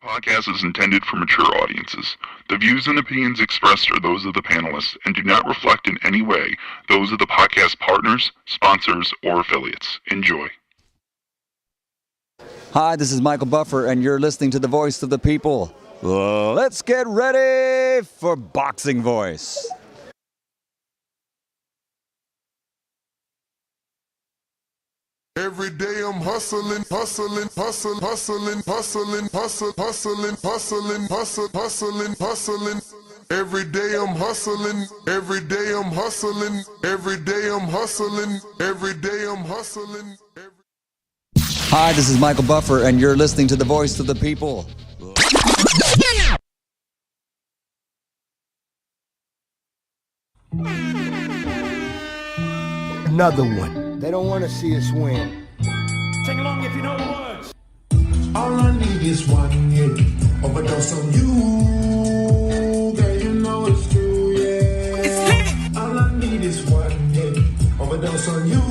Podcast is intended for mature audiences. The views and opinions expressed are those of the panelists and do not reflect in any way those of the podcast partners, sponsors, or affiliates. Enjoy. Hi, this is Michael Buffer, and you're listening to the voice of the people. Let's get ready for Boxing Voice. Every day I'm hustling, hustling, hustling, hustling, hustling, hustling, hustling, hustling, hustling, hustling. Every day I'm hustling, every day I'm hustling, every day I'm hustling, every day I'm hustling. Hi, this is Michael Buffer, and you're listening to the voice of the people. Another one. They don't want to see us win. Sing along if you know the words. All I need is one hit, overdose on you. Girl, you know it's true, yeah. It's lit. All I need is one hit, overdose on you.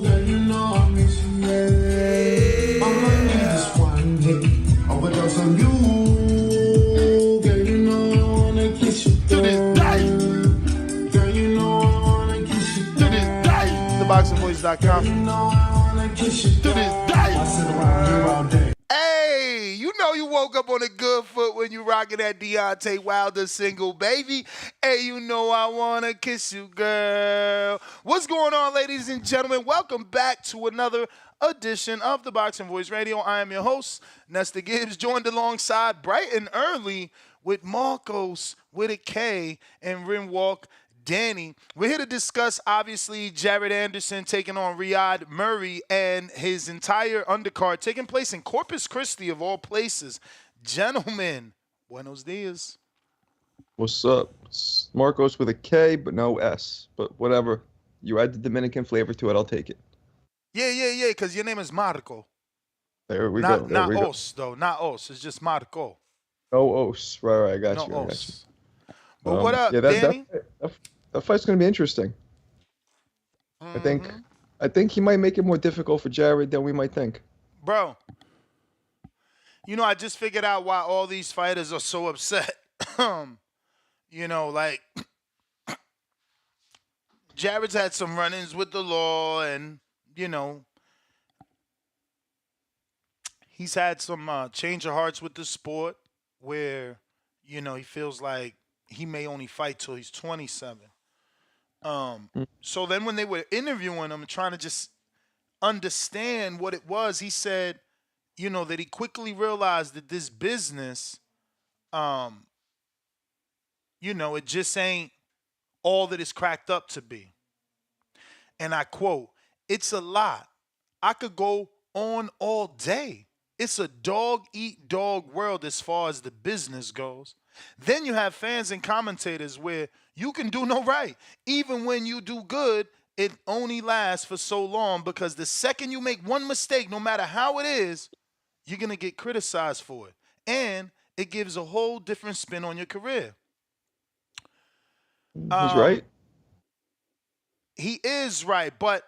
Girl, you know I miss you, yeah. All I need is one hit, overdose on you. Girl, you know I wanna kiss you to this day. Girl, you know I wanna kiss you to this day. TheBoxingVoice.com. You know I wanna kiss you to this day. I sit around here all day. Hey, you know you woke up on a good foot when you rocking that Deontay Wilder single, baby. Hey, you know I wanna kiss you, girl. What's going on, ladies and gentlemen? Welcome back to another edition of the Boxing Voice Radio. I am your host, Nestor Gibbs, joined alongside bright and early with Marcos with a K and Rimwalk Danny. We're here to discuss, obviously, Jared Anderson taking on Ryad Merhy and his entire undercard taking place in Corpus Christi, of all places. Gentlemen, buenos dias. What's up? It's Marcos with a K, but no S. But whatever. You add the Dominican flavor to it, I'll take it. Yeah, because your name is Marco. There we Not go. There we go. Os, though. Not Os. It's just Marco. No Os. Right, I got No you. I got you. Os. But what up, yeah, Danny? That fight's going to be interesting. I think he might make it more difficult for Jared than we might think. Bro, you know, I just figured out why all these fighters are so upset. You know, like, Jared's had some run-ins with the law and, you know, he's had some change of hearts with the sport where, you know, he feels like he may only fight till he's 27. So then when they were interviewing him and trying to just understand what it was, he said, you know, that he quickly realized that this business, you know, it just ain't all that it's cracked up to be. And I quote, "It's a lot. I could go on all day. It's a dog-eat-dog world as far as the business goes. Then you have fans and commentators where you can do no right. Even when you do good, it only lasts for so long because the second you make one mistake, no matter how it is, you're going to get criticized for it. And it gives a whole different spin on your career." He's right. He is right, but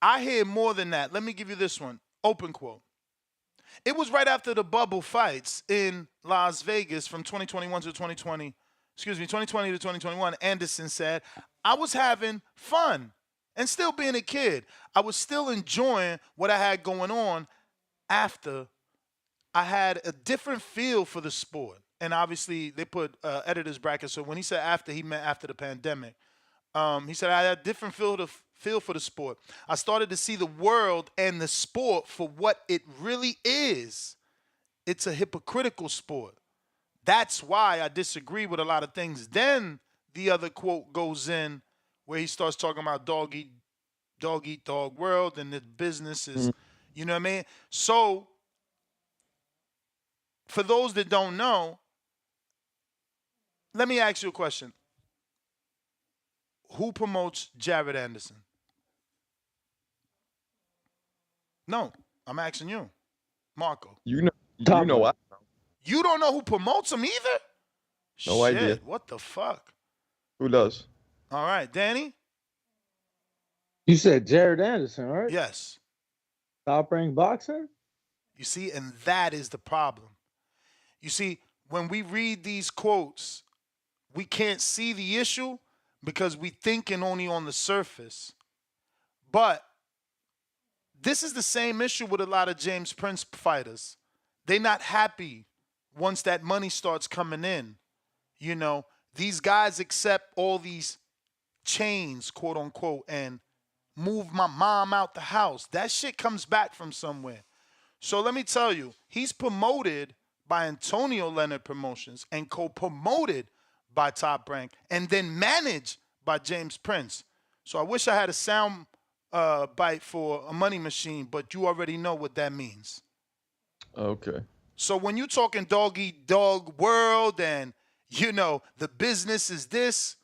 I hear more than that. Let me give you this one. Open quote. "It was right after the bubble fights in Las Vegas from 2020 to 2021, Anderson said, I was having fun and still being a kid. I was still enjoying what I had going on after I had a different feel for the sport." And obviously they put editor's bracket. So when he said after, he meant after the pandemic. He said, "I had a different feel for the sport. I started to see the world and the sport for what it really is. It's a hypocritical sport. That's why I disagree with a lot of things." Then the other quote goes in where he starts talking about dog eat dog world and the business is, you know what I mean? So for those that don't know, let me ask you a question. Who promotes Jared Anderson? No, I'm asking you, Marco. You know what? You don't know who promotes him either? No idea. What the fuck? Who does? All right, Danny? You said Jared Anderson, right? Yes. Top Rank Boxing? You see, and that is the problem. You see, when we read these quotes, we can't see the issue because we thinking only on the surface. But this is the same issue with a lot of James Prince fighters. They're not happy once that money starts coming in. You know, these guys accept all these chains, quote unquote, and move my mom out the house. That shit comes back from somewhere. So let me tell you, he's promoted by Antonio Leonard Promotions and co-promoted by Top Rank and then managed by James Prince. So I wish I had a sound bite for a money machine, but you already know what that means. Okay. So when you talking dog eat dog world and, you know, the business is this,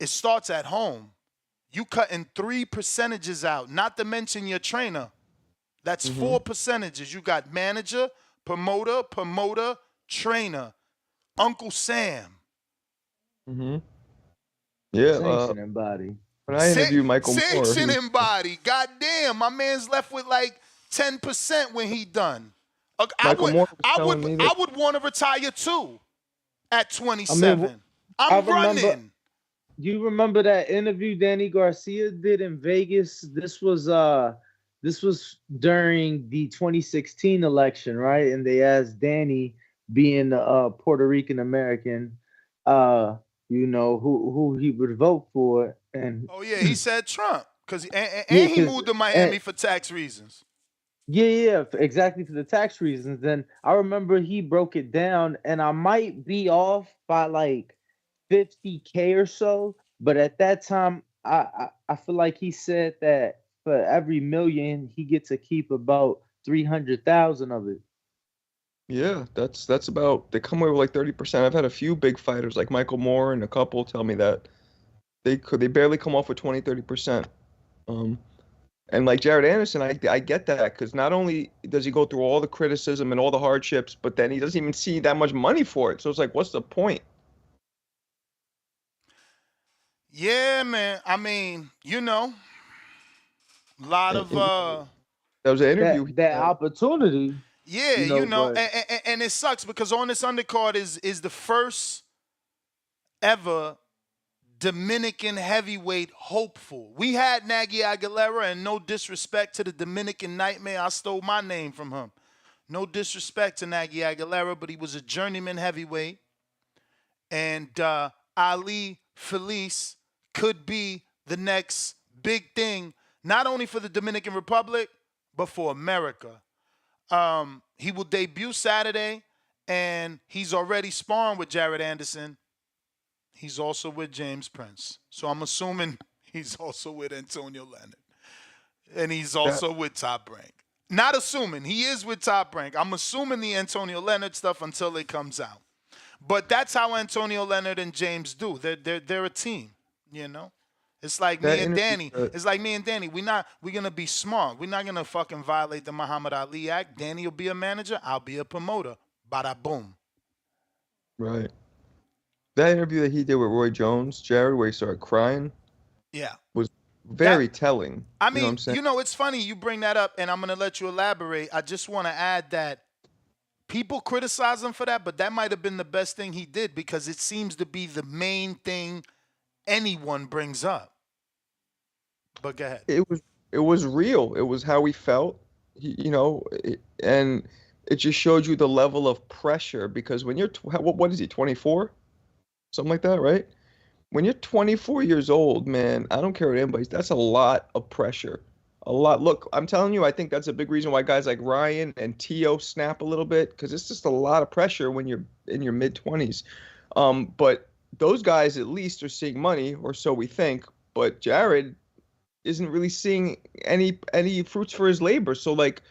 it starts at home. You cutting 3 percentages out, not to mention your trainer. That's 4 percentages. You got manager, promoter, trainer, Uncle Sam. Mm-hmm. Yeah. Sanctioning body. When I interviewed Michael Moore, Sanctioning body. Goddamn, my man's left with like 10% when he done. I would want to retire too at 27. I'm running. You remember that interview Danny Garcia did in Vegas? This was during the 2016 election, right? And they asked Danny, being a Puerto Rican American, you know, who he would vote for. And oh yeah, he said Trump because he moved to Miami for tax reasons. Yeah, exactly, for the tax reasons. Then I remember he broke it down, and I might be off by like 50K or so, but at that time, I feel like he said that for every million, he gets to keep about 300,000 of it. Yeah, that's about, they come away with like 30%. I've had a few big fighters like Michael Moore and a couple tell me that they barely come off with 20-30%. And like Jared Anderson, I get that, because not only does he go through all the criticism and all the hardships, but then he doesn't even see that much money for it. So it's like, what's the point? Yeah, man. I mean, you know, a lot of that was an interview. That opportunity. Yeah, you know, and it sucks because on this undercard is the first ever Dominican heavyweight hopeful. We had Nagy Aguilera, and no disrespect to the Dominican Nightmare, I stole my name from him. No disrespect to Nagy Aguilera, but he was a journeyman heavyweight. And Ali Feliz could be the next big thing, not only for the Dominican Republic, but for America. He will debut Saturday, and he's already sparring with Jared Anderson. He's also with James Prince. So I'm assuming he's also with Antonio Leonard. And he's also with Top Rank. Not assuming. He is with Top Rank. I'm assuming the Antonio Leonard stuff until it comes out. But that's how Antonio Leonard and James do. They're a team, you know? It's like me and Danny. It's like me and Danny. We're going to be smart. We're not going to fucking violate the Muhammad Ali Act. Danny will be a manager. I'll be a promoter. Bada boom. Right. That interview that he did with Roy Jones, Jared, where he started crying, was very telling. I mean, you know, it's funny you bring that up, and I'm going to let you elaborate. I just want to add that people criticize him for that, but that might have been the best thing he did because it seems to be the main thing anyone brings up. But go ahead. It was real. It was how he felt, you know, and it just showed you the level of pressure because when you're, what is he, 24? Something like that, right? When you're 24 years old, man, I don't care what anybody, that's a lot of pressure. A lot. Look, I'm telling you, I think that's a big reason why guys like Ryan and Tio snap a little bit, because it's just a lot of pressure when you're in your mid-20s. But those guys at least are seeing money, or so we think. But Jared isn't really seeing any fruits for his labor. So, like,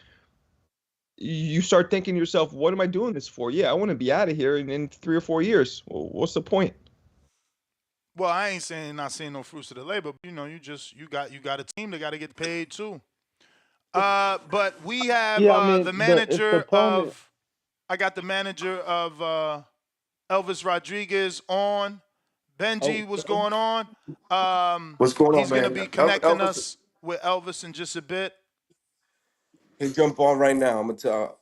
you start thinking to yourself, what am I doing this for? Yeah, I want to be out of here in 3 or 4 years. Well, what's the point? Well, I ain't saying not seeing no fruits of the labor. You know, you got a team that got to get paid too. But we have the manager of. I got the manager of Elvis Rodriguez on. Benji, what's going on? What's going on, He's going to man? be connecting Elvis, us with Elvis in just a bit. He jump on right now. I'm gonna tell.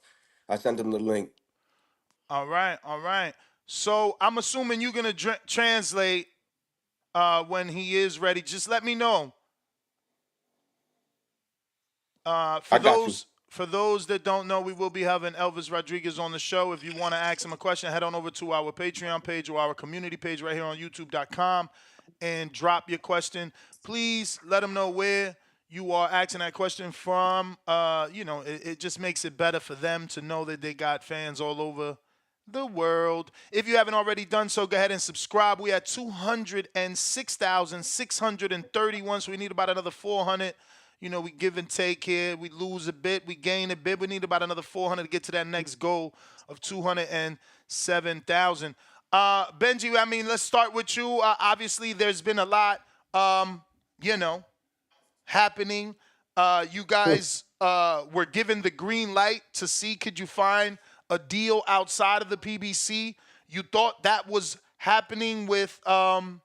I sent him the link. All right. So I'm assuming you're gonna translate when he is ready. Just let me know. For I got you. those that don't know, we will be having Elvis Rodriguez on the show. If you want to ask him a question, head on over to our Patreon page or our community page right here on YouTube.com and drop your question. Please let them know where you are asking that question from. It just makes it better for them to know that they got fans all over the world. If you haven't already done so, go ahead and subscribe. We at 206,631, so we need about another 400. We give and take here. We lose a bit, we gain a bit. We need about another 400 to get to that next goal of 207,000. Benji, let's start with you. Obviously, there's been a lot, happening. You guys were given the green light to see could you find a deal outside of the PBC. You thought that was happening with Subriel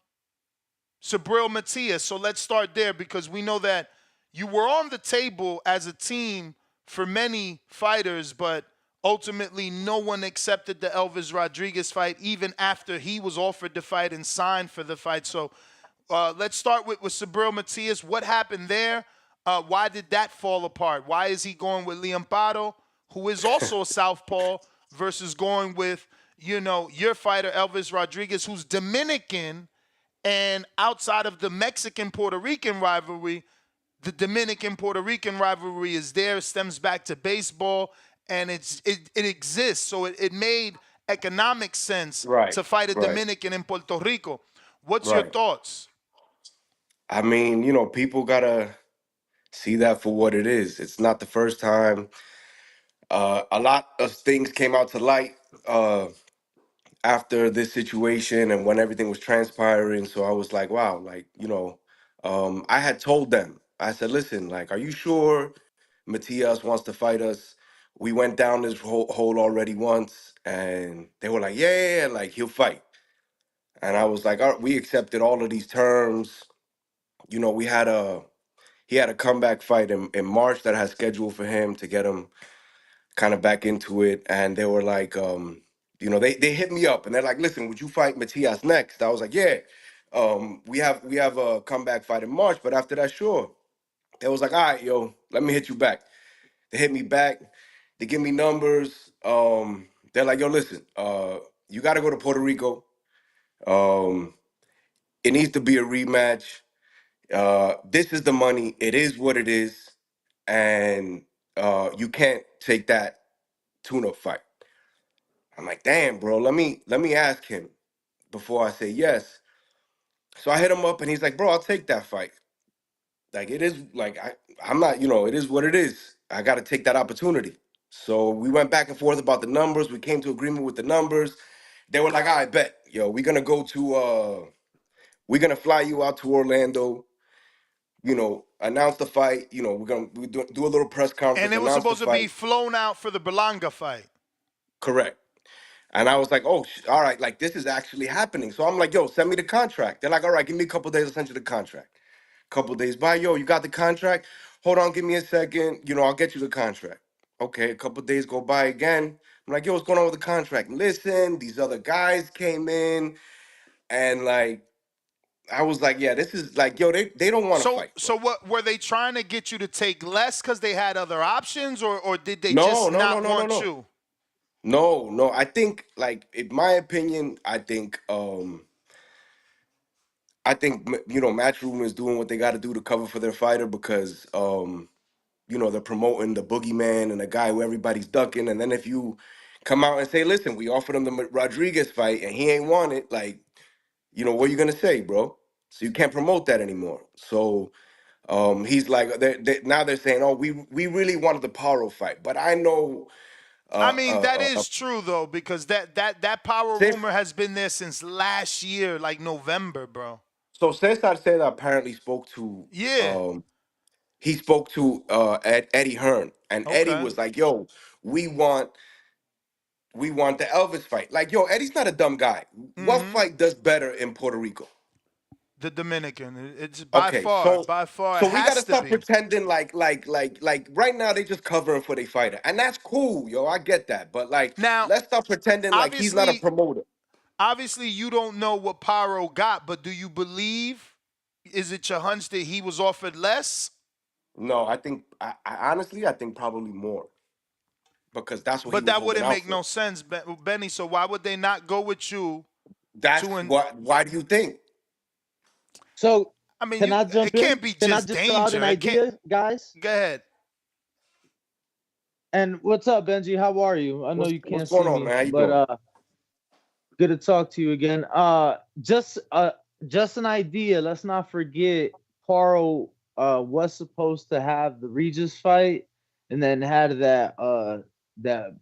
Matias. So let's start there because we know that you were on the table as a team for many fighters, but ultimately no one accepted the Elvis Rodriguez fight even after he was offered the fight and signed for the fight. So let's start with Subriel Matias. What happened there? Why did that fall apart? Why is he going with Liam Paro, who is also a southpaw, versus going with, your fighter, Elvis Rodriguez, who's Dominican, and outside of the Mexican-Puerto Rican rivalry, the Dominican-Puerto Rican rivalry is there, stems back to baseball, and it exists. So it made economic sense to fight a Dominican in Puerto Rico. What's your thoughts? People gotta see that for what it is. It's not the first time. A lot of things came out to light after this situation and when everything was transpiring. So I was like, wow, I had told them, I said, listen, are you sure Matias wants to fight us? We went down this hole already once, and they were like, yeah, he'll fight. And I was like, all right, we accepted all of these terms. He had a comeback fight in March that I had scheduled for him to get him kind of back into it. And they were like, they hit me up and they're like, listen, would you fight Matias next? I was like, yeah. We have a comeback fight in March, but after that, sure. They was like, all right, yo, let me hit you back. They hit me back. They give me numbers. They're like, yo, listen, you got to go to Puerto Rico. It needs to be a rematch. This is the money. It is what it is. And you can't take that tune-up fight. I'm like, damn, bro, let me ask him before I say yes. So I hit him up and he's like, bro, I'll take that fight. It is I'm not, it is what it is. I got to take that opportunity. So we went back and forth about the numbers. We came to agreement with the numbers. They were like, all right, bet, yo, we're going to fly you out to Orlando, announce the fight. We're going to do a little press conference. And it was supposed to be flown out for the Berlanga fight. Correct. And I was like, oh, all right, this is actually happening. So I'm like, yo, send me the contract. They're like, all right, give me a couple days, I'll send you the contract. Couple days by, yo, you got the contract? Hold on, give me a second. I'll get you the contract. Okay, a couple days go by again. I'm like, yo, what's going on with the contract? Listen, these other guys came in, and I was like, yeah, this is yo, they don't want to fight. Bro. So what were they trying to get you to take less because they had other options, or did they not want you? No. I think, in my opinion, I think Matchroom is doing what they got to do to cover for their fighter because they're promoting the Boogeyman and the guy who everybody's ducking. And then if you come out and say, listen, we offered him the Rodriguez fight and he ain't want it, what are you going to say, bro? So you can't promote that anymore. So he's like, now they're saying, oh, we really wanted the Paro fight. But I know... that is true, though, because that Paro rumor has been there since last year, November, bro. So Cesar said apparently spoke to... Yeah. He spoke to Eddie Hearn, and Eddie was like, yo, we want the Elvis fight. Yo, Eddie's not a dumb guy. Mm-hmm. What fight does better in Puerto Rico? The Dominican. It's Okay, by far, it so we gotta has to stop be. pretending like right now they just covering for their fighter, and that's cool, yo. I get that, but like Now, let's stop pretending like he's not a obviously, promoter. obviously, you don't know what Pyro got, but do you believe? Is it your hunch that he was offered less? No, I honestly I think probably more because that's what he But was that holding wouldn't out make for. no sense, Benny. So why would they not go with you That's to an? what. Why do you think? So I mean, can you. I It jump in? can't be Can I just just throw out an danger. It can't. idea, guys? Go ahead. And what's up, Benji? How are you? I know you What's can't going see on, me, man? How you but doing? good to talk to you again. Just an idea. Let's not forget Paro was supposed to have the Regis fight and then had that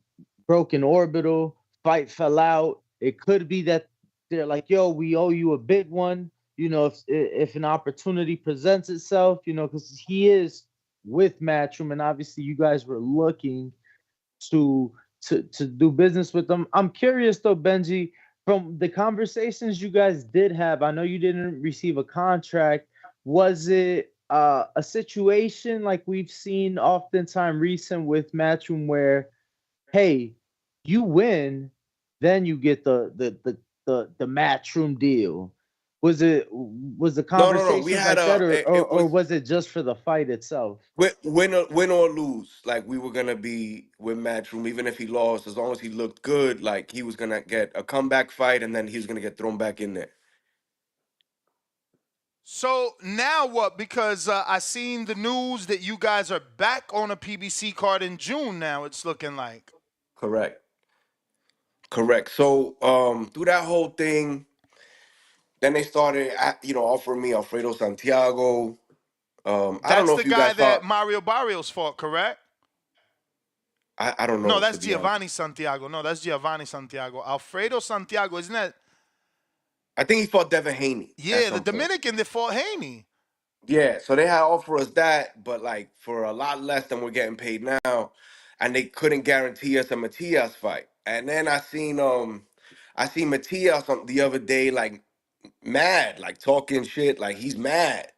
broken orbital fight fell out. It could be that they're like, yo, we owe you a big one. You know, if an opportunity presents itself, you know, because he is with Matchroom, and obviously you guys were looking to to do business with them. I'm curious though, Benji, from the conversations you guys did have. I know you didn't receive a contract. Was it a situation like we've seen oftentimes recent with Matchroom where, hey, you win, then you get the Matchroom deal? Was the No. We conversations had like that, a. It or was was it just for the fight itself? win or lose. Like we were gonna be with Matchroom, even if he lost, as long as he looked good. Like he was gonna get a comeback fight, and then he was gonna get thrown back in there. So now what? Because I seen the news that you guys are back on a PBC card in June. Now it's looking like. Correct. Correct. So through that whole thing, then they started, offering me Alfredo Santiago. I don't That's know the if you guy guys that thought. Mario Barrios fought, correct? I don't No, know, to that's be honest. Giovanni Santiago. No, that's Giovanni Santiago. Alfredo Santiago, isn't that? I think he fought Devin Haney at Yeah, the some point. Dominican that fought Haney. Yeah, so they had offered us that, but like for a lot less than we're getting paid now, and they couldn't guarantee us a Matias fight. And then I seen Matias on the other day like mad, like talking shit, like he's mad.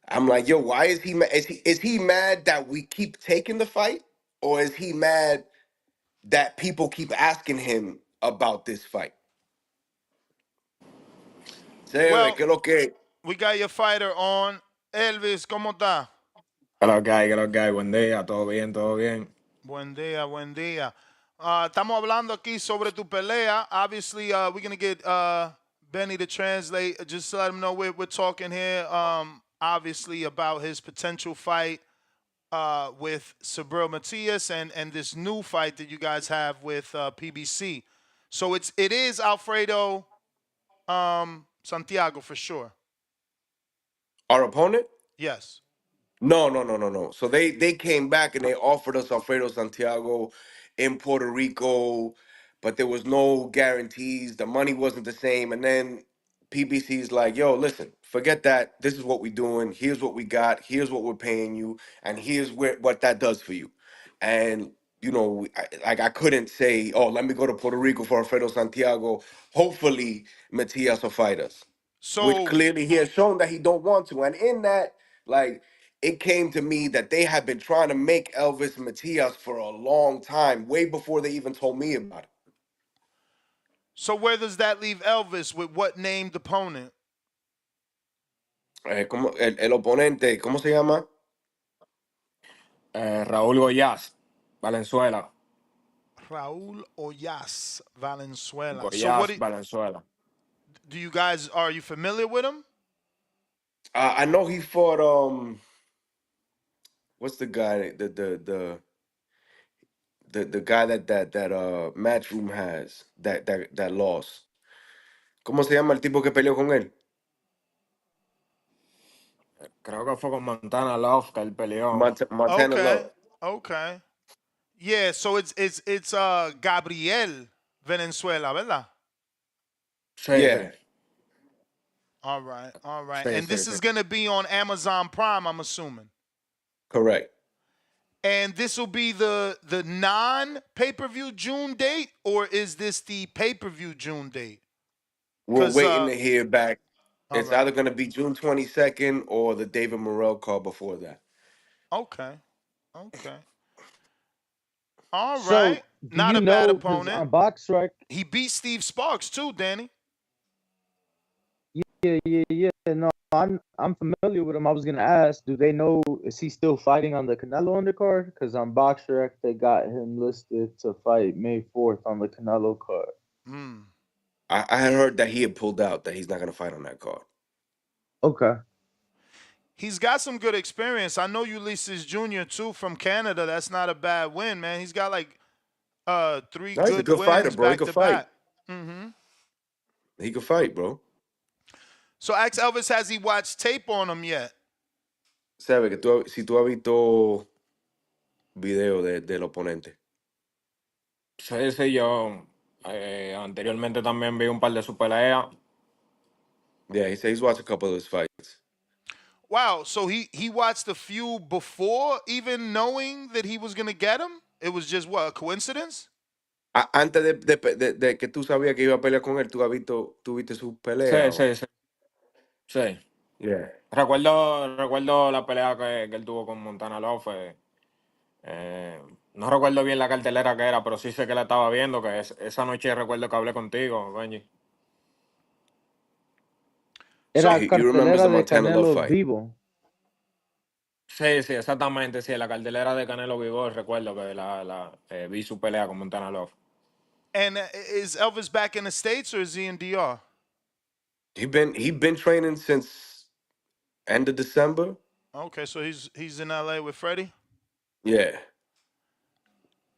I'm like, yo, why is he mad? Is he mad that we keep taking the fight, or is he mad that people keep asking him about this fight? Chévere, Well, que lo que. we got your fighter on. Elvis, ¿cómo está? Que lo que hay, buen día, todo bien, todo bien. Buen día, buen día. Estamos hablando aquí sobre tu pelea. Obviously, we're going to get Benny to translate. Just to let him know we're talking here, obviously, about his potential fight with Subriel Matias and this new fight that you guys have with PBC. So it is Alfredo Santiago for sure. Our opponent? Yes. No. So they came back and they offered us Alfredo Santiago in Puerto Rico, but there was no guarantees. The money wasn't the same. And then PBC's like, yo, listen, forget that. This is what we're doing. Here's what we got. Here's what we're paying you. And here's what that does for you. And, I couldn't say, oh, let me go to Puerto Rico for Alfredo Santiago. Hopefully, Matias will fight us, which So clearly he has shown that he don't want to. And in that, like, it came to me that they had been trying to make Elvis Matias for a long time, way before they even told me about it. So where does that leave Elvis with what named opponent? El oponente, ¿cómo se llama? Raúl Goyás, Valenzuela. Raul Oyas Valenzuela. So Goyás, Valenzuela. do you guys are you familiar with him? I know he fought what's the guy the guy that Matchroom has that lost. ¿Cómo se llama el tipo que peleó con él? Creo que fue con Montana Love que él peleó. Montana Okay. Love. Okay. Yeah, so it's Gabriel Venezuela, ¿verdad? Sí, Yeah, sí. All right. All right. Sí, And sí, this sí. is going to be on Amazon Prime, I'm assuming. correct. And this will be the non-pay-per-view June date, or is this the pay-per-view June date? We're 'Cause waiting to hear back. It's right. either going to be June 22nd or the David Morrell card before that. Okay. Okay. All So, right. do Not you a bad know? Because opponent. on BoxRec, He beat Steve Sparks too, Danny. yeah. No, I'm familiar with him. I was gonna ask, do they know, is he still fighting on the Canelo undercard? Because on BoxRec they got him listed to fight May 4th on the Canelo card. Mm. I had heard that he had pulled out, that he's not going to fight on that card. Okay. He's got some good experience. I know Ulysses Jr. too from Canada. That's not a bad win, man. He's got like 3 No, he's a good good fighter, wins bro. He back could to fight. back. Mm-hmm. He could fight, bro. So ask Elvis, has he watched tape on him yet? Sabe que si tú has visto video del oponente. Sí, sí, yo anteriormente también vi un par de sus peleas. Yeah, he said he's watched a couple of his fights. Wow, so he watched a few before even knowing that he was gonna get him? It was just what, a coincidence? Antes de que tú sabías que iba a pelear con él, tú viste sus Sí, peleas. sí, sí. Sí. Yeah. Recuerdo la pelea que él tuvo con Montana Love. No recuerdo bien la cartelera que era, pero sí sé que la estaba viendo, que esa noche recuerdo que hablé contigo, Benji. So Era he remembers cartelera the de Montana Love Canelo fight. vivo. Sí, sí, exactamente, sí, la cartelera de Canelo Vivo, recuerdo que vi su pelea con Montana Love. And is Elvis back in the States or is he in DR? He been training since end of December. Okay, so he's in LA with Freddie? Yeah.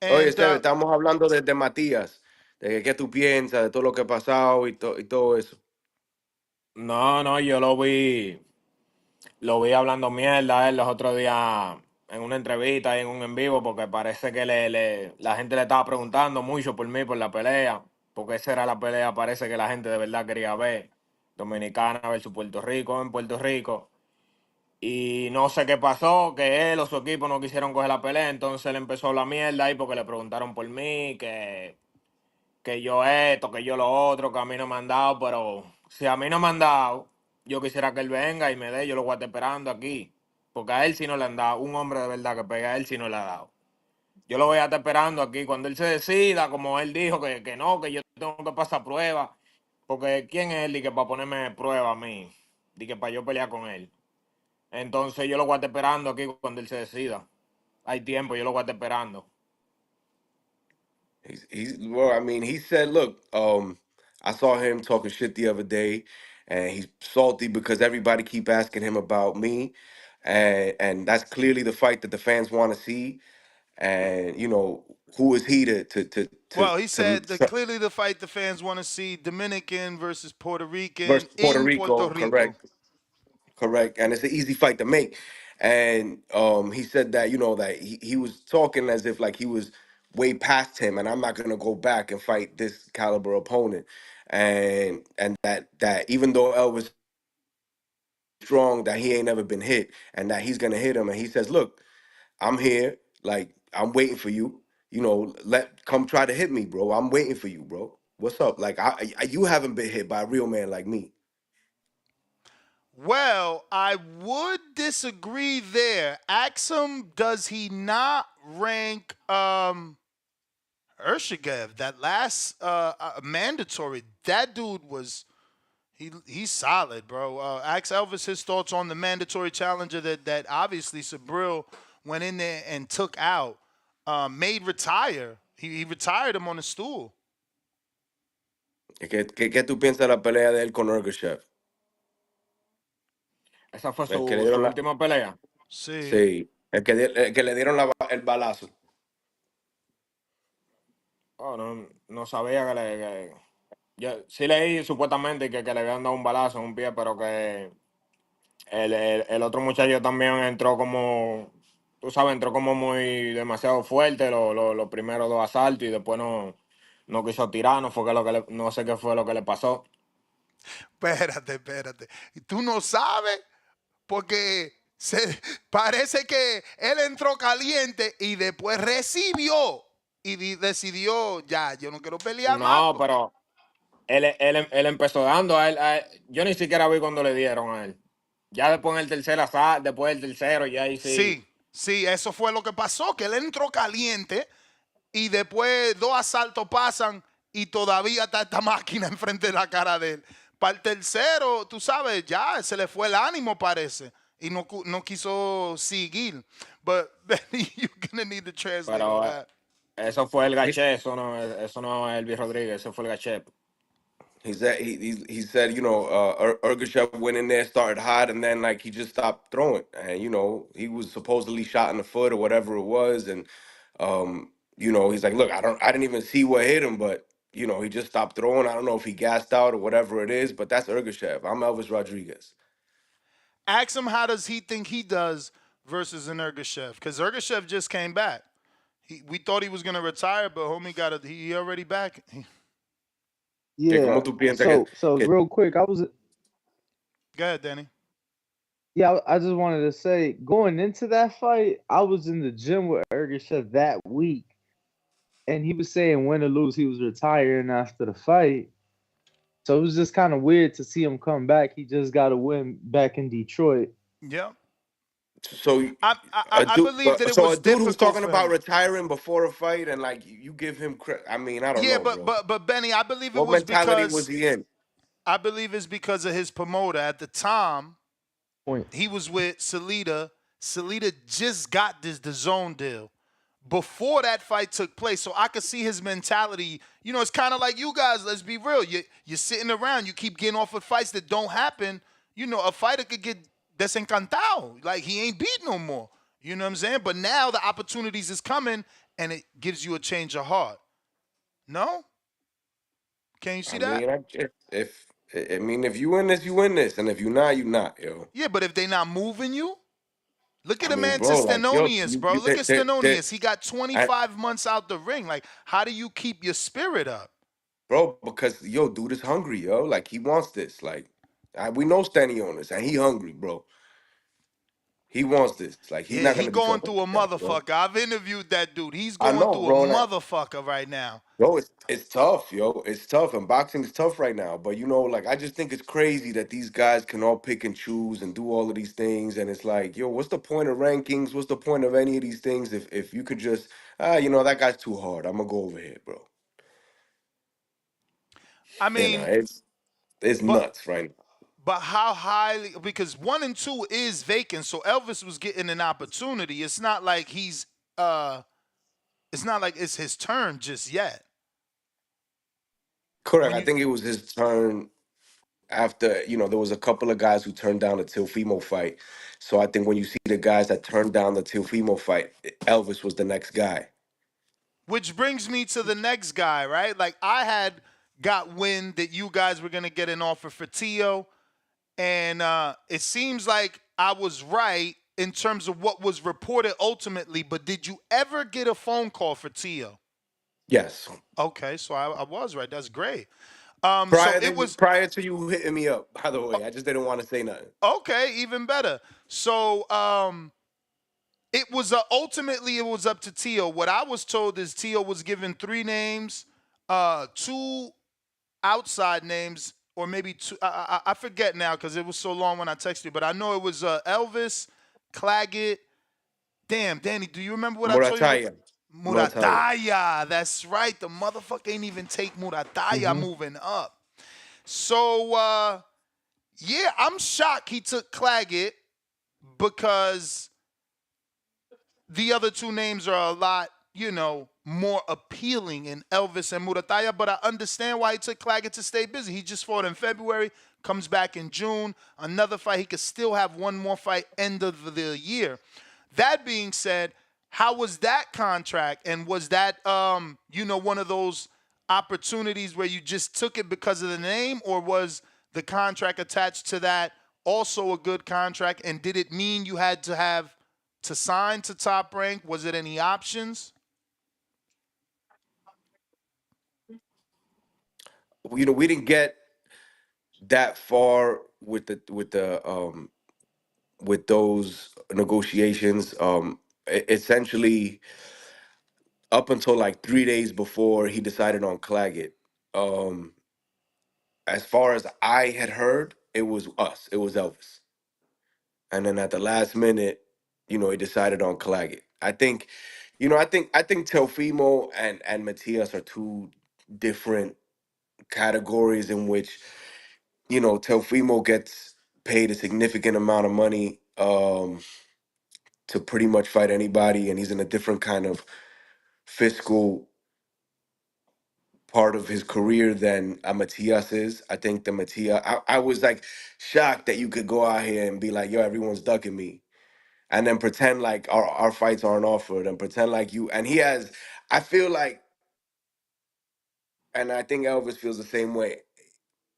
Oye, And Steve, estamos hablando de Matías, de qué tú piensas, de todo lo que ha pasado y todo eso. No, yo lo vi hablando mierda a él los otros días en una entrevista y en un en vivo, porque parece que la gente le estaba preguntando mucho por mí, por la pelea, porque esa era la pelea, parece que la gente de verdad quería ver, Dominicana versus Puerto Rico en Puerto Rico. Y no sé qué pasó, que él o su equipo no quisieron coger la pelea, entonces él empezó la mierda ahí porque le preguntaron por mí, que yo esto, que yo lo otro, que a mí no me han dado, pero si a mí no me han dado, yo quisiera que él venga y me dé, yo lo voy a estar esperando aquí, porque a él sí no le han dado, un hombre de verdad que pega a él sí no le ha dado. Yo lo voy a estar esperando aquí cuando él se decida, como él dijo que no, que yo tengo que pasar prueba, porque ¿quién es él y que para ponerme prueba a mí? Y que para yo pelear con él. Entonces yo lo voy a estar esperando aquí cuando él se decida. Hay tiempo, yo lo voy a estar esperando. Well, I mean, he said, look, I saw him talking shit the other day, and he's salty because everybody keep asking him about me, and that's clearly the fight that the fans want to see. And you know, who is he well, he to said that clearly the fight the fans want to see Dominican versus Puerto Rican versus Puerto in Puerto Rico? Rico. Correct, and it's an easy fight to make. And he said that, you know, that he was talking as if like he was way past him, and I'm not gonna go back and fight this caliber opponent. And that even though Elvis is strong, that he ain't never been hit, and that he's gonna hit him. And he says, look, I'm here, like I'm waiting for you. You know, come try to hit me, bro. I'm waiting for you, bro. What's up? Like you haven't been hit by a real man like me. Well, I would disagree there. Ask him, does he not rank Urshigev, that last mandatory? That dude was he's solid, bro. Ask Elvis his thoughts on the mandatory challenger that obviously Subriel went in there and took out, made retire. He retired him on the stool. ¿Qué tú piensas de la pelea de él con Urgashev? Esa fue El que le su dieron última pelea. Sí. sí, el que le dieron el balazo. Oh, no sabía yo sí leí supuestamente que le habían dado un balazo en un pie, pero que el otro muchacho también entró como, tú sabes, entró como muy demasiado fuerte los primeros dos asaltos y después no quiso tirar, no fue que no sé qué fue lo que le pasó. Espérate. ¿Y tú no sabes? Porque parece que él entró caliente y después recibió y decidió, ya, yo no quiero pelear más. No, pero él empezó dando a él. Yo ni siquiera vi cuando le dieron a él. Ya después en el tercer asalto, después del tercero, ya ahí sí. Sí, sí, eso fue lo que pasó, que él entró caliente y después 2 asaltos pasan y todavía está esta máquina enfrente de la cara de él. Para el tercero, tú sabes, ya se le fue el ánimo, parece, y no quiso seguir. But you're gonna need to translate all Pero that. eso fue el gaché, eso no es Elvis Rodríguez, eso fue el gaché. He said, you know, Ergashev went in there, started hot, and then like he just stopped throwing. And you know, he was supposedly shot in the foot or whatever it was, and you know, he's like, look, I didn't even see what hit him, but you know, he just stopped throwing. I don't know if he gassed out or whatever it is, but that's Ergashev. I'm Elvis Rodriguez. Ask him how does he think he does versus an Ergashev, because Ergashev just came back. We thought he was gonna retire, but homie he already back. Que como Yeah. tú piensas So que real quick, I was Go ahead, Danny. yeah, I just wanted to say going into that fight, I was in the gym with Ergashev that week, and he was saying win or lose, he was retiring after the fight. So it was just kind of weird to see him come back. He just got a win back in Detroit. Yeah. so I believe that it so was a dude who's difficult talking for about him. retiring before a fight and like you give him credit. I mean, I don't Yeah, know, bro. but Benny, I believe it What was mentality was because he in? I believe it's because of his promoter at the time. Point. He was with Salida. Salida just got the zone deal before that fight took place, so I could see his mentality. You know, it's kind of like you guys. Let's be real. You're sitting around. You keep getting off of fights that don't happen. You know, a fighter could get desencantado, like he ain't beat no more. You know what I'm saying? But now the opportunities is coming, and it gives you a change of heart. No? Can you see I that? mean, if I mean, if you win this, you win this, and if you not, you not, yo. Yeah, but if they not moving you, look at I the mean, man to bro, like, yo, Stenonius, bro. you Look at they Stenonius. He got I, 25 months out the ring. Like, how do you keep your spirit up? bro, because yo, dude is hungry, yo. Like he wants this. Like, we know Stanny on this, and he hungry, bro. He wants this. Like, he's Yeah, not he gonna be going talking through a like that, bro. motherfucker. I've interviewed that dude. He's I going know, through a bro. motherfucker right now. Yo, it's tough, yo. It's tough, and boxing is tough right now. But you know, like I just think it's crazy that these guys can all pick and choose and do all of these things. And it's like, yo, what's the point of rankings? What's the point of any of these things if you could just, you know, that guy's too hard. I'm gonna go over here, bro. I You know, mean, it's but nuts right now. but how highly, because 1 and 2 is vacant, so Elvis was getting an opportunity. It's not like it's not like it's his turn just yet. Correct. When I you think it was his turn after, you know, there was a couple of guys who turned down the Teofimo fight. So I think when you see the guys that turned down the Teofimo fight, Elvis was the next guy. Which brings me to the next guy, right? Like I had got wind that you guys were gonna get an offer for Tio, and it seems like I was right in terms of what was reported ultimately. But did you ever get a phone call for Tio? Yes. Okay, so I was right. That's great. So it was Prior to you hitting me up, by the way. I just didn't want to say nothing. okay, even better. So it was ultimately it was up to Tio. What I was told is Tio was given 3 names, 2 outside names, or maybe 2. I forget now because it was so long when I texted you. But I know it was Elvis, Claggett. Damn, Danny, do you remember what I told you? Murataya. Murataya. Murataya. That's right. The motherfucker ain't even take Murataya Mhm. moving up. So yeah, I'm shocked he took Claggett because the other 2 names are a lot, more appealing in Elvis and Murataya, but I understand why he took Claggett to stay busy. He just fought in February, comes back in June, another fight. He could still have one more fight end of the year. That being said, how was that contract? And was that, one of those opportunities where you just took it because of the name, or was the contract attached to that also a good contract? And did it mean you had to sign to Top Rank? Was it any options? You know, we didn't get that far with those negotiations. Essentially, up until like 3 days before he decided on Claggett. Um, as far as I had heard, it was us. It was Elvis. And then at the last minute, he decided on Claggett. I think Teofimo and Matias are two different categories in which Teofimo gets paid a significant amount of money to pretty much fight anybody, and he's in a different kind of fiscal part of his career than Matias is. I think the Matias, I was like shocked that you could go out here and be like, yo, everyone's ducking me, and then pretend like our fights aren't offered, and pretend like you. And he has, I feel like, and I think Elvis feels the same way.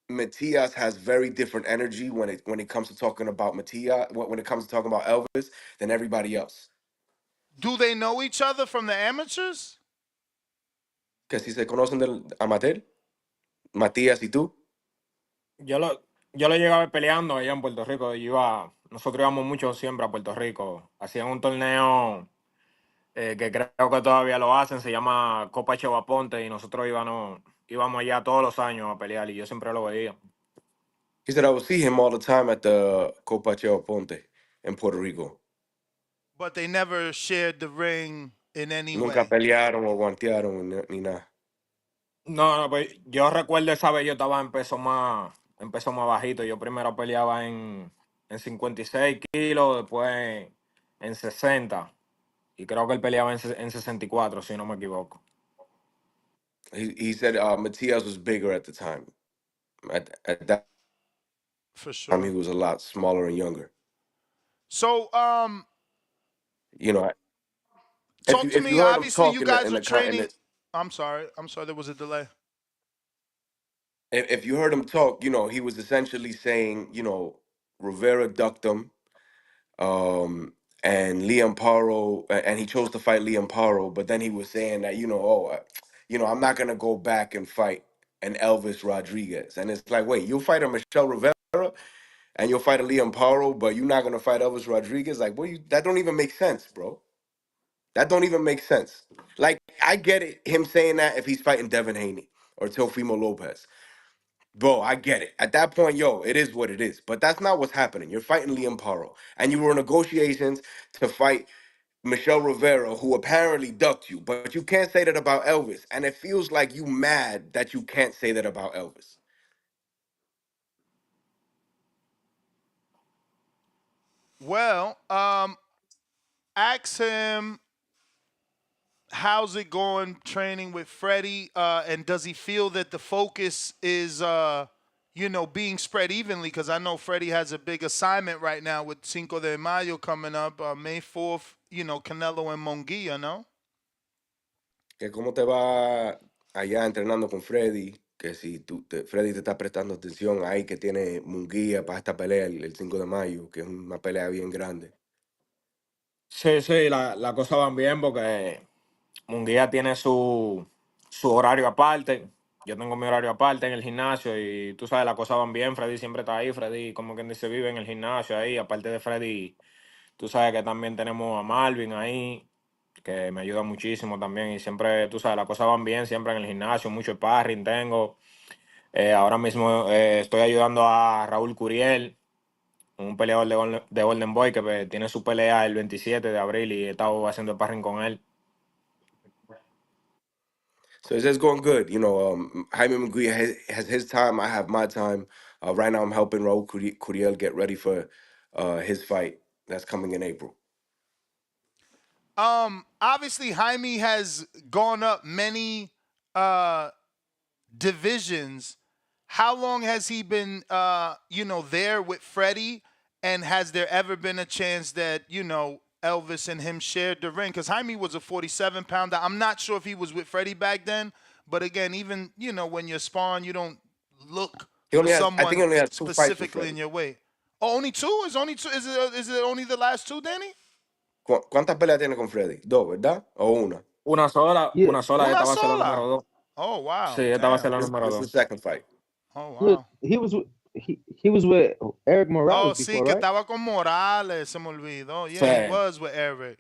Matias has very different energy when it comes to talking about Matias, when it comes to talking about Elvis, than everybody else. Do they know each other from the amateurs? Que si se conocen del amateur, Matías y tú. Yo lo llegué a ver peleando allá en Puerto Rico. Nosotros íbamos mucho siempre a Puerto Rico. Hacían un torneo que creo que todavía lo hacen, se llama Copa Chevaponte, y nosotros íbamos allá todos los años a pelear y yo siempre lo veía. He said I would see him all the time at the Copa Ponte in Puerto Rico. But they never shared the ring in any Nunca way. pelearon o guantearon ni nada. No, pues yo recuerdo esa vez yo estaba en peso más bajito. Yo primero peleaba en 56 kilos, después en 60. Y creo que él peleaba en 64, si no me equivoco. He said Matias was bigger at the time. At that For time, he sure. was a lot smaller and younger. So, You know, if talk you to if you me. heard him Obviously, talk you in the guys in were the con- in training. the I'm sorry. There was a delay. if you heard him talk, he was essentially saying, Rivera ducked him, um, and Liam Paro, and he chose to fight Liam Paro, but then he was saying that, I'm not gonna go back and fight an Elvis Rodriguez, and it's like, wait, you'll fight a Michelle Rivera and you'll fight a Liam Paro, but you're not gonna fight Elvis Rodriguez? Like, that don't even make sense, bro. That don't even make sense. Like, I get it, him saying that if he's fighting Devin Haney or Teofimo Lopez. Bro, I get it. At that point, yo, it is what it is. But that's not what's happening. You're fighting Liam Paro, and you were in negotiations to fight Michelle Rivera, who apparently ducked you. But you can't say that about Elvis, and it feels like you mad that you can't say that about Elvis. Well, ask him how's it going training with Freddie, and does he feel that the focus is, being spread evenly? Because I know Freddie has a big assignment right now with Cinco de Mayo coming up, May 4th. Canelo and Monguia, no? Que cómo te va allá entrenando con Freddy, que si Freddy te está prestando atención ahí que tiene Munguía para esta pelea el 5 de mayo, que es una pelea bien grande. Sí, sí, la cosa van bien porque Munguía tiene su horario aparte. Yo tengo mi horario aparte en el gimnasio y tú sabes, las cosas van bien. Freddy siempre está ahí. Freddy, como quien dice, vive en el gimnasio ahí. Aparte de Freddy, tú sabes que también tenemos a Marvin ahí, que me ayuda muchísimo también. Y siempre, tú sabes, las cosas van bien, siempre en el gimnasio. Mucho sparring tengo. Ahora mismo estoy ayudando a Raúl Curiel, un peleador de Golden Boy, que tiene su pelea el 27 de abril y he estado haciendo sparring con él. So it's just going good. Jaime Munguia has his time. I have my time. Right now, I'm helping Raul Curiel get ready for his fight that's coming in April. Obviously, Jaime has gone up many divisions. How long has he been, there with Freddie? And has there ever been a chance that, Elvis and him shared the ring? Because Jaime was a 47-pounder. I'm not sure if he was with Freddie back then. But again, even, when you're sparring, you don't look for I think someone he only has 2 fights with specifically in Freddie. your weight. Oh, only two? Is only two? Is it only the last two, Danny? ¿Cuántas peleas tiene con Freddy? 2, ¿verdad? ¿O una? Una sola, Yeah, una sola, Una esta va a ser la número sola. 2. Oh, Sí, wow. esta va a ser Damn. la número This is 2. the second fight. Oh, look, wow. he was with Eric Oh, Morales sí, before, que right? estaba con Morales. Se me olvidó. Sí. Yeah, he was with Eric.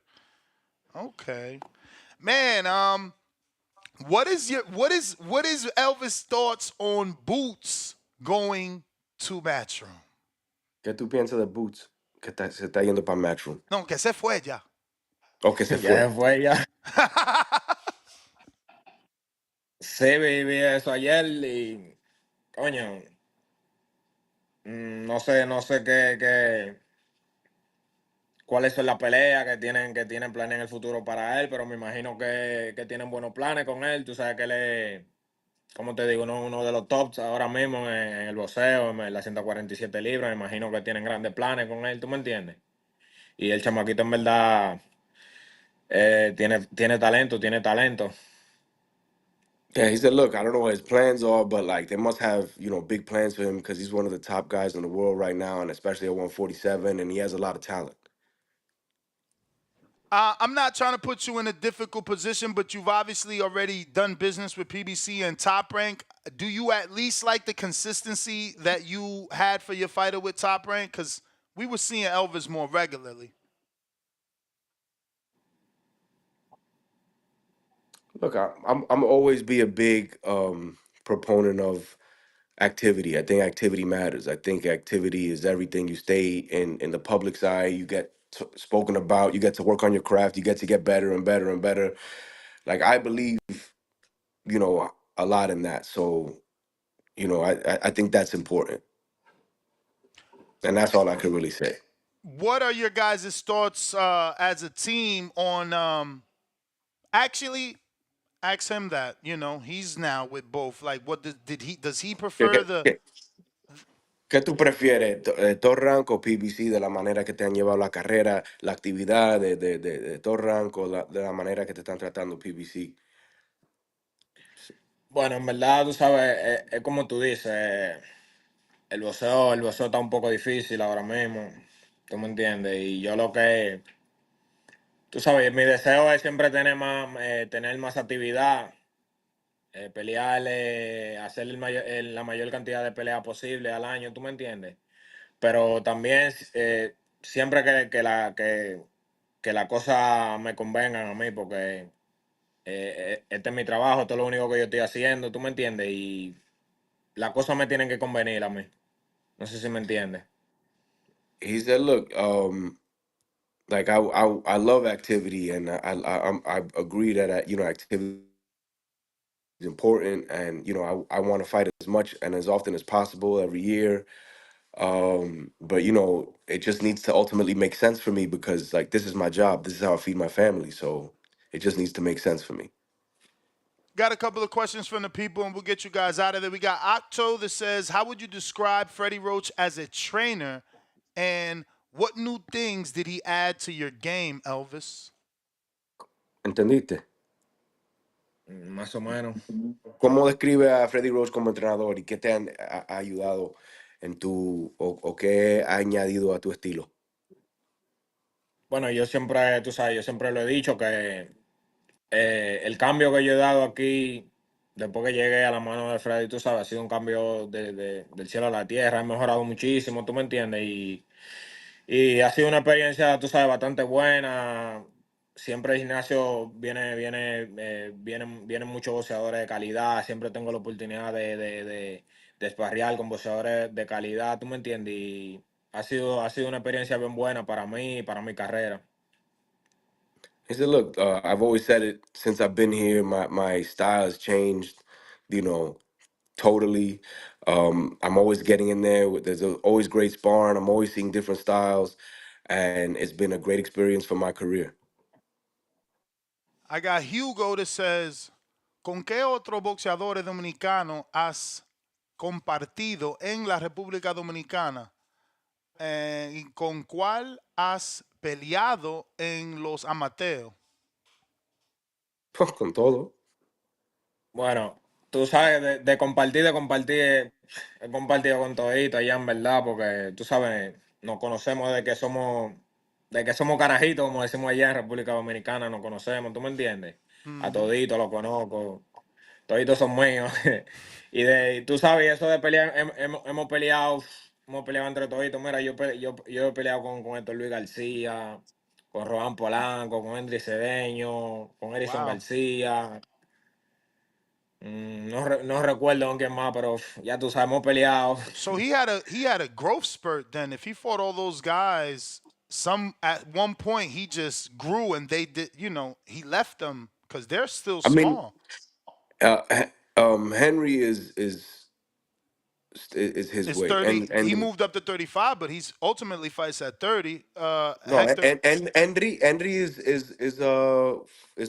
Okay. Man, what is Elvis' thoughts on Boots going to Matchroom. ¿Qué tú piensas de Boots? Que se está yendo para Matchroom. No, que se fue ya. O que se Ya fue. fue, ya. Sí, vi eso ayer y, coño, no sé cuáles son las peleas que tienen planes en el futuro para él, pero me imagino que tienen buenos planes con él. Tú sabes que él es, como te digo, uno de los tops ahora mismo en el boxeo, en las 147 libras. Me imagino que tienen grandes planes con él, ¿tú me entiendes? Y el chamaquito en verdad tiene talento, tiene talento. Yeah, he said, look, I don't know what his plans are, but like they must have, big plans for him because he's one of the top guys in the world right now, and especially at 147, and he has a lot of talent. I'm not trying to put you in a difficult position, but you've obviously already done business with PBC and Top Rank. Do you at least like the consistency that you had for your fighter with Top Rank? Because we were seeing Elvis more regularly. Look, I'm always be a big proponent of activity. I think activity matters. I think activity is everything. You stay in the public's eye. You get spoken about. You get to work on your craft. You get to get better and better and better. Like I believe, a lot in that. So, I think that's important, and that's all I could really say. What are your guys' thoughts as a team on actually ask him that, he's now with both. Like what does he ¿Qué, prefer qué, the qué- qué tú prefieres, Torrank o PBC, de la manera que te han llevado la carrera, la actividad de Torrank o de la manera que te están tratando PBC? Bueno, en verdad, tú sabes, es como tú dices, el boxeo está un poco difícil ahora mismo, ¿tú me entiendes? Y yo tú sabes, mi deseo es siempre tener más actividad, pelear, hacer la mayor cantidad de peleas posible al año, ¿tú me entiendes? Pero también siempre que la cosa me convengan a mí, porque este es mi trabajo, esto es lo único que yo estoy haciendo, ¿tú me entiendes? Y las cosas me tienen que convenir a mí. No sé si me entiendes. He said, "Look, like I love activity, and I agree that activity is important, and I want to fight as much and as often as possible every year. But it just needs to ultimately make sense for me because like this is my job. This is how I feed my family. So it just needs to make sense for me." Got a couple of questions from the people, and we'll get you guys out of there. We got Octo that says, how would you describe Freddie Roach as a trainer, and what new things did he add to your game, Elvis? ¿Entendiste? Más o menos. ¿Cómo describe a Freddie Rose como entrenador y qué te ha ayudado en o qué ha añadido a tu estilo? Bueno, tú sabes, yo siempre lo he dicho que el cambio que yo he dado aquí, después que llegué a la mano de Freddy, tú sabes, ha sido un cambio del cielo a la tierra, he mejorado muchísimo, tú me entiendes, y ha sido una experiencia, tú sabes, bastante buena. Siempre el gimnasio vienen muchos boxeadores de calidad, siempre tengo la oportunidad de sparrear con boxeadores de calidad, tú me entiendes, y ha sido una experiencia bien buena para mí y para mi carrera. He said, "Look, I've always said it since I've been here. My style has changed, you know, totally. I'm always getting in there. There's always great sparring. I'm always seeing different styles, and it's been a great experience for my career." I got Hugo that says, ¿con qué otros boxeadores dominicanos has compartido en la República Dominicana? ¿Y con cuál has peleado en los amateurs? Con todo. Bueno, tú sabes, he compartido con todito allá en verdad, porque tú sabes, nos conocemos de que somos carajitos, como decimos allá en República Dominicana, nos conocemos, ¿tú me entiendes? A todito los conozco, toditos son míos. Y tú sabes, eso de pelear, hemos peleado entre toditos. Mira, yo he peleado con Héctor Luis Garcia, con Rohan Polanco, con Henry Cedeño, con Erison Wow. García. No recuerdo con quién más, pero ya tú sabes, hemos peleado. So he had a growth spurt then. If he fought all those guys, some at one point he just grew and they did, he left them because they're still I mean, small. Henry is his It's weight, 30. He and moved up to 35, but he's ultimately fights at 30. no, Hector, and Henry is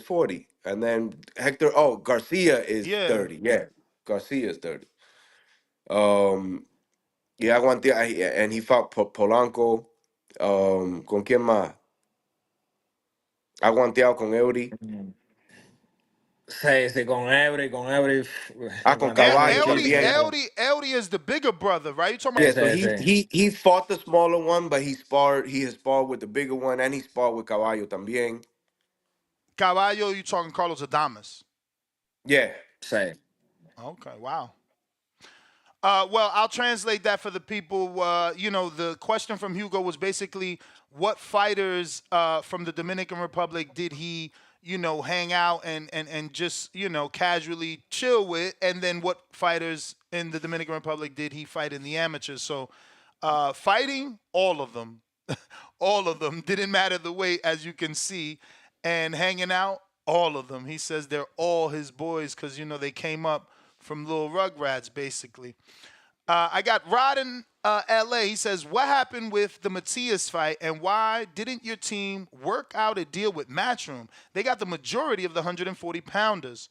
40, and then Hector. Oh, Garcia is yeah. 30. Yeah, Garcia is 30. Yeah, aguanté, and he fought Polanco. ¿Con quién más? Aguanteado con Eury. Sí, sí, con Every, Con aguantado Caballo muchísimo. también. Eldy is the bigger brother, right? You talking Yeah, about so Sí, sí. he fought the smaller one, but he has sparred with the bigger one, and he sparred with Caballo también. Caballo? You talking Carlos Adames? Yeah. Sí. Okay, wow. Well, I'll translate that for the people. The question from Hugo was basically what fighters from the Dominican Republic did he, hang out and just, casually chill with, and then what fighters in the Dominican Republic did he fight in the amateurs? So, fighting, all of them, all of them didn't matter the weight, as you can see, and hanging out, all of them. He says they're all his boys because they came up from little rugrats, basically. I got Rod in L.A. He says, what happened with the Matias fight, and why didn't your team work out a deal with Matchroom? They got the majority of the 140-pounders.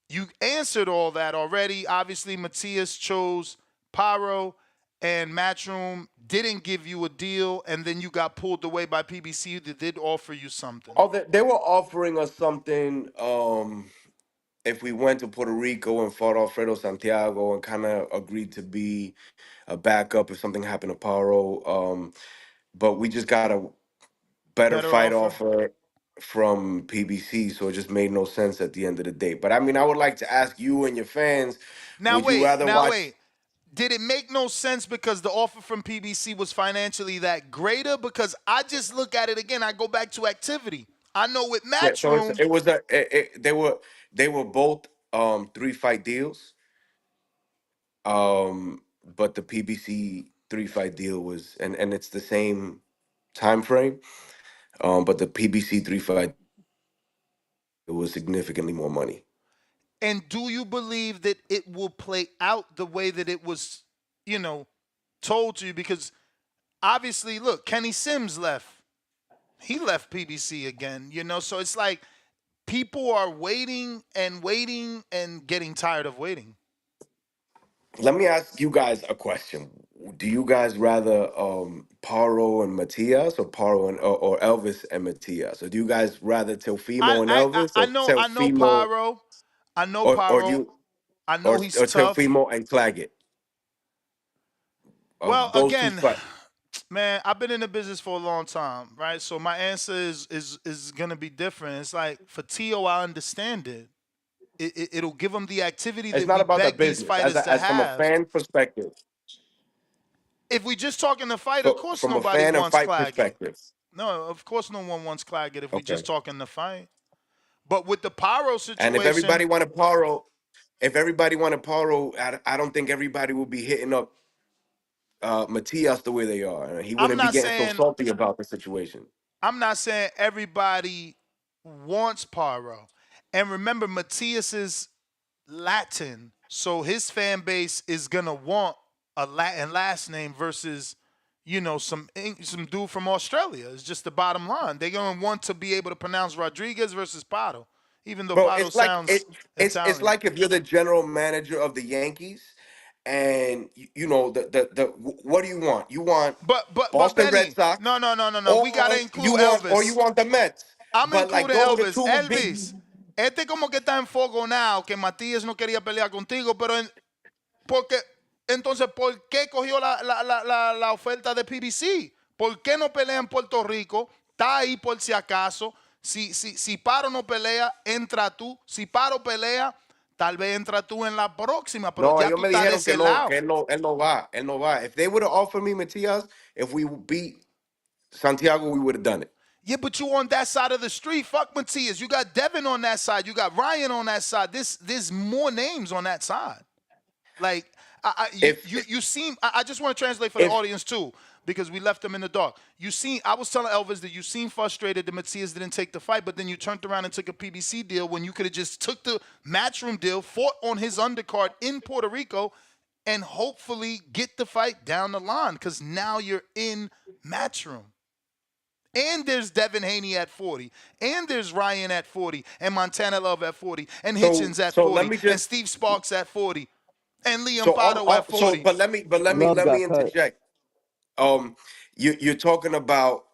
You answered all that already. Obviously, Matias chose Pyro, and Matchroom didn't give you a deal, and then you got pulled away by PBC that did offer you something. Oh, they were offering us something. If we went to Puerto Rico and fought Alfredo Santiago and kind of agreed to be a backup if something happened to Paro. But we just got a better Better fight offer? offer from PBC, so it just made no sense at the end of the day. But I mean, I would like to ask you and your fans, Now would you wait, rather watch? Did it make no sense because the offer from PBC was financially that greater? Because I just look at it again. I go back to activity. I know with Yeah, so Matchroom, they were both 3-fight deals. But the PBC 3-fight deal was and it's the same time frame. But the PBC 3-fight it was significantly more money. and do you believe that it will play out the way that it was, told to you? Because obviously, look, Kenny Sims left. He left PBC again, so it's like people are waiting and waiting and getting tired of waiting. Let me ask you guys a question. Do you guys rather Paro and Matias or Paro and or Elvis and Matias? Or do you guys rather Teofimo and Elvis I or know Teofimo Pyro. I know or do Pyro. you I know he's or tough. Teofimo and Claggett? Well, Of those two again, fights. man, I've been in the business for a long time, right? So my answer is gonna be different. It's like for Tio, I understand it. It'll give him the activity It's that not we about the beg these business. fighters to As from a have. fan perspective. If we just talking the fight, of course From a nobody fan and wants fight Claggett. perspective. No, of course no one wants Claggett if we Okay. just talking the fight. But with the Pyro And situation, if everybody wanted Paro, I don't think everybody would be hitting up Matias the way they are. He I'm wouldn't be not getting so saying salty about the situation. everybody wants Pyro. And remember, Matias is Latin, so his fan base is gonna want a Latin last name versus, some dude from Australia. It's just the bottom line. They're gonna want to be able to pronounce Rodriguez versus Pato, even though Bro, Pato sounds it's Italian. like if you're the general manager of the Yankees and you know the what do you want? You want But Boston Red Benny, Sox no. We gotta include you Elvis. want the Mets. I'm But like including those are the Elvis. two big. Elvis, como que está en fogo now, que Matías no quería pelear contigo, pero porque entonces, ¿por qué cogió la oferta de PBC? ¿Por qué no pelea en Puerto Rico? Está ahí por si acaso. Si Paro no pelea, entra tú. Si Paro pelea, tal vez entra tú en la próxima, pero No, ya ellos tú me estás de dijeron ese lado. él no va, If they would have offered me Matias, if we beat Santiago, we would have done it. Yeah, but you on that side of the street. Fuck Matias. You got Devin on that side. You got Ryan on that side. There's more names on that side. Like If you seem. I just want to translate for the if audience too, because we left them in the dark. You seem. I was telling Elvis that you seem frustrated that Matias didn't take the fight, but then you turned around and took a PBC deal when you could have just took the matchroom deal, fought on his undercard in Puerto Rico, and hopefully get the fight down the line. Because now you're in matchroom. And there's Devin Haney at 40. And there's Ryan at 40. And Montana Love at 40. And Hitchens at so 40. let me And just Steve Sparks at 40. And Liam so Pato at so 40. but let me Love let me got cut. interject. You're talking about,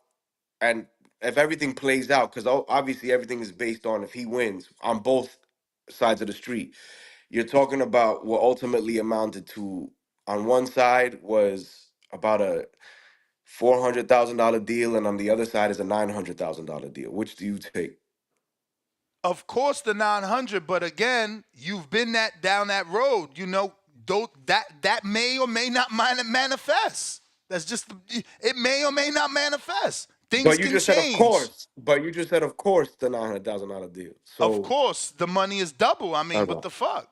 and if everything plays out, because obviously everything is based on if he wins on both sides of the street. You're talking about what ultimately amounted to, on one side was about a $400,000 deal, and on the other side is a $900,000 deal. Which do you take? Of course, the 900. But again, you've been down that road. You know, that may or may not manifest. That's just, it may or may not manifest. Things But you can just said, of change. course. But you just said, of course, the $900,000 deal. Of So, course, the money is double. I mean, what okay. the fuck?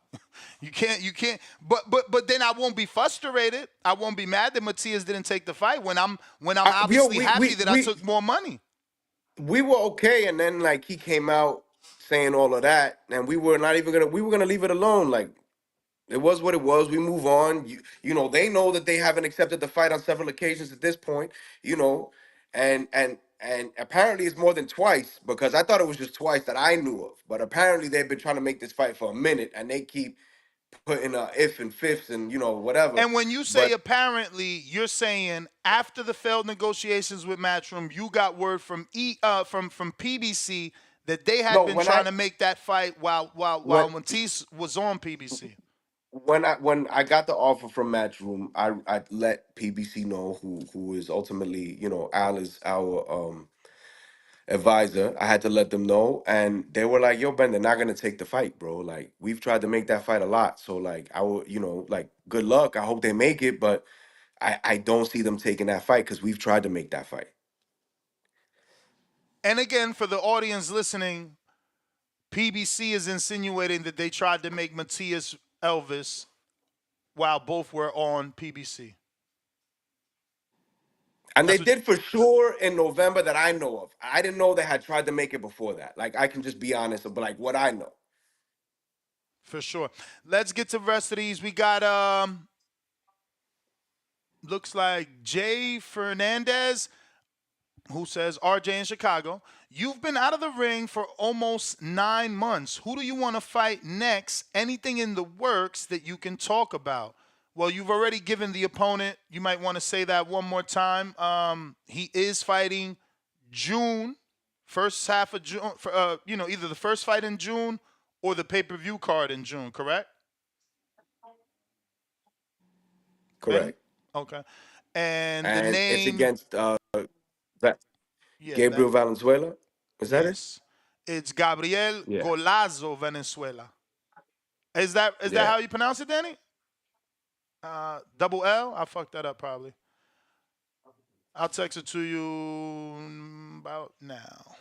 You can't. But then I won't be frustrated. I won't be mad that Matias didn't take the fight when I'm Yo, obviously happy that I took more money. we were okay, and then like he came out saying all of that, and we were not even gonna we were gonna leave it alone. Like, it was what it was. We move on. You know, they know that they haven't accepted the fight on several occasions at this point. You know, and apparently it's more than twice, because I thought it was just twice that I knew of. But apparently they've been trying to make this fight for a minute, and they keep putting if and fifths and whatever. And when you say But apparently, you're saying after the failed negotiations with Matchroom, you got word from from PBC that they had no, been trying to make that fight while when Matias was on PBC. when I got the offer from Matchroom, I let PBC know, who is ultimately, Al is our advisor. I had to let them know, and they were like, "Yo, Ben, they're not gonna take the fight, bro. Like, we've tried to make that fight a lot, so like, I will, like, good luck. I hope they make it, but I don't see them taking that fight because we've tried to make that fight." And again, for the audience listening, PBC is insinuating that they tried to make Matias Elvis while both were on PBC. And they That's what, did for sure in November that I know of. I didn't know they had tried to make it before that. Like, I can just be honest about like what I know. for sure. Let's get to the rest of these. We got looks like Jay Fernandez, who says, RJ in Chicago, you've been out of the ring for almost 9 months. Who do you want to fight next? Anything in the works that you can talk about? Well, you've already given the opponent. You might want to say that one more time. He is fighting June, first half of June, either the first fight in June or the pay-per-view card in June, correct? Benny? Correct. Okay. And the And it's name, against Va- yeah, Gabriel Valenzuela. Is that it? yes. It's Gabriel Yeah. Golazo Venezuela. Is that Yeah. how you pronounce it, Danny? Double L? I fucked that up probably. I'll text it to you about now.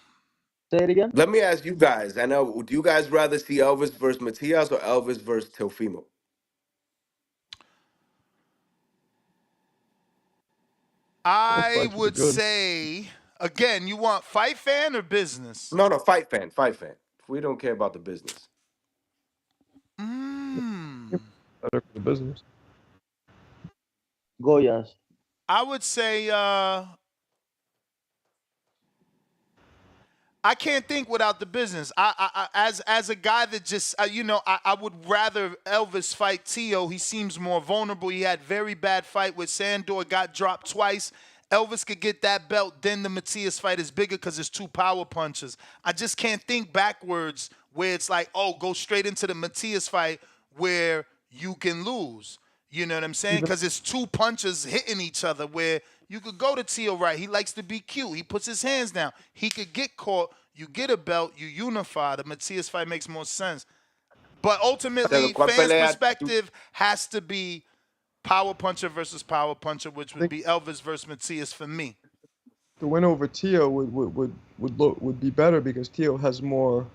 Say it again. Let me ask you guys. I know. Do you guys rather see Elvis versus Matias or Elvis versus Teofimo? I fights would be would good. say, again, you want fight fan or business? No, fight fan, fight fan. We don't care about the business. Better for the business. Goyas. I would say I can't think without the business. As a guy that just I would rather Elvis fight Tio. He seems more vulnerable. He had very bad fight with Sandor, got dropped twice. Elvis could get that belt. Then the Matias fight is bigger because it's 2 power punches. I just can't think backwards where it's like, oh, go straight into the Matias fight where you can lose. You know what I'm saying? Because it's 2 punches hitting each other where you could go to Tio right. He likes to be cute. He puts his hands down. He could get caught. You get a belt. You unify. The Matias fight makes more sense. But ultimately, ¿Cuál fans' pelea perspective has to be power puncher versus power puncher, which would be Elvis versus Matias for me. the win over Tio would be better because Tio has more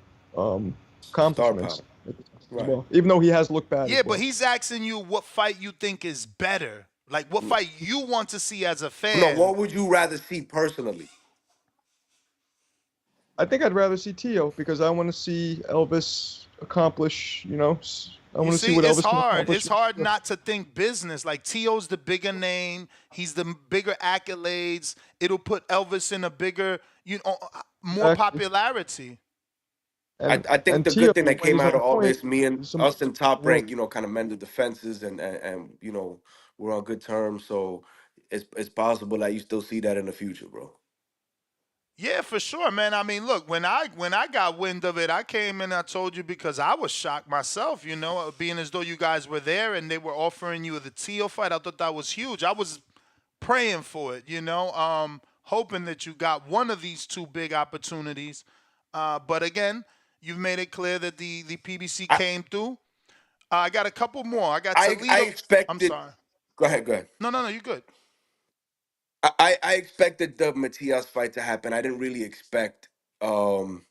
Star accomplishments power. as Right. well. Even though he has looked bad Yeah, as but well. he's asking you what fight you think is better. Like what fight you want to see as a No, fan. what would you rather see personally? I think I'd rather see Tio because I want to see Elvis accomplish. I You want to see see, what it's Elvis can hard. accomplish. It's hard not to think business. Like T.O.'s the bigger name. He's the bigger accolades. It'll put Elvis in a bigger, more Exactly. popularity. I think And the Tio, good thing that when came he's out on of all point, this, me and is some us in Top world. Rank, kind of mended the fences, and we're on good terms. So it's possible that you still see that in the future, bro. Yeah, for sure, man. I mean, look, when I got wind of it, I came in. I told you because I was shocked myself. Being as though you guys were there and they were offering you the Tio fight. I thought that was huge. I was praying for it. Hoping that you got one of these two big opportunities. But again, you've made it clear that the PBC I came through. I got a couple more. I got I Toledo. I'm expected. sorry. Go ahead, go ahead. No, you good. I expected the Matias fight to happen. I didn't really expect. Um,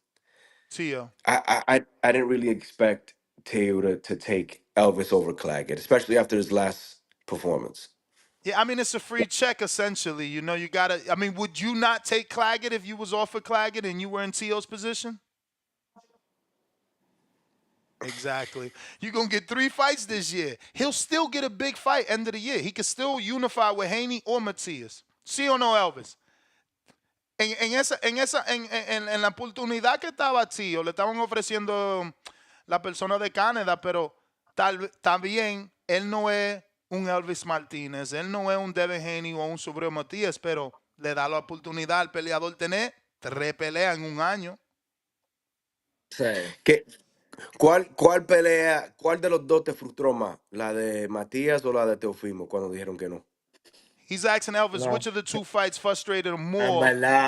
Tio. I didn't really expect Teo to take Elvis over Claggett, especially after his last performance. Yeah, I mean it's a free check essentially. You gotta. I mean, would you not take Claggett if you was offered Claggett and you were in Tio's position? Exactly. You're gonna get 3 fights this year. He'll still get a big fight end of the year. He could still unify with Haney or Matias. ¿Sí o no, Elvis? En la oportunidad que estaba Tio, le estaban ofreciendo la persona de Canadá, pero también él no es un Elvis Martínez, él no es un Devin Haney o un Subriel Matias, pero le da la oportunidad al peleador tener 3 peleas en un año. Sí. ¿Qué, cuál de los dos te frustró más? ¿La de Matías o la de Teofimo cuando dijeron que no? He's asking Elvis No. which of the two fights frustrated him En more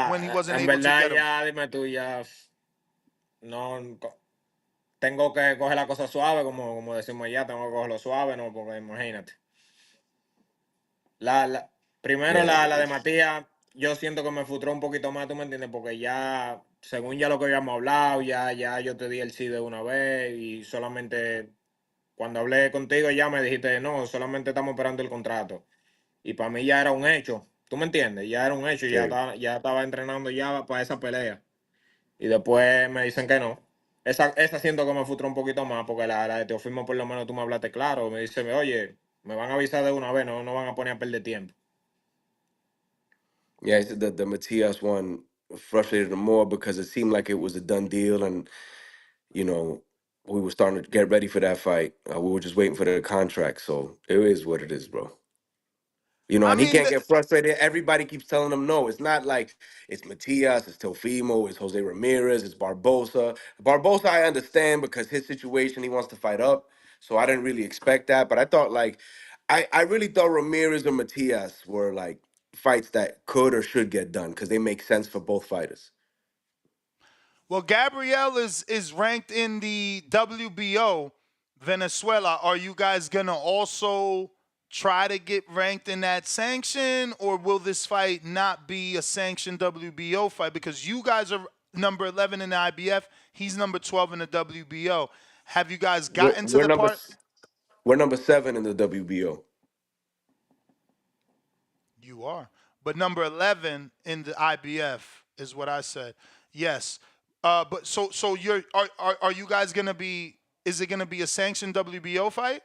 when he verdad, wasn't en able to verdad get him. ya, dime tú, ya no tengo que coger la cosa suave, como decimos ya, tengo que cogerlo suave, no, porque imagínate. Primero Yeah. la de Matías, yo siento que me frustró un poquito más, ¿tú me entiendes? Porque ya, según ya lo que habíamos hablado, ya yo te di el sí de una vez y solamente cuando hablé contigo ya me dijiste, no, solamente estamos esperando el contrato. Y para mí ya era un hecho, ¿tú me entiendes? Ya era un hecho, Sí. ya estaba entrenando ya para esa pelea. Y después me dicen que no. Esa siento que me frustró un poquito más, porque la de Teofimo por lo menos tú me hablaste claro. Me dice, oye, me van a avisar de una vez, no van a poner a perder tiempo. Yeah, he said that the Matias one frustrated him more because it seemed like it was a done deal, and you know we were starting to get ready for that fight. We were just waiting for the contract, so it is what it is, bro. I And he mean, can't get frustrated. Everybody keeps telling him no. It's not like it's Matias, it's Teofimo, it's Jose Ramirez, it's Barbosa. Barbosa, I understand because his situation, he wants to fight up. So I didn't really expect that. But I thought I really thought Ramirez and Matias were like fights that could or should get done because they make sense for both fighters. well, Gabriel is ranked in the WBO Venezuela. Are you guys gonna also try to get ranked in that sanction, or will this fight not be a sanctioned WBO fight because you guys are number 11 in the IBF, he's number 12 in the WBO? Have you guys We're, gotten to we're the number part? s- we're number 7 in the WBO. You are, but number 11 in the IBF is what I said. Yes, but so are you guys gonna be? Is it gonna be a sanctioned WBO fight?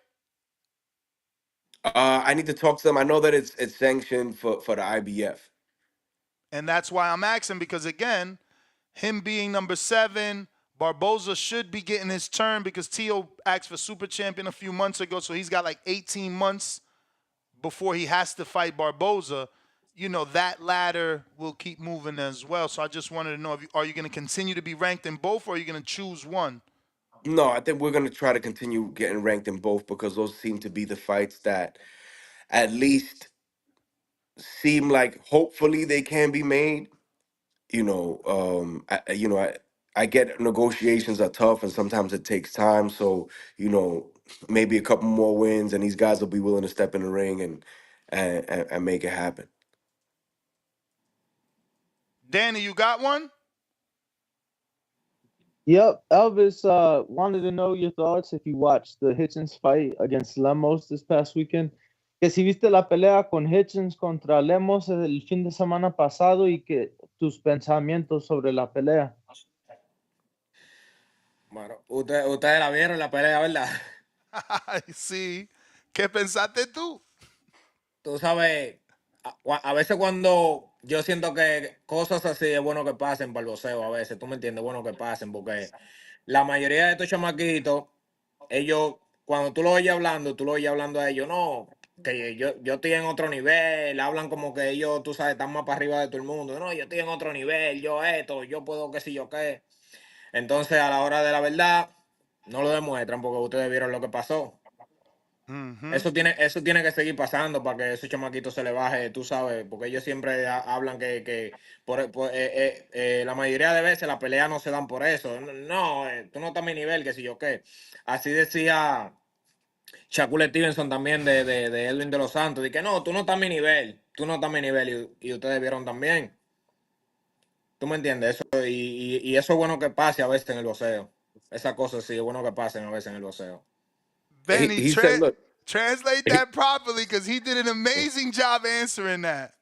I need to talk to them. I know that it's sanctioned for the IBF. And that's why I'm asking because again, him being number 7, Barboza should be getting his turn because Tio asked for super champion a few months ago, so he's got like 18 months before he has to fight Barboza. That ladder will keep moving as well. So I just wanted to know, are you going to continue to be ranked in both, or are you going to choose one? No, I think we're going to try to continue getting ranked in both because those seem to be the fights that at least seem like hopefully they can be made. I get negotiations are tough and sometimes it takes time. So, maybe a couple more wins and these guys will be willing to step in the ring and make it happen. Danny, you got one? Yep, Elvis wanted to know your thoughts if you watched the Hitchens fight against Lemos this past weekend. Que si viste la pelea con Hitchens contra Lemos el fin de semana pasado y que tus pensamientos sobre la pelea. Bueno, ustedes la vieron la pelea, ¿verdad? Sí. ¿Qué pensaste tú? Tú sabes, a veces cuando yo siento que cosas así es bueno que pasen para el boxeo, a veces, tú me entiendes, bueno que pasen, porque la mayoría de estos chamaquitos, ellos, cuando tú lo oyes hablando, tú lo oyes hablando a ellos, no, que yo estoy en otro nivel, hablan como que ellos, tú sabes, están más para arriba de todo el mundo, no, yo estoy en otro nivel, yo esto, yo puedo qué sé yo qué. Entonces, a la hora de la verdad, no lo demuestran porque ustedes vieron lo que pasó. Eso tiene que seguir pasando para que ese chamaquito se le baje, tú sabes, porque ellos siempre hablan que la mayoría de veces las peleas no se dan por eso. No, tú no estás a mi nivel, que si yo qué. Así decía Shakur Stevenson también de Elvin de los Santos, de que no, tú no estás a mi nivel, tú no estás a mi nivel, y ustedes vieron también. ¿Tú me entiendes? Eso, y eso es bueno que pase a veces en el boxeo. Esas cosas sí es bueno que pasen a veces en el boxeo. Benny, He said, look, translate he, that properly because he did an amazing job answering that.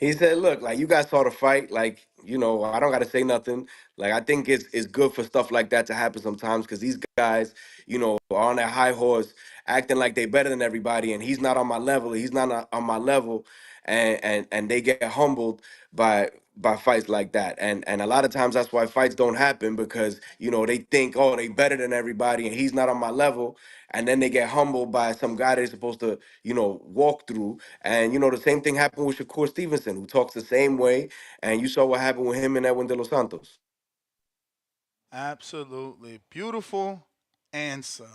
he said, look, like you guys saw the fight, like, you know, I don't got to say nothing. Like, I think it's good for stuff like that to happen sometimes because these guys, you know, are on that high horse acting like they better than everybody, and he's not on my level. He's not on my level, and they get humbled by fights like that. And a lot of times that's why fights don't happen because, you know, they think, oh, they better than everybody, and he's not on my level, and then they get humbled by some guy they're supposed to, you know, walk through. And, you know, the same thing happened with Shakur Stevenson, who talks the same way. And you saw what happened with him and Edwin De Los Santos. Absolutely. Beautiful answer.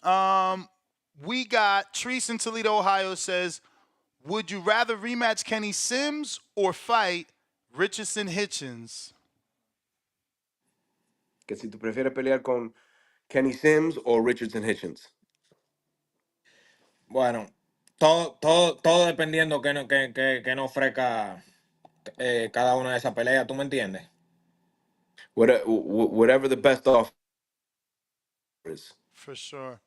Um, we got Treese in Toledo, Ohio says, would you rather rematch Kenny Sims or fight Richardson Hitchens? Que si tú prefieres pelear con Kenny Sims o Richardson Hitchens. Bueno, todo dependiendo que nos ofrezca cada una de esas peleas, ¿tú me entiendes? Whatever the best offer is. For sure.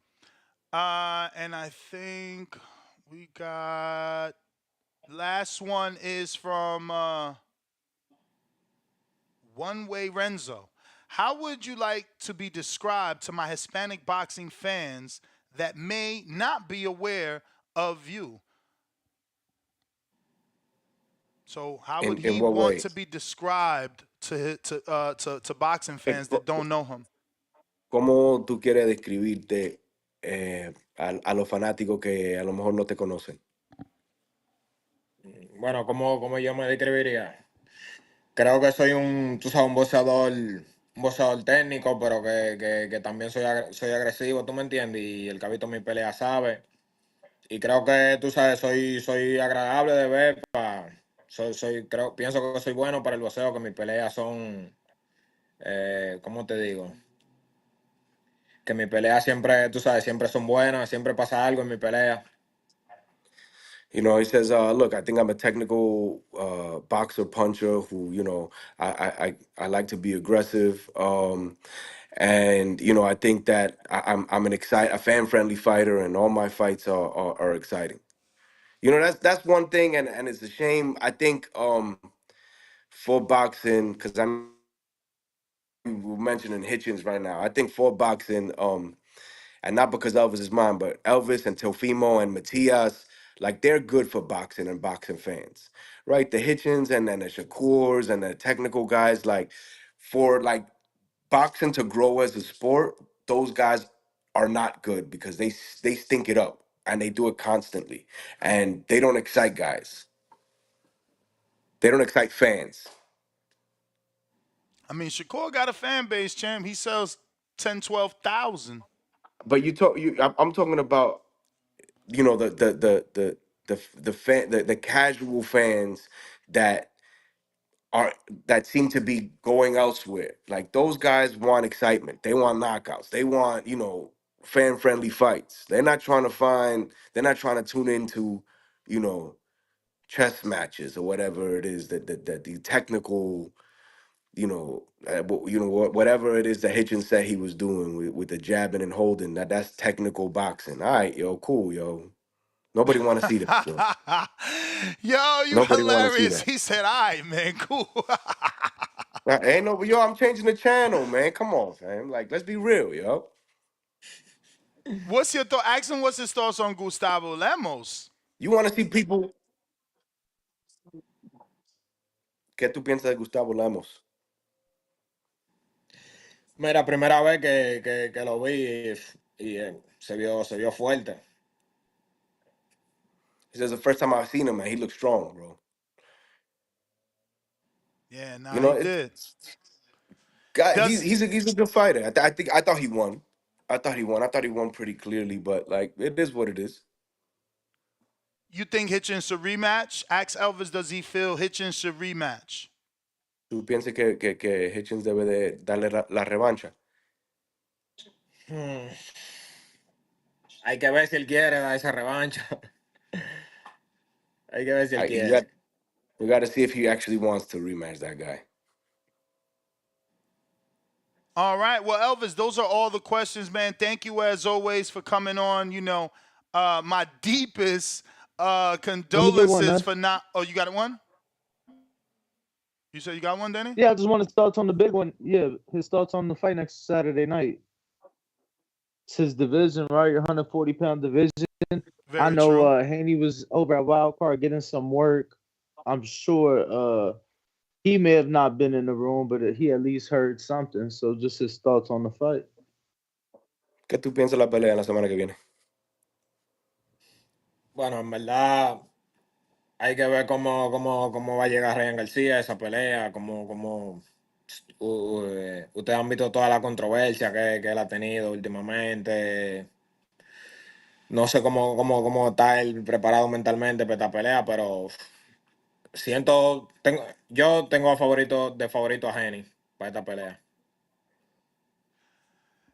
And I think we got last one is from One Way Renzo. How would you like to be described to my Hispanic boxing fans that may not be aware of you? So how would In he what want way? to be described to boxing fans that don't know him? ¿Cómo tú quieres describirte a los fanáticos que a lo mejor no te conocen? Bueno, como yo me describiría. Creo que soy tú sabes, un boxeador técnico, pero que también soy agresivo, ¿tú me entiendes? Y el que ha visto mi pelea sabe. Y creo que, tú sabes, soy agradable de ver. Pienso que soy bueno para el boxeo, que mis peleas son, ¿cómo te digo? Que mis peleas siempre, tú sabes, siempre son buenas, siempre pasa algo en mi pelea. You know, he says, look, I think I'm a technical boxer puncher who, you know, I like to be aggressive. And, you know, I think that I'm a fan friendly fighter and all my fights are exciting. You know, that's one thing. And it's a shame. I think for boxing, because we're mentioning Hitchens right now. I think for boxing, and not because Elvis is mine, but Elvis and Tofimo and Matias, like they're good for boxing and boxing fans, right? The Hitchens and then the Shakurs and the technical guys, like for like boxing to grow as a sport, those guys are not good because they stink it up and they do it constantly, and they don't excite guys. They don't excite fans. I mean, Shakur got a fan base, champ. He sells 10, 12,000. But I'm talking about, you know, the casual fans that are that seem to be going elsewhere. Like those guys want excitement. They want knockouts. They want, you know, fan friendly fights. They're not trying to tune into, you know, chess matches or whatever it is that the technical, whatever it is that Hitchens said he was doing with the jabbing and holding, that's technical boxing. All right, yo, cool, yo. Nobody want to see that, yo. Yo, you Nobody want to see hilarious. that. He said, all right, man, cool. Ain't no, yo, I'm changing the channel, man. Come on, fam. Like, let's be real, yo. What's your thought? Ask him what's his thoughts on Gustavo Lemos. You want to see people. ¿Qué tú piensas de Gustavo Lemos? Mira, primera vez que lo vi y se vio fuerte. He says the first time I've seen him, man, he looks strong, bro. Yeah, nah, You know, he did. God, Does he's a good fighter. I thought he won. I thought he won pretty clearly, but like it is what it is. you think Hitchens should rematch? Ask Elvis, does he feel Hitchens should rematch? ¿Tú piensas que Hitchens debe de darle la revancha? Hay que ver si él quiere dar esa revancha. Hay que ver si él You quiere. got to see if he actually wants to rematch that guy. All right. Well, Elvis, those are all the questions, man. Thank you as always for coming on. My deepest condolences for not. Oh, you got one? You said you got one, Danny? Yeah, I just want his thoughts on the big one. Yeah, his thoughts on the fight next Saturday night. It's his division, right? 140-pound division. Very I know true. Haney was over at Wildcard getting some work. I'm sure he may have not been in the room, but he at least heard something. So just his thoughts on the fight. ¿Qué tú piensas de la pelea la semana que viene? Bueno, en verdad hay que ver cómo va a llegar Ryan Garcia a esa pelea, ustedes han visto toda la controversia que él ha tenido últimamente. No sé cómo está él preparado mentalmente para esta pelea, pero yo tengo de favorito a Haney para esta pelea.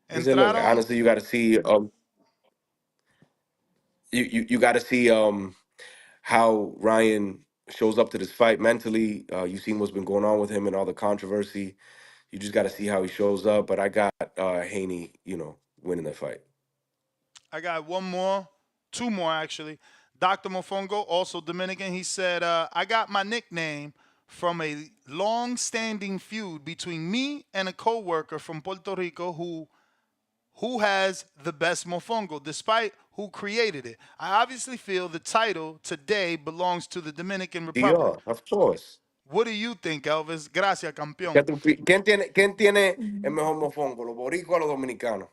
He said, look, Entraron. honestly, you got to see you got to see how Ryan shows up to this fight mentally. You've seen what's been going on with him and all the controversy. You just got to see how he shows up. But I got Haney, winning the fight. I got two more actually. Dr. Mofongo, also Dominican, he said, I got my nickname from a long-standing feud between me and a co-worker from Puerto Rico who has the best mofongo, despite who created it. I obviously feel the title today belongs to the Dominican Republic. Yeah, of course. What do you think, Elvis? Gracias, campeón. ¿Quién tiene el mejor mofongo? ¿Los boricuas o los dominicanos?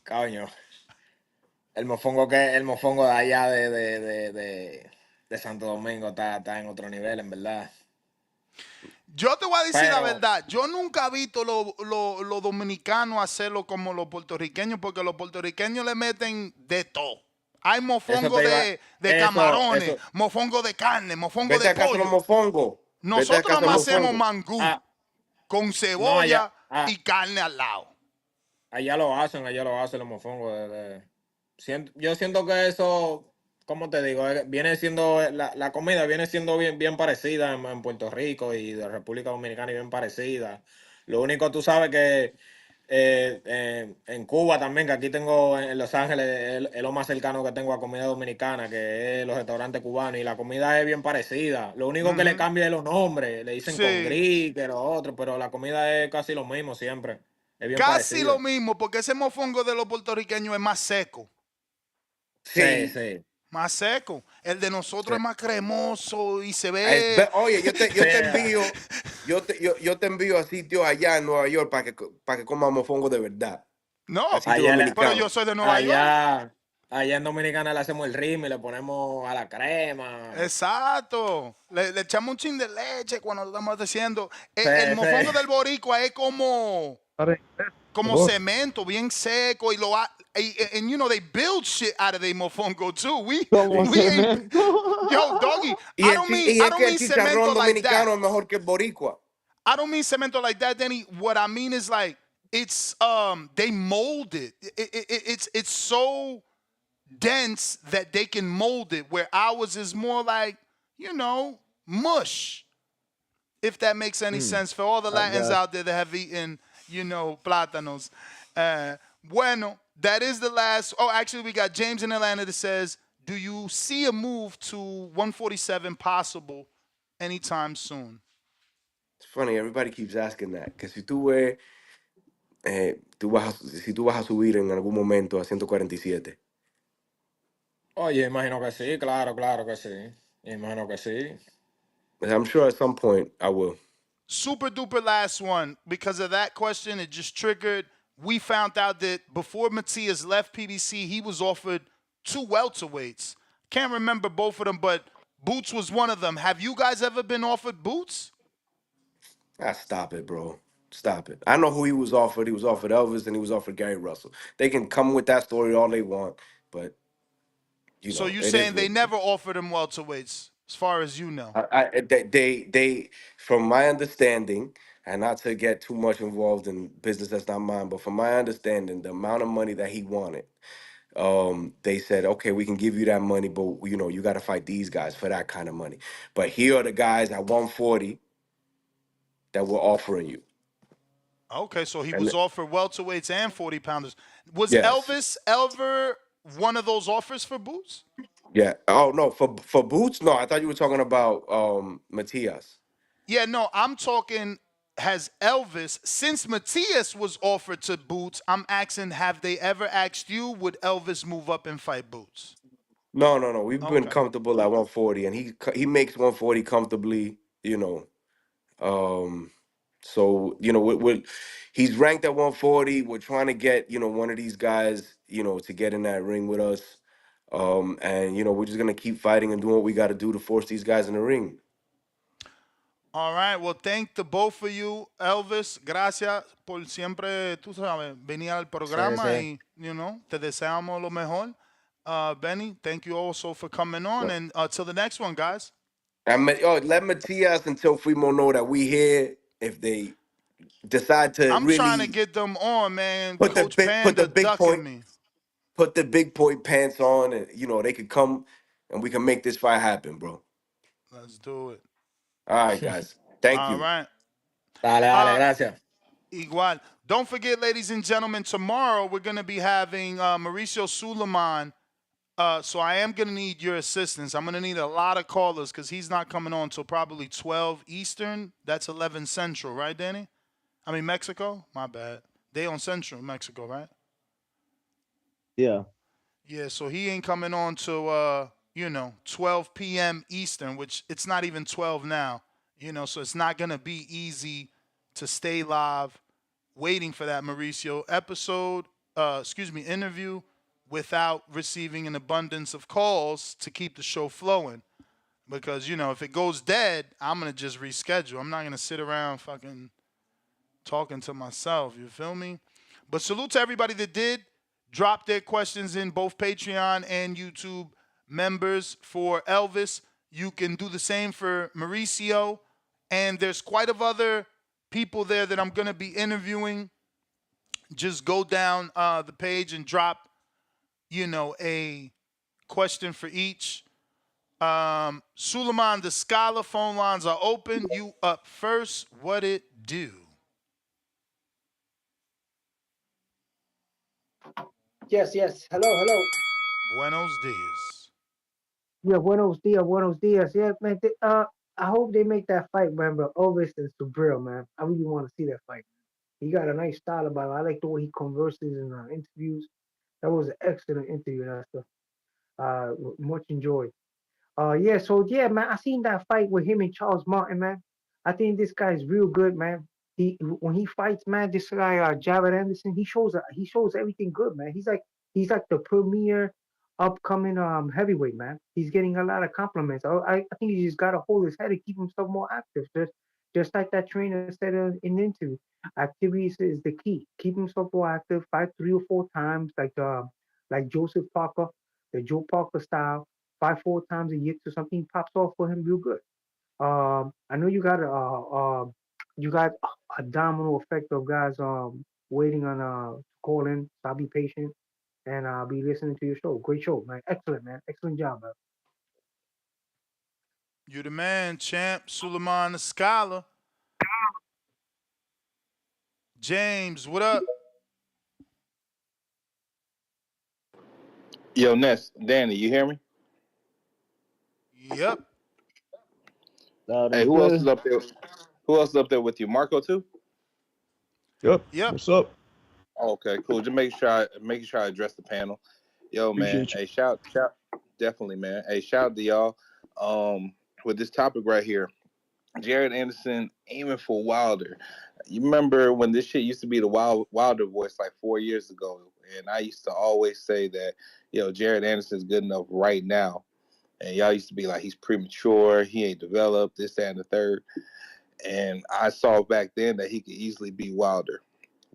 Coño. El mofongo de allá de Santo Domingo está en otro nivel, en verdad. Yo te voy a decir la Pero verdad. Yo nunca he visto los dominicanos hacerlo como los puertorriqueños, porque los puertorriqueños le meten de todo. Hay mofongo de camarones, mofongo de carne, mofongo Vete de a casa los pollo. mofongos. Nosotros nada más hacemos mangú con cebolla allá, y carne al lado. allá lo hacen los mofongos. Yo siento que eso, ¿cómo te digo? Viene siendo, la comida viene siendo bien parecida en Puerto Rico y de República Dominicana y bien parecida. Lo único, tú sabes que en Cuba también, que aquí tengo en Los Ángeles, es lo más cercano que tengo a comida dominicana, que es los restaurantes cubanos, y la comida es bien parecida. Lo único que le cambia es los nombres, le dicen con gris, que lo otro, pero la comida es casi lo mismo siempre. Es bien Casi parecida. lo mismo, porque ese mofongo de los puertorriqueños es más seco. Sí. Más seco. El de nosotros es más cremoso y se ve. Oye, yo te Sí. envío a sitios allá en Nueva York para que comas mofongo de verdad. No, A sitios Allá, pero yo dominicanos. soy de Nueva York. allá en Dominicana le hacemos el ritmo y le ponemos a la crema. Exacto. Le echamos un chin de leche cuando lo estamos haciendo. Sí, El mofongo sí. del boricua es como cemento, bien seco y and you know they build shit out of the mofongo too. We ain't, yo, doggy. Y I don't mean el cemento chicharrón like that. dominicano es mejor que el boricua. I don't mean cemento like that, Danny. What I mean is like it's they mold it. It's so dense that they can mold it, where ours is more like, mush. If that makes any sense for all the Latins out there that have eaten, plátanos. Bueno, that is the last. Oh, actually, we got James in Atlanta that says, do you see a move to 147 possible anytime soon? It's funny, everybody keeps asking that. Que si tú vas a subir en algún momento a 147. Oye, imagino que sí, claro, claro que sí. Imagino que sí. I'm sure at some point I will. Super duper last one. Because of that question, it just triggered. We found out that before Matias left PBC, he was offered 2 welterweights. Can't remember both of them, but Boots was one of them. Have you guys ever been offered Boots? Stop it, bro. Stop it. I know who he was offered. He was offered Elvis and he was offered Gary Russell. They can come with that story all they want, but So you it is saying what they it never is. offered him welterweights, as far as you know? They from my understanding, and not to get too much involved in business that's not mine, but from my understanding, the amount of money that he wanted, they said, okay, we can give you that money, but you got to fight these guys for that kind of money. But here are the guys at 140 that we're offering you. Okay, so he And was offered welterweights and 40-pounders. Was yes, Elvis ever one of those offers for Boots? yeah. Oh no, for Boots, no. I thought you were talking about Matias. Yeah, no, I'm talking, has Elvis, since Matias was offered to Boots, I'm asking, have they ever asked you, would Elvis move up and fight Boots? No. We've been Okay. comfortable at 140, and he makes 140 comfortably. Um, so he's ranked at 140. We're trying to get one of these guys to get in that ring with us. And we're just gonna keep fighting and doing what we got to do to force these guys in the ring. All right, well, thank the both of you, Elvis. Gracias por siempre, tú sabes, venir al Sí, programa sí. y, te deseamos lo mejor. Benny, thank you also for coming on. And till the next one, guys. Let Matias and Teofimo know that we here. If they decide to I'm trying to really get them on, man. put the Coach big put the Panda big ducking point me. put the big point pants on, and they could come and we can make this fight happen, bro. Let's do it. All right, guys. Thank All you. right. Dale, gracias. Igual. Don't forget, ladies and gentlemen, tomorrow we're going to be having Mauricio Suleiman. So I am going to need your assistance. I'm going to need a lot of callers because he's not coming on until probably 12 Eastern. That's 11 Central, right, Danny? I mean, Mexico? My bad. They on Central, Mexico, right? Yeah. Yeah, so he ain't coming on till, 12 p.m. Eastern, which it's not even 12 now. So it's not going to be easy to stay live waiting for that Mauricio interview without receiving an abundance of calls to keep the show flowing. Because, if it goes dead, I'm going to just reschedule. I'm not going to sit around fucking talking to myself. You feel me? But salute to everybody that did drop their questions in, both Patreon and YouTube members. For Elvis, you can do the same for Mauricio. And there's quite a other people there that I'm going to be interviewing. Just go down the page and drop, a question for each. Suleiman, the Scholar phone lines are open. You up first. What it do? Yes, yes. Hello, hello. Buenos dias. Yeah, buenos dias, buenos dias. Yeah, man. I hope they make that fight, man. But Elvis and Subriel, man. I really want to see that fight. He got a nice style about it. I like the way he converses in interviews. That was an excellent interview, Nestor. Much enjoyed. Yeah, so yeah, man, I seen that fight with him and Charles Martin, man. I think this guy is real good, man. He when he fights, man, this guy Jared Anderson, he shows everything good, man. He's like the premier upcoming heavyweight, man. He's getting a lot of compliments. I think he just gotta hold his head and keep himself more active. Just like that trainer said in the interview. Activities is the key. Keep himself more active, fight 3 or 4 times, like Joseph Parker, the Joe Parker style 5 4 times a year to something pops off for him real good. I know you got a domino effect of guys waiting on to call in. So I'll be patient. and I'll be listening to your show. Great show, man. Excellent, man. Excellent job, man. You the man, champ. Suleiman the scholar. James, what up? Yo, Ness, Danny, you hear me? Yep. Loud Hey, and who else is clear. up there? Who else is up there with you? Marco too? Yep. Yep. What's up? Oh, okay, cool. Just making sure I address the panel. Yo, man. Appreciate you. Hey, definitely, man. Hey, shout out to y'all. With this topic right here, Jared Anderson aiming for Wilder. You remember when this shit used to be the Wilder voice like 4 years ago, and I used to always say that, Jared Anderson's good enough right now, and y'all used to be like he's premature, he ain't developed this, that, and the third. And I saw back then that he could easily beat Wilder.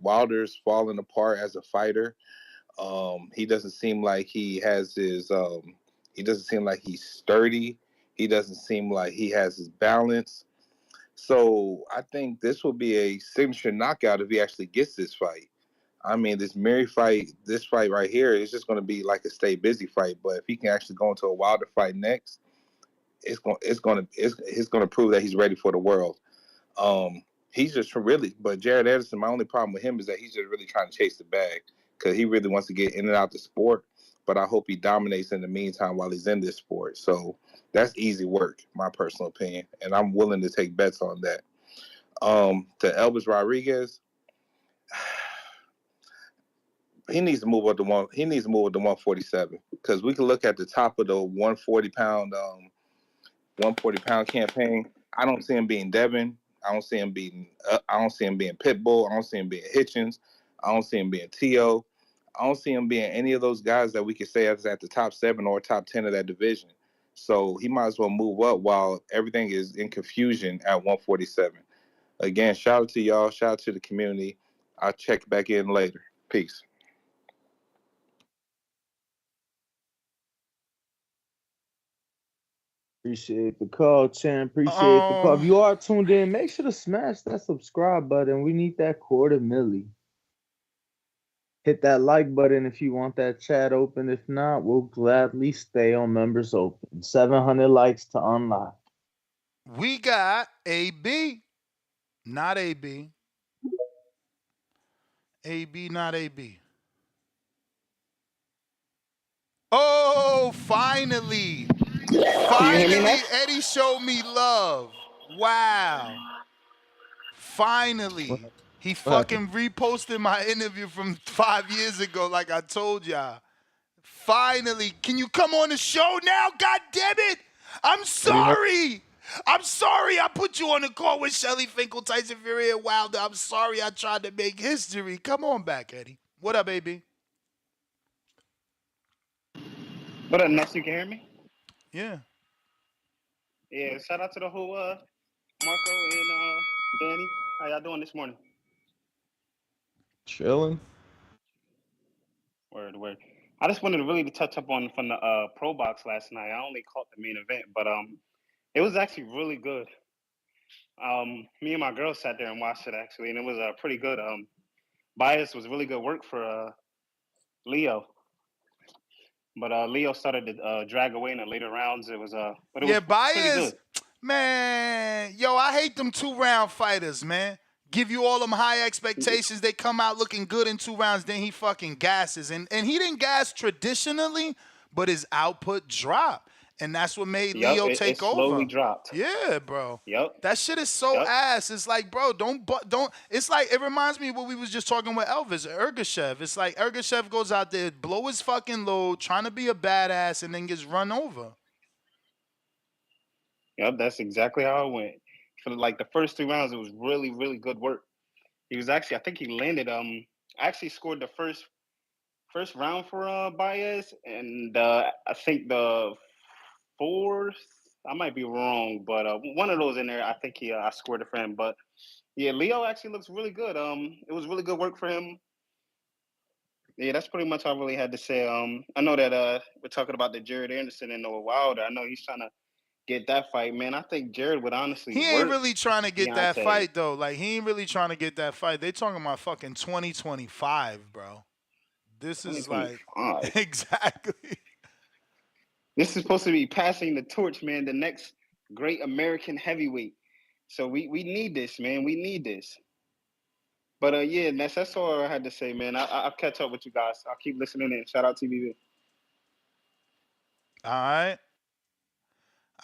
Wilder's falling apart as a fighter. He doesn't seem like he has his. He doesn't seem like he's sturdy. He doesn't seem like he has his balance. So I think this will be a signature knockout if he actually gets this fight. I mean, this fight right here is just going to be like a stay busy fight. But if he can actually go into a Wilder fight next, it's going to prove that he's ready for the world. He's just really, but Jared Anderson, my only problem with him is that he's just really trying to chase the bag because he really wants to get in and out the sport. But I hope he dominates in the meantime while he's in this sport. So that's easy work, my personal opinion, and I'm willing to take bets on that. To Elvis Rodriguez, he needs to move up to one. He needs to move up to 147 because we can look at the top of the 140 pound campaign. I don't see him being Devin. I don't see him being. I don't see him being Pitbull. I don't see him being Hitchens. I don't see him being T.O. I don't see him being any of those guys that we could say is at the top 7 or top 10 of that division. So he might as well move up while everything is in confusion at 147. Again, shout out to y'all. Shout out to the community. I'll check back in later. Peace. Appreciate the call, champ. Appreciate the call. If Um, you are tuned in, make sure to smash that subscribe button. We need that quarter milli. Hit that like button if you want that chat open. If not, we'll gladly stay on members open. 700 likes to unlock. we got AB, not AB. AB, not AB. Oh, finally. Can you hear me, Finally, Ness? Eddie showed me love. Wow. What, Finally. He what happened? fucking reposted my interview from 5 years ago, like I told y'all. Finally. Can you come on the show now? God damn it. I'm Eddie Hart? sorry. I'm sorry I put you on the call with Shelly Finkel, Tyson Fury, and Wilder. I'm sorry I tried to make history. Come on back, Eddie. What up, baby? What up, Ness? You can hear me? Yeah. Yeah, shout out to the whole Marco and Danny. How y'all doing this morning? Chilling. Word, word. I just wanted to really touch up on from the Pro Box last night. I only caught the main event, but it was actually really good. Me and my girl sat there and watched it actually, and it was pretty good. Bias was really good work for Leo, but Leo started to drag away in the later rounds. It was but it was Yeah, pretty Baez, good. man, yo, I hate them 2-round fighters, man. Give you all them high expectations. They come out looking good in 2 rounds, then he fucking gasses. And he didn't gas traditionally, but his output dropped. And that's what made Yep, Leo it take slowly over. dropped. Yeah, bro. Yep, That shit is so yep. ass. It's like, bro, don't. It's like it reminds me of what we was just talking with Elvis, Ergashev. It's like Ergashev goes out there, blow his fucking load, trying to be a badass, and then gets run over. Yep, that's exactly how it went. For like the first 3 rounds, it was really, really good work. He was actually, I think he landed. Actually scored the first round for Baez, and I think the fourth. I might be wrong, but one of those in there, I think I scored it for him. But yeah, Leo actually looks really good. It was really good work for him. Yeah, that's pretty much all I really had to say. I know that we're talking about the Jared Anderson and Noah Wilder. I know he's trying to get that fight, man. I think Jared would honestly He ain't work really trying to get that Deontay. fight though. Like he ain't really trying to get that fight. They talking about fucking 2025, bro. This is like 2025. exactly. This is supposed to be passing the torch, man. The next great American heavyweight. So we need this, man. We need this. But yeah, that's all I had to say, man. I'll catch up with you guys. I'll keep listening in. Shout out TBV. All right.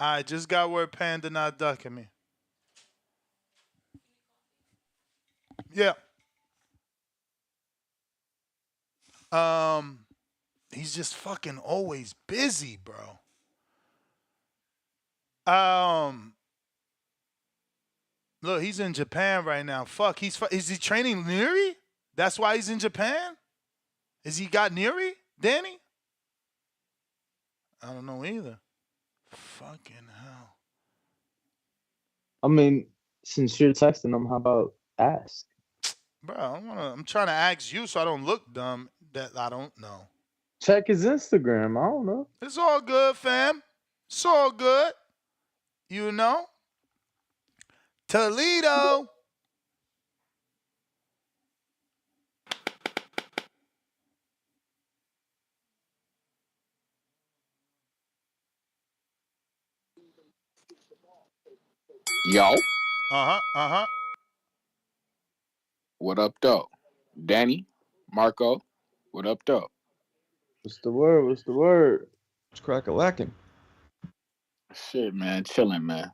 All right. Just got word Panda not ducking me. Yeah. Um, he's just fucking always busy, bro. Um, Look, he's in Japan right now. Fuck, is he training Neri? That's why he's in Japan? Is he got Neri, Danny? I don't know either. Fucking hell. I mean, since you're texting him, how about ask? Bro, I'm trying to ask you so I don't look dumb that I don't know. Check his Instagram. I don't know. It's all good, fam. It's all good. You know? Toledo. Yo, Uh-huh. what up, though? Danny, Marco, what up, though? What's the word? What's the word? It's crack-a-lacking. Shit, man, chilling, man.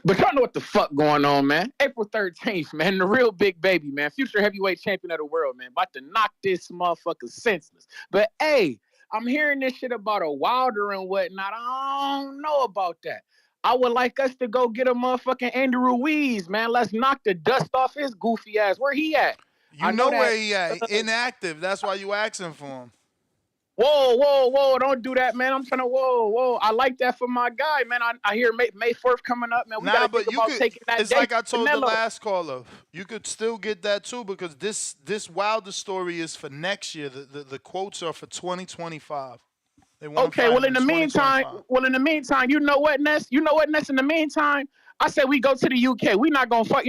But y'all know what the fuck going on, man. April 13th, man, the real big baby, man. Future heavyweight champion of the world, man. About to knock this motherfucker senseless. But, hey, I'm hearing this shit about a Wilder and whatnot. I don't know about that. I would like us to go get a motherfucking Andy Ruiz, man. Let's knock the dust off his goofy ass. Where he at? You know where he at. Inactive. That's why you asking for him. Whoa, don't do that, man. I'm trying to, whoa. I like that for my guy, man. I hear May 4th coming up, man. We gotta think about taking that it's day. like I told the last caller. You could still get that too because this Wilder story is for next year. The quotes are for 2025. They want Okay, well in the meantime, you know what, Ness? In the meantime, I said we go to the UK. We're not gonna knock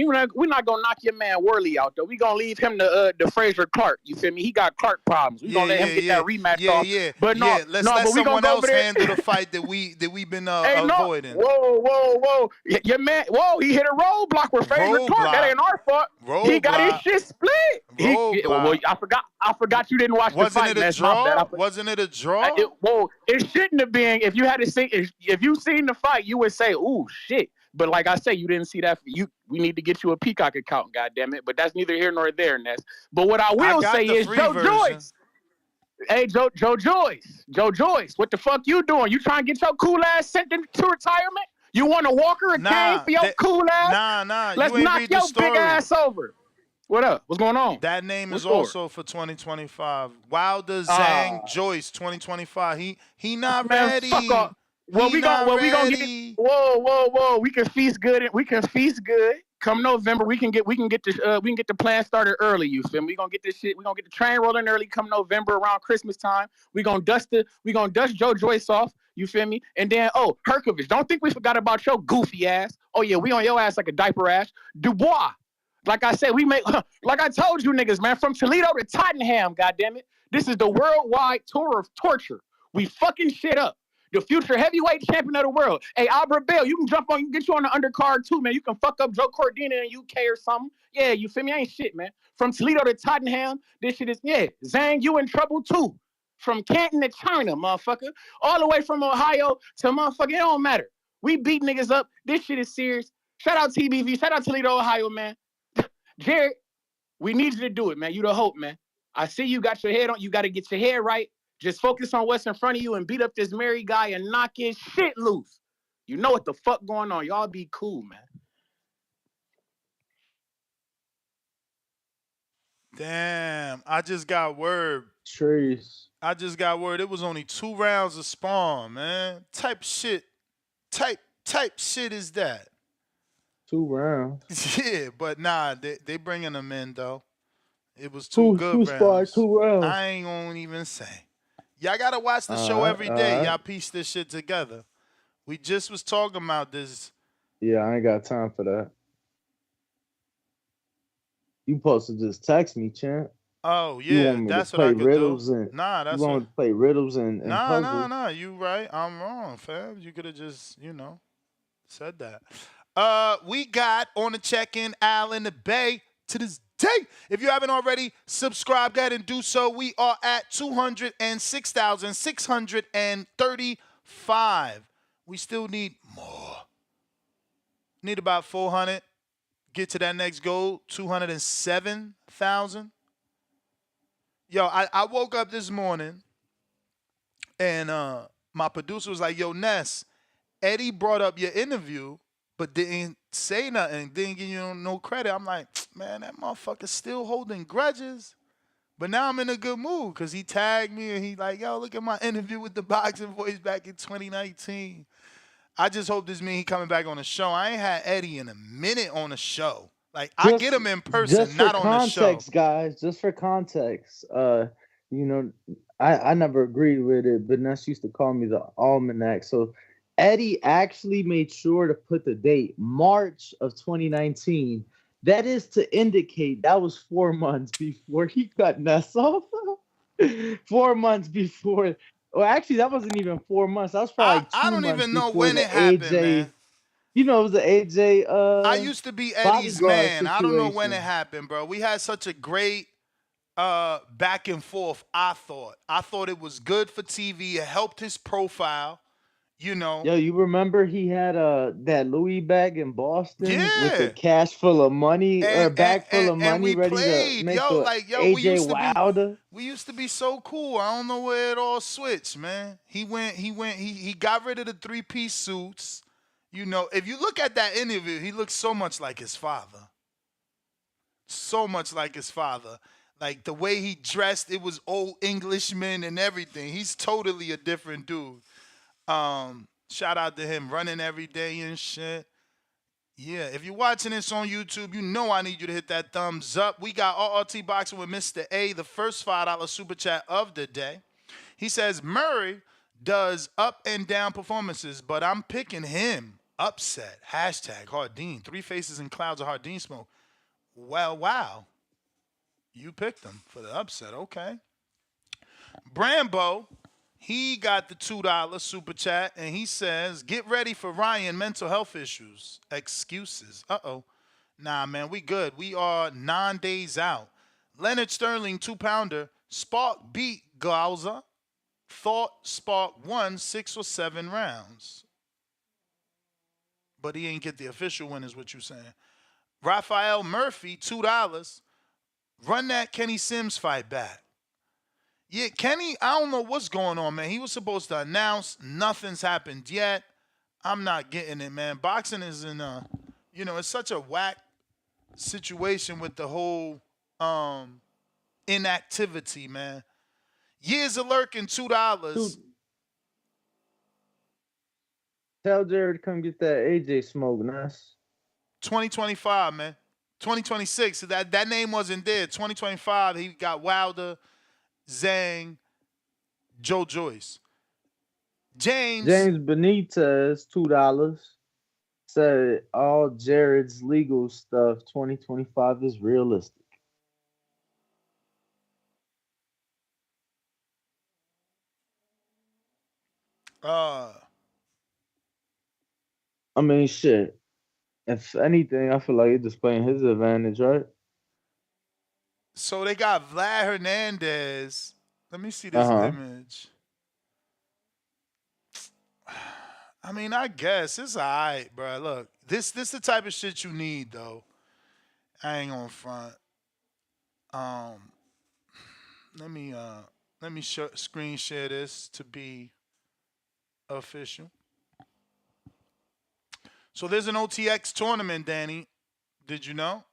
your man Worley out though. We gonna leave him to Fraser Clark. You feel me? He got Clark problems. We gonna let him get that rematch off. But let's let someone else handle the fight that we've been avoiding. Whoa. Your man, he hit a roadblock with Fraser Clark. That ain't our fault. He got his shit split. I forgot you didn't watch the fight. Wasn't it a draw? It shouldn't have been. If you had to see, if you seen the fight, you would say, "Ooh, shit." But like I say, you didn't see that. We need to get you a Peacock account, goddamn it. But that's neither here nor there, Ness. But what I will say is, Joe Joyce. Hey, Joe Joyce, what the fuck you doing? You trying to get your cool ass sent to retirement? You want a walker, a cane for your cool ass? Nah. Let's knock your big ass over. What up? What's going on? That name is also for 2025. Wilder Zhang Joyce 2025. He not ready. Fuck off. We gonna get. Whoa. We can feast good. Come November, we can get the plan started early. You feel me? We gonna get this shit. We gonna get the train rolling early. Come November around Christmas time, we gonna dust Joe Joyce off. You feel me? And then Herkovich, don't think we forgot about your goofy ass. Oh yeah, we on your ass like a diaper ass. Dubois. Like I said, like I told you niggas, man, from Toledo to Tottenham, goddammit. This is the worldwide tour of torture. We fucking shit up. The future heavyweight champion of the world. Hey, Albert Bell, you can jump on, get you on the undercard too, man. You can fuck up Joe Cordina in UK or something. Yeah, you feel me? I ain't shit, man. From Toledo to Tottenham, this shit is, Zhang, you in trouble too. From Canton to China, motherfucker. All the way from Ohio to motherfucker, it don't matter. We beat niggas up. This shit is serious. Shout out TBV. Shout out Toledo, Ohio, man. Jared, we need you to do it, man. You the hope, man. I see you got your head on. You got to get your head right. Just focus on what's in front of you and beat up this Merry guy and knock his shit loose. You know what the fuck going on. Y'all be cool, man. Damn, I just got word. Trace. I just got word. It was only 2 rounds of spawn, man. Type shit is that? 2 rounds. Yeah, but nah, they bringing them in though. It was 2 good rounds. 2 rounds. I ain't gonna even say. Y'all gotta watch the show every day. Y'all piece this shit together. We just was talking about this. Yeah, I ain't got time for that. You supposed to just text me, champ. Oh You yeah, want me to that's what I play could do. riddles and Nah, you that's want what. me to play riddles and puzzles? Nah. You right. I'm wrong, fam. You could have just, said that. We got on the check-in Al in the Bay to this day. If you haven't already, subscribe, go ahead and do so. We are at 206,635. We still need more. Need about 400. Get to that next goal, 207,000. Yo, I woke up this morning and my producer was like, yo, Ness, Eddie brought up your interview, but didn't say nothing, didn't give you no credit. I'm like, man, that motherfucker's still holding grudges. But now I'm in a good mood because he tagged me and he like, yo, look at my interview with the Boxing Voice back in 2019. I just hope this means he coming back on the show. I ain't had Eddie in a minute on the show. Like, I get Just him in person, just for not on the show. context, guys. Just for context. You know, I never agreed with it, but Ness used to call me the almanac. So Eddie actually made sure to put the date March of 2019. That is to indicate that was 4 months before he cut Ness off. 4 months before. Well, actually, that wasn't even 4 months. That was probably like I 2 don't months even know before when the it happened, AJ. man. You know, it was the AJ I used to be Eddie's bodyguard man. I don't know when it situation. happened, bro. We had such a great back and forth, I thought. I thought it was good for TV. It helped his profile, you know. Yo, you remember he had that Louis bag in Boston with the Yeah. cash full of money or And and, bag full and, of and money we ready to played. make Yo, the like, yo, AJ Wilder? we used to be so cool. I don't know where it all switched, man. He got rid of the three-piece suits. You know, if you look at that interview, he looks so much like his father. So much like his father. Like the way he dressed, it was old Englishman and everything. He's totally a different dude. Shout out to him running every day and shit. Yeah, if you're watching this on YouTube, you know I need you to hit that thumbs up. We got RRT Boxing with Mr. A, the first $5 super chat of the day. He says, Murray does up and down performances, but I'm picking him. Upset. Hashtag Hardin. Three faces and clouds of Hardin smoke. Well, wow. You picked him for the upset. Okay. Brambo, he got the $2 super chat, and he says, get ready for Ryan, mental health issues. Excuses. Uh-oh. Nah, man, we good. We are 9 days out. Leonard Sterling, 2-pounder. Spark beat Glauser. Thought Spark won 6 or 7 rounds. But he ain't get the official win is what you saying. Raphael Murphy, $2. Run that Kenny Sims fight back. Yeah, Kenny, I don't know what's going on, man. He was supposed to announce. Nothing's happened yet. I'm not getting it, man. Boxing is in it's such a whack situation with the whole inactivity, man. Years of lurking, $2. Tell Jared to come get that AJ smoke, Ness. 2025, man. 2026. That name wasn't there. 2025, he got Wilder, Zhang, Joe Joyce. James Benitez, $2. Said all Jared's legal stuff 2025 is realistic. I mean, shit. If anything, I feel like it's just playing his advantage, right? So they got Vlad Hernandez. Let me see this image. I mean, I guess it's all right, bro. Look, this the type of shit you need, though. I ain't gonna front. Let me screen share this to be official. So there's an OTX tournament, Danny. Did you know?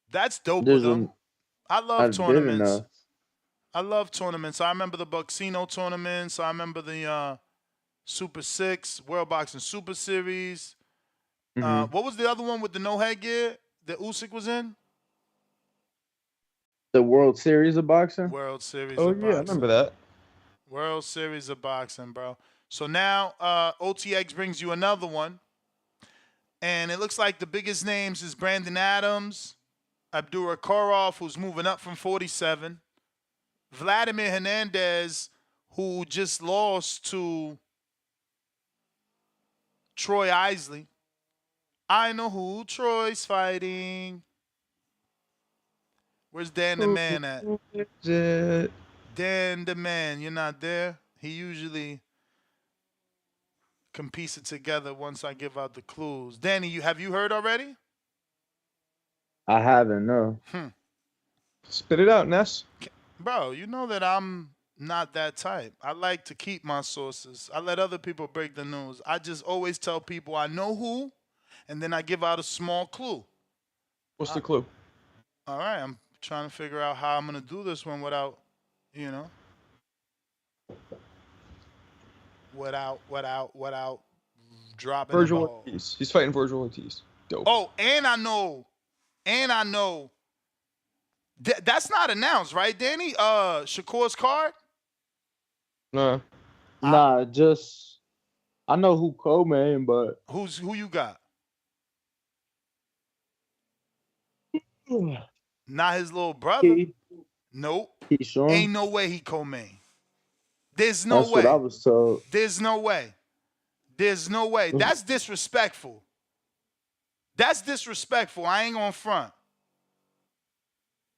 That's dope of them. I love tournaments. I love tournaments. I remember the Bucksino tournaments. I remember the Super 6, World Boxing Super Series. What was the other one with the no headgear that Usyk was in? The World Series of Boxing? World Series of Boxing. Oh, yeah, I remember that. World Series of Boxing, bro. So now OTX brings you another one. And it looks like the biggest names is Brandon Adams, Abdurakarov, who's moving up from 47. Vladimir Hernandez, who just lost to Troy Isley. I know who Troy's fighting. Where's Dan the Man at? Dan the Man, you're not there? He usually can piece it together once I give out the clues. Danny, have you heard already? I haven't, no. Spit it out, Ness. Bro, you know that I'm not that type. I like to keep my sources. I let other people break the news. I just always tell people I know who, and then I give out a small clue. What's the clue? All right, I'm trying to figure out how I'm going to do this one without, without dropping the Virgil ball. Ortiz. He's fighting Virgil Ortiz. Dope. Oh, and I know. That's not announced, right, Danny? Shakur's card? No. Nah, just I know who co-main, but Who you got? Not his little brother. Nope. He sure? Ain't no way he co-main. There's no That's way. what I was told. There's no way. There's no way. That's disrespectful. That's disrespectful. I ain't gonna front.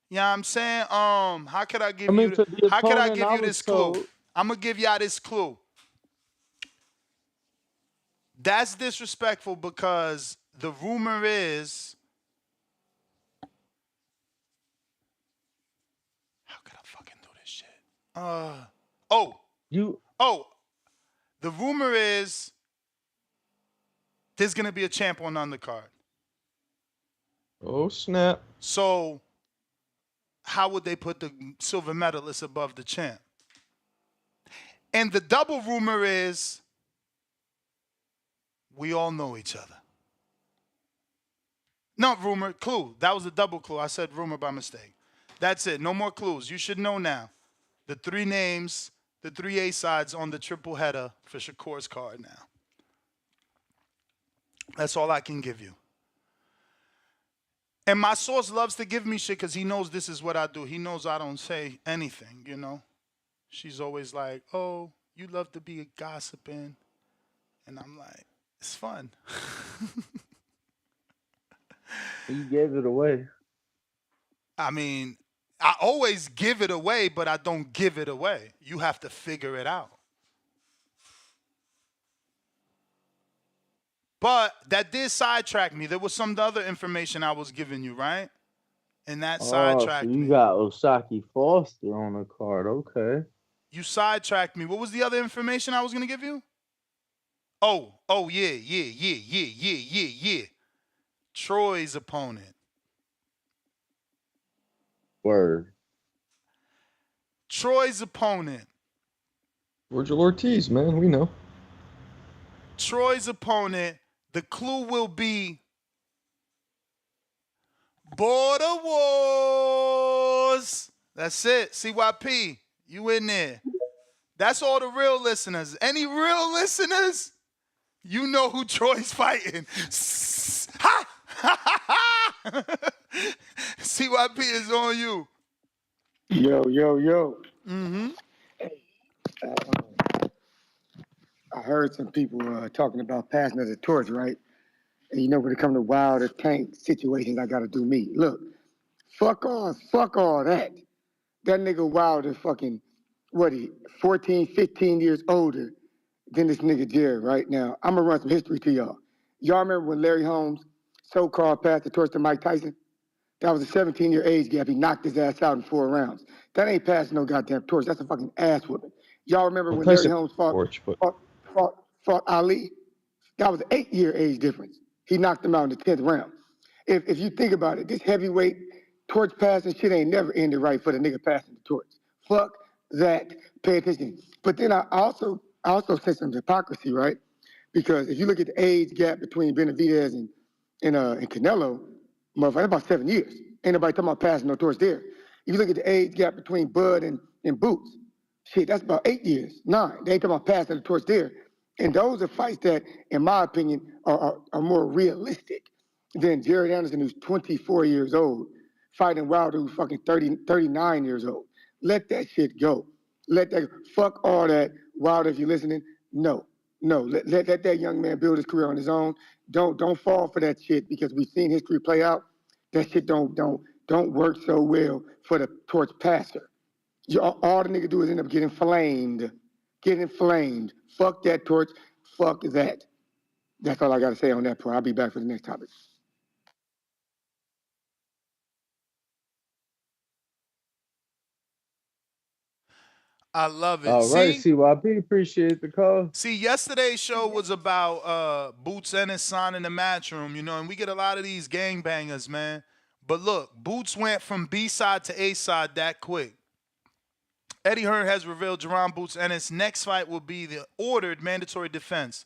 You know what I'm saying? How could I give you this clue? I'm gonna give y'all this clue. That's disrespectful because the rumor is. How could I fucking do this shit? The rumor is there's gonna be a champ on the undercard. Oh snap! So, how would they put the silver medalist above the champ? And the double rumor is we all know each other. Not rumor, clue. That was a double clue. I said rumor by mistake. That's it. No more clues. You should know now. The three names, the three A-sides on the triple header for Shakur's card now. That's all I can give you. And my source loves to give me shit because he knows this is what I do. He knows I don't say anything, She's always like, oh, you love to be gossiping. And I'm like, it's fun. You gave it away. I mean, I always give it away, but I don't give it away. You have to figure it out. But that did sidetrack me. There was some other information I was giving you, right? And that sidetracked me. You got Osaki Foster on the card. Okay. You sidetracked me. What was the other information I was going to give you? Yeah. Troy's opponent. Word. Troy's opponent. Virgil Ortiz, man, we know. Troy's opponent. The clue will be Border Wars. That's it. CYP, you in there. That's all the real listeners. Any real listeners, you know who Troy's fighting. Ha! CYP is on you. Yo. Mm-hmm. I heard some people talking about passing of the torch, right? And when it comes to wild or tank situations, I gotta do me. Look, fuck all that. That nigga Wild is fucking, 14, 15 years older than this nigga Jared right now. I'm gonna run some history to y'all. Y'all remember when Larry Holmes so-called passed the torch to Mike Tyson? That was a 17-year age gap. He knocked his ass out in 4 rounds. That ain't passing no goddamn torch. That's a fucking ass whooping. Y'all remember when Larry Holmes fought Ali? That was an 8-year age difference. He knocked him out in the 10th round. If you think about it, this heavyweight torch passing shit ain't never ended right for the nigga passing the torch. Fuck that. Pay attention. But then I also say some hypocrisy, right? Because if you look at the age gap between Benavidez and Canelo, motherfucker, about 7 years. Ain't nobody talking about passing no torch there. If you look at the age gap between Bud and Boots, shit, that's about 8 years, 9. They ain't talking about passing the torch there. And those are fights that, in my opinion, are more realistic than Jared Anderson, who's 24 years old, fighting Wilder who's fucking 30, 39 years old. Let that shit go. Let that fuck all that. Wilder, if you're listening, no. Let that young man build his career on his own. Don't fall for that shit because we've seen history play out. That shit don't work so well for the torch passer. All the nigga do is end up getting flamed. Fuck that torch. Fuck that. That's all I got to say on that point. I'll be back for the next topic. I love it. All right, See, CYP, appreciate the call. yesterday's show was about Boots Ennis signing the Matchroom, and we get a lot of these gangbangers, man. But look, Boots went from B side to A side that quick. Eddie Hearn has revealed Jerron Boots Ennis' next fight will be the ordered mandatory defense,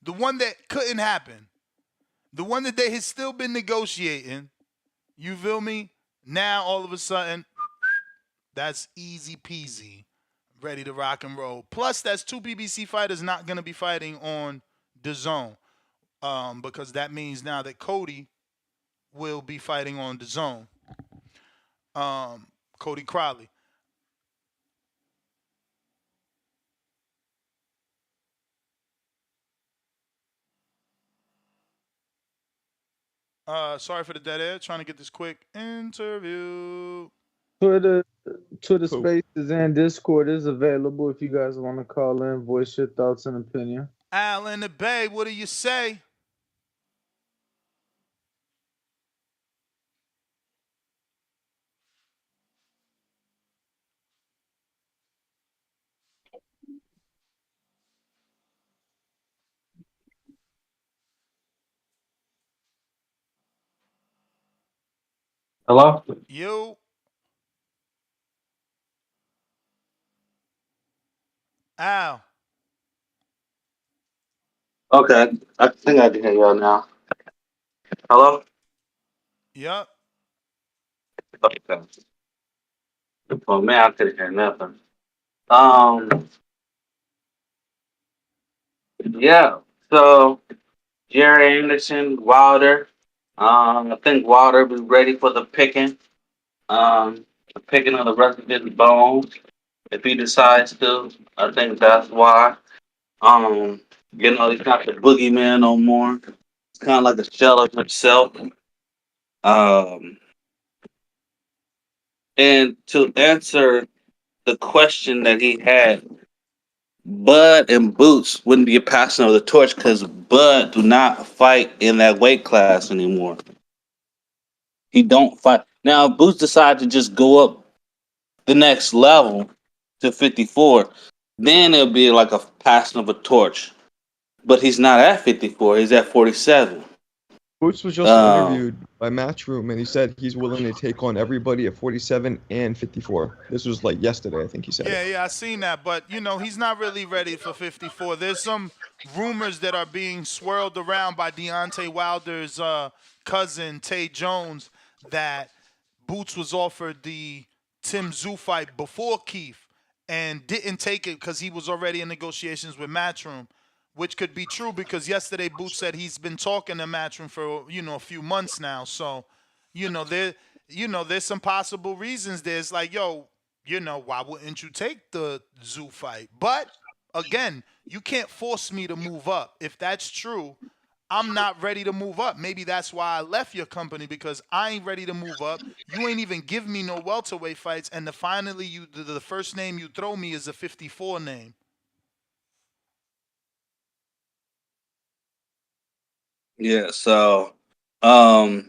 the one that couldn't happen, the one that they had still been negotiating. You feel me? Now all of a sudden, that's easy peasy. Ready to rock and roll. Plus, that's two BBC fighters not going to be fighting on DAZN, because that means now that Cody will be fighting on DAZN. Cody Crowley. Sorry for the dead air. Trying to get this quick interview. Twitter Spaces and Discord is available if you guys want to call in, voice your thoughts and opinion. Al in the Bay, what do you say? Hello? You. Al. Okay, I think I can hear y'all now. Hello? Yup. Okay. Well, man, I couldn't hear nothing. Um, yeah. So Jerry Anderson, Wilder. I think Wilder be ready for the picking. The picking of the rest of his bones if he decides to. I think that's why. He's not the boogeyman no more. It's kind of like a shell of himself. Um, and to answer the question that he had, Bud and Boots wouldn't be a passing of the torch because Bud do not fight in that weight class anymore. He don't fight. Now, if Boots decide to just go up the next level to 54, then it'll be like a passing of a torch. But he's not at 54. He's at 47. Boots was just interviewed by Matchroom, and he said he's willing to take on everybody at 47 and 54. This was like yesterday, I think he said. Yeah, I seen that. But, he's not really ready for 54. There's some rumors that are being swirled around by Deontay Wilder's cousin, Tay Jones, that Boots was offered the Tim Tszyu fight before Keith and didn't take it because he was already in negotiations with Matchroom, which could be true because yesterday Boots said he's been talking to Matchroom for, a few months now. So, there's some possible reasons. There's like, why wouldn't you take the Tszyu fight? But, again, you can't force me to move up. If that's true, I'm not ready to move up. Maybe that's why I left your company, because I ain't ready to move up. You ain't even give me no welterweight fights, and the first name you throw me is a 54 name. Yeah, so that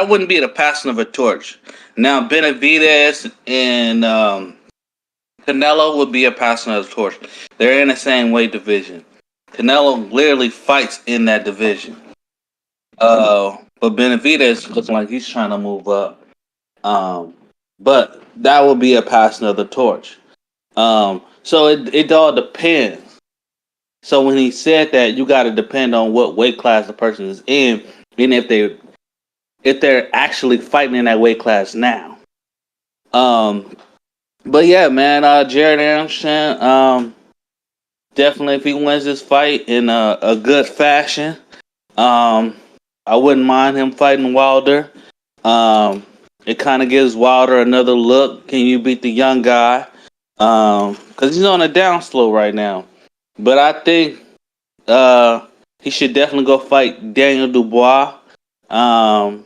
wouldn't be the passing of a torch. Now Benavidez and Canelo would be a passing of the torch. They're in the same weight division. Canelo literally fights in that division. But Benavidez looking like he's trying to move up. But that would be a passing of the torch. So it all depends. So when he said that, you got to depend on what weight class the person is in, and if they're actually fighting in that weight class now. But yeah, man, Jared Anderson, definitely if he wins this fight in a good fashion, I wouldn't mind him fighting Wilder. It kind of gives Wilder another look. Can you beat the young guy? Because he's on a down slow right now. But I think he should definitely go fight Daniel Dubois. Um,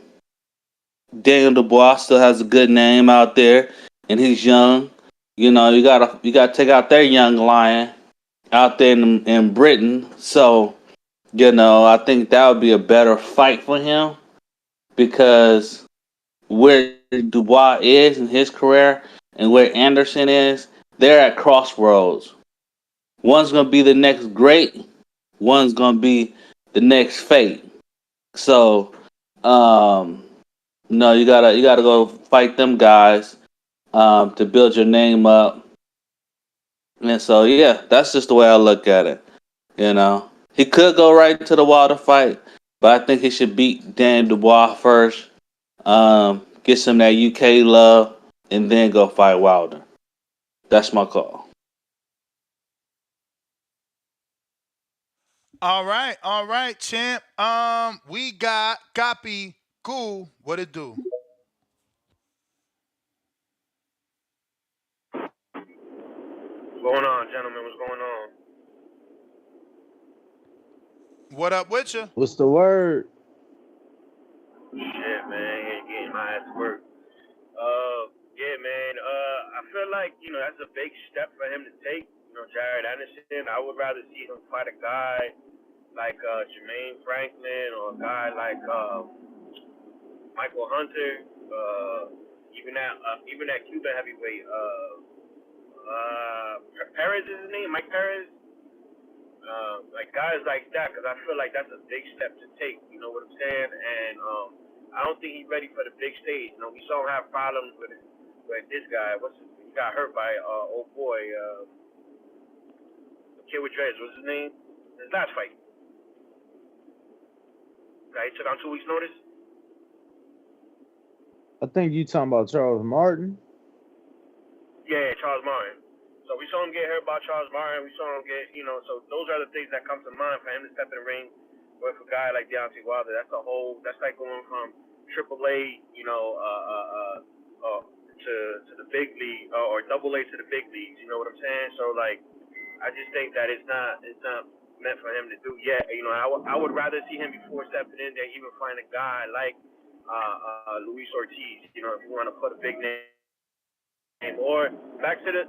Daniel Dubois still has a good name out there, and he's young. You gotta take out their young lion out there in Britain. So I think that would be a better fight for him because where Dubois is in his career and where Anderson is, they're at crossroads. One's gonna be the next great, one's gonna be the next fate. So, no, you gotta go fight them guys to build your name up. And so, yeah, that's just the way I look at it. He could go right to the Wilder fight, but I think he should beat Dan Dubois first, get some of that UK love, and then go fight Wilder. That's my call. All right, champ. We got copy. Cool. What it do? What's going on, gentlemen? What's going on? What up with you? What's the word? Shit, man. Ain't getting my ass to work. Yeah, man. I feel like, that's a big step for him to take. Jared Anderson. I would rather see him fight a guy like Jermaine Franklin or a guy like Michael Hunter. Even that Cuban heavyweight. Perez is his name? Mike Perez? Like guys like that, because I feel like that's a big step to take. You know what I'm saying? And I don't think he's ready for the big stage. We saw him have problems with this guy. He got hurt by old boy, the kid with dreads. What's his name? His last fight. He took on 2 weeks' notice. I think you talking about Charles Martin. Yeah, Charles Martin. So we saw him get hurt by Charles Martin. We saw him get, so those are the things that come to mind for him to step in the ring with a guy like Deontay Wilder. That's like going from AAA, to the big league, or double A to the big leagues. You know what I'm saying? So like, I just think that it's not meant for him to do yet. I would rather see him before stepping in there, even find a guy like Luis Ortiz. If you want to put a big name. Or back to the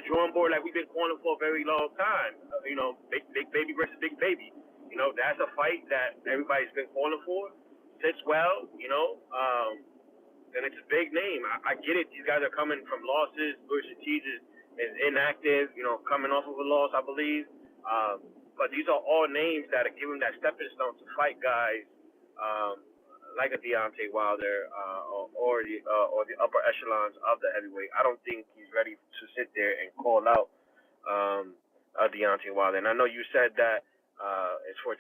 drawing board like we've been calling for a very long time. Big baby versus big baby. That's a fight that everybody's been calling for. Fits well, and it's a big name. I get it. These guys are coming from losses. Luis Ortiz is inactive, coming off of a loss, I believe. But these are all names that are giving that stepping stone to fight guys like a Deontay Wilder or the upper echelons of the heavyweight. I don't think he's ready to sit there and call out Deontay Wilder. And I know you said that it's for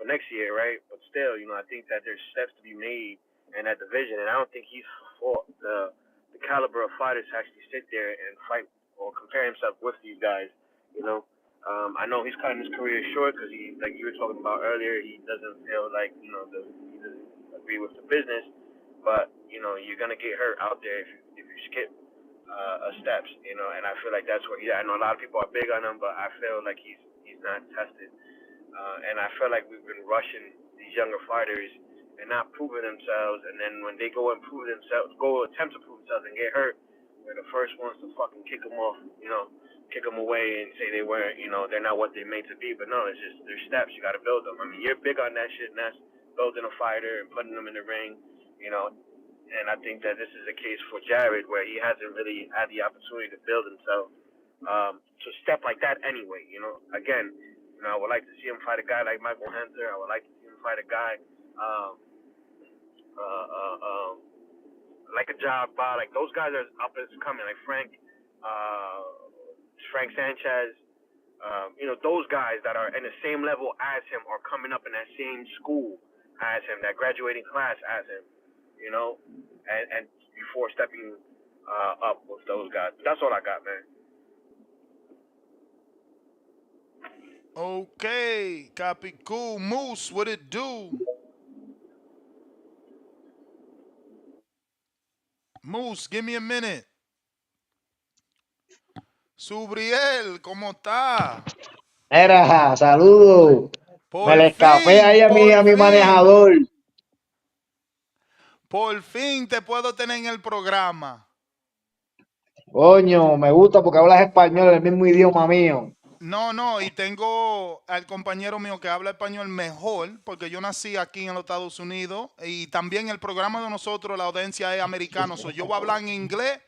next year, right? But still, I think that there's steps to be made in that division, and I don't think he's for the caliber of fighters to actually sit there and fight or compare himself with these guys. I know he's cutting his career short because like you were talking about earlier, he doesn't feel like he doesn't agree with the business. But you're gonna get hurt out there if you skip steps. And I feel like that's what I know a lot of people are big on him, but I feel like he's not tested. And I feel like we've been rushing these younger fighters and not proving themselves. And then when they go and prove themselves, go attempt to prove themselves and get hurt, we're the first ones to fucking kick them off, kick them away and say they weren't, they're not what they're made to be. But no, it's just there's steps. You got to build them. I mean, you're big on that shit, and that's building a fighter and putting them in the ring, And I think that this is a case for Jared where he hasn't really had the opportunity to build himself to step like that anyway. Again, I would like to see him fight a guy like Michael Hunter. I would like to see him fight a guy like a Job Ba. Like those guys are up and coming. Like Frank Sanchez. Those guys that are in the same level as him are coming up in that same school as him, that graduating class as him. And before stepping up with those guys. That's all I got, man. Okay, copy. Cool. Moose, what it do? Moose, give me a minute. Subriel, ¿cómo está? Era, saludos. Me le escapé ahí a mi manejador. Por fin te puedo tener en el programa. Coño, me gusta porque hablas español, el mismo idioma mío. No, y tengo al compañero mío que habla español mejor, porque yo nací aquí en los Estados Unidos, y también el programa de nosotros, la audiencia es americana, yo voy a hablar en inglés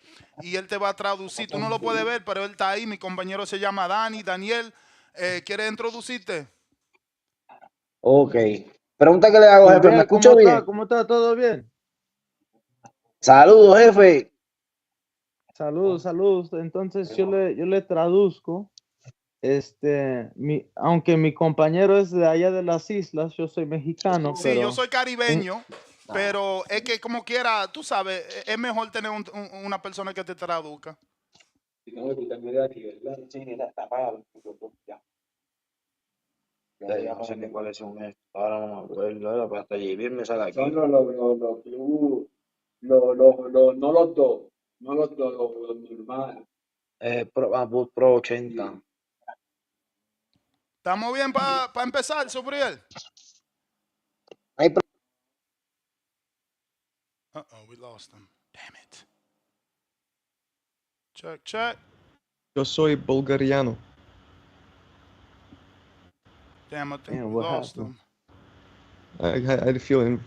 y él te va a traducir. Tú no lo puedes ver, pero él está ahí, mi compañero se llama Daniel, ¿quieres introducirte? Ok. Pregunta que le hago, jefe, ¿me Subriel, escucho bien? ¿cómo está? ¿Todo bien? Saludos, jefe. Saludos. Entonces yo le traduzco. Aunque mi compañero es de allá de las islas, yo soy mexicano, Sí, yo pero soy caribeño, pero es que como quiera, tú sabes, es mejor tener una persona que te traduzca. No sé ni cuáles son estos. Ahora no me acuerdo, pero hasta JB me sale aquí. Son los club, no los dos, no los dos, los normales. Pro 80. ¿Estamos bien para empezar, Subriel? Uh-oh, we lost him. Damn it. Check. Yo soy bulgariano. Damn, I think man, we what lost happened? I had to feel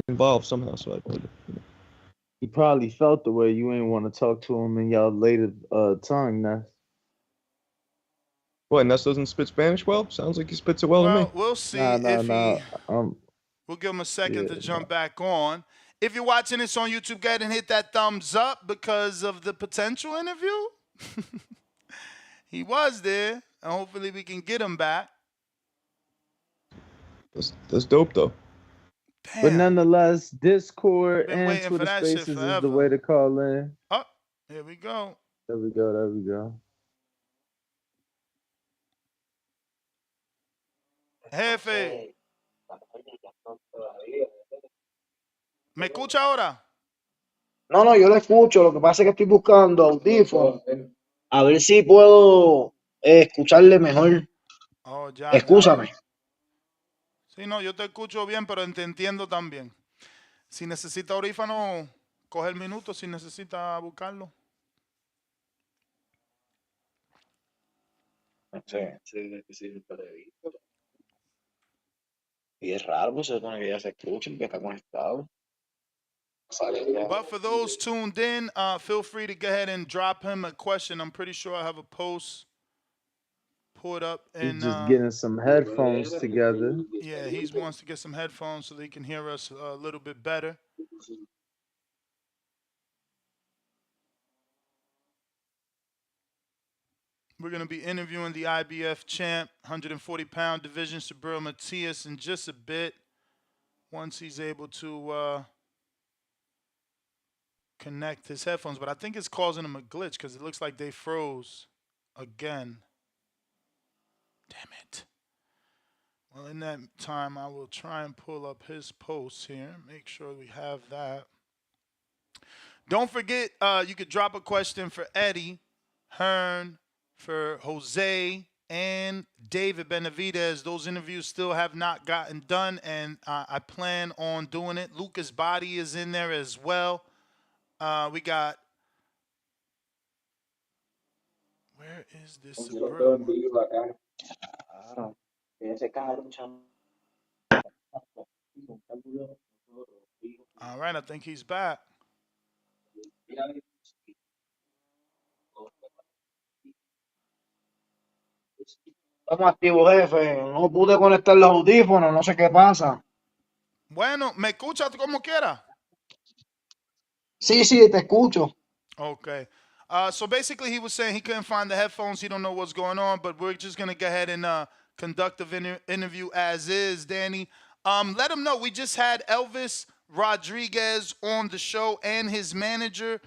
involved somehow, so I played it. He probably felt the way you ain't want to talk to him in y'all later tongue, Ness. What, Ness doesn't spit Spanish well? Sounds like he spits it well to me. Well, we'll see if he... Nah. We'll give him a second to jump back on. If you're watching this on YouTube, go ahead and hit that thumbs up because of the potential interview. He was there, and hopefully we can get him back. That's dope, though. Damn. But nonetheless, Discord Been and waiting for Twitter that shit Spaces is forever. the way to call in. Oh, here we go. There we go. Jefe. ¿Me escucha ahora? No, yo lo escucho. Lo que pasa es que estoy buscando audífonos. A ver si puedo escucharle mejor. Oh, ya. Excúsame. Sí, no, yo te escucho bien, pero te entiendo también. Si necesita audífono, coge el minuto si necesita buscarlo. Sí. Y es raro, pues se supone que ya se escucha y que está conectado. But for those tuned in, feel free to go ahead and drop him a question. I'm pretty sure I have a post put up. He's just getting some headphones together. Yeah, he wants to get some headphones so they can hear us a little bit better. We're going to be interviewing the IBF champ, 140-pound division, Subriel Matias, in just a bit. Once he's able to connect his headphones. But I think it's causing him a glitch because it looks like they froze again. Damn it. Well, in that time, I will try and pull up his posts here. Make sure we have that. Don't forget, you could drop a question for Eddie, Hearn, for Jose, and David Benavidez. Those interviews still have not gotten done, and I plan on doing it. Lucas Body is in there as well. We got... Where is this Subriel one? All right, I think he's back. Estamos activos, jefe. No pude conectar los audífonos, no sé qué pasa. Bueno, ¿me escuchas como quiera? Sí, te escucho. Okay. So basically he was saying he couldn't find the headphones. He don't know what's going on, but we're just going to go ahead and conduct the interview as is, Danny. Let him know. We just had Elvis Rodriguez on the show and his manager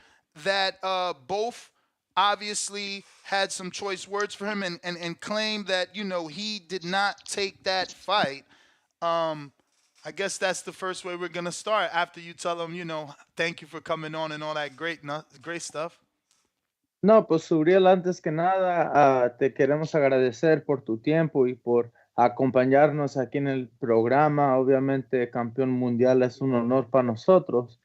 that both obviously had some choice words for him and claimed that, he did not take that fight. I guess that's the first way we're gonna start. After you tell them, thank you for coming on and all that great stuff. No, pues Subriel, antes que nada, te queremos agradecer por tu tiempo y por acompañarnos aquí en el programa. Obviamente, campeón mundial es un honor para nosotros.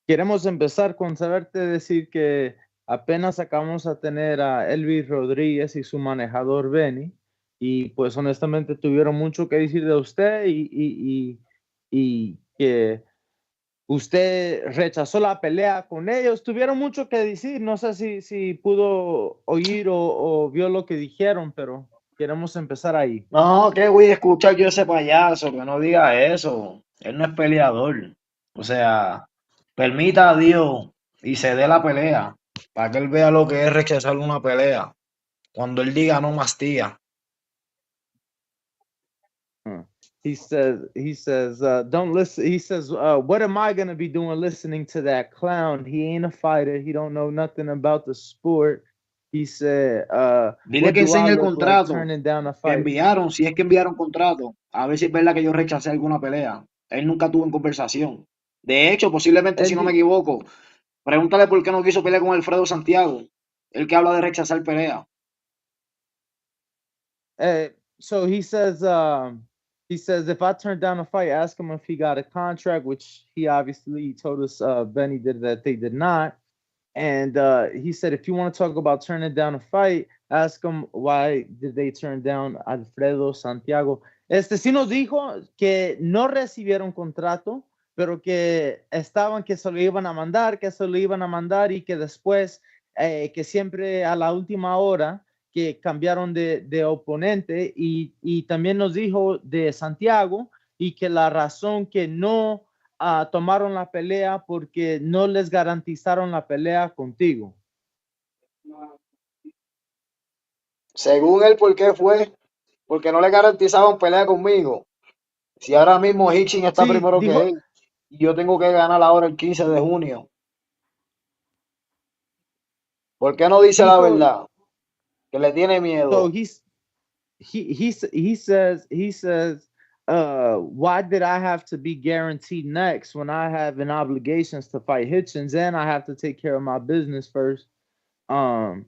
Queremos empezar con saberte decir que apenas acabamos a tener a Elvis Rodríguez y su manejador Benny, y pues honestamente tuvieron mucho que decir de usted y que usted rechazó la pelea con ellos. Tuvieron mucho que decir. No sé si pudo oír o vio lo que dijeron, pero queremos empezar ahí. No, que voy a escuchar yo a ese payaso, que no diga eso. Él no es peleador. O sea, permita a Dios y se dé la pelea, para que él vea lo que es rechazar una pelea. Cuando él diga no mastía. He says, don't listen. He says, what am I going to be doing listening to that clown? He ain't a fighter. He don't know nothing about the sport. He said, Dile what que do I enseñe el look like contrato turning down a que fight? enviaron, si es que enviaron contrato. A ver si es verdad que yo rechacé alguna pelea. Él nunca tuvo en conversación. De hecho, posiblemente, si no me equivoco, pregúntale por qué no quiso pelear con Alfredo Santiago. El que habla de rechazar pelea. So he says if I turn down a fight, ask him if he got a contract, which he obviously told us Benny did that they did not. And he said if you want to talk about turning down a fight, ask him why did they turn down Alfredo Santiago. Sí nos dijo que no recibieron contrato, pero que estaban que se lo iban a mandar, y que después, que siempre a la última hora, que cambiaron de oponente, y también nos dijo de Santiago y que la razón que no tomaron la pelea porque no les garantizaron la pelea contigo. Según él, ¿por qué fue? Porque no le garantizaban pelea conmigo. Si ahora mismo Hitchin está Sí, primero que dijo, él, y yo tengo que ganar ahora el 15 de junio. ¿Por qué no dice la dijo, verdad? Que le tiene so miedo. he says, why did I have to be guaranteed next when I have an obligations to fight Hitchens and I have to take care of my business first, June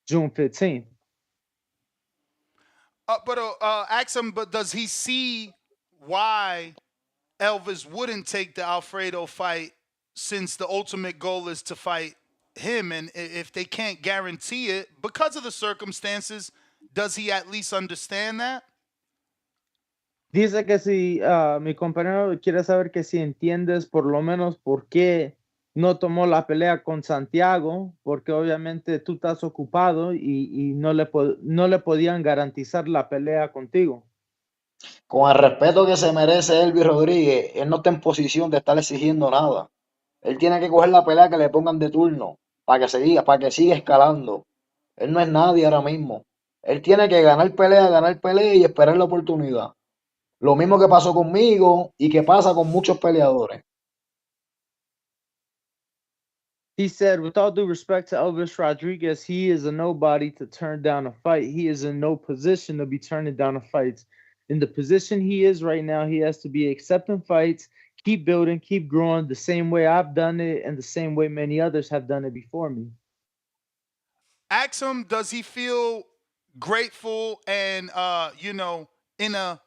15th. But ask him, but does he see why Elvis wouldn't take the Alfredo fight since the ultimate goal is to fight him? And if they can't guarantee it because of the circumstances, does he at least understand that? Dice que si mi compañero quiere saber que si entiendes por lo menos por qué no tomó la pelea con Santiago, porque obviamente tú estás ocupado y no le podían garantizar la pelea contigo. Con el respeto que se merece Elvis Rodríguez, él no está en posición de estar exigiendo nada. Él tiene que coger la pelea que le pongan de turno para que siga escalando. Él no es nadie ahora mismo. Él tiene que ganar pelea y esperar la oportunidad. Lo mismo que pasó conmigo y que pasa con muchos peleadores. He said, with all due respect to Elvis Rodriguez, he is a nobody to turn down a fight. He is in no position to be turning down a fight. In the position he is right now, he has to be accepting fights, keep building, keep growing the same way I've done it and the same way many others have done it before me. Ask him, does he feel grateful and, in a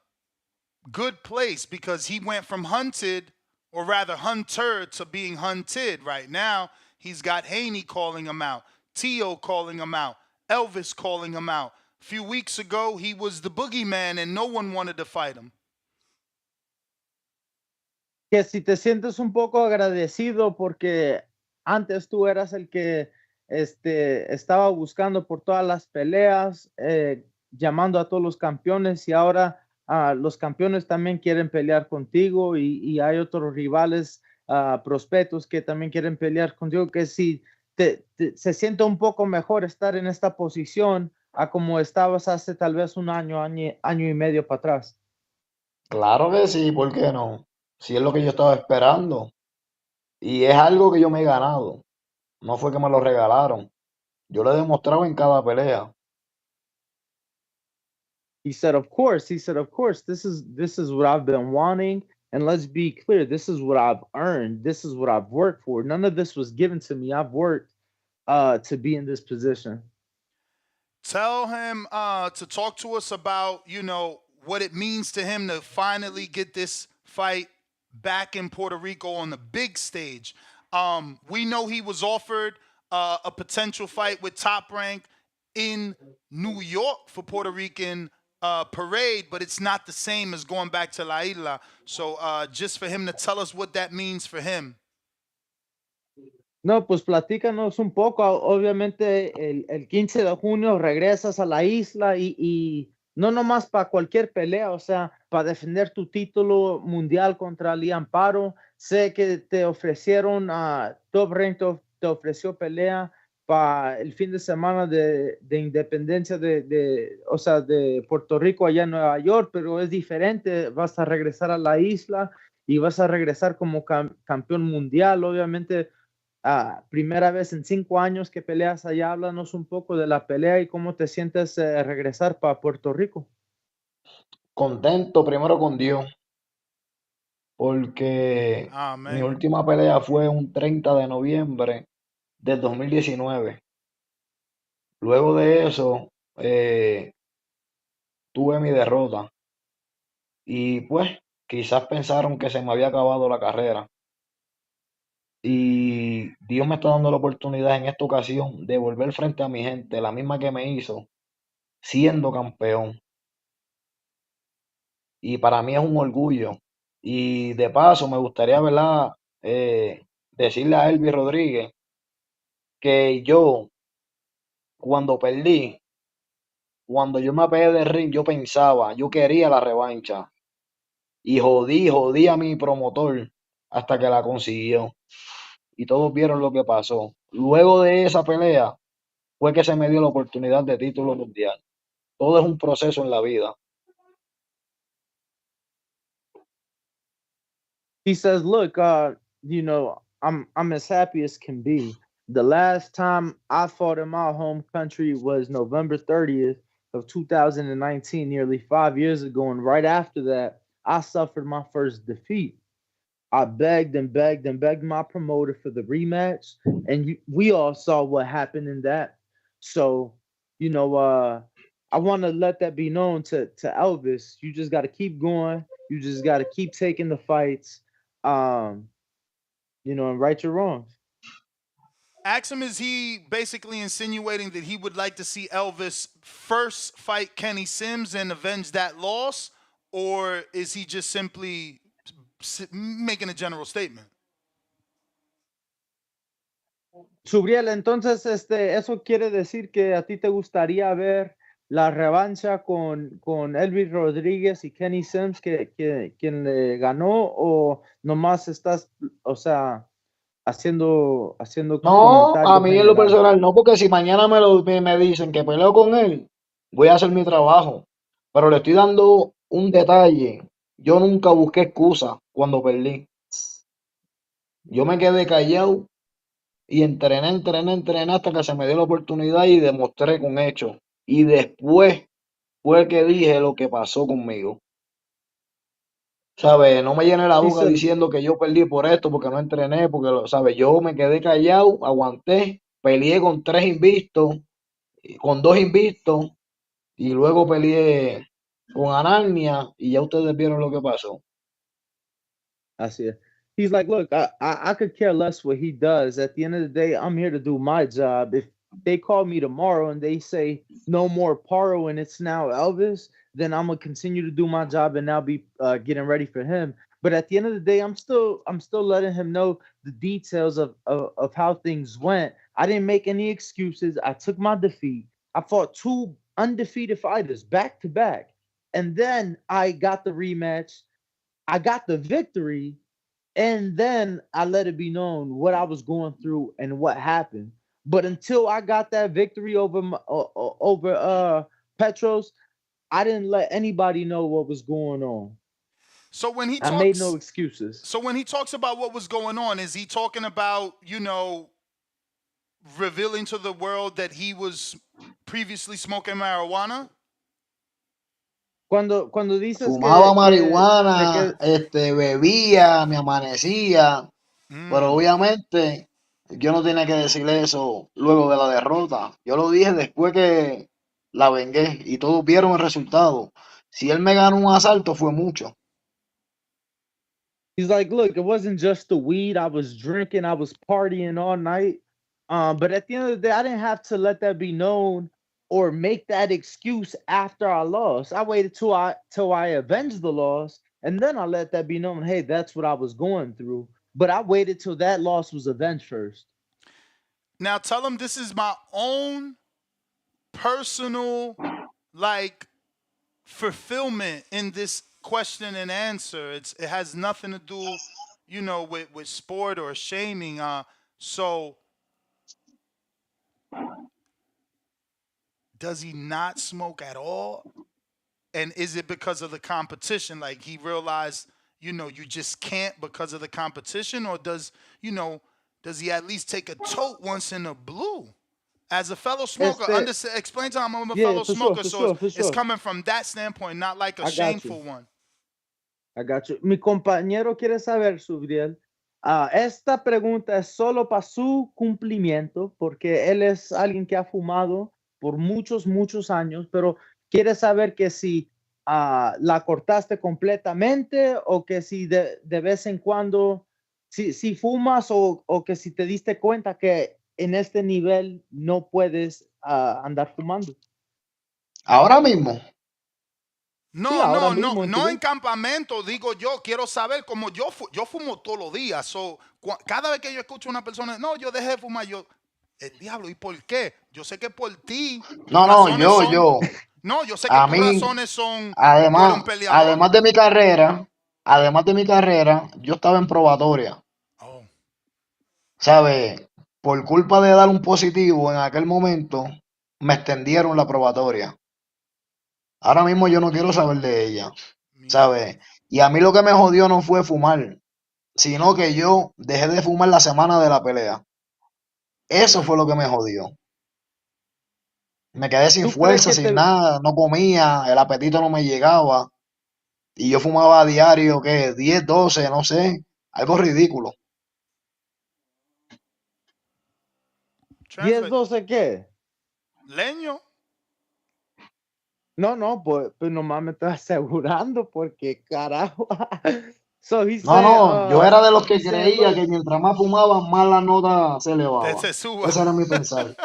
good place because he went from hunted, or rather hunter, to being hunted right now. He's got Haney calling him out, Tio calling him out, Elvis calling him out. A few weeks ago, he was the boogeyman and no one wanted to fight him. Que si te sientes un poco agradecido porque antes tú eras el que estaba buscando por todas las peleas, llamando a todos los campeones, y ahora los campeones también quieren pelear contigo, y hay otros rivales prospectos que también quieren pelear contigo, que si se siente un poco mejor estar en esta posición a como estabas hace tal vez un año y medio para atrás. Claro que sí, ¿por qué no? Si es lo que yo estaba esperando. Y es algo que yo me he ganado. No fue que me lo regalaron. Yo lo he demostrado en cada pelea. He said, "Of course." He said, "Of course. This is what I've been wanting, and let's be clear. This is what I've earned. This is what I've worked for. None of this was given to me. I've worked to be in this position." Tell him to talk to us about, what it means to him to finally get this fight back in Puerto Rico on the big stage. We know he was offered a potential fight with Top Rank in New York for Puerto Rican parade, but it's not the same as going back to La Isla. So just for him to tell us what that means for him. No, pues platícanos un poco. Obviamente, el 15 de junio regresas a la isla y no nomás para cualquier pelea, o sea, para defender tu título mundial contra Liam Paro. Sé que te ofrecieron, Top Rank te ofreció pelea para el fin de semana de independencia o sea, de Puerto Rico allá en Nueva York, pero es diferente. Vas a regresar a la isla y vas a regresar como campeón mundial, obviamente. Primera vez en 5 años que peleas allá. Háblanos un poco de la pelea y cómo te sientes regresar para Puerto Rico. Contento primero con Dios, porque mi Amén. última pelea fue un 30 de noviembre del 2019. Luego de eso, tuve mi derrota y pues quizás pensaron que se me había acabado la carrera. Y Dios me está dando la oportunidad en esta ocasión de volver frente a mi gente, la misma que me hizo siendo campeón. Y para mí es un orgullo. Y de paso me gustaría, ¿verdad? Decirle a Elvis Rodríguez que yo, cuando perdí, cuando yo me apegué del ring, yo pensaba, yo quería la revancha. Y jodí a mi promotor hasta que la consiguió. Y todos vieron lo que pasó. Luego de esa pelea fue que se me dio la oportunidad de título mundial. Todo es un proceso en la vida. He says, "Look, I'm as happy as can be. The last time I fought in my home country was November 30th of 2019, nearly 5 years ago, and right after that, I suffered my first defeat. I begged and begged and begged my promoter for the rematch, and we all saw what happened in that. So, you know, I want to let that be known to Elvis. You just got to keep going. You just got to keep taking the fights, um, and right your wrongs." Ask him, is he basically insinuating that he would like to see Elvis first fight Kenny Sims and avenge that loss? Or is he just simply making a general statement? Subriel, entonces, eso quiere decir que a ti te gustaría ver la revancha con Elvis Rodríguez y Kenny Sims, quien le ganó, o nomás estás, o sea, haciendo No, a comentario mí en lo general. personal no, porque si mañana me dicen que peleo con él, voy a hacer mi trabajo. Pero le estoy dando un detalle. Yo nunca busqué excusa cuando perdí. Yo me quedé callado y entrené hasta que se me dio la oportunidad y demostré con hechos. Y después fue que dije lo que pasó conmigo. ¿Sabes? No me llené la He boca said, diciendo que yo perdí por esto, porque no entrené, porque, ¿sabes? Yo me quedé callado, aguanté, peleé con 3 invictos, con 2 invictos, y luego peleé con Anarnia, y ya ustedes vieron lo que pasó. I see it. He's like, "Look, I could care less what he does. At the end of the day, I'm here to do my job. If they call me tomorrow and they say no more Paro and it's now Elvis, then I'm gonna continue to do my job and now be getting ready for him. But at the end of the day, I'm still letting him know the details of how things went. I didn't make any excuses. I took my defeat. I fought two undefeated fighters back to back, and then I got the rematch. I got the victory, and then I let it be known what I was going through and what happened. But until I got that victory over Petros, I didn't let anybody know what was going on. So when he I made no talks excuses." so when he talks about what was going on, is he talking about, revealing to the world that he was previously smoking marijuana? Cuando dices Fumaba de marihuana, que bebía, me amanecía, pero Mm. obviamente yo no tenía que decirle eso luego de la derrota. Yo lo dije después que la vengué y todos vieron el resultado. Si él me ganó un asalto fue mucho. he's like, look, it wasn't just the weed. I was drinking, I was partying all night. But at the end of the day, I didn't have to let that be known or make that excuse after I lost. I waited till I avenged the loss, and then I let that be known. Hey, that's what I was going through. But I waited till that loss was avenged first. Now tell him this is my own personal like fulfillment in this question and answer. It has nothing to do, with sport or shaming. So does he not smoke at all? And is it because of the competition? Like he realized, you just can't because of the competition, or does he at least take a tote once in a blue? As a fellow smoker, explain to him I'm a Yeah, fellow for sure, smoker, for so sure, for it's sure. coming from that standpoint, not like a I got you. shameful one. I got you. Mi compañero quiere saber, Subriel. Esta pregunta es solo para su cumplimiento, porque él es alguien que ha fumado por muchos, muchos años, pero quiere saber que si la cortaste completamente o que si de vez en cuando, si fumas o que si te diste cuenta que en este nivel no puedes andar fumando. Ahora mismo, Sí, No, ahora no, no, mismo en tu no en vida. campamento, digo yo, quiero saber como yo fumo todos los días, cada vez que yo escucho a una persona, no, yo dejé de fumar, el diablo, ¿y por qué? Yo sé que por ti, tus no, no, razones yo, son, yo, no, yo sé que a tus mí, razones son, tú eres un además, peleador. además de mi carrera, yo estaba en probatoria, Oh, ¿sabes? Por culpa de dar un positivo en aquel momento, me extendieron la probatoria. Ahora mismo yo no quiero saber de ella, mierda, ¿sabes? Y a mí lo que me jodió no fue fumar, sino que yo dejé de fumar la semana de la pelea. Eso yeah. fue lo que me jodió. Me quedé sin ¿Tú crees fuerza, que sin te, nada, no comía, el apetito no me llegaba. Y yo fumaba a diario, ¿qué? 10, 12, no sé, algo ridículo. 10, Translate. 12 qué? Leño. No, pues nomás me estoy asegurando porque carajo. So No, no, yo era de los que he's saying, creía look, que mientras más fumaba, más la nota se elevaba. Se suba. Ese era mi pensar.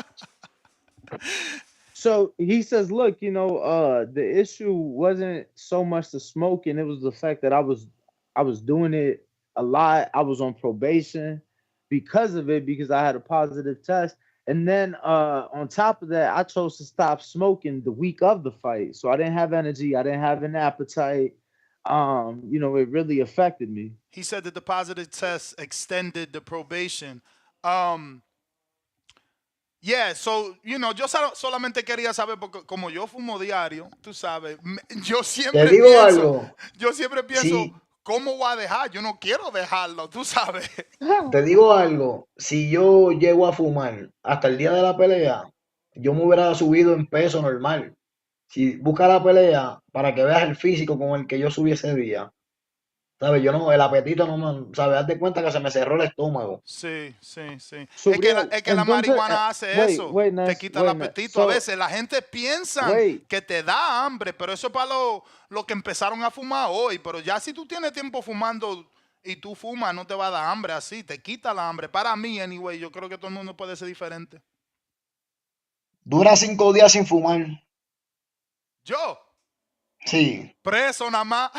so he says, look, the issue wasn't so much the smoking, it was the fact that I was doing it a lot. I was on probation because of it, because I had a positive test. And then on top of that, I chose to stop smoking the week of the fight. So I didn't have energy, I didn't have an appetite. It really affected me. He said that the positive test extended the probation. Um, Yeah, so, yo solamente quería saber, porque como yo fumo diario, tú sabes, yo Te siempre digo pienso, algo, yo siempre pienso, si, ¿cómo voy a dejar? Yo no quiero dejarlo, tú sabes. te digo algo, si yo llego a fumar hasta el día de la pelea, yo me hubiera subido en peso normal. Si busca la pelea para que veas el físico con el que yo subí ese día, ¿sabes? Yo no, el apetito no me, ¿sabes? Haz de cuenta que se me cerró el estómago. Sí, sí, sí. Subriel, Es que la entonces, marihuana hace wait, eso, wait, te Ness, quita el wait, Ness. apetito. A So, veces la gente piensa wait, que te da hambre, pero eso es para los que empezaron a fumar hoy. Pero ya si tú tienes tiempo fumando y tú fumas, no te va a dar hambre así, te quita la hambre. Para mí, anyway, yo creo que todo el mundo puede ser diferente. Dura 5 días sin fumar. Yo, Sí. preso nada más.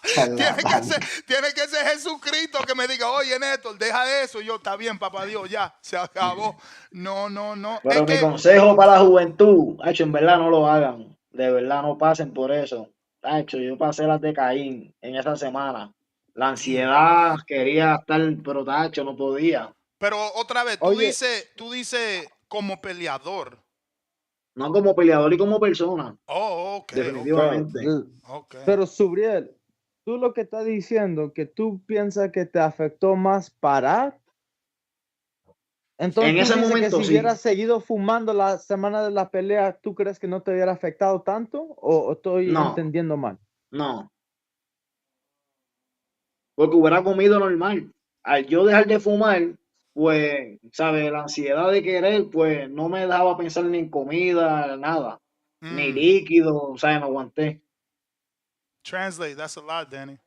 Charlatán. Tiene que ser Jesucristo que me diga, oye, Néstor, deja eso. Y yo, está bien, papá Dios, ya, se acabó. No, no, no. Es Pero mi que, consejo para la juventud, hecho, en verdad no lo hagan. De verdad no pasen por eso. Hecho, yo pasé las de Caín en esa semana. La damn. ansiedad, quería estar, pero tacho, no podía. Pero otra vez, Oye, tú dices como peleador. No como peleador y como persona, Oh, ok, ok, pero, definitivamente. ok. pero Subriel, tú lo que estás diciendo, que tú piensas que te afectó más parar Entonces En tú ese dices que momento si sí. hubieras seguido fumando la semana de la pelea, ¿tú crees que no te hubiera afectado tanto o estoy No, entendiendo mal? no, porque hubiera comido normal. Al yo dejar de fumar, pues, ¿sabes? La ansiedad de querer, pues, no me dejaba pensar ni en comida, nada, ni Mm. líquido, ¿sabes? Me aguanté. Translate. That's a lot, Danny.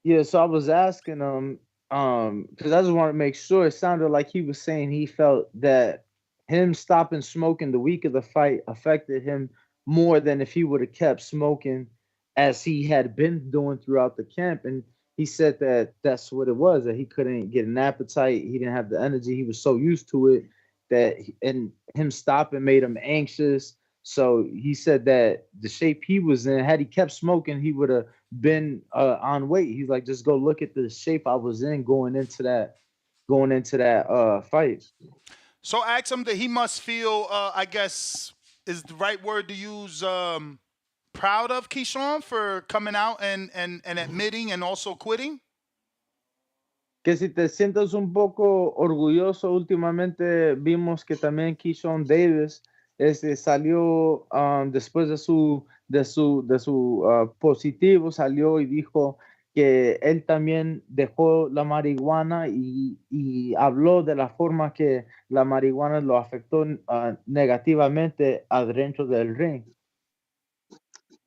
Yeah, so I was asking him, because I just want to make sure. It sounded like he was saying he felt that him stopping smoking the week of the fight affected him more than if he would have kept smoking as he had been doing throughout the camp. And he said that that's what it was, that he couldn't get an appetite, he didn't have the energy, he was so used to it and him stopping made him anxious. So he said that the shape he was in, had he kept smoking, he would have been on weight. He's like, just go look at the shape I was in going into that fight. So ask him that he must feel, I guess, is the right word to use, proud of Keyshawn for coming out and admitting and also quitting? Que si te sientes un poco orgulloso, últimamente vimos que también Keyshawn Davis salió después de su positivo, salió y dijo que él también dejó la marihuana y habló de la forma que la marihuana lo afectó negativamente adentro del ring.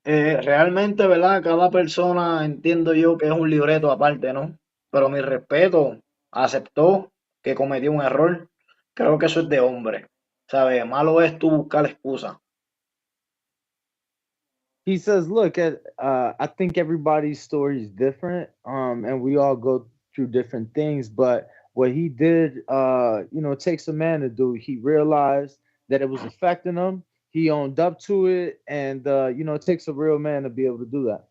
Realmente, ¿verdad? Cada persona entiendo yo que es un libreto aparte, ¿no? Pero mi respeto, aceptó que cometió un error. Creo que eso es de hombre, ¿sabes? Malo es tú buscar excusa. He says, "Look, I think everybody's story is different, and we all go through different things. But what he did, it takes a man to do. He realized that it was affecting him. He owned up to it, and it takes a real man to be able to do that."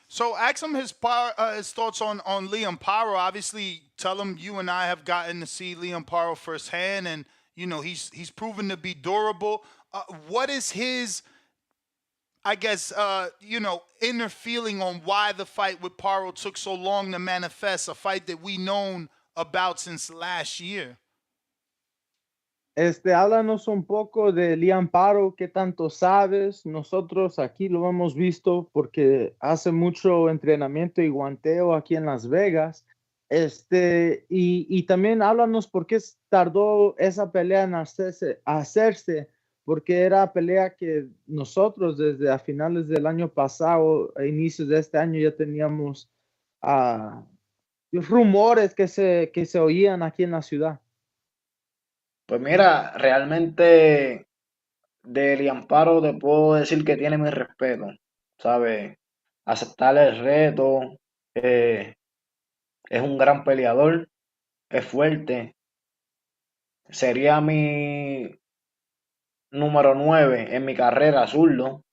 So ask him his thoughts on Liam Paro. Obviously, tell him you and I have gotten to see Liam Paro firsthand, and he's proven to be durable. What is his, I guess, inner feeling on why the fight with Paro took so long to manifest? A fight that we known about since last year. Háblanos un poco de Liam Paro, qué tanto sabes. Nosotros aquí lo hemos visto porque hace mucho entrenamiento y guanteo aquí en Las Vegas. Y también háblanos por qué tardó esa pelea en hacerse, porque era pelea que nosotros desde a finales del año pasado, a inicios de este año, ya teníamos rumores que se oían aquí en la ciudad. Pues mira, realmente del Amparo te puedo decir que tiene mi respeto, ¿sabes? Aceptar el reto, es un gran peleador, es fuerte, sería mi número 9 en mi carrera zurdo.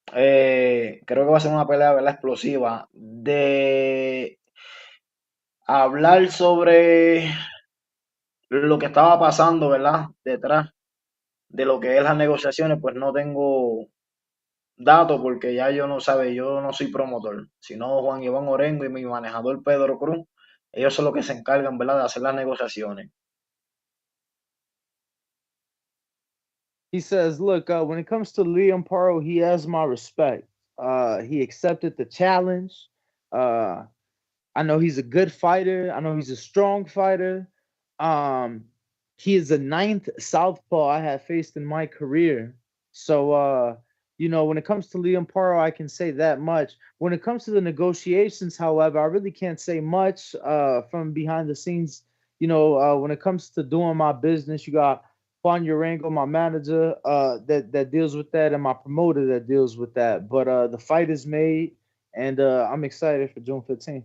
Creo que va a ser una pelea, ¿verdad? Explosiva. De hablar sobre lo que estaba pasando, ¿verdad? Detrás de lo que es las negociaciones, pues no tengo datos porque ya yo no soy promotor, sino Juan Iván Orengo y mi manejador Pedro Cruz. Ellos son los que se encargan, ¿verdad?, de hacer las negociaciones. He says, look, when it comes to Liam Paro, he has my respect. He accepted the challenge. I know he's a good fighter. I know he's a strong fighter. Um, he is the 9th southpaw I have faced in my career. So, when it comes to Liam Paro, I can say that much. When it comes to the negotiations, however, I really can't say much from behind the scenes. When it comes to doing my business, you got Juan Urango, my manager, that deals with that, and my promoter that deals with that. But the fight is made, and I'm excited for June 15th.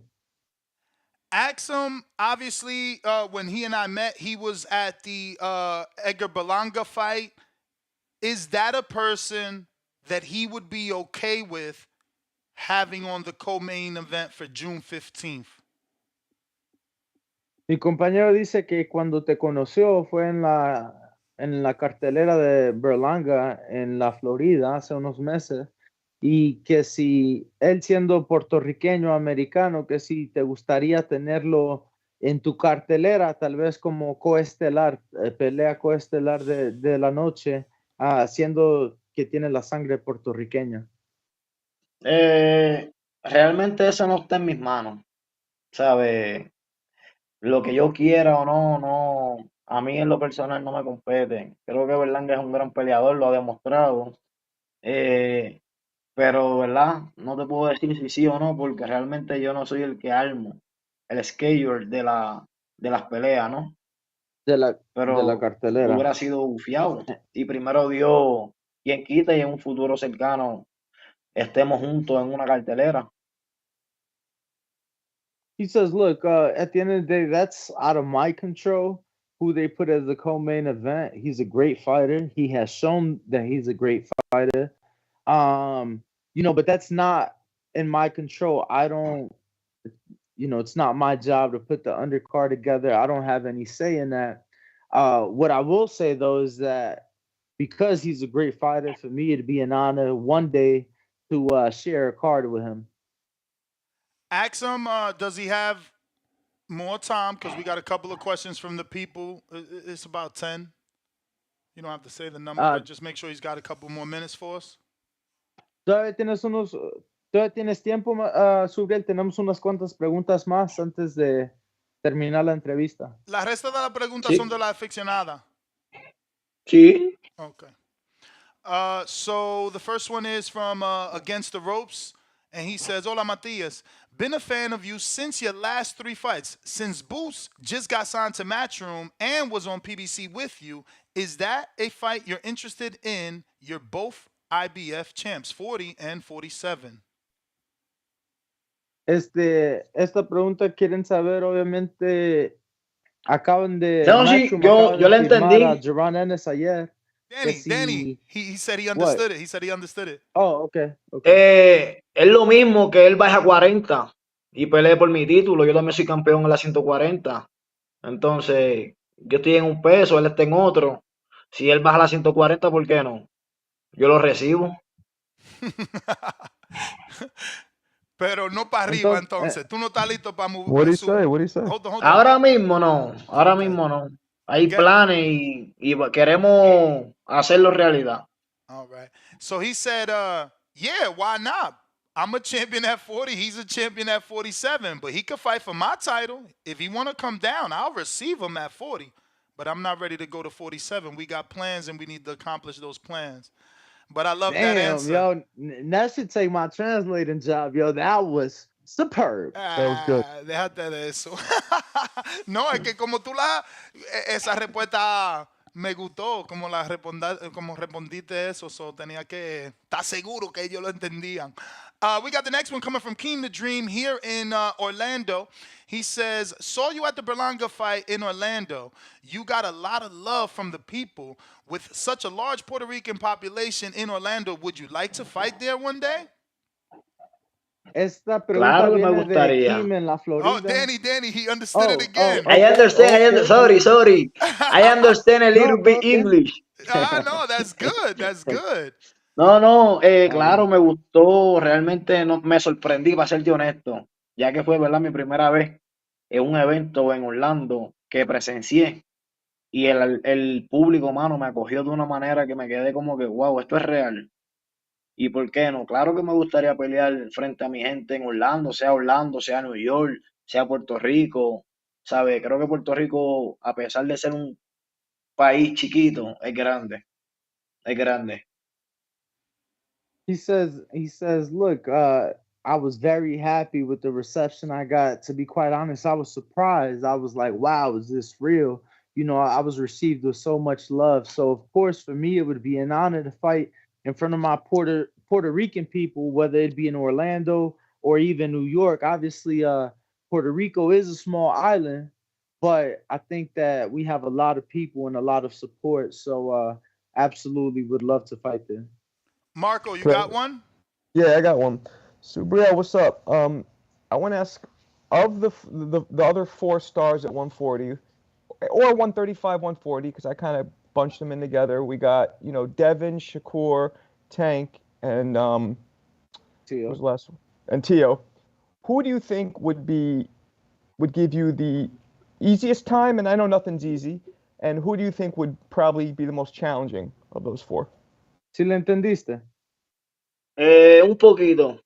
Ask him, obviously, when he and I met, he was at the Edgar Berlanga fight. Is that a person that he would be okay with having on the co-main event for June 15th? Mi compañero dice que cuando te conoció fue en la cartelera de Berlanga en la Florida hace unos meses y que si él siendo puertorriqueño americano, que si te gustaría tenerlo en tu cartelera, tal vez como coestelar, pelea coestelar de la noche, siendo que tiene la sangre puertorriqueña? Realmente eso no está en mis manos, ¿sabes? Lo que yo quiera o no, a mí en lo personal no me compete. Creo que Berlanga es un gran peleador, lo ha demostrado. Eh, pero, ¿verdad? No te puedo decir si sí o no, porque realmente yo no soy el que armo el schedule de las peleas, ¿no? De la Pero cartelera. hubiera sido bufiado. Y primero Dios, quien quita y en un futuro cercano estemos juntos en una cartelera. He says, look, at the end of the day, that's out of my control. Who they put as the co-main event. He's a great fighter. He has shown that he's a great fighter. But that's not in my control. I don't, it's not my job to put the undercard together. I don't have any say in that. What I will say though is that because he's a great fighter, for me it'd be an honor one day to share a card with him. Ask him, does he have more time? Because we got a couple of questions from the people. It's about 10. You don't have to say the number, but just make sure he's got a couple more minutes for us. Todavía tienes tiempo, Subriel. Tenemos unas cuantas preguntas más antes de terminar la entrevista. La resta de las preguntas son de la aficionada. Sí. Okay. So the first one is from Against the Ropes, and he says, "Hola Matias, been a fan of you since your last 3 fights. Since Boost just got signed to Matchroom and was on PBC with you, is that a fight you're interested in? You're both IBF champs, 40 and 47." Esta pregunta quieren saber, obviamente, acaban de No, sí, yo la firmar a entendí. Jerron Ennis ayer. Danny, he said he understood it. He said he understood it. Oh, okay. Es lo mismo que él baja 40 y pelee por mi título. Yo también soy campeón en la 140. Entonces, yo estoy en un peso, él está en otro. Si él baja a la 140, ¿por qué no? Yo lo recibo. Pero no para arriba, entonces. Tú no estás listo para mover. What did he say? What did he say? Hold on. Ahora mismo no. Ahora mismo no. Hay planes y queremos hacerlo realidad. All right. So he said, yeah, why not? I'm a champion at 40. He's a champion at 47. But he could fight for my title. If he want to come down, I'll receive him at 40. But I'm not ready to go to 47. We got plans, and we need to accomplish those plans. But I love that answer. Yo, that should take my translating job, yo. That was superb. That was good. Déjate de eso. No, es que como tú esa respuesta me gustó, como respondiste eso, so tenía que estar seguro que ellos lo entendían. We got the next one coming from Keen the Dream here in Orlando. He says, saw you at the Berlanga fight in Orlando. You got a lot of love from the people. With such a large Puerto Rican population in Orlando, would you like to fight there one day? Esta pregunta Claro que me viene de gustaría. Kim en la Florida. Oh, Danny, he understood it again. I understand. Sorry. I understand a little bit English. No, that's good. That's good. No, claro, me gustó. Realmente no, me sorprendí, para serte honesto, ya que fue, ¿verdad?, mi primera vez en un evento en Orlando que presencié. Y el público, mano, me acogió de una manera que me quedé como que, wow, esto es real. ¿Y por qué no? Claro que me gustaría pelear frente a mi gente en Orlando, sea New York, sea Puerto Rico, ¿sabe? Creo que Puerto Rico, a pesar de ser un país chiquito, es grande. Es grande. He says, look, I was very happy with the reception I got. To be quite honest, I was surprised. I was like, wow, is this real? I was received with so much love. So, of course, for me, it would be an honor to fight in front of my Puerto Rican people, whether it be in Orlando or even New York. Obviously, Puerto Rico is a small island, but I think that we have a lot of people and a lot of support. So, absolutely would love to fight there. Marco, you got one? Yeah, I got one. Subriel, what's up? I want to ask, of the other 4 stars at 140, or 135, 140, because I kind of bunched them in together. We got, Devin, Shakur, Tank, and Tio. Who's the last one? And Tio. Who do you think would give you the Easiest time, and I know nothing's easy. And who do you think would probably be the most challenging of those four? ¿Sí le entendiste? Un poquito.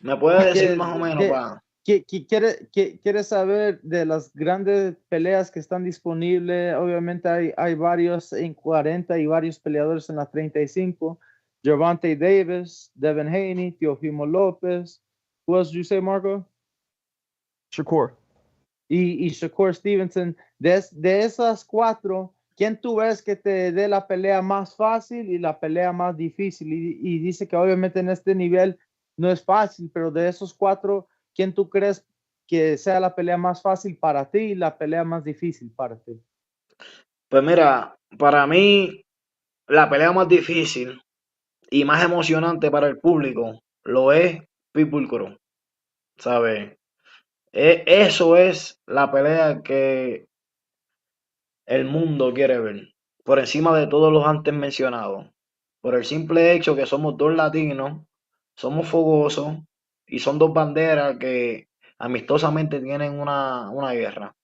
¿Me puede decir Que, más o menos quiere saber de las grandes peleas que están disponibles. Obviamente hay varios en 40 y varios peleadores en las 35. Gervonta Davis, Devin Haney, Teofimo López. Who else did you say, Marco? Shakur. Y Shakur Stevenson. De esas cuatro, ¿quién tú ves que te dé la pelea más fácil y la pelea más difícil? Y dice que obviamente en este nivel no es fácil, pero de esos cuatro, ¿quién tú crees que sea la pelea más fácil para ti y la pelea más difícil para ti? Pues mira, para mí la pelea más difícil y más emocionante para el público lo es Pitbull Cruz, ¿sabes? Eso es la pelea que el mundo quiere ver, por encima de todos los antes mencionados, por el simple hecho que somos dos latinos, somos fogosos y son dos banderas que amistosamente tienen una guerra.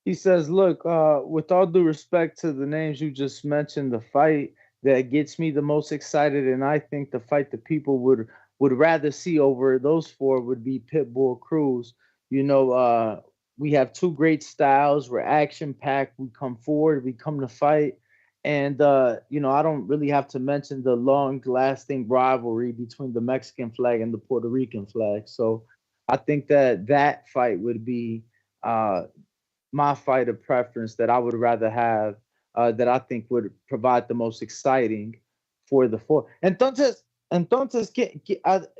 He says, look, with all due respect to the names you just mentioned, the fight that gets me the most excited, and I think the fight that people would rather see over those four would be Pitbull Cruz. You know, we have two great styles. We're action packed. We come forward. We come to fight. And you know, I don't really have to mention the long-lasting rivalry between the Mexican flag and the Puerto Rican flag. So I think that fight would be my fight of preference that I would rather have, that I think would provide the most exciting for the four. Entonces,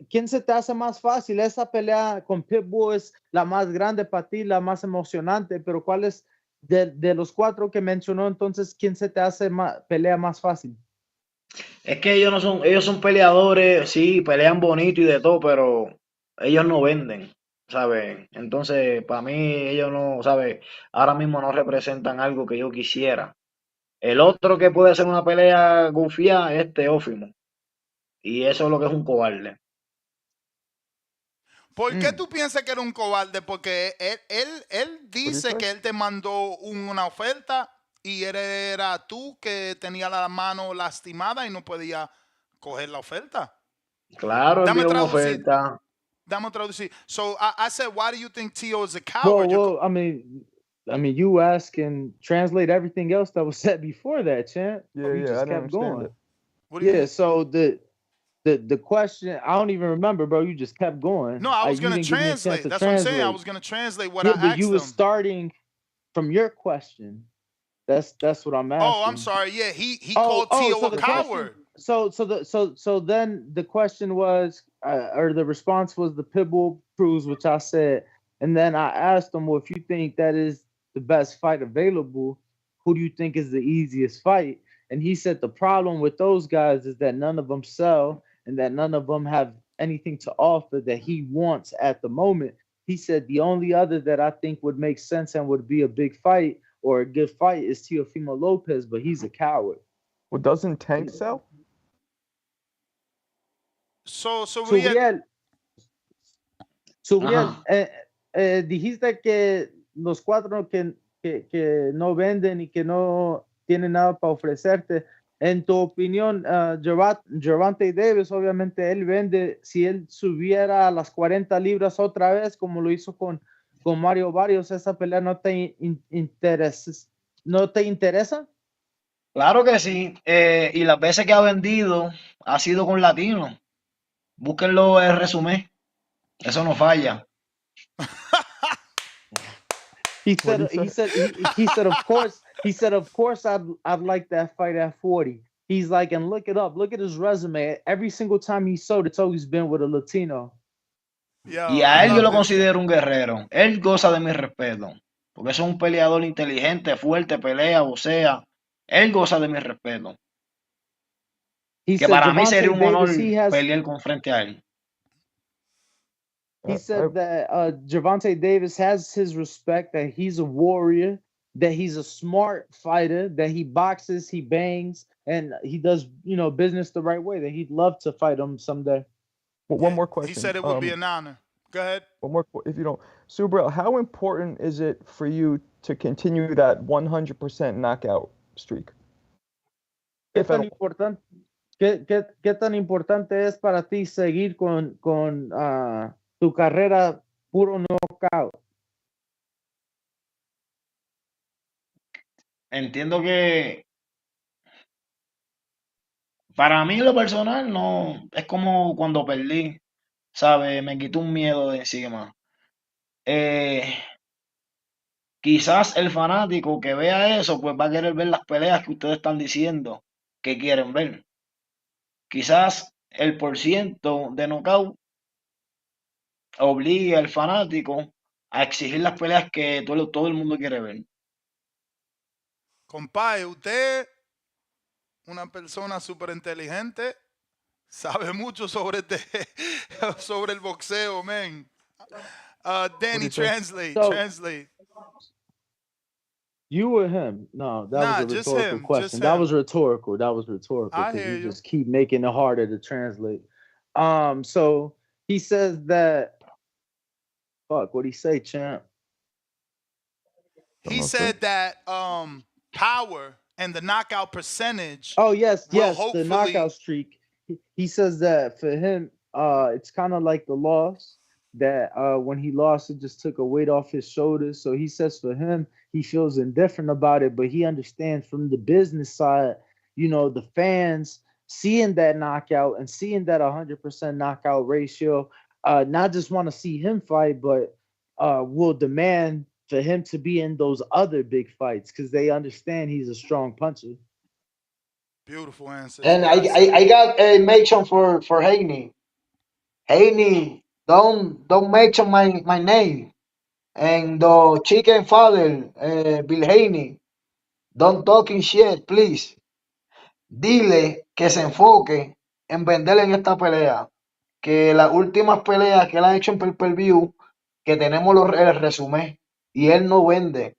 ¿quién se te hace más fácil? Esa pelea con Pitbull es la más grande para ti, la más emocionante, pero ¿cuál es de los cuatro que mencionó? Entonces, ¿quién se te hace pelea más fácil? Es que ellos son peleadores, sí, pelean bonito y de todo, pero ellos no venden, ¿sabes? Entonces, para mí, ellos no, ¿sabes? Ahora mismo no representan algo que yo quisiera. El otro que puede hacer una pelea gufía es Teófimo, y eso es lo que es un cobarde. ¿Por qué tú piensas que era un cobarde? Porque él dice que él te mandó una oferta y era tú que tenía la mano lastimada y no podía coger la oferta. Claro, Dame envió una traducir. oferta. Dame traducir. So I said, why do you think Tio is a Well, coward? I mean, you ask and translate everything else that was said before that, champ. You just I don't kept understand going. it. What do you mean? So the question, I don't even remember, bro. You just kept going. No, I was You going to didn't give me a chance translate. to That's what I'm saying. I translate. was going to translate what Yeah, I but you asked was him. starting from your question. That's what I'm asking. Oh, I'm sorry. Yeah, he called Tio a coward. So then the question was, or the response was the Pitbull Cruz, which I said, and then I asked him, well, if you think that is the best fight available, who do you think is the easiest fight? And he said the problem with those guys is that none of them sell and that none of them have anything to offer that he wants at the moment. He said the only other that I think would make sense and would be a big fight or a good fight is Teofimo Lopez, but he's a coward. Well, doesn't Tank sell? So Subriel, dijiste que los cuatro que no venden y que no tienen nada para ofrecerte. En tu opinión, Gervonta Davis, obviamente él vende. Si él subiera a las 40 libras otra vez, como lo hizo con Mario Barrios, ¿esa pelea no te interesa? Claro que sí, y las veces que ha vendido ha sido con latinos. Búsquenlo el resumen, eso no falla. He said, of course, I'd like that fight at 40. He's like, and look it up. Look at his resume. Every single time he sold, it's always been with a Latino. Y a él yo lo considero un guerrero. Él goza de mi respeto, porque es un peleador inteligente, fuerte, pelea, vocea. Él goza de mi respeto. Que para mí sería un honor pelear con frente a él. He said that Gervonta Davis has his respect, that he's a warrior, that he's a smart fighter, that he boxes, he bangs, and he does, business the right way, that he'd love to fight him someday. Well, one more question. He said it would be an honor. Go ahead. One more, if you don't. Subriel, how important is it for you to continue that 100% knockout streak? ¿Qué If at tan all. importante, qué tan importante es para ti seguir con tu carrera puro knockout? Entiendo que para mí lo personal no es como cuando perdí, ¿sabes? Me quitó un miedo de encima. Eh, Quizás el fanático que vea eso, pues va a querer ver las peleas que ustedes están diciendo que quieren ver. Quizás el porciento de knockout obligue al fanático a exigir las peleas que todo el mundo quiere ver. Compadre, usted, una persona súper inteligente, sabe mucho sobre, sobre el boxeo, man. Danny, translate, So, translate. You or him? No, that was Nah, a just rhetorical him, question. just That him. was rhetorical. That was rhetorical I because hear you you. just keep making it harder to translate. So he says that. Fuck, what'd he say, champ? He said that power and the knockout percentage Oh yes, will yes, the knockout hopefully. streak. He says that for him, it's kind of like the loss that when he lost, it just took a weight off his shoulders. So he says for him, he feels indifferent about it, but he understands from the business side, the fans seeing that knockout and seeing that 100% knockout ratio, not just want to see him fight, but will demand for him to be in those other big fights because they understand he's a strong puncher. Beautiful answers. And Well said. I got a mention for Haney. Haney, don't mention my name. And the chicken father, Bill Haney, don't talking shit, please. Dile que se enfoque en vender en esta pelea. Que las últimas peleas que él ha hecho en pay-per-view, que tenemos el resumen, y él no vende.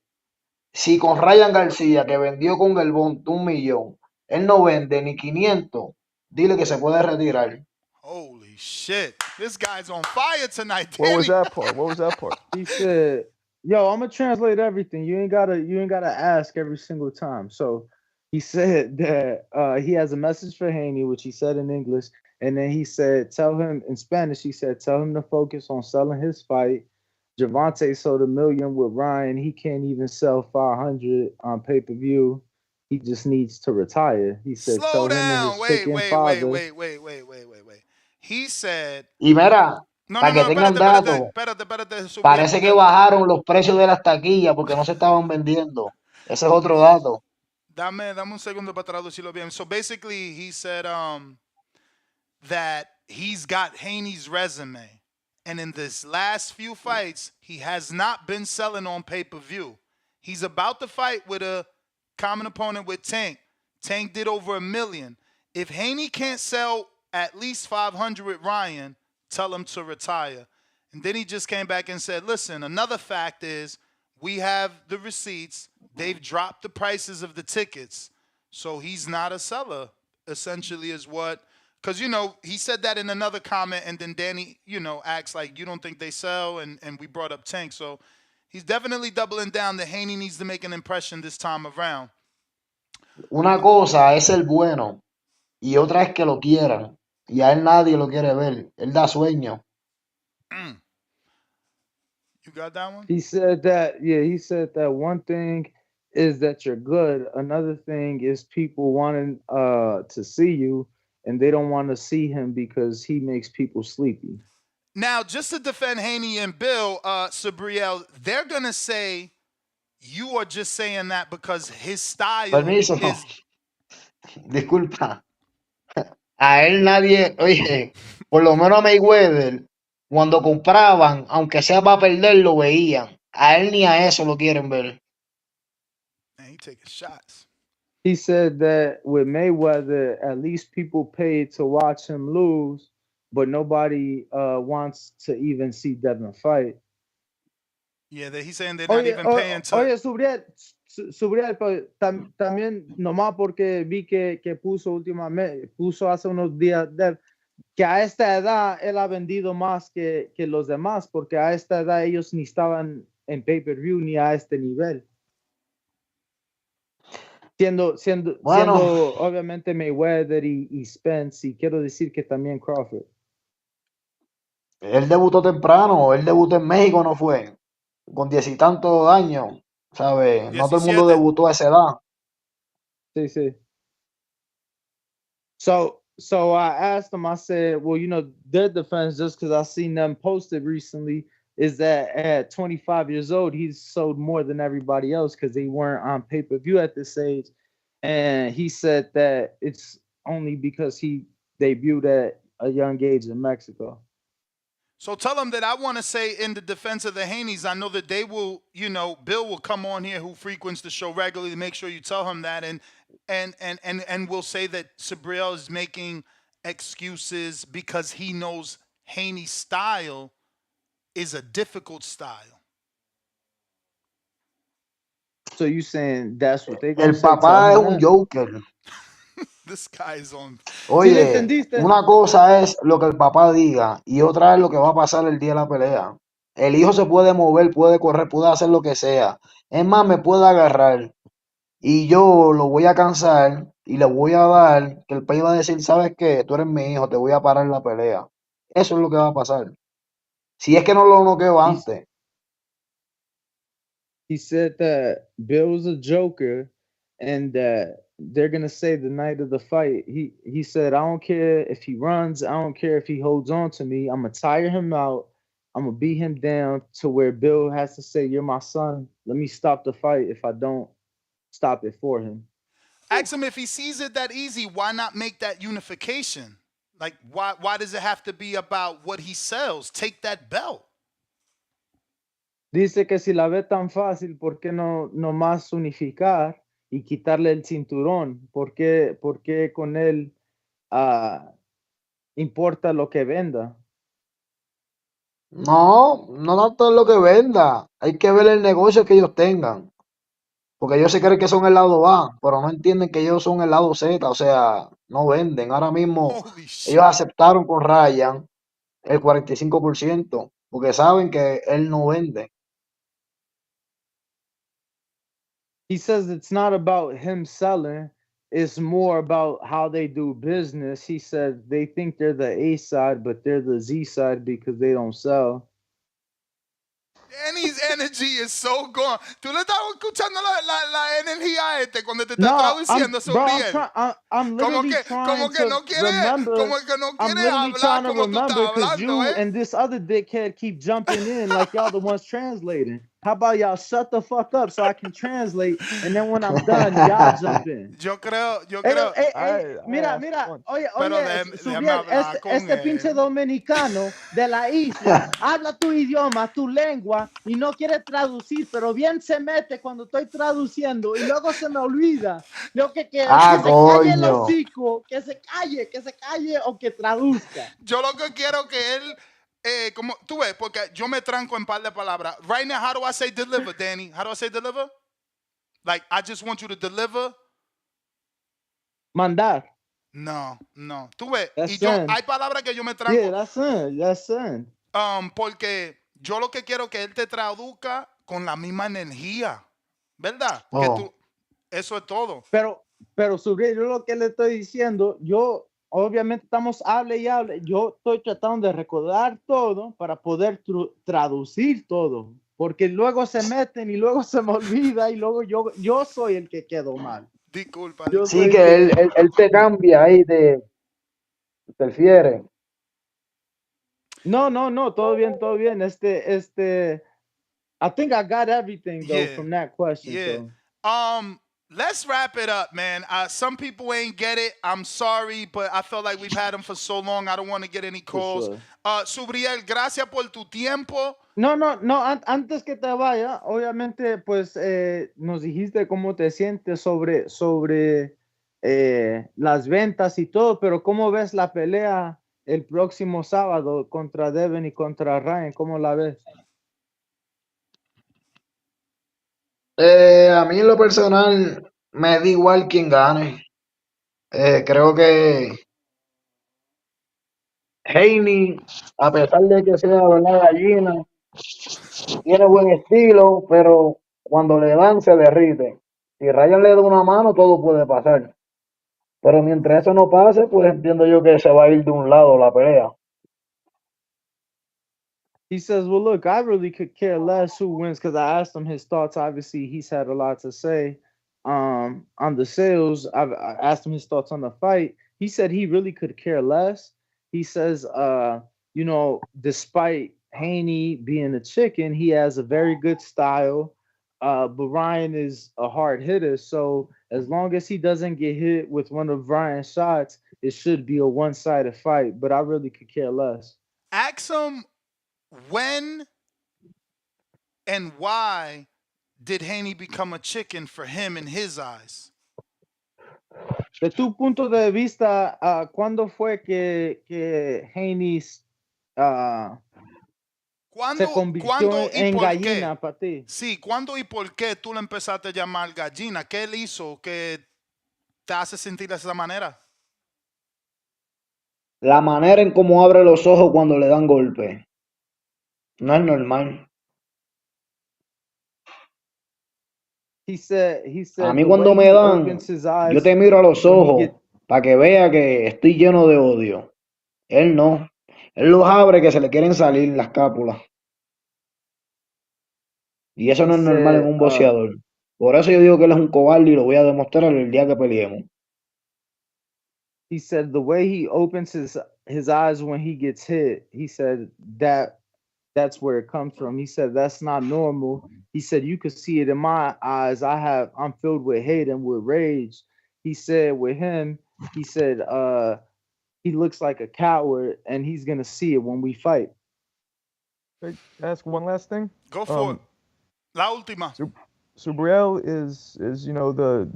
Si con Ryan Garcia, que vendió con el Bond 1 millón, él no vende ni 500, dile que se puede retirar. Holy shit. This guy's on fire tonight, What Danny. was that part? What was that part? He said, "Yo, I'm gonna translate everything. You ain't gotta ask every single time." So he said that he has a message for Haney, which he said in English, and then he said, "Tell him in Spanish." He said, "Tell him to focus on selling his fight." Javante sold 1 million with Ryan. He can't even sell 500 on pay per view. He just needs to retire. He said, Slow "Tell him and down. his Wait, chicken wait, wait, father." wait, wait, wait, wait, wait, wait. He said, Y mira, no, no, para que no, tengan espérate, espérate, datos, espérate, espérate, Subriel, parece que porque bajaron los precios de las taquillas porque no se estaban vendiendo. Ese es otro dato. dame un segundo para traducirlo bien. So basically, he said that he's got Haney's resume. And in this last few fights, he has not been selling on pay-per-view. He's about to fight with a common opponent with Tank. Tank did over 1 million. If Haney can't sell at least 500 with Ryan, tell him to retire. And then he just came back and said, listen, another fact is we have the receipts. They've dropped the prices of the tickets. So he's not a seller, essentially, is what. Because, he said that in another comment, and then Danny, acts like, you don't think they sell, and we brought up Tank. So he's definitely doubling down that Haney needs to make an impression this time around. Una cosa es el bueno y otra es que lo quieran. Y a él nadie lo quiere ver. Él da sueño. You got that one? He said that one thing is that you're good. Another thing is people wanting to see you and they don't want to see him because he makes people sleepy. Now, just to defend Haney and Bill, Subriel, they're going to say you are just saying that because his style Permiso. is. Disculpa. A él nadie, oye, por lo menos a Mayweather, cuando compraban, aunque sea para perder, lo veían. A él ni a eso lo quieren ver. Man, he taking shots. He said that with Mayweather, at least people paid to watch him lose, but nobody wants to even see Devin fight. Yeah, he's saying they're not even paying to. Oye, Subriel, pero también nomás porque vi que puso hace unos días que a esta edad él ha vendido más que los demás, porque a esta edad ellos ni estaban en pay-per-view ni a este nivel. Siendo Bueno, obviamente Mayweather y Spence, y quiero decir que también Crawford. él debutó temprano, él debutó en México, ¿no fue? Con 10 y tantos años, ¿sabes? No todo el mundo 17. debutó a esa edad. Sí, sí. So I asked them, I said, well, their defense, just because I seen them posted recently, is that at 25 years old, he's sold more than everybody else because they weren't on pay-per-view at this age. And he said that it's only because he debuted at a young age in Mexico. So tell them that I want to say in the defense of the Haneys, I know that they will, Bill will come on here who frequents the show regularly. Make sure you tell him that, and we'll say that Subriel is making excuses because he knows Haney's style is a difficult style. So you saying that's what they gonna El say? Tell papá es him un that. joker. This guy is on. Si le Oye, entendiste. una cosa es lo que el papá diga y otra es lo que va a pasar el día de la pelea. El hijo se puede mover, puede correr, puede hacer lo que sea. Es más, me puede agarrar y yo lo voy a cansar y le voy a dar que el país va a decir, ¿sabes qué? Tú eres mi hijo, te voy a parar la pelea. Eso es lo que va a pasar. Si es que no lo noqueo He, antes. he said that Bill's a joker and that they're gonna say the night of the fight. He said, I don't care if he runs, I don't care if he holds on to me. I'm gonna tire him out. I'm gonna beat him down to where Bill has to say, "You're my son. Let me stop the fight if I don't stop it for him." Ask him if he sees it that easy. Why not make that unification? Like, why does it have to be about what he sells? Take that belt. Dice que si la ve tan fácil, ¿por qué no más unificar y quitarle el cinturón? Por qué con él importa lo que venda? No, no tanto es lo que venda. Hay que ver el negocio que ellos tengan. Porque ellos se creen que son el lado A, pero no entienden que ellos son el lado Z. O sea, no venden. Ahora mismo Holy ellos shit. aceptaron con Ryan el 45%, porque saben que él no vende. He says it's not about him selling, it's more about how they do business. He said they think they're the A side, but they're the Z side because they don't sell. Danny's energy is so gone. Tú le estás escuchando la energía a este cuando te está No, traduciendo I'm Subriel. trying. I'm Como literally que, como trying que to no quiere, remember. como que no I'm quiere literally hablar trying to como tú remember estás because hablando, you ¿eh? and this other dickhead keep jumping in like y'all the ones translating. How about y'all shut the fuck up so I can translate, and then when I'm done, y'all jump in. Yo creo, Mira, pero oye, déjame Subriel, hablar con este pinche él. dominicano de la isla habla tu idioma, tu lengua y no quiere traducir, pero bien se mete cuando estoy traduciendo y luego se me olvida. Lo que Ah, se calle el coño. hocico, que se calle o que traduzca. Yo lo que quiero que él, como tú ves, porque yo me tranco en par de palabras. Right now, how do I say deliver, Danny? How do I say deliver? Like, I just want you to deliver. Mandar. No. Tú ves, That's y yo, sin. hay palabras que yo me Yeah, tranco. that's sin. Porque yo lo que quiero que él te traduzca con la misma energía, ¿verdad? Que Oh. tú, eso es todo. Pero Subriel, yo lo que le estoy diciendo, yo obviamente estamos hable y hable, yo estoy tratando de recordar todo para poder traducir todo, porque luego se meten y luego se me olvida y luego yo soy el que quedo mal. Disculpa. Yo Sí, soy el que que... él te cambia ahí, te interfiere. No, todo bien. I think I got everything though Yeah. from that question. Yeah. So. Let's wrap it up, man. Some people ain't get it. I'm sorry, but I felt like we've had them for so long. I don't want to get any calls. Sure. Subriel, gracias por tu tiempo. No, antes que te vaya, obviamente, pues nos dijiste cómo te sientes sobre las ventas y todo, pero ¿cómo ves la pelea el próximo sábado contra Devin y contra Ryan? ¿Cómo la ves? A mí en lo personal me da igual quién gane. Creo que Haney, a pesar de que sea verdad gallina, tiene buen estilo, pero cuando le dan se derrite. Si Ryan le da una mano, todo puede pasar. Pero mientras eso no pase, pues entiendo yo que se va a ir de un lado la pelea. He says, well, look, I really could care less who wins because I asked him his thoughts. Obviously, he's had a lot to say on the sales. I asked him his thoughts on the fight. He said he really could care less. He says, you know, despite Haney being a chicken, he has a very good style. But Ryan is a hard hitter. So as long as he doesn't get hit with one of Ryan's shots, it should be a one-sided fight. But I really could care less. Ask him when and why did Haney become a chicken for him in his eyes? De tu punto de vista, ¿cuándo fue que Haney se convirtió ¿Cuándo y en por qué? gallina para ti? Sí, ¿cuándo y por qué tú le empezaste a llamar gallina? ¿Qué él hizo que te hace sentir de esa manera? La manera en cómo abre los ojos cuando le dan golpe. No es normal. He said A mí the cuando way me he dan, opens his yo eyes te miro a los when he ojos get para que vea que estoy lleno de odio. Él no. Él los abre que se le quieren salir las cápulas. Y eso he no es normal en said un boxeador. Por eso yo digo que él es un cobarde y lo voy a demostrar el día que peleemos. he said the way he opens his eyes when he gets hit, he said that's where it comes from. He said that's not normal. He said you could see it in my eyes. I'm filled with hate and with rage. He said with him, he said he looks like a coward and he's gonna see it when we fight. Can I ask one last thing? Go for it. La última. Subriel is you know the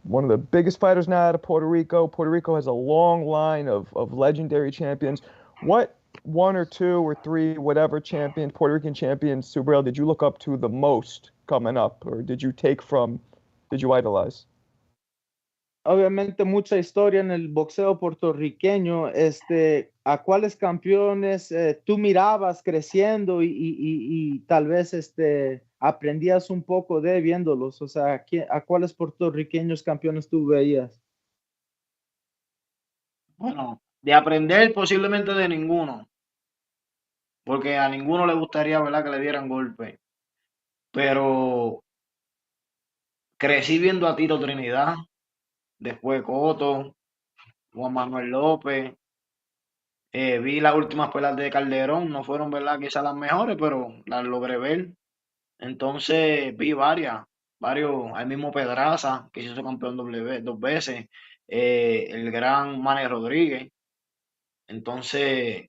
one of the biggest fighters now out of Puerto Rico. Puerto Rico has a long line of legendary champions. What one or two or three, whatever champion, Puerto Rican champions, Subriel, did you look up to the most coming up, or did you idolize? Obviamente mucha historia en el boxeo puertorriqueño. ¿A cuáles campeones tú mirabas creciendo y tal vez aprendías un poco de viéndolos? O sea, ¿a cuáles puertorriqueños campeones tú veías? Bueno, de aprender posiblemente de ninguno. Porque a ninguno le gustaría, ¿verdad?, que le dieran golpe. Pero crecí viendo a Tito Trinidad, después Coto, Juan Manuel López. Vi las últimas peleas de Calderón, no fueron, ¿verdad?, quizás las mejores, pero las logré ver. Entonces vi varios, al mismo Pedraza, que se hizo campeón dos veces, el gran Manny Rodríguez. Entonces,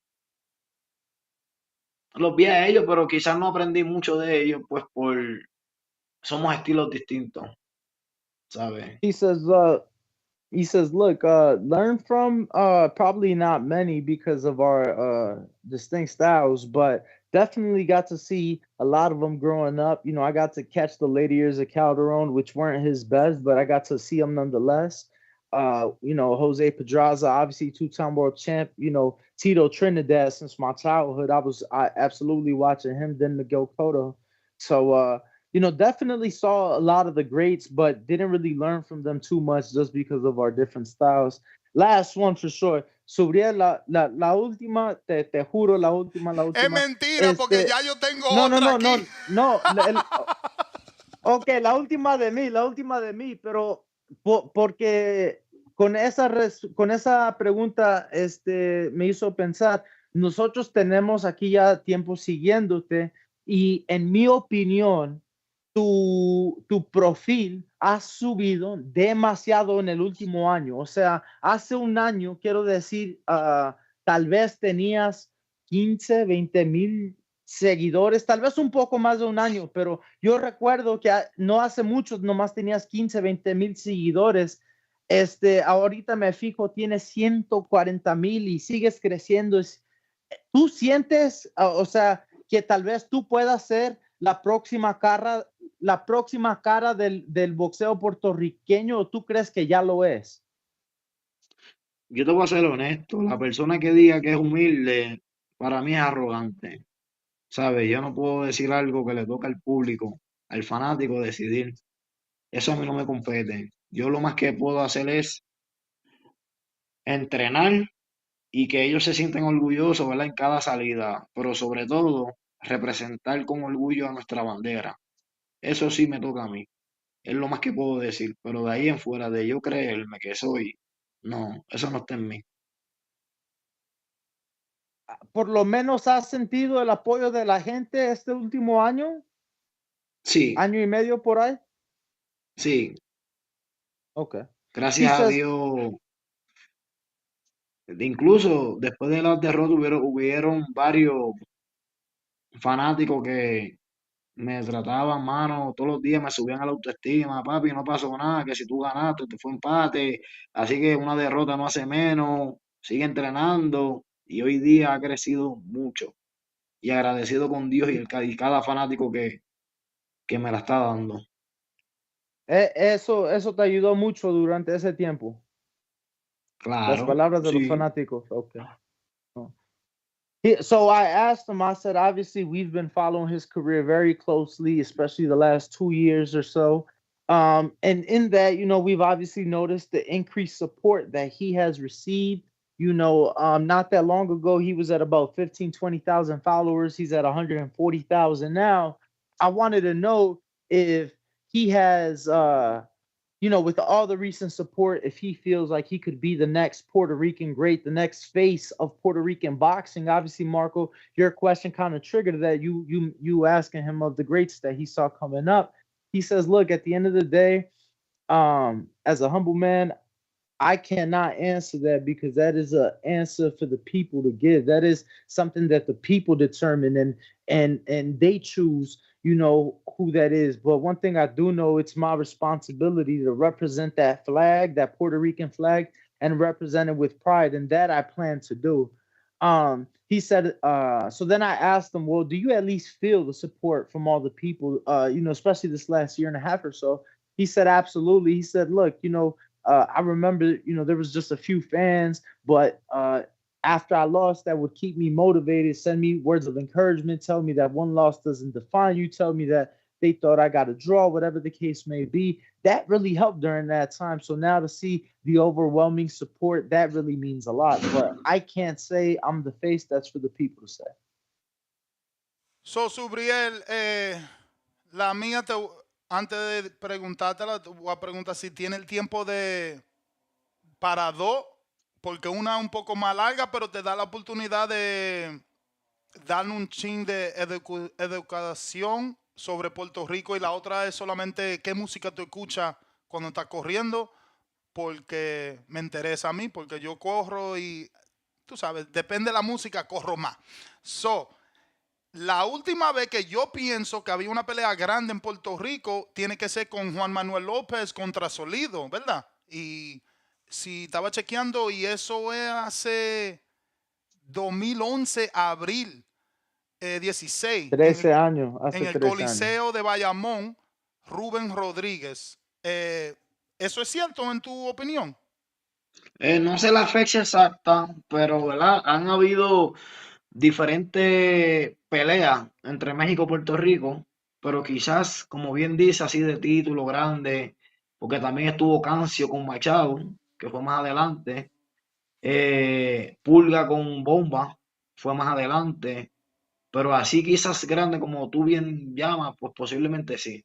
los vi a ellos, pero quizás no aprendí mucho de ellos, pues somos estilos distintos, ¿sabes? He says, look, learn from probably not many because of our distinct styles, but definitely got to see a lot of them growing up. You know, I got to catch the later years of Calderon, which weren't his best, but I got to see him nonetheless. You know, Jose Pedraza, obviously two-time world champ. You know, Tito Trinidad since my childhood. I absolutely watching him, then Miguel Cotto. So, you know, definitely saw a lot of the greats, but didn't really learn from them too much just because of our different styles. Last one for sure. Subriel, la última, te juro, la última. Es mentira, porque ya yo tengo otra aquí. No. Ok, la última de mí, pero porque con esa pregunta me hizo pensar, nosotros tenemos aquí ya tiempo siguiéndote y en mi opinión, tu perfil ha subido demasiado en el último año. O sea, hace un año, quiero decir, tal vez tenías 15, 20 mil seguidores, tal vez un poco más de un año, pero yo recuerdo que no hace mucho, nomás tenías 15, 20 mil seguidores. Ahorita me fijo, tienes 140 mil y sigues creciendo. ¿Tú sientes, o sea, que tal vez tú puedas ser la próxima cara del boxeo puertorriqueño, o tú crees que ya lo es? Yo te voy a ser honesto, la persona que diga que es humilde, para mí es arrogante, ¿sabes? Yo no puedo decir algo que le toca al público, al fanático decidir. Eso a mí no me compete. Yo lo más que puedo hacer es entrenar y que ellos se sientan orgullosos, ¿verdad? En cada salida, pero sobre todo representar con orgullo a nuestra bandera. Eso sí me toca a mí. Es lo más que puedo decir, pero de ahí en fuera de yo creerme que soy, no, eso no está en mí. ¿Por lo menos has sentido el apoyo de la gente este último año? Sí, ¿Año y medio por ahí? sí, Okay. He gracias a says, Dios. Incluso después de la derrota hubieron varios fanáticos que me trataban mano todos los días, me subían a la autoestima, papi, no pasó nada, que si tú ganaste, te fue empate, así que una derrota no hace menos, sigue entrenando y hoy día ha crecido mucho y agradecido con Dios y cada fanático que me la está dando. eso te ayudó mucho durante ese tiempo. Las Claro, palabras de los sí. fanáticos. Okay. Oh. So I asked him, I said, obviously, we've been following his career very closely, especially the last 2 years or so. And in that, we've obviously noticed the increased support that he has received. Not that long ago, he was at about 15, 20,000 followers. He's at 140,000 now. I wanted to know if he has, with all the recent support, if he feels like he could be the next Puerto Rican great, the next face of Puerto Rican boxing. Obviously, Marco, your question kind of triggered that you asking him of the greats that he saw coming up. He says, look, at the end of the day, as a humble man, I cannot answer that because that is an answer for the people to give. That is something that the people determine and they choose, who that is. But one thing I do know, it's my responsibility to represent that flag, that Puerto Rican flag, and represent it with pride. And that I plan to do. He said, so then I asked him, well, do you at least feel the support from all the people, especially this last year and a half or so? He said, absolutely. He said, look, I remember, there was just a few fans, but after I lost, that would keep me motivated, send me words of encouragement, tell me that one loss doesn't define you, tell me that they thought I got a draw, whatever the case may be. That really helped during that time. So now to see the overwhelming support, that really means a lot. But I can't say I'm the face. That's for the people to say. So, Subriel, la mía, antes de preguntártela, te voy a preguntar si tiene el tiempo para dos, porque una es un poco más larga, pero te da la oportunidad de darle un chin de educación sobre Puerto Rico, y la otra es solamente qué música tú escuchas cuando estás corriendo, porque me interesa a mí, porque yo corro y tú sabes, depende de la música, corro más. So, la última vez que yo pienso que había una pelea grande en Puerto Rico tiene que ser con Juan Manuel López contra Solido, ¿verdad? Y si estaba chequeando, y eso es hace 2011, abril 16, 13 años, en hace el 13 años. Coliseo de Bayamón, Rubén Rodríguez. ¿Eso es cierto en tu opinión? No sé la fecha exacta, pero ¿verdad? Han habido diferentes peleas entre México y Puerto Rico, pero quizás, como bien dice, así de título grande, porque también estuvo Cancio con Machado, que fue más adelante, Pulga con Bomba, fue más adelante, pero así quizás grande como tú bien llamas, pues posiblemente sí.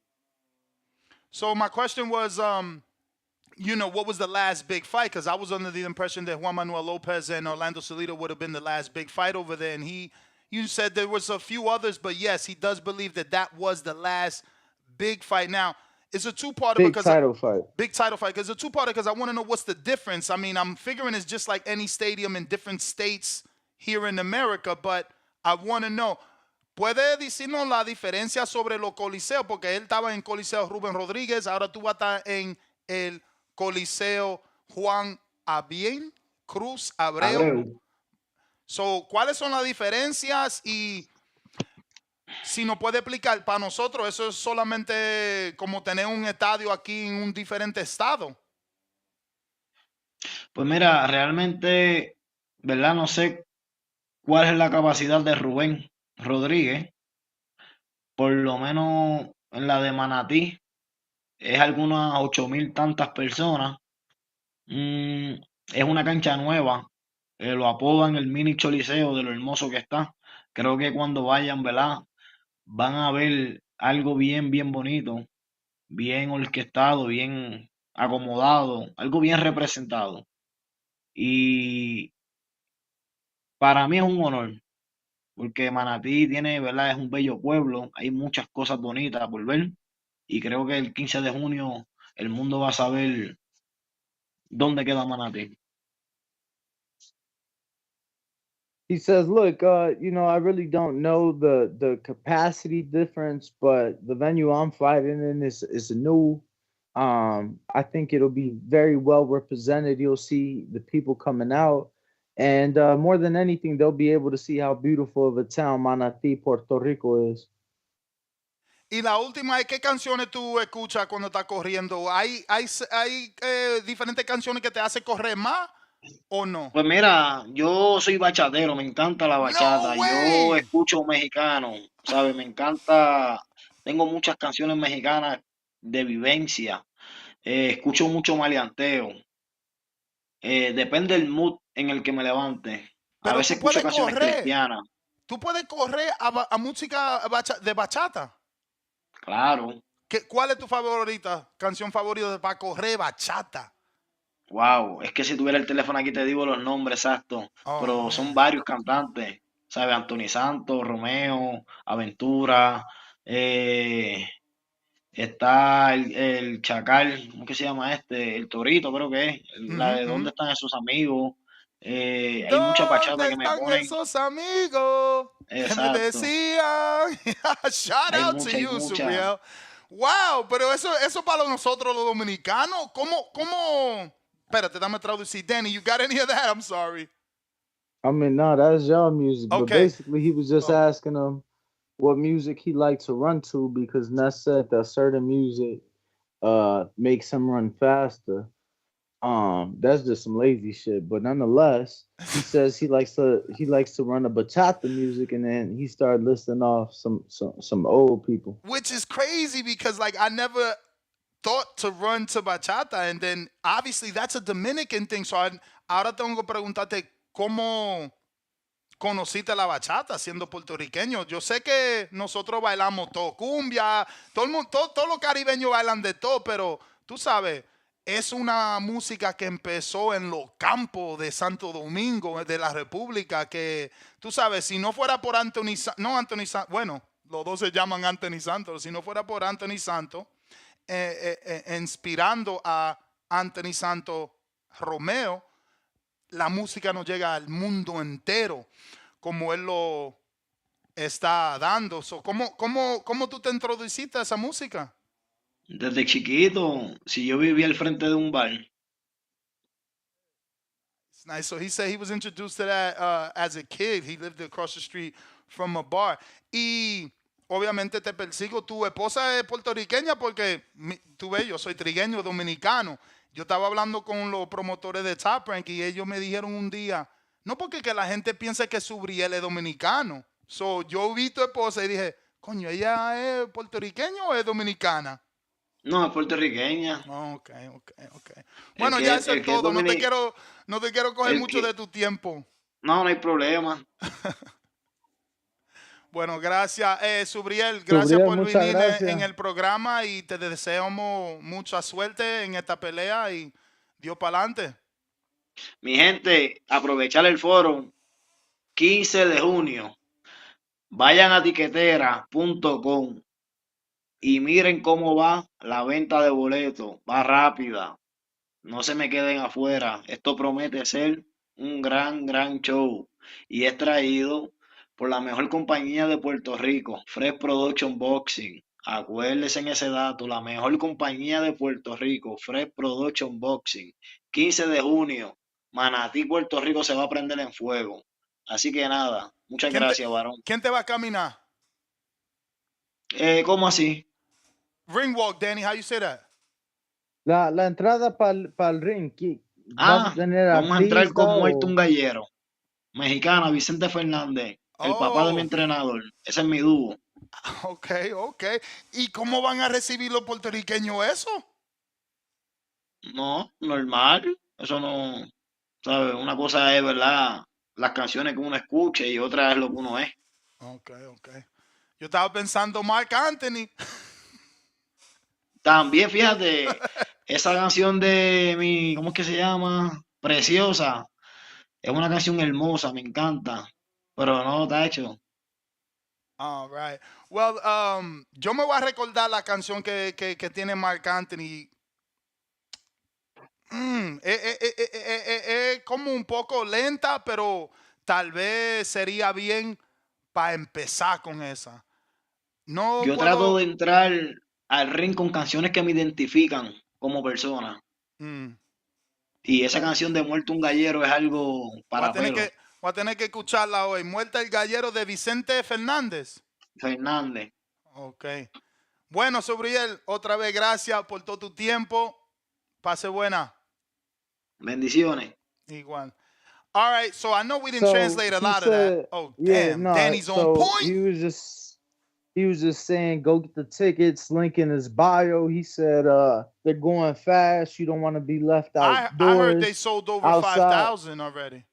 So my question was, what was the last big fight? Because I was under the impression that Juan Manuel Lopez and Orlando Salido would have been the last big fight over there. And you said there was a few others, but yes, he does believe that that was the last big fight. Now, it's a two-parter Big because title fight. big title fight. Because it's a two-parter because I want to know what's the difference. I mean, I'm figuring it's just like any stadium in different states here in America, but I want to know. ¿Puede decirnos la diferencia sobre los coliseos? Porque él estaba en Coliseo Rubén Rodríguez, ahora tú vas a estar en el Coliseo Juan Abien Cruz Abreu. Abreu. So, ¿cuáles son las diferencias? Y si nos puede explicar, para nosotros eso es solamente como tener un estadio aquí en un diferente estado. Pues mira, realmente, ¿verdad? No sé cuál es la capacidad de Rubén Rodríguez, por lo menos en la de Manatí, es algunas 8.000 tantas personas. Es una cancha nueva, lo apodan el mini choliseo de lo hermoso que está. Creo que cuando vayan, ¿verdad? Van a ver algo bien, bien bonito, bien orquestado, bien acomodado, algo bien representado. Y para mí es un honor, porque Manatí tiene, ¿verdad? Es un bello pueblo, hay muchas cosas bonitas por ver. Y creo que el 15 de junio el mundo va a saber dónde queda Manatí. He says, "Look, I really don't know the capacity difference, but the venue I'm fighting in is new. I think it'll be very well represented. You'll see the people coming out, and more than anything, they'll be able to see how beautiful of a town Manatí, Puerto Rico is." Y la última es, ¿qué canciones tú escuchas cuando estás corriendo? ¿Hay diferentes canciones que te hacen correr más o no? Pues mira, yo soy bachatero, me encanta la No bachata, yo way. escucho mexicano, ¿sabes? Me encanta, tengo muchas canciones mexicanas de vivencia, escucho mucho maleanteo, depende del mood en el que me levante. A Pero veces tú escucho puedes canciones correr. cristianas, Tú puedes correr a música de bachata. claro, ¿Cuál es tu favorita? Canción favorita para correr bachata. wow, es que si tuviera el teléfono aquí te digo los nombres exactos, Oh, pero son man. varios cantantes, ¿sabes? Anthony Santos, Romeo, Aventura, eh, está el Chacal, ¿cómo que se llama este? El Torito, creo que es. La Ujú, de ¿Dónde ujú. están esos amigos? Hay mucha bachata ¿Dónde que me están ponen. esos amigos que me Exacto. decían? Shout Hay out to mucha, hay you, mucha. Subriel. Wow, pero eso para nosotros los dominicanos, ¿cómo? Espérate, dame traducir. Danny, you got any of that? I'm sorry. I mean, no, that's y'all music, but Okay. basically, he was just Oh. asking him what music he liked to run to because Ness said that certain music makes him run faster. That's just some lazy shit. But nonetheless, he says he likes to run a bachata music, and then he started listing off some old people. Which is crazy because like I never thought to run to bachata, and then obviously that's a Dominican thing. So ahora tengo que preguntarte cómo conociste la bachata siendo puertorriqueño. Yo sé que nosotros bailamos todo cumbia, todo el mundo, todos los caribeños bailan de todo, pero tú sabes, es una música que empezó en los campos de Santo Domingo, de la República, que tú sabes, si no fuera por bueno, los dos se llaman Anthony Santos, si no fuera por Anthony Santos, inspirando a Anthony Santos Romeo, la música no llega al mundo entero como él lo está dando. So, ¿cómo tú te introduciste a esa música? Desde chiquito, si yo vivía al frente de un bar, It's nice. So he said he was introduced to that as a kid. He lived across the street from a bar. Y obviamente te persigo. Tu esposa es puertorriqueña porque tú ves, yo soy trigueño dominicano. Yo estaba hablando con los promotores de Top Rank y ellos me dijeron un día, no porque que la gente piense que Subriel es dominicano. So yo vi tu esposa y dije, coño, ¿ella es puertorriqueña o es dominicana? no, es puertorriqueña. Ok, ok, ok. El Bueno, que, ya eso es el que es todo. dominic, No te quiero coger el mucho que, de tu tiempo. no, no hay problema. Bueno, gracias, Subriel. Gracias Subriel, por muchas venir en gracias. el programa y te deseamos mucha suerte en esta pelea y Dios para adelante. Mi gente, aprovechar el foro, 15 de junio, vayan a tiquetera.com y miren cómo va la venta de boletos, va rápida. No se me queden afuera. Esto promete ser un gran, gran show. Y es traído por la mejor compañía de Puerto Rico, Fresh Production Boxing. Acuérdense en ese dato, la mejor compañía de Puerto Rico, Fresh Production Boxing. 15 de junio, Manatí, Puerto Rico se va a prender en fuego. Así que nada, muchas gracias, varón. ¿Quién te va a caminar? ¿Cómo así? Ring walk, Danny. How you say that? La entrada para el ring, Ah, ¿Vas a tener vamos a entrar con artista Muerto un o...? Gallero. Mexicana, Vicente Fernández. El papá de mi Oh, entrenador. Ese es mi dúo. ok, ok. ¿Y cómo van a recibir los puertorriqueños eso? No, normal. Eso no, ¿sabes? Una cosa es, ¿verdad? Las canciones que uno escuche y otra es lo que uno es. Ok, ok. Yo estaba pensando Mark Anthony. También, fíjate, esa canción de mi, ¿cómo es que se llama? Preciosa. Es una canción hermosa, me encanta. Pero no, está hecho. All right. Well, yo me voy a recordar la canción que tiene Mark Anthony. Es como un poco lenta, pero tal vez sería bien para empezar con esa. No Yo trato puedo. de entrar al ring con canciones que me identifican como persona. mm, Y esa eh, canción de Muerto un Gallero es algo voy a para tener pelo. que, voy a tener que escucharla hoy. Muerta el gallero de Vicente Fernández. Fernández, Ok. Bueno, Subriel, otra vez gracias por todo tu tiempo. Pase buena. bendiciones. Igual. All right, so I know we didn't So translate a he lot of that. said, Oh, yeah, damn. no. Danny's on So point. he was just saying, go get the tickets. Link in his bio. He said, they're going fast. You don't want to be left I heard they outdoors, sold over outside. 5,000 already.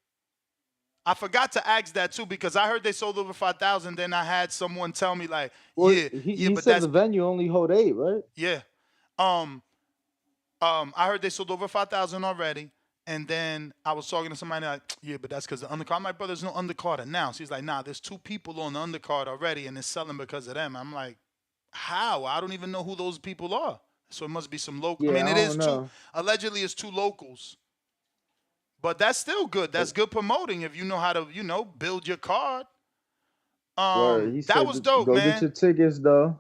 I forgot to ask that too because I heard they sold over 5,000. Then I had someone tell me like, Well, yeah, he but said that's the venue only hold 8, right? yeah. Um, I heard they sold over 5,000 already. And then I was talking to somebody like, yeah, but that's because the undercard. My brother's no undercard announced. He's like, nah, there's 2 people on the undercard already, and it's selling because of them. I'm like, how? I don't even know who those people are. So it must be some local. I Yeah, mean, I it is don't 2. know. Allegedly, it's 2 locals. But that's still good. That's good promoting if you know how to, build your card. Word. He That said, was dope, go get man. your tickets though.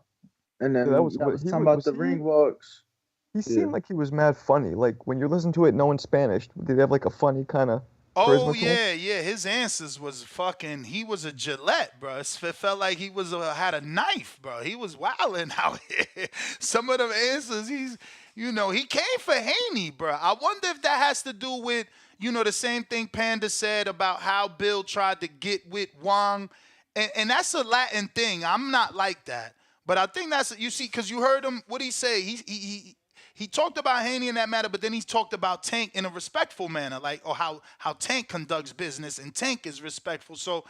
And Yeah, that then was y'all what was talking about was the he? ring walks. He Yeah. seemed like he was mad funny. Like when you listen to it knowing Spanish, did he have like a funny kind of Oh charisma to him? yeah. His answers was fucking. He was a Gillette, bro. It felt like he was had a knife, bro. He was wilding out here. Some of them answers, he came for Haney, bro. I wonder if that has to do with the same thing Panda said about how Bill tried to get with Wang, and that's a Latin thing. I'm not like that, but I think that's you see because you heard him. What he say? He talked about Haney in that matter, but then he talked about Tank in a respectful manner, like or how Tank conducts business and Tank is respectful. So,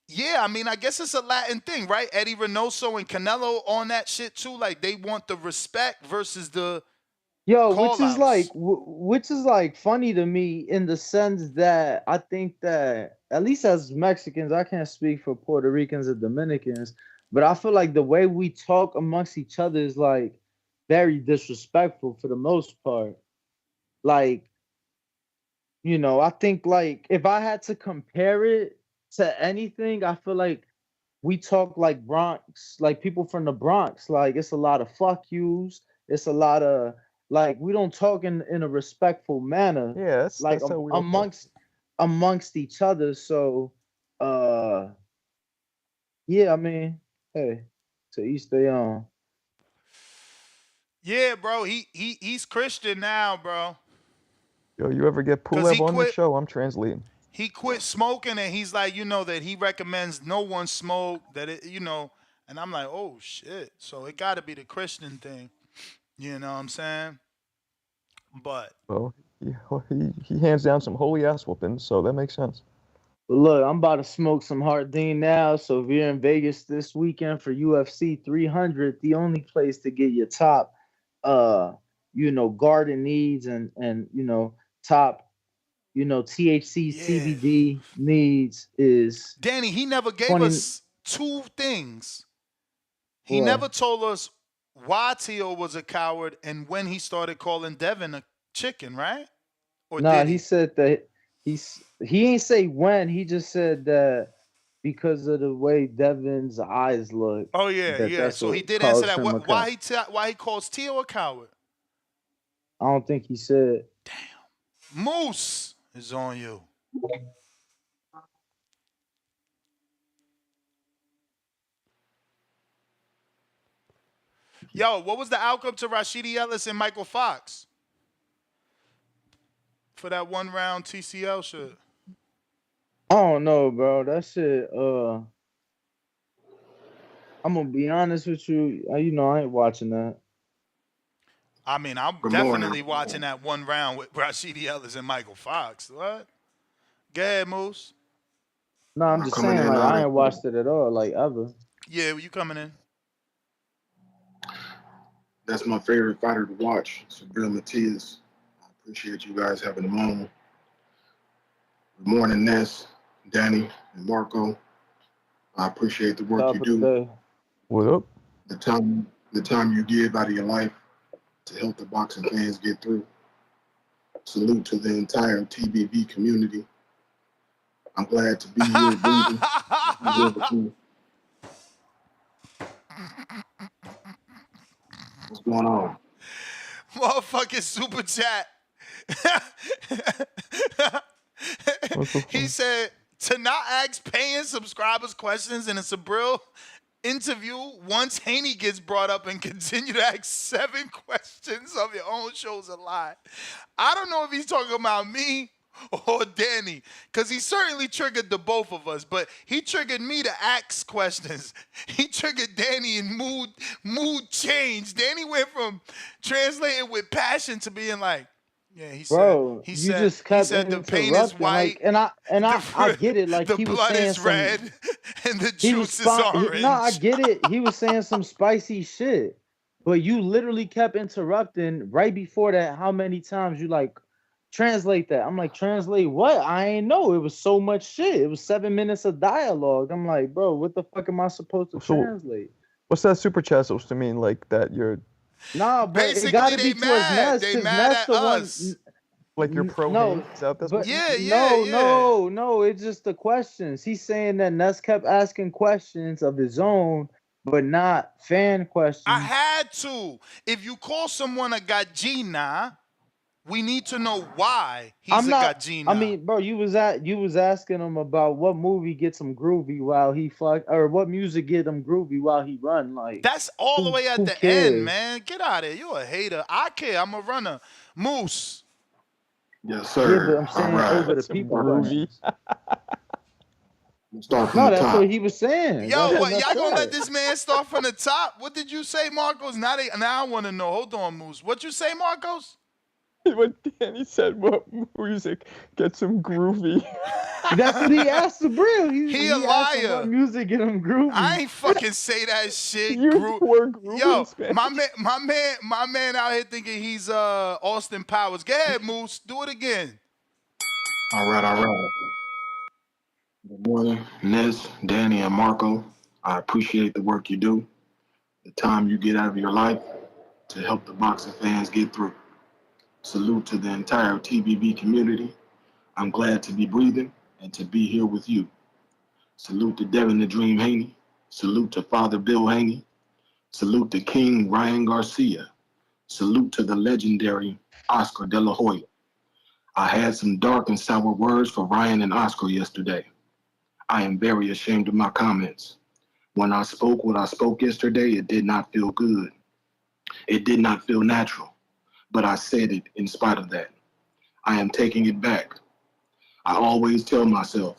yeah, I mean, I guess it's a Latin thing, right? Eddie Reynoso and Canelo on that shit too. Like they want the respect versus the Yo, call outs. which is like funny to me in the sense that I think that at least as Mexicans, I can't speak for Puerto Ricans or Dominicans, but I feel like the way we talk amongst each other is like very disrespectful for the most part. Like, I think like if I had to compare it to anything, I feel like we talk like Bronx, like people from the Bronx. Like it's a lot of fuck yous. It's a lot of like we don't talk in a respectful manner, Yeah, like that's how we all talk. amongst each other. So, uh, yeah, I mean, hey, to each their own. Yeah, bro. He's Christian now, bro. Yo, you ever get Cause Pulev on this show? I'm translating. he quit smoking and he's like, that he recommends no one smoke, and I'm like, oh shit. So it gotta be the Christian thing. You know what I'm saying? But Well, he hands down some holy ass whoopings, so that makes sense. But look, I'm about to smoke some Hardin now. So if you're in Vegas this weekend for UFC 300, the only place to get your top, garden needs and top, THC yeah. CBD needs is Danny, he never gave 20. us 2 things. He What? never told us why Tio was a coward and when he started calling Devin a chicken, right? Or Nah, did he he? said that he ain't say when. He just said that because of the way Devin's eyes look, Oh yeah, yeah. that's So he what did answer caused that. him a cut. Why he calls Tio a coward? I don't think he said. Moose is on you. Yo, what was the outcome to Rashidi Ellis and Michael Fox? for that 1 round TCL shit? I don't know, bro. That shit. I'm gonna be honest with you. You know, I ain't watching that. I mean, I'm Good definitely morning. watching that 1 round with Rashidi Ellis and Michael Fox. What? Go ahead, Moose. No, I'm just Coming saying, in like, I ain't watched it at all, like ever. Yeah, you coming in? that's my favorite fighter to watch, Subriel Matias. I appreciate you guys having a moment. Good morning, Ness, Danny, and Marco. I appreciate the work you Top of the do, day. What up? the time you give out of your life to help the boxing fans get through. Salute to the entire TBV community. I'm glad to be here breathing. Be here with you. What's going on? Motherfucking super chat. He said to not ask paying subscribers questions in a Subriel interview once Haney gets brought up and continue to ask 7 questions of your own show's a lie. I don't know if he's talking about me or Danny, because he certainly triggered the both of us, but he triggered me to ask questions. He triggered Danny in mood change. Danny went from translating with passion to being like, yeah, Bro, you just he kept said the paint is interrupting, white, like, and I get it. Like the he was blood saying is red, some, and the he was juice is no, I orange. get it. He was saying some spicy shit, but you literally kept interrupting right before that. How many times you like translate that? I'm like, translate what? I ain't know. It was so much shit. It was 7 minutes of dialogue. I'm like, bro, what the fuck am I supposed to So, translate? what's that super chat supposed to mean? Like that you're Nah, but it got Basically, to they be towards mad. Ness They because mad Ness at the one. us. like you're pro No, Haney? Is that what that's but supposed to mean? no. It's just the questions. He's saying that Ness kept asking questions of his own, but not fan I questions. had to. If you call someone a gallina, we need to know why he's I'm a not. I gallina. mean, bro, you was asking him about what movie gets him groovy while he fuck, or what music get him groovy while he run. Like, That's all the way at who the end, cares? man. Get out of here. You're a hater. I care. I'm a runner. Moose. Yes, Yeah, but sir. I'm All saying right. over the That's some people groovy. questions. We'll start from No, the that's what top. he was saying. Yo, That's what what? Ness Y'all gonna let said. this man start from the top? What did you say, Marcos? Now I want to know. Hold on, Moose. What you say, Marcos? When Danny said what music gets him groovy. That's what he asked Subriel. He a He asked him what liar. music get him I groovy. ain't fucking say that shit. Use the word groovy in Yo, Spanish. my man out here thinking he's Austin Powers. Go ahead, Moose. Do it again. All right, all right. Good morning, Ness, Danny, and Marco. I appreciate the work you do, the time you get out of your life to help the boxing fans get through. Salute to the entire TBV community. I'm glad to be breathing and to be here with you. Salute to Devin the Dream Haney. Salute to Father Bill Haney. Salute to King Ryan Garcia. Salute to the legendary Oscar De La Hoya. I had some dark and sour words for Ryan and Oscar yesterday. I am very ashamed of my comments. When I spoke what I spoke yesterday, it did not feel good. It did not feel natural, but I said it in spite of that. I am taking it back. I always tell myself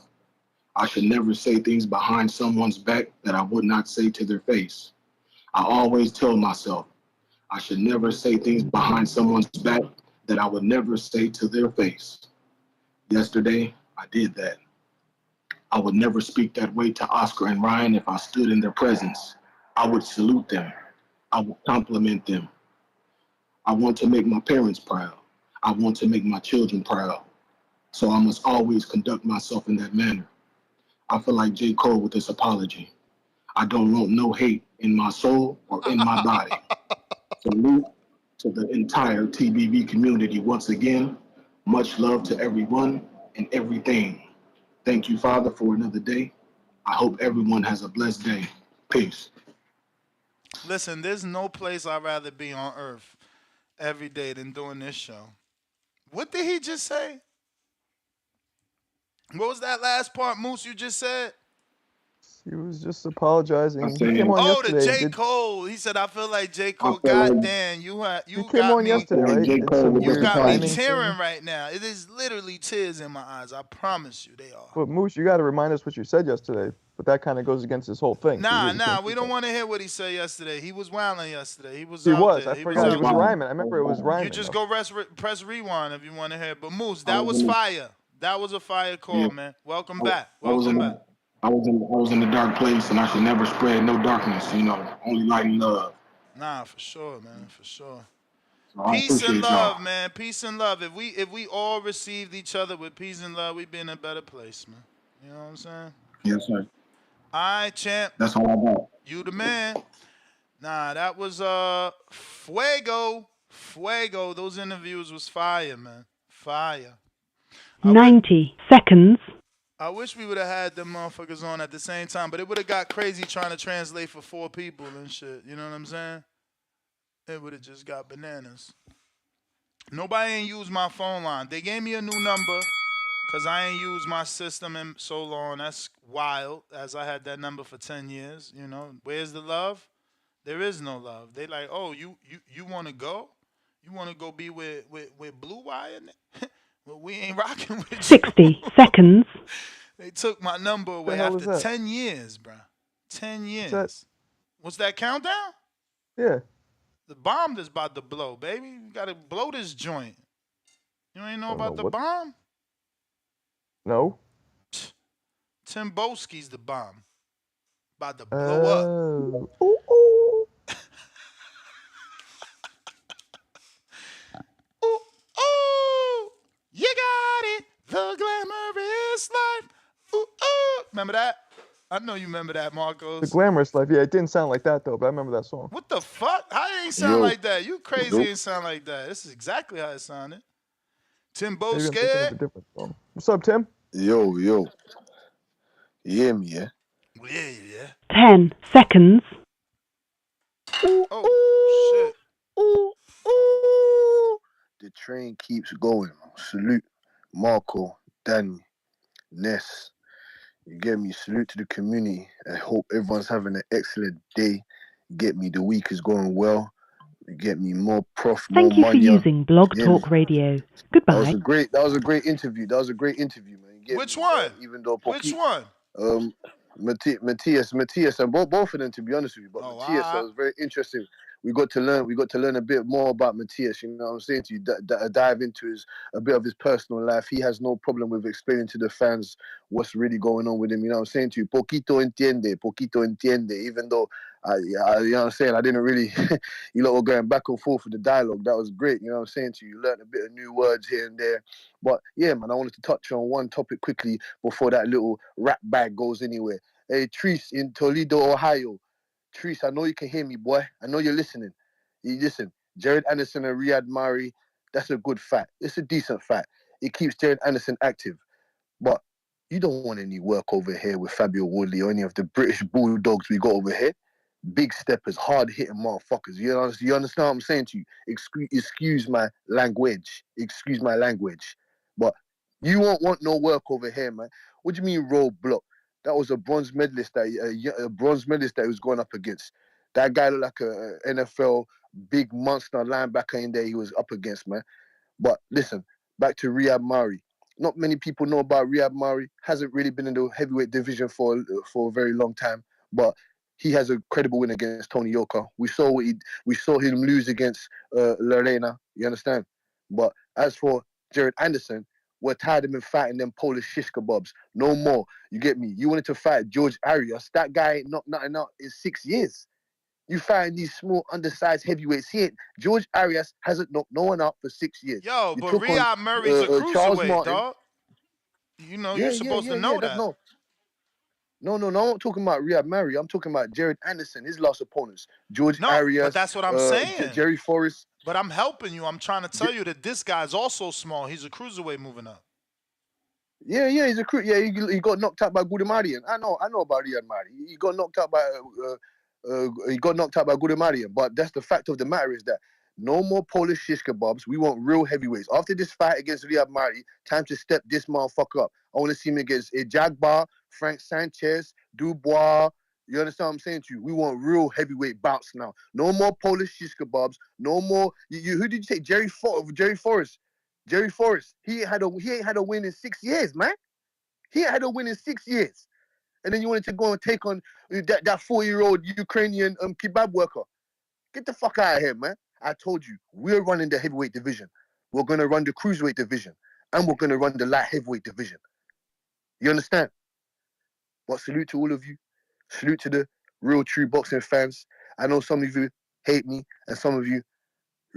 I should never say things behind someone's back that I would not say to their face. I always tell myself I should never say things behind someone's back that I would never say to their face. Yesterday, I did that. I would never speak that way to Oscar and Ryan if I stood in their presence. I would salute them. I would compliment them. I want to make my parents proud. I want to make my children proud. So I must always conduct myself in that manner. I feel like J. Cole with this apology. I don't want no hate in my soul or in my body. Salute to the entire TBV community once again. Much love to everyone and everything. Thank you, Father, for another day. I hope everyone has a blessed day. Peace. Listen, there's no place I'd rather be on earth every day than doing this show. What did he just say? What was that last part, Moose, you just said? He was just apologizing. I He said, came on Oh, the yesterday. J. Cole. He said, I feel like J. I Cole. feel God like damn, He you came got on me. yesterday, right? J. Did Cole some was You weird got me timing tearing thing. right now. It is literally tears in my eyes. I promise you, they are. But Moose, you got to remind us what you said yesterday. But that kind of goes against this whole thing. So you Nah, can't we do don't that. want to hear what he said yesterday. He was wilding yesterday. He was He out was. there. I He was forgot. He out was there. rhyming. I remember it was rhyming. You just though. go press rewind if you want to hear. But Moose, I that was was in the, fire. That was a fire yeah, call, man. Welcome I, back. I was Welcome back. I was in the dark place, and I should never spread no darkness. You know, only light and love. Nah, for sure, man. For sure. So I Peace and appreciate love, y'all. man. Peace and love. If we all received each other with peace and love, we'd be in a better place, man. You know what I'm saying? Yes, sir. All right, champ. That's all I got. You the man. Nah, that was fuego. Fuego. Those interviews was fire, man. Fire. 90 seconds. I wish we would have had them motherfuckers on at the same time, but it would have got crazy trying to translate for 4 people and shit. You know what I'm saying? It would have just got bananas. Nobody ain't used my phone line. They gave me a new number because I ain't used my system in so long. That's wild, as I had that number for 10 years. You know, where's the love? There is no love. They like, oh, you want to go? You want to go be with Blue Wire? Well, we ain't rocking with you. 60 seconds. They took my number What away the hell after is that? 10 years, bro. 10 What's that? years. What's that countdown? Yeah. The bomb that's about to blow, baby. You got to blow this joint. You ain't know I don't know about the what. bomb? No. Tim Boski's the bomb. About to blow up. Oh. Ooh. Ooh, ooh, you got it. The glamorous life. Ooh, ooh. Remember that? I know you remember that, The Marcos. glamorous life. Yeah, it didn't sound like that though, but I remember that song. What the fuck? How it ain't sound Yo, like that? You crazy nope. ain't sound like that. This is exactly how it sounded. Tim Maybe I'm thinking of Boski. a different song. What's up, Tim? Yo. You hear me, yeah? Yeah. 10 seconds. Oh, shit. Ooh. The train keeps going. Salute, Marco, Danny, Ness. You get me? Salute to the community. I hope everyone's having an excellent day. You get me? The week is going well. You get me? More prof, more Thank you for money. using Blog You get me? Talk Radio. That was Goodbye. a great interview. That was a great interview, man. You get Which me? one? Even though Which one? Matias, and both of them, to be honest with you. But Oh, Matias, that was very interesting. We got to learn a bit more about Matias. You know what I'm saying to you? Dive into a bit of his personal life. He has no problem with explaining to the fans what's really going on with him. You know what I'm saying to you? Poquito entiende. Even though you know what I'm saying, I didn't really, you lot were going back and forth with the dialogue. That was great. You know what I'm saying to you? You learned a bit of new words here and there. But yeah, man, I wanted to touch on one topic quickly before that little rap bag goes anywhere. Hey, Treese in Toledo, Ohio. Treese, I know you can hear me, boy. I know you're listening. You listen. Jared Anderson and Ryad Merhy, that's a good fight. It's a decent fight. It keeps Jared Anderson active. But you don't want any work over here with Fabio Woodley or any of the British Bulldogs we got over here. Big steppers, hard-hitting motherfuckers. You understand what I'm saying to you? Excuse my language. Excuse my language. But you won't want no work over here, man. What do you mean roadblock? That was a bronze medalist that he was going up against. That guy looked like a NFL big monster linebacker in there he was up against, man. But listen, back to Ryad Merhy. Not many people know about Ryad Merhy. Hasn't really been in the heavyweight division for a very long time, but he has a credible win against Tony Yoka. We saw him lose against Lorena. You understand? But as for Jared Anderson, we're tired of him fighting them Polish shish kebabs. No more. You get me? You wanted to fight George Arias. That guy ain't knocked nothing out in 6 years. You find these small, undersized heavyweights. George Arias hasn't knocked no one out for 6 years. Yo, You but took on Ryad Merhy's a Charles cruiserweight, Martin. dog. You know, you're supposed to know that. No, I'm not talking about Ryad Merhy. I'm talking about Jared Anderson, his last opponents. George No, Arias, but that's what I'm saying. Jerry Forrest. But I'm helping you. I'm trying to tell you that this guy's also small. He's a cruiserweight moving up. Yeah, he's a crew. Yeah, he got knocked out by Boogeyman. I know about Ryad Merhy. He got knocked out by Boogeyman. But that's the fact of the matter is that No more Polish shish kebabs. We want real heavyweights. After this fight against Ryad Merhy, time to step this motherfucker up. I want to see him against Jagbar, Frank Sanchez, Dubois. You understand what I'm saying to you? We want real heavyweight bouts now. No more Polish shish kebabs. No more. Who did you say? Jerry Forrest. Jerry Forrest. He ain't had a win in 6 years, man. He ain't had a win in 6 years. And then you wanted to go and take on that 4-year-old Ukrainian kebab worker. Get the fuck out of here, man. I told you, we're running the heavyweight division. We're going to run the cruiserweight division. And we're going to run the light heavyweight division. You understand? But salute to all of you. Salute to the real, true boxing fans. I know some of you hate me and some of you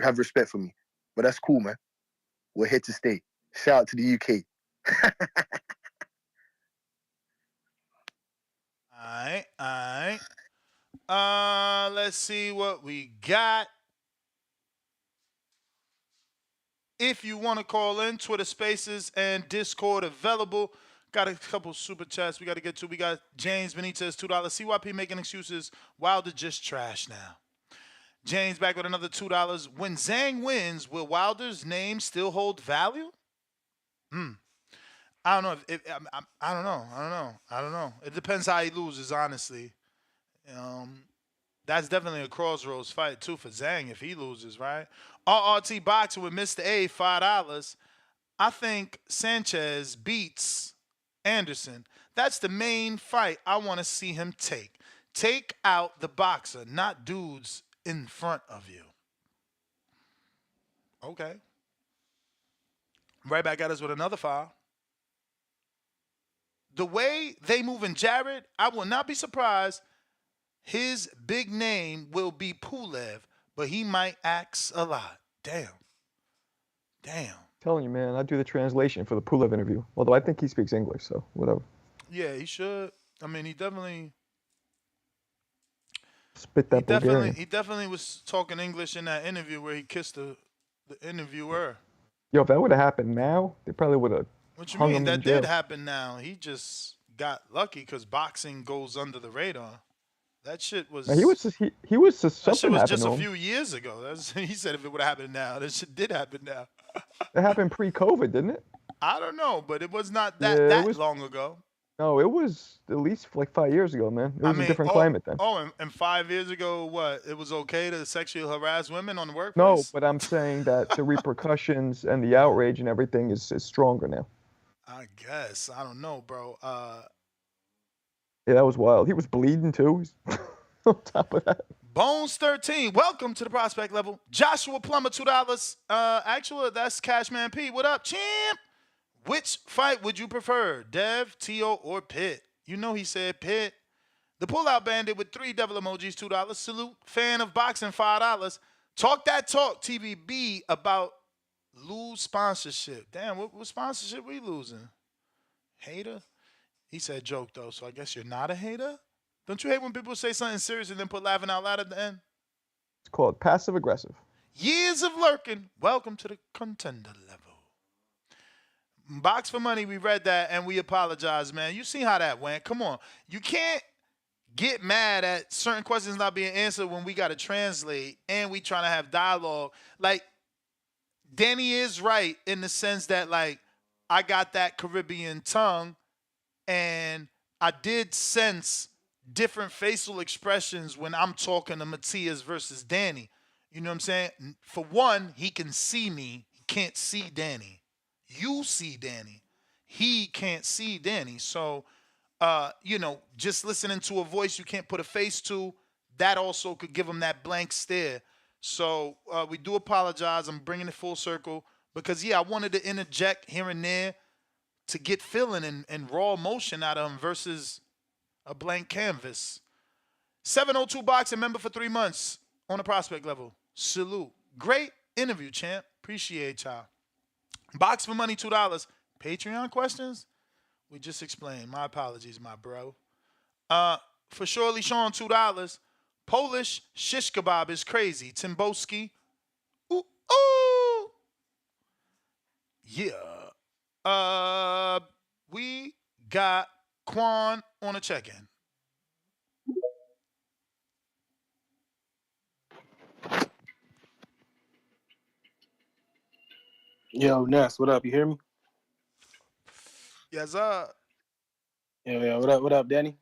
have respect for me. But that's cool, man. We're here to stay. Shout out to the UK. All right. Let's see what we got. If you want to call in, Twitter Spaces and Discord available. Got a couple super chats we got to get to. We got James Benitez, $2. CYP making excuses. Wilder just trash now. James back with another $2. When Zhang wins, will Wilder's name still hold value? I don't know. I don't know. It depends how he loses, honestly. That's definitely a crossroads fight, too, for Zhang if he loses, right? RRT Boxing with Mr. A, $5. I think Sanchez beats Anderson. That's the main fight I want to see him take. Take out the boxer, not dudes in front of you. Okay. Right back at us with another foul. The way they move in Jared, I will not be surprised. His big name will be Pulev, but he might axe a lot. Damn. Telling you, man, I do the translation for the Pulev interview. Although I think he speaks English, so whatever. Yeah, he should. I mean, he definitely spit that Bulgarian. He definitely was talking English in that interview where he kissed the interviewer. Yo, if that would have happened now, they probably would have. What you mean? That did happen now. He just got lucky because boxing goes under the radar. That shit was. Now, he was that shit was just a few years ago. He said if it would have happened now, that shit did happen now. It happened pre-COVID, didn't it? I don't know, but it was not that long ago. No, it was at least like 5 years ago, man. It was a different climate then. Oh, and 5 years ago, what? It was okay to sexually harass women on the workplace? No, but I'm saying that the repercussions and the outrage and everything is stronger now. I guess. I don't know, bro. Yeah, that was wild. He was bleeding too. On top of that. Bones 13, welcome to the prospect level. Joshua Plummer, $2. Actually, that's Cashman P. What up, champ? Which fight would you prefer, Dev, T.O., or Pitt? You know he said Pitt. The Pullout Bandit with 3 devil emojis, $2. Salute. Fan of boxing, $5. Talk that talk, TVB, about lose sponsorship. Damn, what sponsorship we losing? Hater? He said joke, though, so I guess you're not a hater? Don't you hate when people say something serious and then put laughing out loud at the end? It's called passive-aggressive. Years of lurking. Welcome to the contender level. Box for Money, we read that, and we apologize, man. You see how that went. Come on. You can't get mad at certain questions not being answered when we got to translate and we trying to have dialogue. Like, Danny is right in the sense that, like, I got that Caribbean tongue, and I did sense different facial expressions when I'm talking to Matias versus Danny. You know what I'm saying? For one, he can see me. He can't see Danny. You see Danny. He can't see Danny. So, just listening to a voice you can't put a face to, that also could give him that blank stare. So we do apologize. I'm bringing it full circle because, I wanted to interject here and there to get feeling and raw emotion out of him versus a blank canvas. 702 Boxing member for 3 months on the prospect level. Salute. Great interview, champ. Appreciate y'all. Box for Money, $2. Patreon questions? We just explained. My apologies, my bro. For Shirley Sean, $2. Polish shish kebab is crazy. Timboski. Ooh. Yeah. We got Quan on a check-in. Yo, Ness, what up? You hear me? Yes, Yeah. What up, Danny?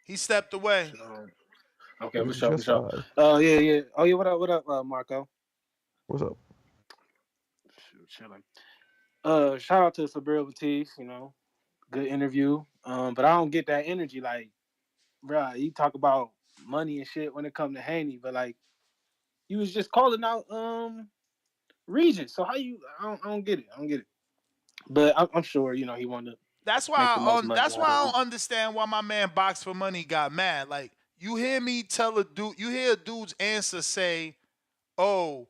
he stepped away. Okay, It for was sure, for just sure. I. Yeah. Oh, yeah. What up, Marco? What's up? Shoot, chilling. Shout out to Subriel Matias. Good interview. But I don't get that energy. Like, bruh, you talk about money and shit when it come to Haney, but like, you was just calling out Regis. So how you? I don't get it. I don't get it. But I'm sure he wanted to That's make the why most on. money That's out why I of don't it. understand why my man Box for Money got mad. Like you hear me tell a dude, you hear a dude's answer say, "Oh,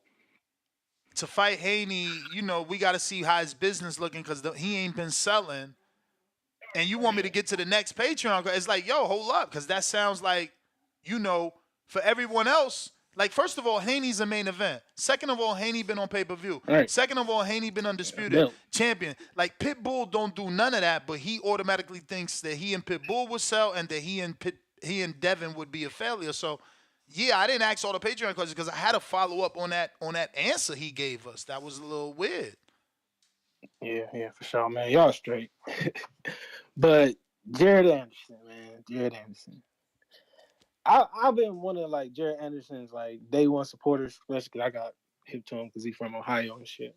to fight Haney, we got to see how his business looking because he ain't been selling." And you want me to get to the next Patreon? It's like, yo, hold up, because that sounds like, for everyone else. Like, first of all, Haney's a main event. Second of all, Haney been on pay-per-view. All right. Second of all, Haney been undisputed Belt. champion. Like, Pitbull don't do none of that, but he automatically thinks that he and Pitbull would sell and that he and Devin would be a failure. So, yeah, I didn't ask all the Patreon questions because I had to follow up on that answer he gave us. That was a little weird. Yeah, for sure, man. Y'all straight. But Jared Anderson, man. Jared Anderson. I've been one of like Jared Anderson's like day one supporters, especially because I got hip to him because he's from Ohio and shit.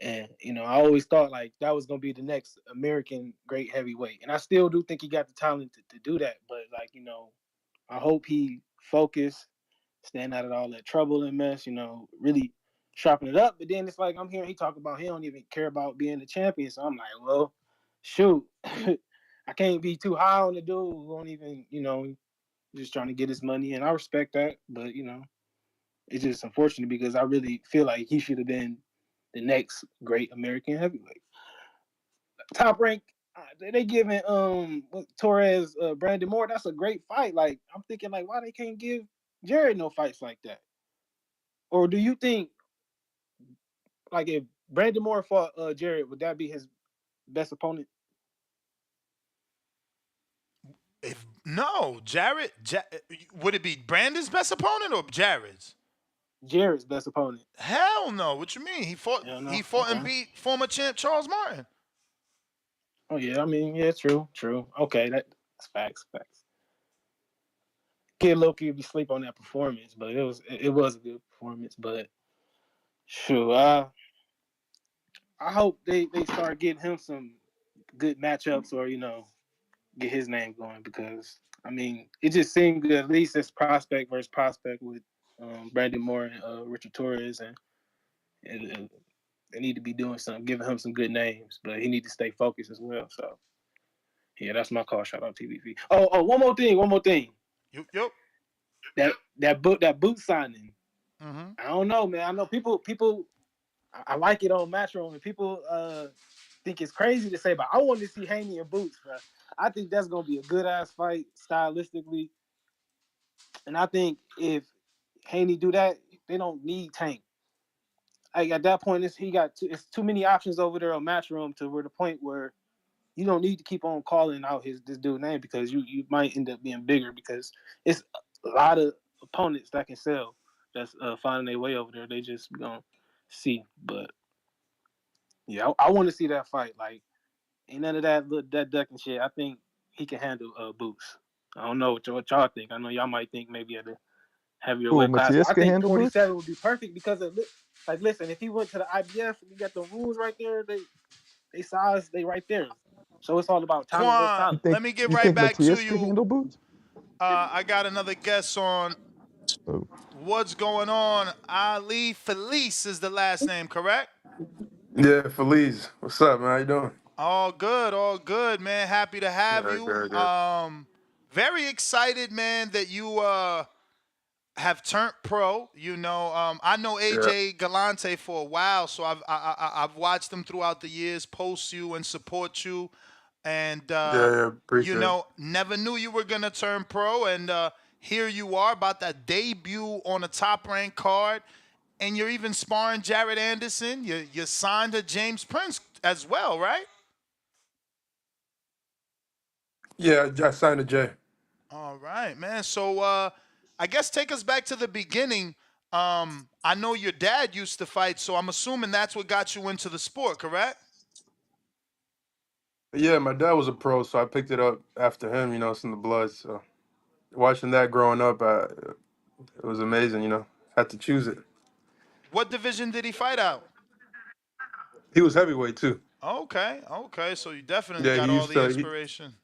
And I always thought like that was gonna be the next American great heavyweight, and I still do think he got the talent to do that. But like I hope he focus, stand out of all that trouble and mess. Really sharpen it up. But then it's like I'm hearing he talk about he don't even care about being the champion. So I'm like, well, shoot, I can't be too high on the dude who won't even just trying to get his money, and I respect that. But it's just unfortunate because I really feel like he should have been the next great American heavyweight. Top rank, they giving Torres Brandon Moore. That's a great fight. Like I'm thinking, like why they can't give Jared no fights like that? Or do you think like if Brandon Moore fought Jared, would that be his best opponent? If no, would it be Brandon's best opponent or Jared's? Jared's best opponent. Hell no. What you mean? He fought. Hell no. He fought and Okay. beat former champ Charles Martin. Oh yeah, I mean yeah, true. Okay, that's facts. Kid Loki be sleep on that performance, but it was a good performance. But sure, I hope they start getting him some good matchups or get his name going because I mean it just seemed good at least it's prospect versus prospect with Brandon Moore and Richard Torres and they need to be doing something, giving him some good names, but he need to stay focused as well. So yeah, that's my call. Shout out TVV. Oh, one more thing. Yup. That boot signing. Mm-hmm. I don't know, man. I know people. I like it on Matchroom, and people think it's crazy to say, but I want to see Haney and Boots, bro. I think that's gonna be a good ass fight stylistically, and I think if Haney do that, they don't need Tank. Like at that point, it's too many options over there on Matchroom to where the point where you don't need to keep on calling out this dude's name because you might end up being bigger because it's a lot of opponents that can sell that's finding their way over there. They just gonna see, but yeah, I want to see that fight. Like, ain't none of that ducking shit. I think he can handle Boots. I don't know what y'all think. I know y'all might think maybe at a heavier Who, weight class. Matias I can think handle Boots? 47 would be perfect because of like, listen, if he went to the IBF, we got the rules right there. They size, they right there. So it's all about talent versus Quan, You talent. think let me get you right think back to Matias can you. handle Boots? I got another guess on Oh. what's going on. Ali Feliz is the last name, correct? Yeah, Feliz. What's up, man? How you doing? All good, man. Happy to have Good, you. good, good. Very excited, man, that you have turned pro. I know Yeah, AJ Galante for a while, so I've watched him throughout the years, post you and support you, and yeah, appreciate it. never knew you were gonna turn pro, and here you are about that debut on a top ranked card, and you're even sparring Jared Anderson. You signed to James Prince as well, right? Yeah, I signed a J. All right, man. So I guess take us back to the beginning. I know your dad used to fight, so I'm assuming that's what got you into the sport, correct? Yeah, my dad was a pro, so I picked it up after him. It's in the blood. So watching that growing up, it was amazing. Had to choose it. What division did he fight out? He was heavyweight too. Okay, okay. So you definitely Yeah, got he all used the to. inspiration.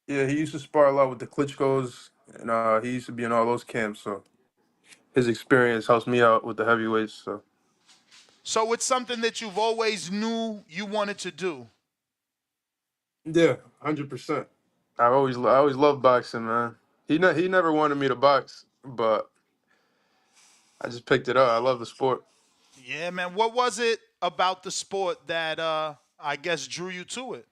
Yeah, he used to spar a lot with the Klitschko's, and he used to be in all those camps. So his experience helps me out with the heavyweights. So So it's something that you've always knew you wanted to do. yeah, 100%. I always loved boxing, man. He never wanted me to box, but I just picked it up. I love the sport. Yeah, man. What was it about the sport that I guess drew you to it?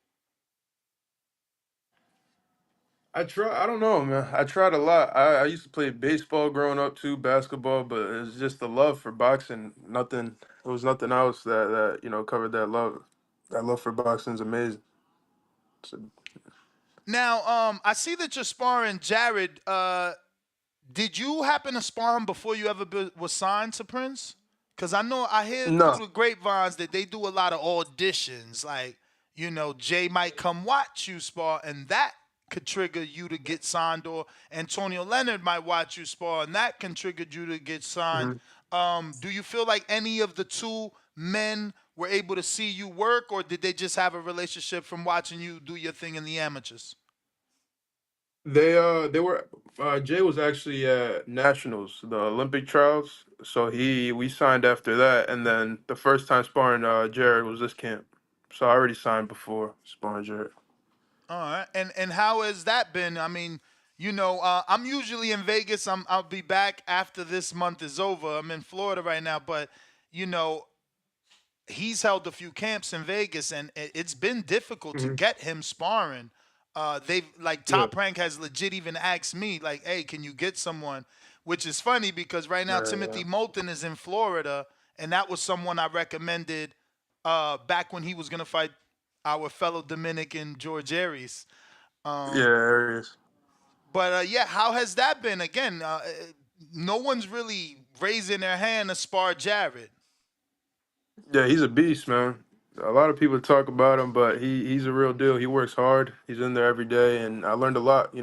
I don't know, man. I tried a lot. I used to play baseball growing up too, basketball, but it's just the love for boxing. Nothing. It was nothing else that covered that love. That love for boxing is amazing. So, Now, I see that you're sparring Jared. Did you happen to spar him before you ever was signed to Prince? Because I know I hear through no. the grapevines that they do a lot of auditions. Like, Jay might come watch you spar, and that could trigger you to get signed, or Antonio Leonard might watch you spar, and that can trigger you to get signed. Mhm. Do you feel like any of the two men were able to see you work, or did they just have a relationship from watching you do your thing in the amateurs? They were Jay was actually at nationals, the Olympic trials. So we signed after that, and then the first time sparring Jared was this camp. So I already signed before sparring Jared. All right, and how has that been? I mean, I'm usually in Vegas. I'll be back after this month is over. I'm in Florida right now, but you know, he's held a few camps in Vegas, and it's been difficult to Hmm. get him sparring. They've like Yeah. Top Rank has legit even asked me like, "Hey, can you get someone?" Which is funny because right now Yeah. Timothy Moulton is in Florida, and that was someone I recommended back when he was gonna fight our fellow Dominican George Aries. Yeah, Um, there it is. but yeah, how has that been? Again, no one's really raising their hand to spar Jared. Yeah, he's a beast, man. A lot of people talk about him, but he's a real deal. He works hard. He's in there every day, and I learned a lot.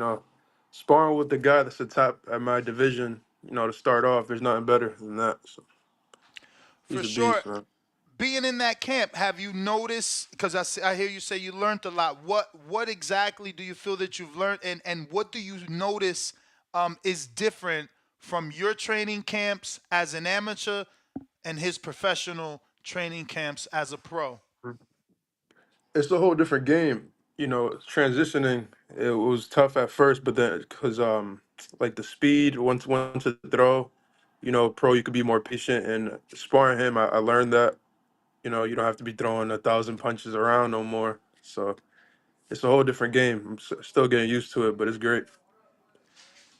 Sparring with the guy that's the top at my division. To start off, there's nothing better than that. So For he's a sure. beast, man. Being in that camp, have you noticed? Because I hear you say you learned a lot. What exactly do you feel that you've learned, and what do you notice is different from your training camps as an amateur and his professional training camps as a pro? It's a whole different game. Transitioning it was tough at first, but then because like the speed once to throw, pro you could be more patient. And sparring him, I learned that you don't have to be throwing 1,000 punches around no more. So it's a whole different game. I'm still getting used to it, but it's great.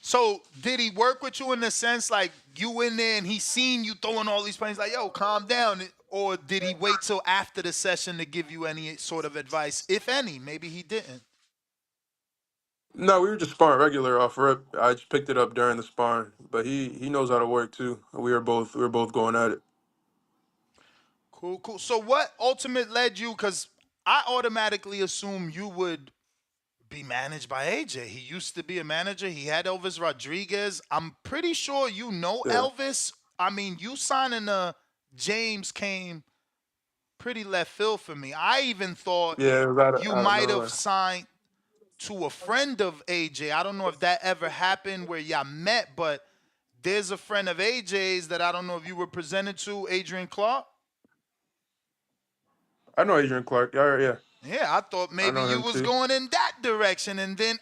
So did he work with you in the sense like you in there and he seen you throwing all these punches like, yo, calm down? Or did he wait till after the session to give you any sort of advice, if any? Maybe he didn't. No, we were just sparring regular off rip. I just picked it up during the sparring, but he knows how to work too. We were both going at it. Cool, cool. So what ultimate led you? Because I automatically assume you would be managed by AJ. He used to be a manager. He had Elvis Rodriguez. I'm pretty sure you know Yeah, Elvis. I mean, you signing James came pretty left field for me. I even thought yeah, it was you out of might have nowhere. signed to a friend of AJ. I don't know if that ever happened where y'all met, but there's a friend of AJ's that I don't know if you were presented to, Adrian Clark. I know Adrian Clark. Yeah, yeah, Yeah, I thought I maybe know you him was too. going in that direction, and then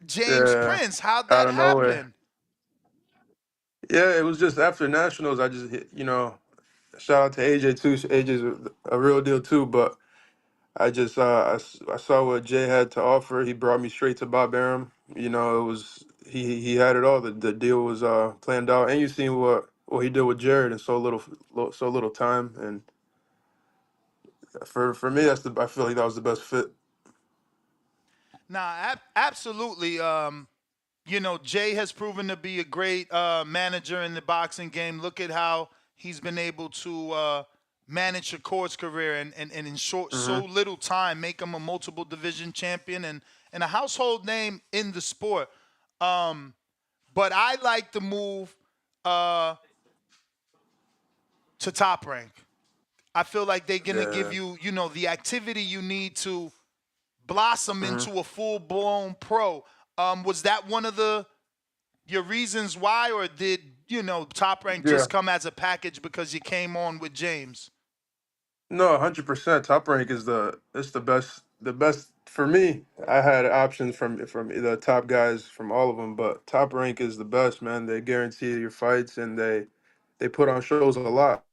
James Yeah, Prince. How'd out that of nowhere. happen? Yeah, it was just after nationals. I just shout out to AJ too. AJ's a real deal too. But I just I saw what Jay had to offer. He brought me straight to Bob Arum. It was he had it all. The deal was planned out, and you seen what he did with Jared in so little time. And for me, I feel like that was the best fit. Nah, absolutely. Jay has proven to be a great manager in the boxing game. Look at how he's been able to manage Shakur's career and in so Hmm. little time make him a multiple division champion and a household name in the sport. But I like the move uh, to Top Rank. I feel like they're gonna give Yeah. you, the activity you need to blossom Hmm. into a full blown pro. Was that one of your reasons why, or did Top Rank Yeah. just come as a package because you came on with James? No, 100%. Top Rank is the best. The best for me. I had options from the top guys from all of them, but Top Rank is the best, man. They guarantee your fights, and they put on shows a lot,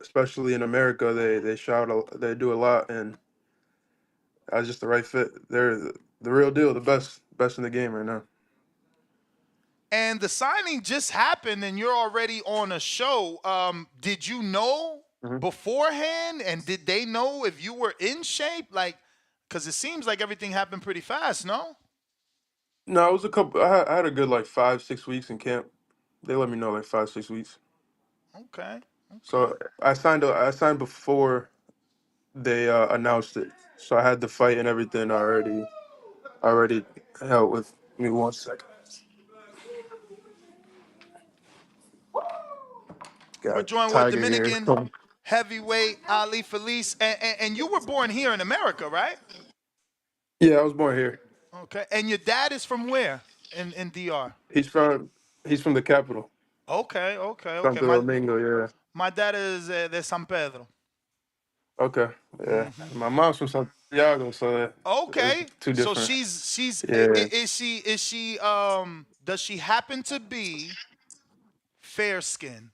especially in America. They do a lot, and I was just the right fit. They're the real deal, the best in the game right now. And the signing just happened, and you're already on a show. Did you know Hmm. beforehand, and did they know if you were in shape? Like, because it seems like everything happened pretty fast, no? No, it was a couple. I had a good like 5 6 weeks in camp. They let me know like 5 6 weeks. Okay, okay. So I signed before they announced it. So I had the fight and everything already held with me 1 second. We're Got joined with Tiger here. Dominican heavyweight Ali Feliz, and you were born here in America, right? Yeah, I was born here. Okay. And your dad is from where in DR? He's from he's from the capital, Okay, okay, okay. Santo Domingo. Yeah. My dad is de San Pedro. Okay. Yeah. Hmm. My mom's from Santiago, so it's Okay. two So different. she's Yeah. is she does she happen to be fair skin?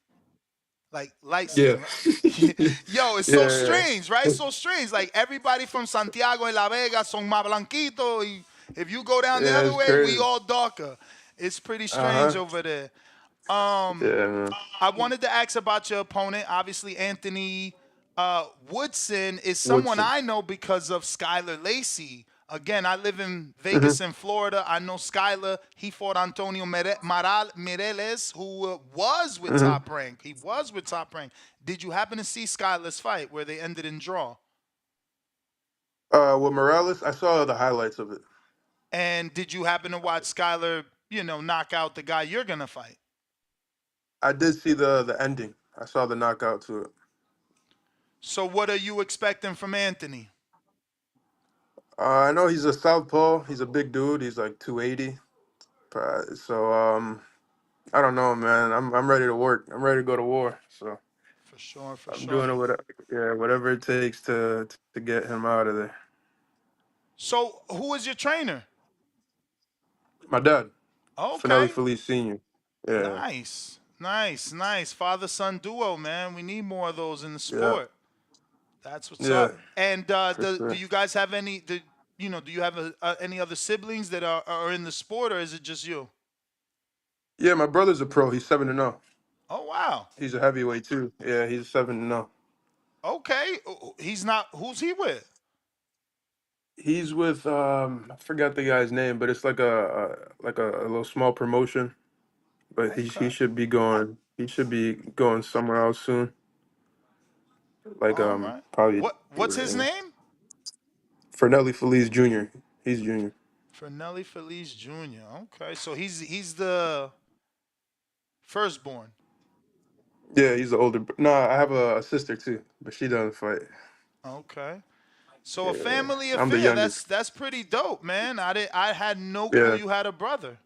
Like light Yeah. skin, right? Yo, it's so Yeah. strange, right? Yeah. So strange. Like everybody from Santiago and La Vega son más blanquito. If you go down the Yeah. other It's way, we crazy. all darker. It's pretty Uh strange huh. over there. Um, Yeah, man. I wanted to ask about your opponent. Obviously, Anthony Woodson is someone Woodson. I know because of Skylar Lacey. Again, I live in Hmm. Vegas and Florida. I know Skylar. He fought Antonio Mireles, who was with Hmm. Top Rank. He was with Top Rank. Did you happen to see Skylar's fight where they ended in draw? With Morales, I saw the highlights of it. And did you happen to watch Skylar, knock out the guy you're gonna fight? I did see the ending. I saw the knockout to it. So what are you expecting from Anthony? I know he's a southpaw. He's a big dude. He's like 280. So I don't know, man. I'm ready to work. I'm ready to go to war. So For sure, for I'm sure. doing it whatever it takes to get him out of there. So who is your trainer? My dad, Finelli Okay. Felice Senior. Yeah, Nice. Nice, nice. Father son duo, man. We need more of those in the yeah, sport. That's what's yeah, up. And for do sure. you guys have do you have any other siblings that are in the sport, or is it just you? Yeah, my brother's a pro. He's 7-0. Oh, wow. He's a heavyweight too. Yeah, he's 7-0. Okay. He's not, who's he with? He's with I forgot the guy's name, but it's like a little small promotion. But he Okay. should be going. He should be going somewhere else soon. Like All right. probably What's his name? Fernelli Feliz Jr. He's junior. For Nelly Feliz Jr. Okay. So he's the firstborn. Yeah, he's the older. No, I have a sister too, but she doesn't fight. Okay. So a Yeah, family I'm the affair. youngest. That's pretty dope, man. I had no clue Yeah, you had a brother.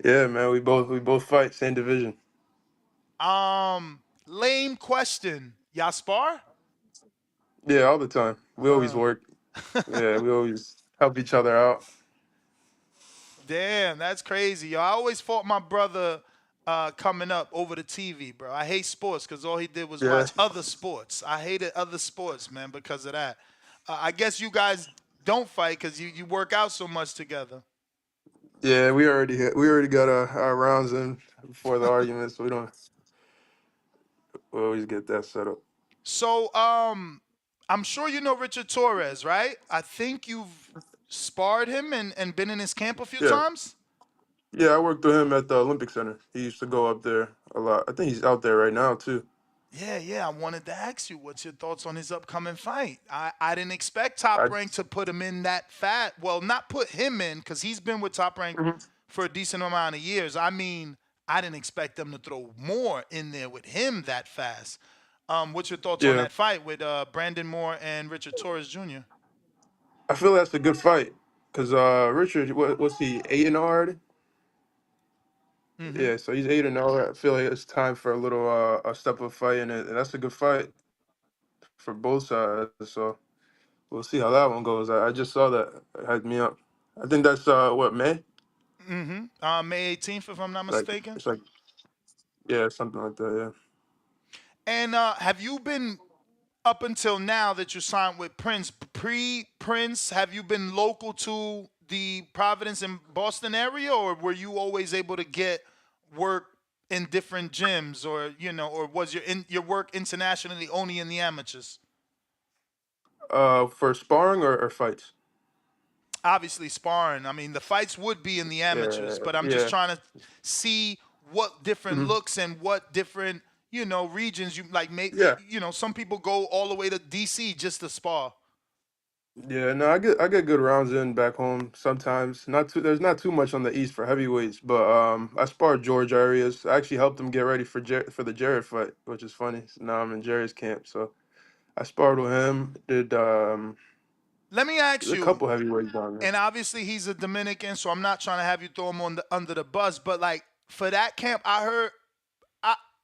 yeah, man. We both fight same division. Lame question. Y'all spar? Yeah, all the time. We always work. Yeah, we always help each other out. Damn, that's crazy, yo. I always fought my brother coming up over the TV, bro. I hate sports because all he did was Yeah, watch other sports. I hated other sports, man, because of that. I guess you guys don't fight because you work out so much together. yeah. We already got our rounds in before the argument, so we always get that set up. So, I'm sure you know Richard Torres, right? I think you've sparred him and been in his camp a few Yeah, times. Yeah, I worked with him at the Olympic Center. He used to go up there a lot. I think he's out there right now too. Yeah. I wanted to ask you, what's your thoughts on his upcoming fight? I didn't expect Top I Rank to put him in that fat. Well, not put him in because he's been with Top Rank Mhm. for a decent amount of years. I mean, I didn't expect them to throw more in there with him that fast. What's your thoughts on Yeah, that fight with Brandon Moore and Richard Torres Jr.? I feel that's a good fight because Richard, what's he 8-0 already? Mm-hmm. Yeah, so he's 8-0. I feel like it's time for a little a step up fight, and that's a good fight for both sides. So we'll see how that one goes. I just saw that. It hyped me up. I think that's what, May? Mm-hmm. May 18th, if I'm not Like mistaken. it's like yeah, something like that. Yeah. And have you been up until now that you signed with Prince, pre-Prince, have you been local to the Providence and Boston area, or were you always able to get work in different gyms, or or was your work internationally only in the amateurs? For sparring or fights? Obviously sparring. I mean, the fights would be in the amateurs, Yeah, but I'm just yeah. trying to see what different Hmm. looks and what different regions you like. Yeah, Some people go all the way to DC just to spar. yeah. No, I get good rounds in back home sometimes. Not too. There's not too much on the east for heavyweights, but I sparred George Arias. I actually helped him get ready for for the Jared fight, which is funny. So now I'm in Jared's camp, so I sparred with him. Let me ask Did a you, couple heavyweights down there. and obviously he's a Dominican, so I'm not trying to have you throw him under the bus, but like for that camp, I heard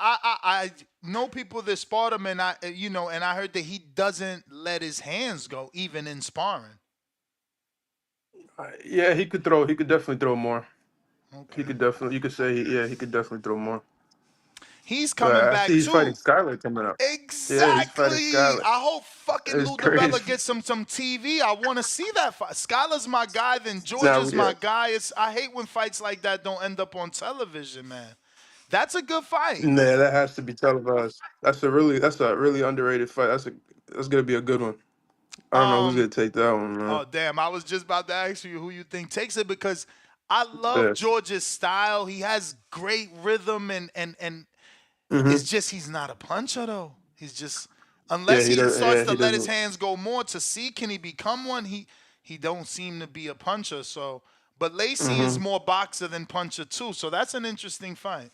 I know people that sparred him, and and I heard that he doesn't let his hands go even in sparring. Yeah, he could throw. He could definitely throw more. He Okay. could definitely. You could say, yeah, he could definitely throw more. He's But coming I see back he's fighting too. Skyler coming up. Yeah, he's fighting Exactly. Skyler. I hope fucking It's Lou DiBella crazy. gets some TV. I want to see that fight. Skyler's my guy, then Now, Georgia's yeah, my guy. I hate when fights like that don't end up on television, man. That's a good fight. nah, that has to be televised. That's a really underrated fight. That's gonna be a good one. I don't know who's gonna Um, take that one, man. oh damn, I was just about to ask you who you think takes it because I love Yes. Georgia's style. He has great rhythm and it's Hmm. just he's not a puncher though. He's just Yeah, unless he he does. starts Yeah, to he let his doesn't. hands go more to see can he become one. He don't seem to be a puncher. So, but Lacey is Hmm. more boxer than puncher too. So that's an interesting fight.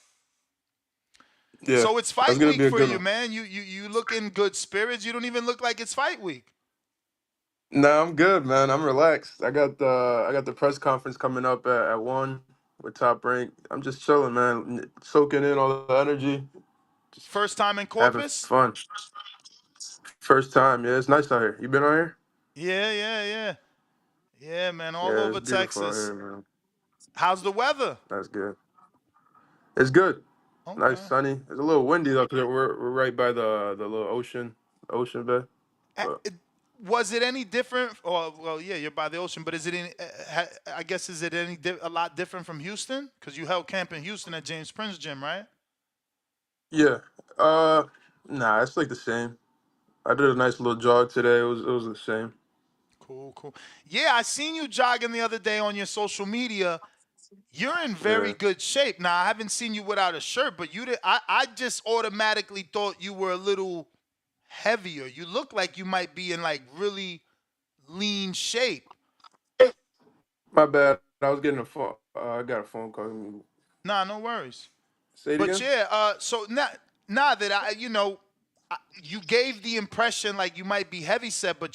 Yeah, So it's that's fight gonna week be a for good you, one. man. You look in good spirits. You don't even look like it's fight week. Nah, I'm good, man. I'm relaxed. I got the press conference coming up at 1 with Top Rank. I'm just chilling, man, soaking in all the energy, just First time in having Corpus? fun. First time, yeah. It's nice out here. You been out here? Yeah. Yeah, man, all Yeah, it's over beautiful out Texas. here, man. How's the weather? That's good. It's good. Nice, Okay. sunny. It's a little windy though, because we're right by the little ocean bay. Ha- But it- Was it any different? Or well, yeah, you're by the ocean, but is it any? I guess is it a lot different from Houston? Because you held camp in Houston at James Prince Gym, right? yeah, uh, nah, it's like the same. I did a nice little jog today. It was the same. Cool. Yeah, I seen you jogging the other day on your social media. You're in very Yeah, good shape. Now I haven't seen you without a shirt, but you did. I just automatically thought you were a little heavier. You look like you might be in like really lean shape. my bad. I was getting a phone. I got a phone call. Nah, no worries. Say it But again. yeah, so now that you gave the impression like you might be heavy set, but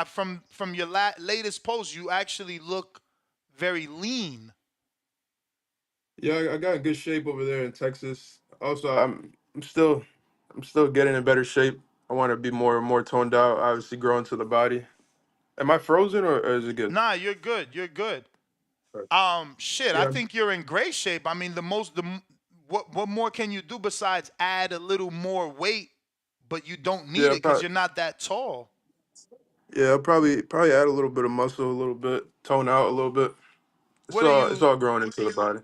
from your latest post, you actually look very lean. Yeah, I got in good shape over there in Texas. Also, I'm still getting in better shape. I want to be more toned out. Obviously, growing to the body. Am I frozen or is it good? Nah, you're good. You're good. Shit, I Yeah, think you're in great shape. I mean, what more can you do besides add a little more weight? But you don't need yeah, it because you're not that tall. I'll probably add a little bit of muscle, a little bit, tone out a little bit. It's What are all it's you, all growing into the body.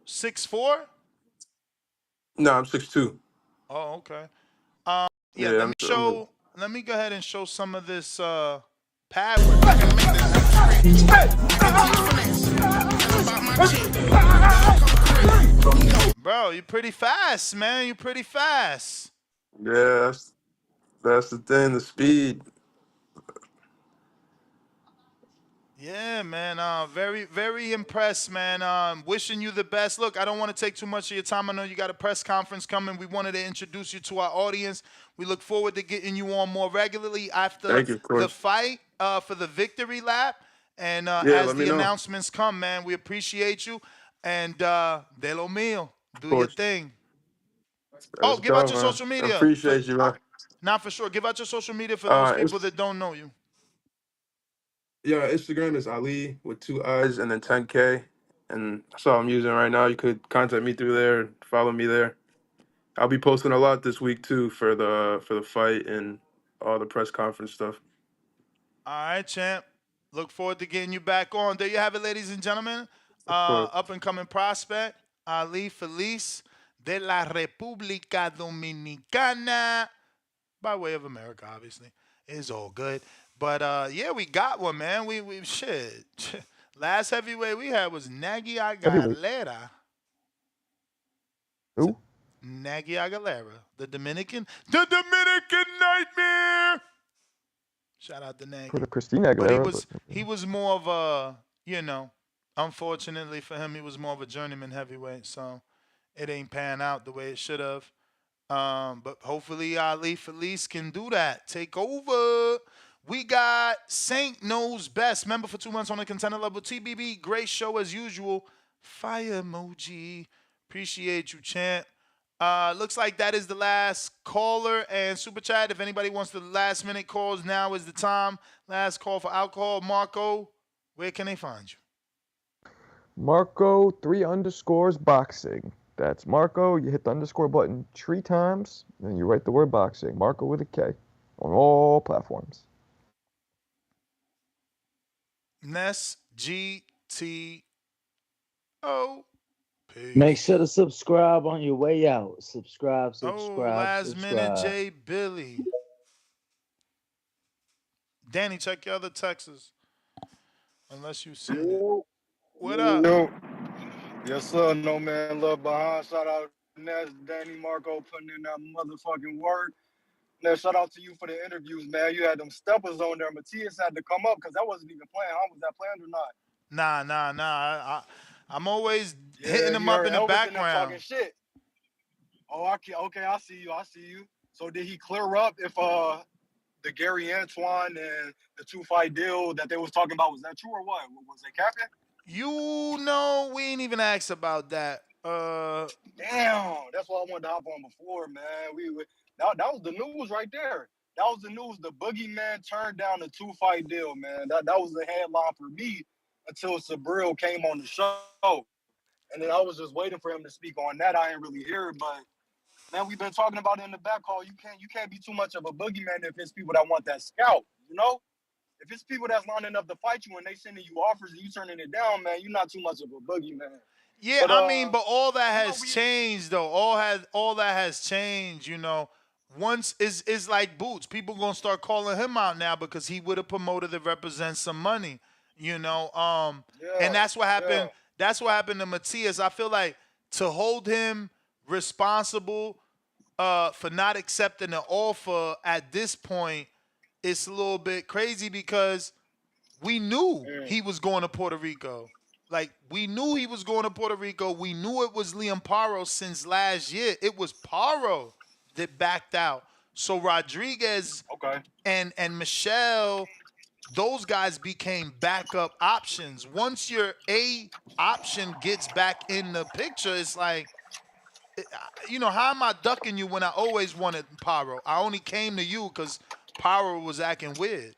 6'4"? No, I'm 6'2". Oh, okay. Yeah, Yeah, let me go ahead and show some of this pad work. I can make this. you're pretty fast, man. You're pretty fast. Yeah, that's the thing. The speed. Yeah, man. Very, very impressed, man. Wishing you the best. Look, I don't want to take too much of your time. I know you got a press conference coming. We wanted to introduce you to our audience. We look forward to getting you on more regularly after Thank you, of the course. fight for the victory lap. And Yeah, as let me the know. Of announcements come, man, we appreciate you. And de lo mío, do your course. thing. Oh, Let's give out go, your man. social I media. appreciate you, man. Not for sure. Give out your social media for those people It's that don't know you. yeah, Instagram is Ali with 2 I's and then 10K, and that's all I'm using right now. You could contact me through there, follow me there. I'll be posting a lot this week too for the fight and all the press conference stuff. All right, champ. Look forward to getting you back on. There you have it, ladies and gentlemen. Of course. Up and coming prospect, Ali Feliz de la República Dominicana, by way of America, obviously. It's all good. But yeah, we got one, man. We shit. Last heavyweight we had was Nagy Heavyweight. Aguilera. Who? Nagy Aguilera, the Dominican Nightmare. Shout out to For Nagy. the Christina But Aguilera, he was more of a, unfortunately for him, he was more of a journeyman heavyweight, so it ain't pan out the way it should have. But hopefully Ali Feliz can do that. Take over. We got Saint Knows Best, member for 2 months on the contender level. TBB, great show as usual. Fire emoji. Appreciate you, champ. Looks like that is the last caller and super chat. If anybody wants the last minute calls, now is the time. Last call for alcohol. Marco, where can they find you? Marco 3_ boxing. That's Marco. You hit the underscore button 3 times, then you write the word boxing. Marco with a K on all platforms. Ness GTO. Peace. Make sure to subscribe on your way out. Subscribe, Oh, subscribe, last minute subscribe. J Billy. Danny, check your other texts. Unless you seen it. What up? No. Yes, sir. No man left behind. Shout out Ness, Danny, Marco putting in that motherfucking work. Now, shout out to you for the interviews, man. You had them steppers on there. Matias had to come up because that wasn't even planned. Huh? Was that planned or not? Nah. I'm always hitting Yeah, them you up heard in the Elvis and them background. talking shit. Oh, okay, I see you. So did he clear up if the Gary Antoine and the 2-fight deal that they was talking about, was that true or what? Was they capping? You know, we ain't even asked about that. Damn, that's what I wanted to hop on before, man. That was the news right there. That was the news. The Boogeyman turned down the 2-fight deal, man. That was the headline for me until Subriel came on the show. And then I was just waiting for him to speak on that. I didn't really hear it, but man, we've been talking about it in the back hall. You can't be too much of a boogeyman if it's people that want that scalp, you know? If it's people that's lining up to fight you and they sending you offers and you turning it down, man, you're not too much of a boogeyman. Yeah, But I mean, but all that has changed though. All that has changed, you know. Once is like Boots. People gonna start calling him out now because he would have promoted that represents some money, you know. And that's what happened. That's what happened to Matias. I feel like to hold him responsible for not accepting the offer at this point, it's a little bit crazy because we knew he was going to Puerto Rico. Like, we knew he was going to Puerto Rico. We knew it was Liam Paro since last year. It was Paro that backed out. So Rodriguez and Michelle, those guys became backup options. Once your A option gets back in the picture, it's like, you know, how am I ducking you when I always wanted Paro? I only came to you because Paro was acting weird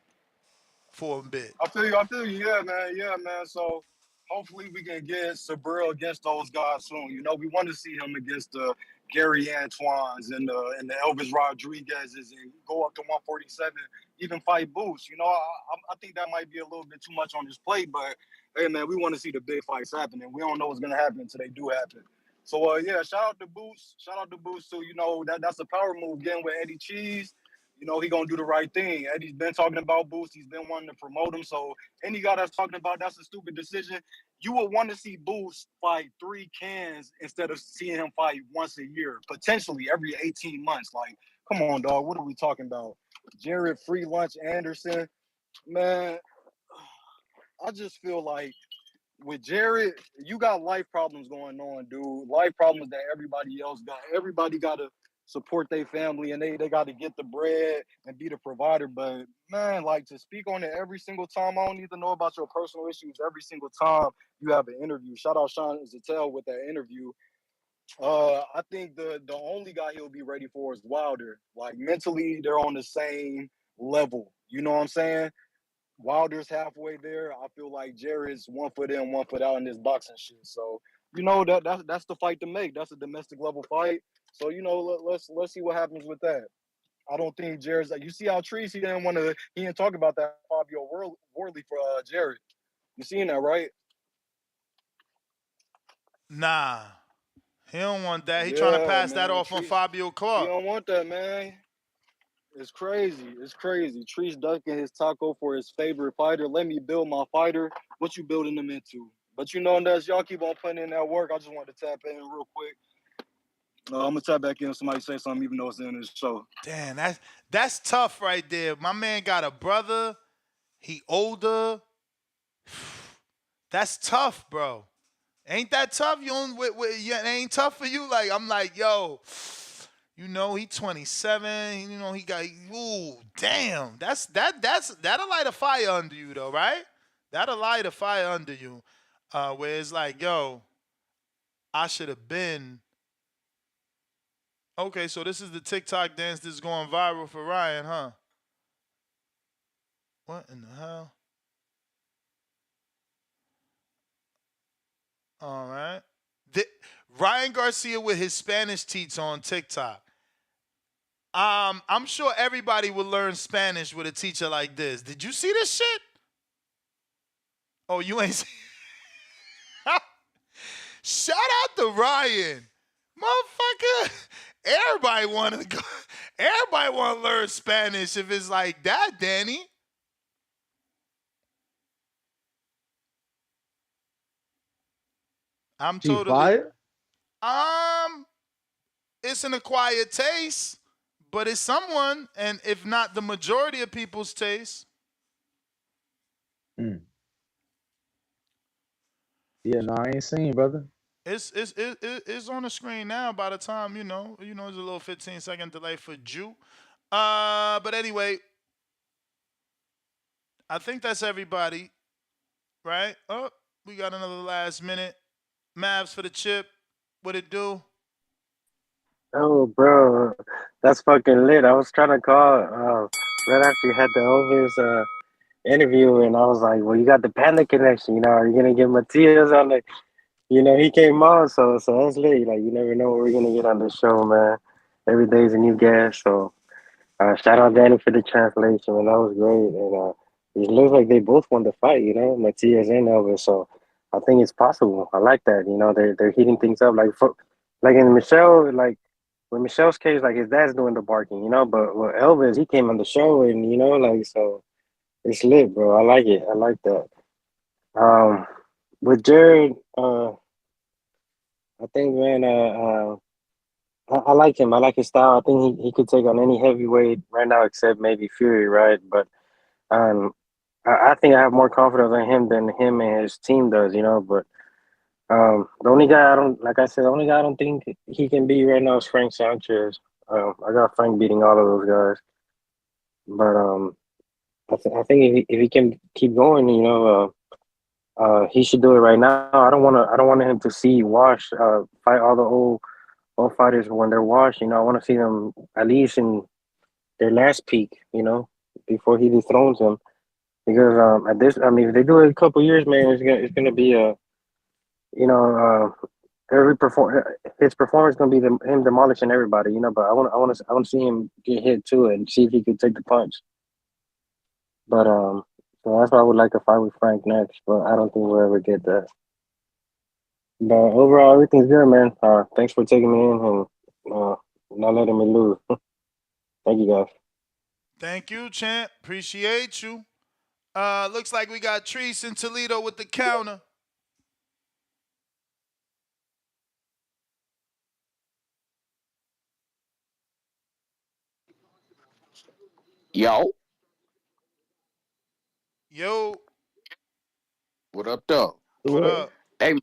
for a bit. I feel you, yeah, man. So hopefully we can get Subriel against those guys soon. You know, we want to see him against the Gary Antoines and the Elvis Rodriguez's and go up to 147, even fight Boots. You know, I think that might be a little bit too much on his plate, but hey, man, we want to see the big fights happening. We don't know what's gonna happen until they do happen. So yeah, shout out to Boots. Shout out to Boots too. You know, that's a power move getting with Eddie Cheese. You know, he gonna do the right thing. Eddie's been talking about Boost. He's been wanting to promote him. So any guy that's talking about that's a stupid decision, you would want to see Boost fight 3 cans instead of seeing him fight once a year, potentially every 18 months. Like, come on, dog. What are we talking about? Jared Free Lunch Anderson, man. I just feel like with Jared, you got life problems going on, dude. Life problems that everybody else got. Everybody got to support their family and they got to get the bread and be the provider. But man, like to speak on it every single time, I don't need to know about your personal issues every single time you have an interview. Shout out Sean Zattel with that interview. I think the only guy he'll be ready for is Wilder. Like mentally, they're on the same level. You know what I'm saying? Wilder's halfway there. I feel like Jared's 1 foot in, 1 foot out in this boxing shit. So you know that's the fight to make. That's a domestic level fight. So you know let's see what happens with that. I don't think Jared's like you see how Trees he didn't talk about that Fabio Worley for Jared. You seen that, right? Nah, he don't want that. He trying to Yeah, pass that man. off on Trees Fabio he Clark. don't want that, man. It's crazy. It's crazy. Trees ducking his taco for his favorite fighter. Let me build my fighter. What you building them into? But you know, as y'all keep on putting in that work, I just wanted to tap in real quick. I'm gonna tap back in if somebody say something, even though it's in this show. Damn, that's tough right there. My man got a brother. He older. That's tough, bro. Ain't that tough? You don't. Yeah, it ain't tough for you. Like I'm like, yo. You know, he 27. You know, he got. Ooh, damn. That'll light a fire under you, though, right? That'll light a fire under you, where it's like, yo, I should have been. Okay, so this is the TikTok dance that's going viral for Ryan, huh? What in the hell? All right. Ryan Garcia with his Spanish teats on TikTok. I'm sure everybody would learn Spanish with a teacher like this. Did you see this shit? Oh, you ain't see. Shout out to Ryan. Motherfucker. Everybody want to go. Everybody want to learn Spanish if it's like that, Danny. I'm He totally fired? um it's an acquired taste, but it's someone, and if not the majority of people's taste. Mm. Yeah, no, I ain't seen, brother. It's on the screen now. By the time there's a little 15-second delay for Jew. But anyway, I think that's everybody, right? Oh, we got another last minute. Mavs for the chip. What it do? Oh, bro, that's fucking lit. I was trying to call right after you had the Elvis interview, and I was like, "Well, you got the Panda connection. Are you gonna get Matias on the?" He came on, so that's lit. Like, you never know what we're gonna get on this show, man. Every day's a new guest. So, shout out Danny for the translation, and that was great. And it looks like they both won the fight. Matias and Elvis. So, I think it's possible. I like that. They're heating things up. Like in Michelle, like. With Michelle's case, like his dad's doing the barking, but with Elvis, he came on the show and, like, so it's lit, bro. I like it. I like that. Um, with Jared, I think, man, I like him. I like his style. I think he could take on any heavyweight right now except maybe Fury, right? But um, I think I have more confidence in him than him and his team does, But the only guy I don't, like I said, the only guy I don't think he can beat right now is Frank Sanchez. I got Frank beating all of those guys, but I think if he can keep going, he should do it right now. I don't want him to see Wash fight all the old fighters when they're washed. I want to see them at least in their last peak, before he dethrones them. Because at this, I mean, if they do it a couple years, man, it's gonna be a you know, his performance gonna be him demolishing everybody, But I want to see him get hit too and see if he could take the punch. But so that's why I would like to fight with Frank next. But I don't think we'll ever get that. But overall, everything's good, man. Thanks for taking me in and not letting me lose. Thank you, guys. Thank you, champ. Appreciate you. Looks like we got Treese in Toledo with the counter. Yo, Yo, what up, though? what What? up? Hey,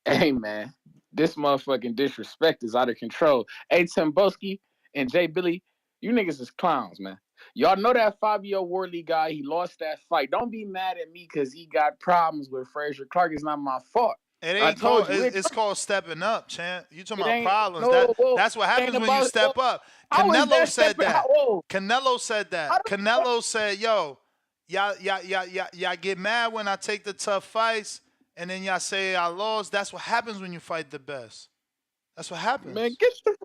hey, man, this motherfucking disrespect is out of control. Hey, Timboski and Jay Billy, you niggas is clowns, man. Y'all know that Fabio Wardley guy, he lost that fight. Don't be mad at me because he got problems with Frazier Clark. It's not my fault. It I ain't told called. you, It's called stepping up, champ. You talking it about ain't, problems? no, whoa, That's what it ain't happens when you about, step up. how is Canelo that said stepping, that. whoa, Canelo said how that. the fuck, Canelo said, "Yo, y'all get mad when I take the tough fights, and then y'all say I lost. That's what happens when you fight the best. That's what man, happens." get the,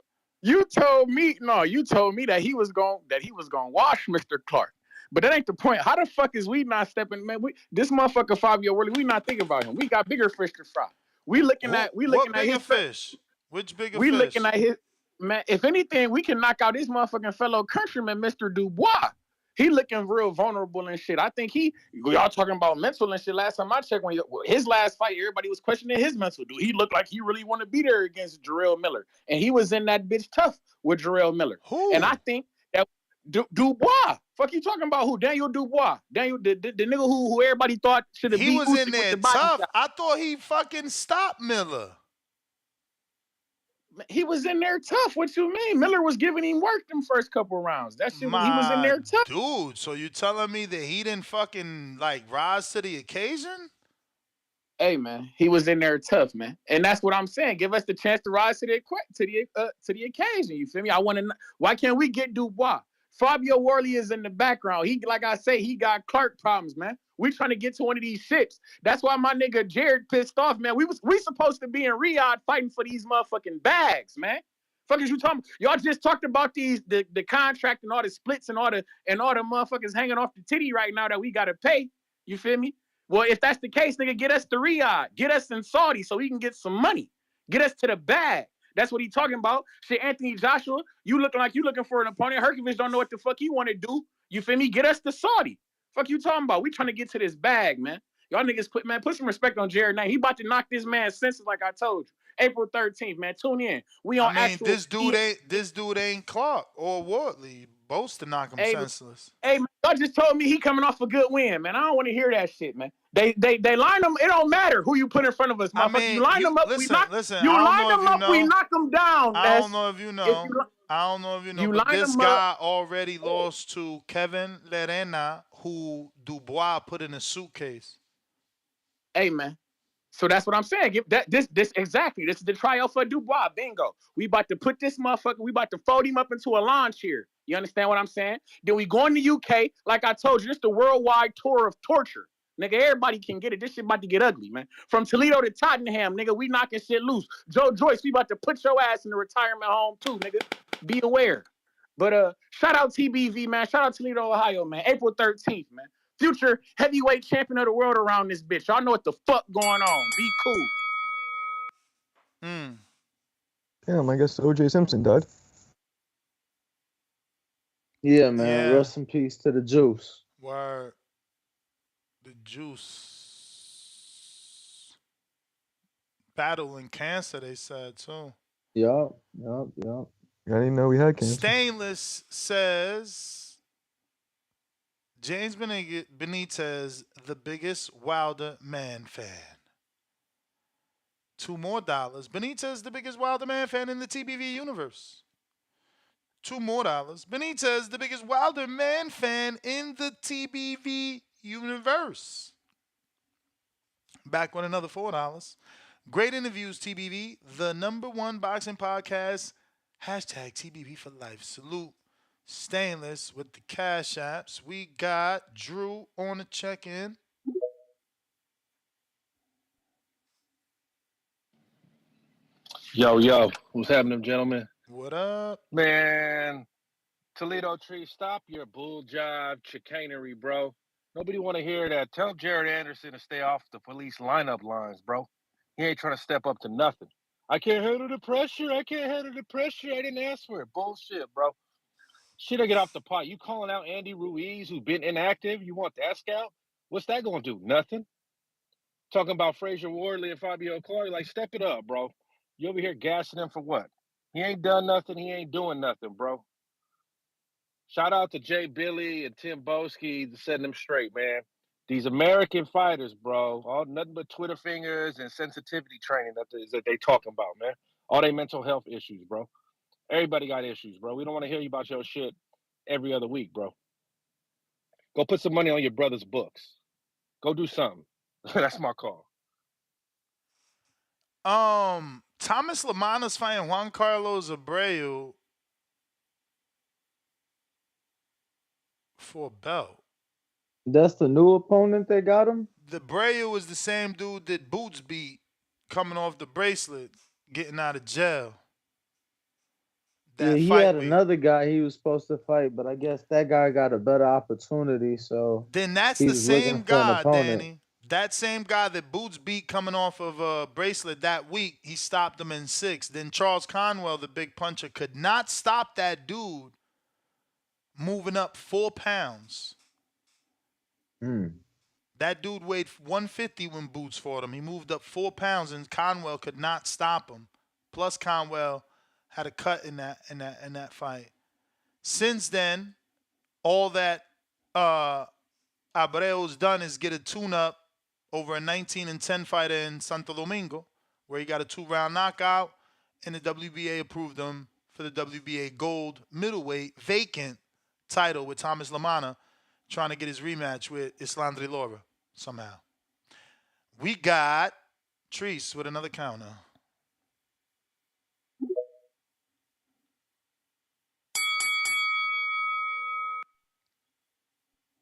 you told me that he was going to wash Mr. Clark. But that ain't the point. How the fuck is we not stepping, man? This motherfucker Fabio Worley, we not thinking about him. We got bigger fish to fry. We looking Who? at we looking What at bigger his fish? Which bigger we looking fish? at his man. If anything, we can knock out his motherfucking fellow countryman, Mr. Dubois. He looking real vulnerable and shit. I think y'all talking about mental and shit. Last time I checked, his last fight, everybody was questioning his mental. Dude, he looked like he really want to be there against Jarrell Miller, and he was in that bitch tough with Jarrell Miller. And I Who? think that Dubois, fuck you talking about who? Daniel Dubois, the nigga who everybody thought should have He beat was in Usyk with there the body tough. shot. I thought he fucking stopped Miller. He was in there tough. What you mean? Miller was giving him work them first couple rounds. That shit was, he was in My there tough. dude, so you telling me that he didn't fucking like rise to the occasion? Hey man, he was in there tough, man, and that's what I'm saying. Give us the chance to rise to the occasion. You feel me? I want to. Why can't we get Dubois? Fabio Worley is in the background. He, like I say, he got Clark problems, man. We trying to get to one of these ships. That's why my nigga Jared pissed off, man. We supposed to be in Riyadh fighting for these motherfucking bags, man. Fuck is you talking? Y'all just talked about the contract and all the splits and all the motherfuckers hanging off the titty right now that we gotta pay. You feel me? Well, if that's the case, nigga, get us to Riyadh. Get us in Saudi so we can get some money. Get us to the bag. That's what he talking about. Shit, Anthony Joshua, you looking like you looking for an opponent. Herkovich don't know what the fuck he want to do. You feel me? Get us to Saudi. Fuck you talking about? We trying to get to this bag, man. Y'all niggas put some respect on Jared Knight. He about to knock this man's senses like I told you. April 13th, man. Tune in. We I on mean, actual this dude ain't Clark or Wardley. Both to knock him Hey, senseless. hey, man, y'all just told me he coming off a good win, man. I don't want to hear that shit, man. They line them. It don't matter who you put in front of us, I motherfucker. mean, You line you them up, we listen, knock. listen. You I don't line know if them you up, we know. knock them down. I don't know if you If know. you I don't know if you know, you but line this them up. guy already lost to Kevin Lerena, who Dubois put in a suitcase. Hey, man. So that's what I'm saying. This exactly. This is the tryout for Dubois. Bingo. We about to put this motherfucker. We about to fold him up into a lawn chair. You understand what I'm saying? Then we go in the UK. Like I told you, this the worldwide tour of torture. Nigga, everybody can get it. This shit about to get ugly, man. From Toledo to Tottenham, nigga, we knocking shit loose. Joe Joyce, we about to put your ass in the retirement home too, nigga. Be aware. But shout out TBV, man. Shout out Toledo, Ohio, man. April 13th, man. Future heavyweight champion of the world around this bitch. Y'all know what the fuck going on. Be cool. Hmm. Damn, I guess O.J. Simpson died. Yeah, man. Yeah. Rest in peace to the juice. Word. The juice. Battling cancer, they said too. Yup. I didn't know we had cancer. Stainless says James Benitez, the biggest Wilder man fan. $2 more. Benitez, the biggest Wilder man fan in the TBV universe. $2 more. Benitez, the biggest Wilder man fan in the TBV universe. Back with another $4. Great interviews, TBV, the #1 boxing podcast. Hashtag TBV for life. Salute Stainless with the cash apps. We got Drew on the check-in. Yo, what's happening, gentlemen? What up? Man, Toledo Tree, stop your bull jive chicanery, bro. Nobody want to hear that. Tell Jared Anderson to stay off the police lineup lines, bro. He ain't trying to step up to nothing. I can't handle the pressure. I can't handle the pressure. I didn't ask for it. Bullshit, bro. Shit'll get off the pot. You calling out Andy Ruiz, who's been inactive? You want that scout? What's that gonna do? Nothing. Talking about Frazier Wardley and Fabio Clark, like step it up, bro. You over here gassing him for what? He ain't done nothing. He ain't doing nothing, bro. Shout out to Jay Billy and Tim Boski setting them straight, man. These American fighters, bro, all nothing but Twitter fingers and sensitivity training that they talking about, man. All they mental health issues, bro. Everybody got issues, bro. We don't want to hear you about your shit every other week, bro. Go put some money on your brother's books. Go do something. That's my call. Thomas Lamana's fighting Juan Carlos Abreu for a belt. That's the new opponent that got him? The Abreu is the same dude that Boots beat coming off the bracelet, getting out of jail. Yeah, That he fight had week. another guy he was supposed to fight, but I guess that guy got a better opportunity, so Then that's he the was looking same for an guy, opponent. Danny. That same guy that Boots beat coming off of a bracelet that week, he stopped him in 6. Then Charles Conwell, the big puncher, could not stop that dude moving up 4 pounds. That dude weighed 150 when Boots fought him. He moved up 4 pounds, and Conwell could not stop him. Plus, Conwell had a cut in that fight. Since then, all that Abreu's done is get a tune-up over a 19-10 fighter in Santo Domingo, where he got a 2-round knockout, and the WBA approved him for the WBA gold middleweight vacant title with Thomas Lamana, trying to get his rematch with Islandri Lara somehow. We got Treese with another counter.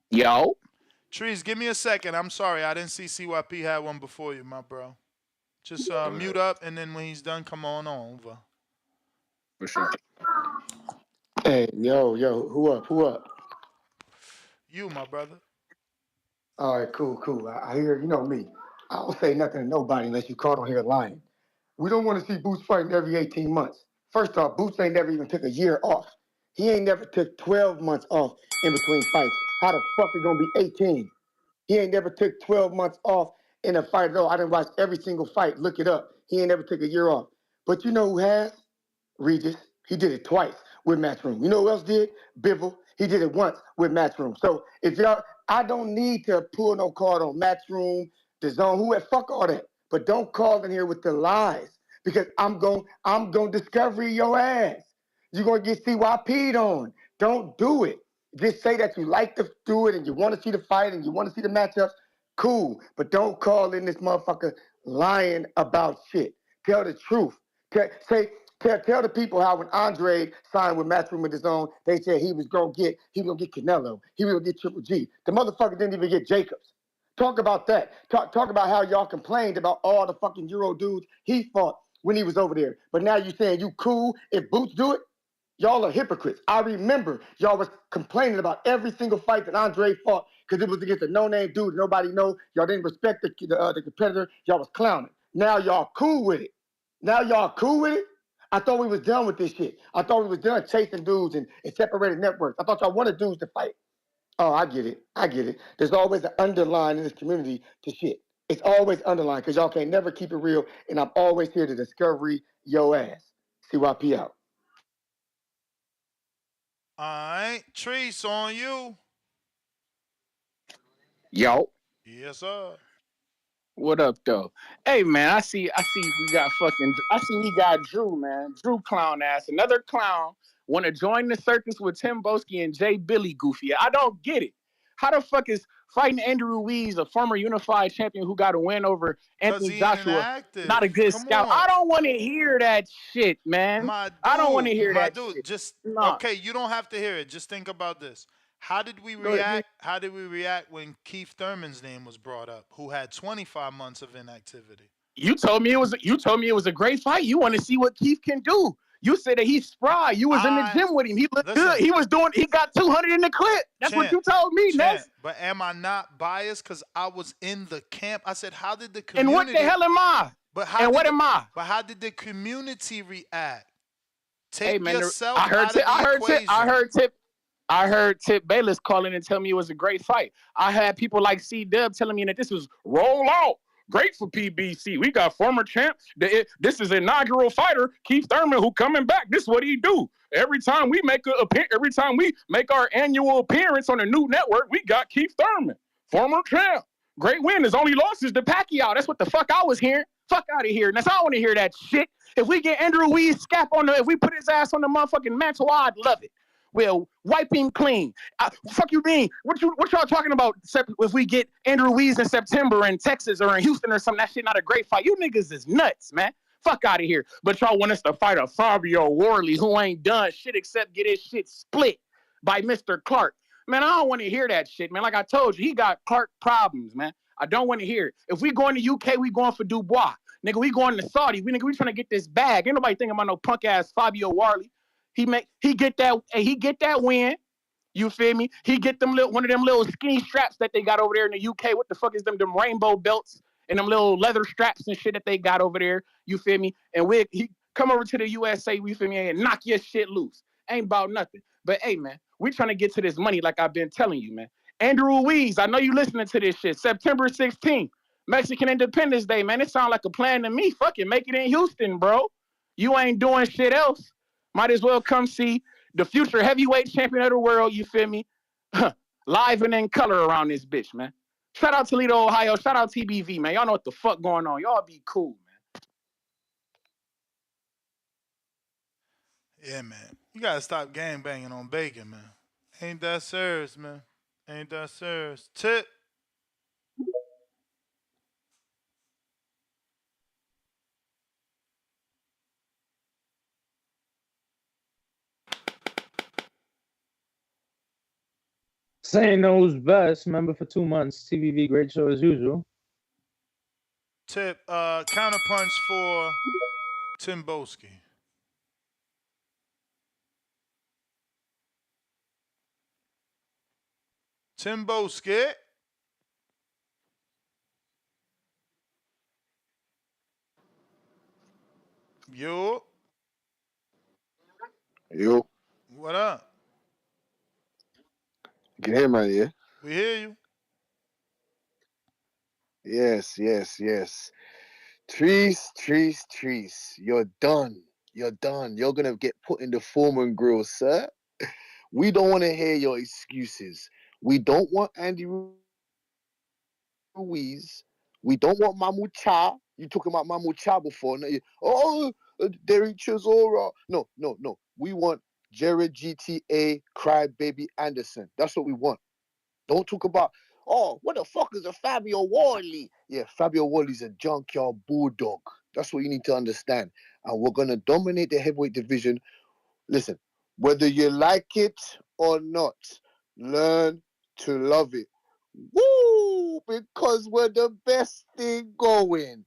Yo. Treese, give me a second. I'm sorry, I didn't see CYP had one before you, my bro. Just mute up, and then when he's done, come on over. For sure. Hey, yo, who up? You, my brother. All right, cool. I hear, you know me. I don't say nothing to nobody unless you caught on here lying. We don't want to see Boots fighting every 18 months. First off, Boots ain't never even took a year off. He ain't never took 12 months off in between fights. How the fuck he gonna be 18? He ain't never took 12 months off in a fight at all. I didn't watch every single fight. Look it up. He ain't never took a year off. But you know who has? Regis. He did it twice with Matchroom. You know who else did? Bivol. He did it once with Matchroom. So if y'all, I don't need to pull no card on Matchroom, the zone, whoever, fuck all that. But don't call in here with the lies because I'm going discovery your ass. You're going to get CYP'd on. Don't do it. Just say that you like to do it and you want to see the fight and you want to see the matchups. Cool. But don't call in this motherfucker lying about shit. Tell the truth. Tell the people how when Andre signed with Matchroom in his own, they said he was gonna get Canelo, he was gonna get Triple G. The motherfucker didn't even get Jacobs. Talk about that. Talk about how y'all complained about all the fucking Euro dudes he fought when he was over there. But now you saying you cool if Boots do it? Y'all are hypocrites. I remember y'all was complaining about every single fight that Andre fought because it was against a no-name dude nobody know. Y'all didn't respect the competitor. Y'all was clowning. Now y'all cool with it. I thought we was done with this shit. I thought we was done chasing dudes and separated networks. I thought y'all wanted dudes to fight. Oh, I get it. There's always an underline in this community to shit. It's always underlined because y'all can't never keep it real, and I'm always here to discovery your ass. CYP out. All right, Treese, on you. Yo. Yes, sir. What up, though? Hey, man, I see we got Drew, man. Drew clown ass. Another clown want to join the circus with Tim Boski and Jay Billy Goofy. I don't get it. How the fuck is fighting Andrew Ruiz, a former unified champion who got a win over Anthony Joshua, not a good scout? I don't want to hear that shit, man. I don't want to hear that shit. Just nah. Okay, you don't have to hear it. Just think about this. How did we react? How did we react when Keith Thurman's name was brought up, who had 25 months of inactivity? You told me it was a great fight. You want to see what Keith can do. You said that he's spry. You was in the gym with him. He looked good. He got 200 in the clip. That's what you told me, Ness. But am I not biased because I was in the camp? I said, how did the community... And what the hell am I? What am I? But how did the community react? Hey, man, I heard Tip. I heard Tip Bayless calling and tell me it was a great fight. I had people like C Dub telling me that this was roll out. Great for PBC. We got former champ. This is inaugural fighter Keith Thurman who coming back. This is what he do. Every time we make our annual appearance on a new network, we got Keith Thurman, former champ. Great win. His only loss is to Pacquiao. That's what the fuck I was hearing. Fuck out of here. That's I don't want to hear that shit. If we get Andrew Weed's scap if we put his ass on the motherfucking mantle, I'd love it. Well, wiping clean. Fuck you mean? What y'all talking about? If we get Andrew Weeds in September in Texas or in Houston or something, that shit not a great fight. You niggas is nuts, man. Fuck out of here. But y'all want us to fight a Fabio Worley who ain't done shit except get his shit split by Mr. Clark. Man, I don't want to hear that shit, man. Like I told you, he got Clark problems, man. I don't want to hear it. If we going to UK, we going for Dubois. Nigga, we going to Saudi. We trying to get this bag. Ain't nobody thinking about no punk ass Fabio Worley. He get that win. You feel me? He get one of them little skinny straps that they got over there in the UK. What the fuck is them rainbow belts and them little leather straps and shit that they got over there? You feel me? And he come over to the USA, you feel me, and knock your shit loose. Ain't about nothing. But hey, man, we trying to get to this money like I've been telling you, man. Andrew Weeds, I know you listening to this shit. September 16th, Mexican Independence Day, man. It sound like a plan to me. Fuck it, make it in Houston, bro. You ain't doing shit else. Might as well come see the future heavyweight champion of the world, you feel me? Live and in color around this bitch, man. Shout out Toledo, Ohio. Shout out TBV, man. Y'all know what the fuck going on. Y'all be cool, man. Yeah, man. You gotta stop gang banging on bacon, man. Ain't that serious, man? Ain't that serious? Tip. Saying knows best. Remember for 2 months, TVV, great show as usual. Tip. Counterpunch for Tim Boski. Tim Boski. Yo. Yo, What up? you can hear me, yeah? We hear you. Yes, yes, yes. Trees. You're done. You're done. You're gonna get put in the foreman grill, sir. We don't want to hear your excuses. We don't want Andy Ruiz. We don't want Mamu Cha. You talking about Mamu Cha before? No, Derek Chisora. No. We want Jared GTA Crybaby Anderson. That's what we want. Don't talk about, what the fuck is a Fabio Wardley? Yeah, Fabio Wardley's a junkyard bulldog. That's what you need to understand. And we're going to dominate the heavyweight division. Listen, whether you like it or not, learn to love it. Woo! Because we're the best thing going.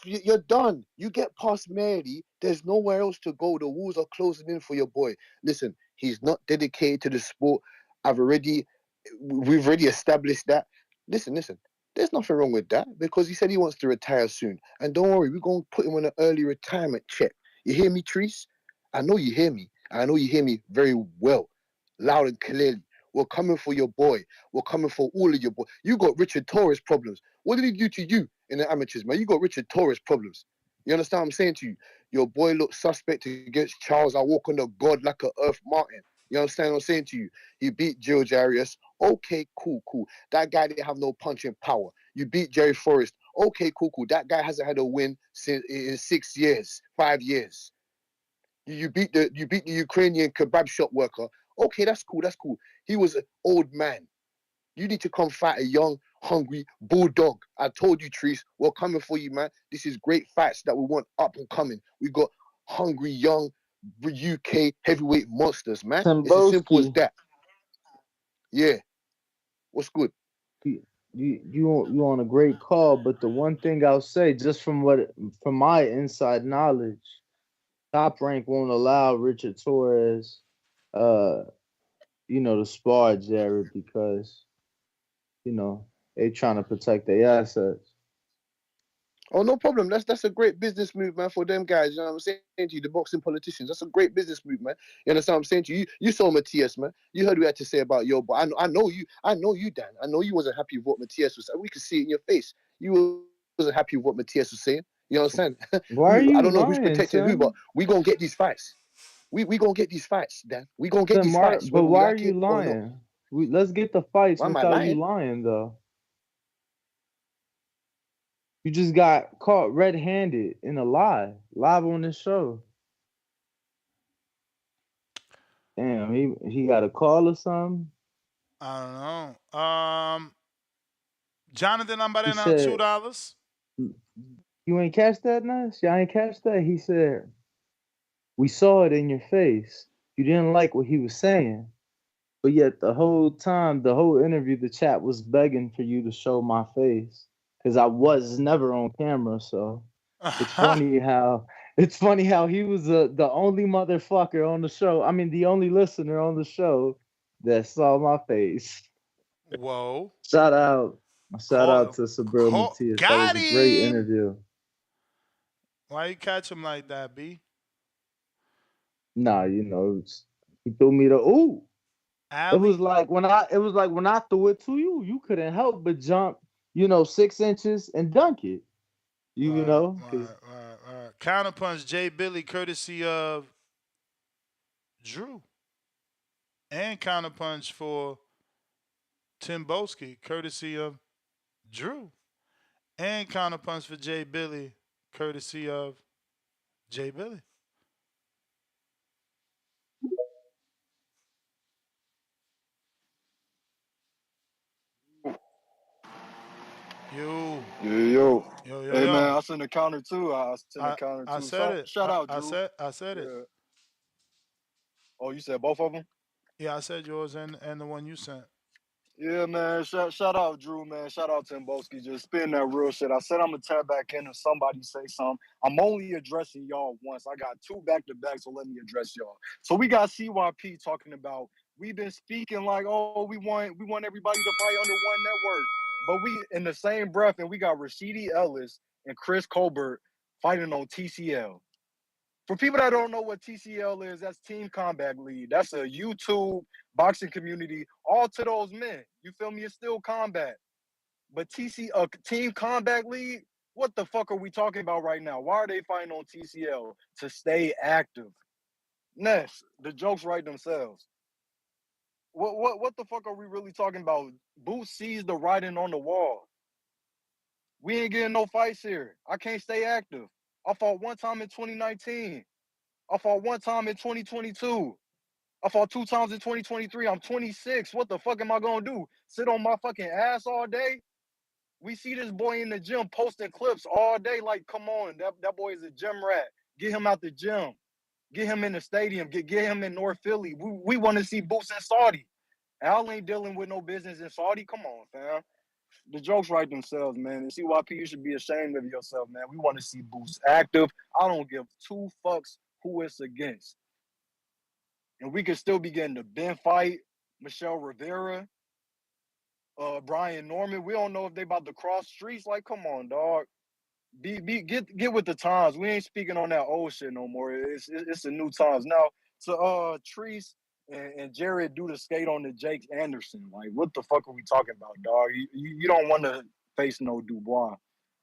You're done. You get past Mary. There's nowhere else to go. The walls are closing in for your boy. Listen, he's not dedicated to the sport. We've already established that. Listen. There's nothing wrong with that because he said he wants to retire soon. And don't worry, we're going to put him on an early retirement check. You hear me, Treese? I know you hear me. And I know you hear me very well, loud and clearly. We're coming for your boy. We're coming for all of your boy. You got Richard Torres problems. What did he do to you in the amateurs, man? You got Richard Torres problems. You understand what I'm saying to you? Your boy looked suspect against Charles. I walk on the God like a Earth Martin. You understand what I'm saying to you? He beat George Arias. Okay, cool. That guy didn't have no punching power. You beat Jerry Forrest. Okay, cool. That guy hasn't had a win since in 6 years, 5 years. You beat the Ukrainian kebab shop worker. Okay, that's cool. He was an old man. You need to come fight a young, hungry bulldog. I told you, Treese, we're coming for you, man. This is great fights that we want up and coming. We got hungry, young UK heavyweight monsters, man. It's as simple as Timboski, that. Yeah. What's good? you on a great call, but the one thing I'll say, just from my inside knowledge, Top Rank won't allow Richard Torres, to spar Jared because they trying to protect their assets. Oh, no problem. That's a great business move, man, for them guys. You know what I'm saying to you, the boxing politicians. That's a great business move, man. You understand what I'm saying to you? You saw Matias, man. You heard what he had to say about yo, but I know you, Dan. I know you wasn't happy with what Matias was saying. We could see it in your face. You wasn't happy with what Matias was saying. You know what I'm saying? Why are I you don't know who's lying, protecting who, but son? we gonna get these fights. We gonna get these fights, Dan. We gonna get Son, these fights, but whether we why are like you it or not. lying? Let's get the fights Why am I without you lying? lying, though. You just got caught red-handed in a lie, live on this show. Damn, he got a call or something. I don't know. Jonathan, I'm He betting on said, $2. "You ain't catch that, Nash? Y'all ain't catch that?" He said, "We saw it in your face. You didn't like what he was saying, but yet the whole time, the whole interview, the chat was begging for you to show my face because I was never on camera, so." It's funny how he was the only motherfucker on the show. I mean, the only listener on the show that saw my face. Whoa. Shout out, shout out to Subriel Matias. That was Got a great him. interview. Why you catch him like that, B? Nah, he threw me the ooh. Alley? It was like when I threw it to you, you couldn't help but jump, 6 inches and dunk it. Right, Because right. Counterpunch Jay Billy, courtesy of Drew. And counterpunch for Tim Boski, courtesy of Drew. And counterpunch for Jay Billy, courtesy of Jay Billy. Yo. Yo. Hey man, Yo. I sent a counter too. I sent a counter I too. said it. Shout out, Drew. I said it. Yeah. Oh, you said both of them? Yeah, I said yours and the one you sent. Yeah, man. Shout out, Drew, man. Shout out Tim Boski. Just spitting that real shit. I said I'm gonna tap back in if somebody say something. I'm only addressing y'all once. I got 2 back to back, so let me address y'all. So we got CYP talking about we've been speaking like, oh, we want everybody to fight under one network, but we in the same breath, and we got Rashidi Ellis and Chris Colbert fighting on TCL. For people that don't know what TCL is, that's Team Combat League. That's a YouTube boxing community. All to those men. You feel me? It's still combat. But Team Combat League, what the fuck are we talking about right now? Why are they fighting on TCL? To stay active. Ness, the jokes write themselves. What the fuck are we really talking about? Boots sees the writing on the wall. We ain't getting no fights here. I can't stay active. I fought one time in 2019. I fought one time in 2022. I fought 2 times in 2023. I'm 26. What the fuck am I gonna do? Sit on my fucking ass all day? We see this boy in the gym posting clips all day. Like, come on, that boy is a gym rat. Get him out the gym. Get him in the stadium. Get him in North Philly. We want to see Boots in Saudi. Al ain't dealing with no business in Saudi. Come on, fam. The jokes write themselves, man. And CYP, you should be ashamed of yourself, man. We want to see Boots active. I don't give 2 fucks who it's against. And we could still be getting the Ben fight, Michelle Rivera, Brian Norman. We don't know if they about to cross streets. Like, come on, dog. Get with the times. We ain't speaking on that old shit no more. It's the new times now. To Treese and Jared do the skate on the Jake Anderson. Like, what the fuck are we talking about, dog? You don't want to face no Dubois.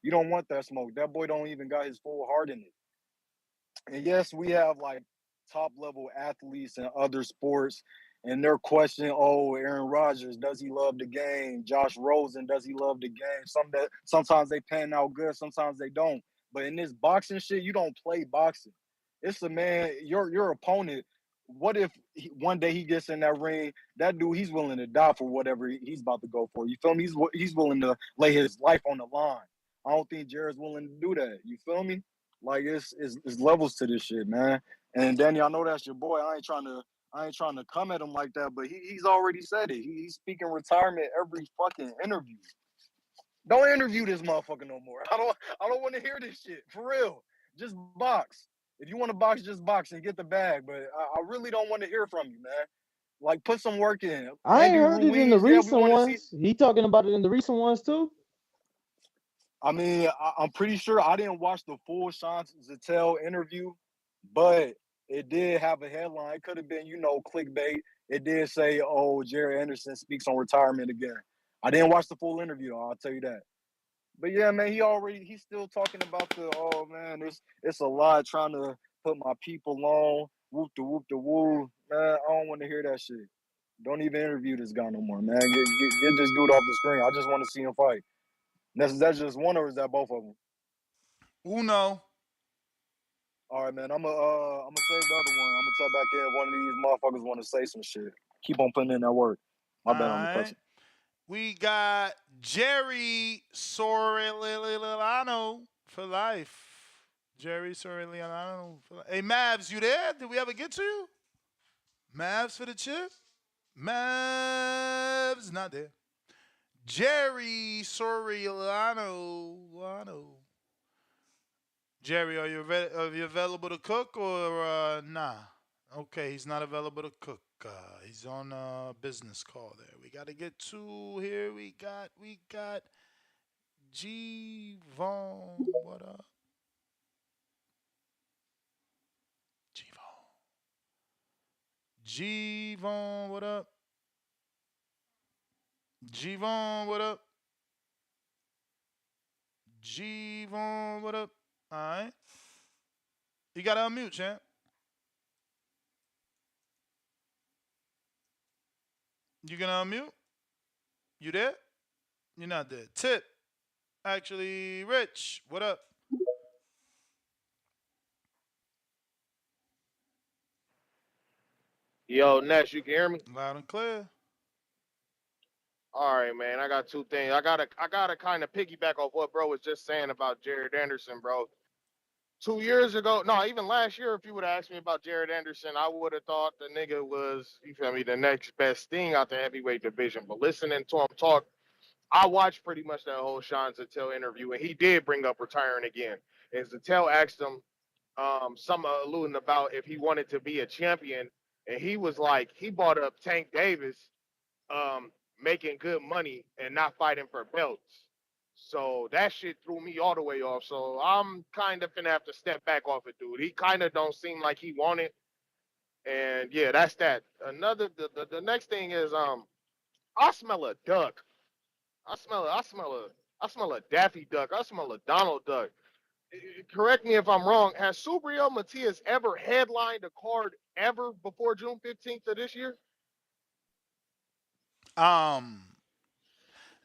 You don't want that smoke. That boy don't even got his full heart in it. And yes, we have like top level athletes in other sports, and they're questioning, oh, Aaron Rodgers, does he love the game? Josh Rosen, does he love the game? Sometimes they pan out good, sometimes they don't. But in this boxing shit, you don't play boxing. It's a man, your opponent. What if one day he gets in that ring? That dude, he's willing to die for whatever he's about to go for. You feel me? He's willing to lay his life on the line. I don't think Jared's willing to do that. You feel me? Like it's levels to this shit, man. And Danny, I know that's your boy. I ain't trying to come at him like that, but he's already said it. He's speaking retirement every fucking interview. Don't interview this motherfucker no more. I don't want to hear this shit. For real. Just box. If you want to box, just box and get the bag. But I really don't want to hear from you, man. Like, put some work in. I ain't Andy heard it in the Ruiz, yeah, we recent want to see. ones. He talking about it in the recent ones too. I mean, I'm pretty sure I didn't watch the full Sean Zattel interview, but it did have a headline. It could have been, clickbait. It did say, "Oh, Jerry Anderson speaks on retirement again." I didn't watch the full interview, though, I'll tell you that. But yeah, man, he's still talking about oh man, it's a lot trying to put my people on, whoop the woo. Man, I don't want to hear that shit. Don't even interview this guy no more, man. Get this dude off the screen. I just want to see him fight. That's just one, or is that both of them? Uno. All right, man. I'm gonna save the other one. I'm gonna tap back in if one of these motherfuckers want to say some shit. Keep on putting in that work. My All bad on the right. cussing. We got Jerry Sorellano for life. Jerry Sorellano for life. Hey, Mavs, you there? Did we ever get to you? Mavs for the chip? Mavs, not there. Jerry Sorellano. Jerry, are you available to cook or nah? Okay, he's not available to cook. He's on a business call there. We got to get to here. We got G Von. What up? G Von. G Von, what up? G Von, what up? G Von, what up? All right. You got to unmute, champ. You gonna unmute? You there? You're not there. Tip. Actually, Rich, what up? Yo, Ness, you can hear me? Loud and clear. All right, man. I got two things. I gotta kind of piggyback off what bro was just saying about Jared Anderson, bro. 2 years ago, no, even last year, if you would have asked me about Jared Anderson, I would have thought the nigga was, you feel me, the next best thing out the heavyweight division. But listening to him talk, I watched pretty much that whole Sean Zattel interview, and he did bring up retiring again. And Zattel asked him, some alluding about if he wanted to be a champion, and he was like, he brought up Tank Davis, um, making good money and not fighting for belts. So that shit threw me all the way off. So I'm kind of gonna have to step back off it, dude. He kind of don't seem like he wanted. And yeah, that's that. Another, the next thing is, I smell a duck. I smell a Daffy Duck. I smell a Donald Duck. Correct me if I'm wrong. Has Subriel Matias ever headlined a card ever before June 15th of this year? Um,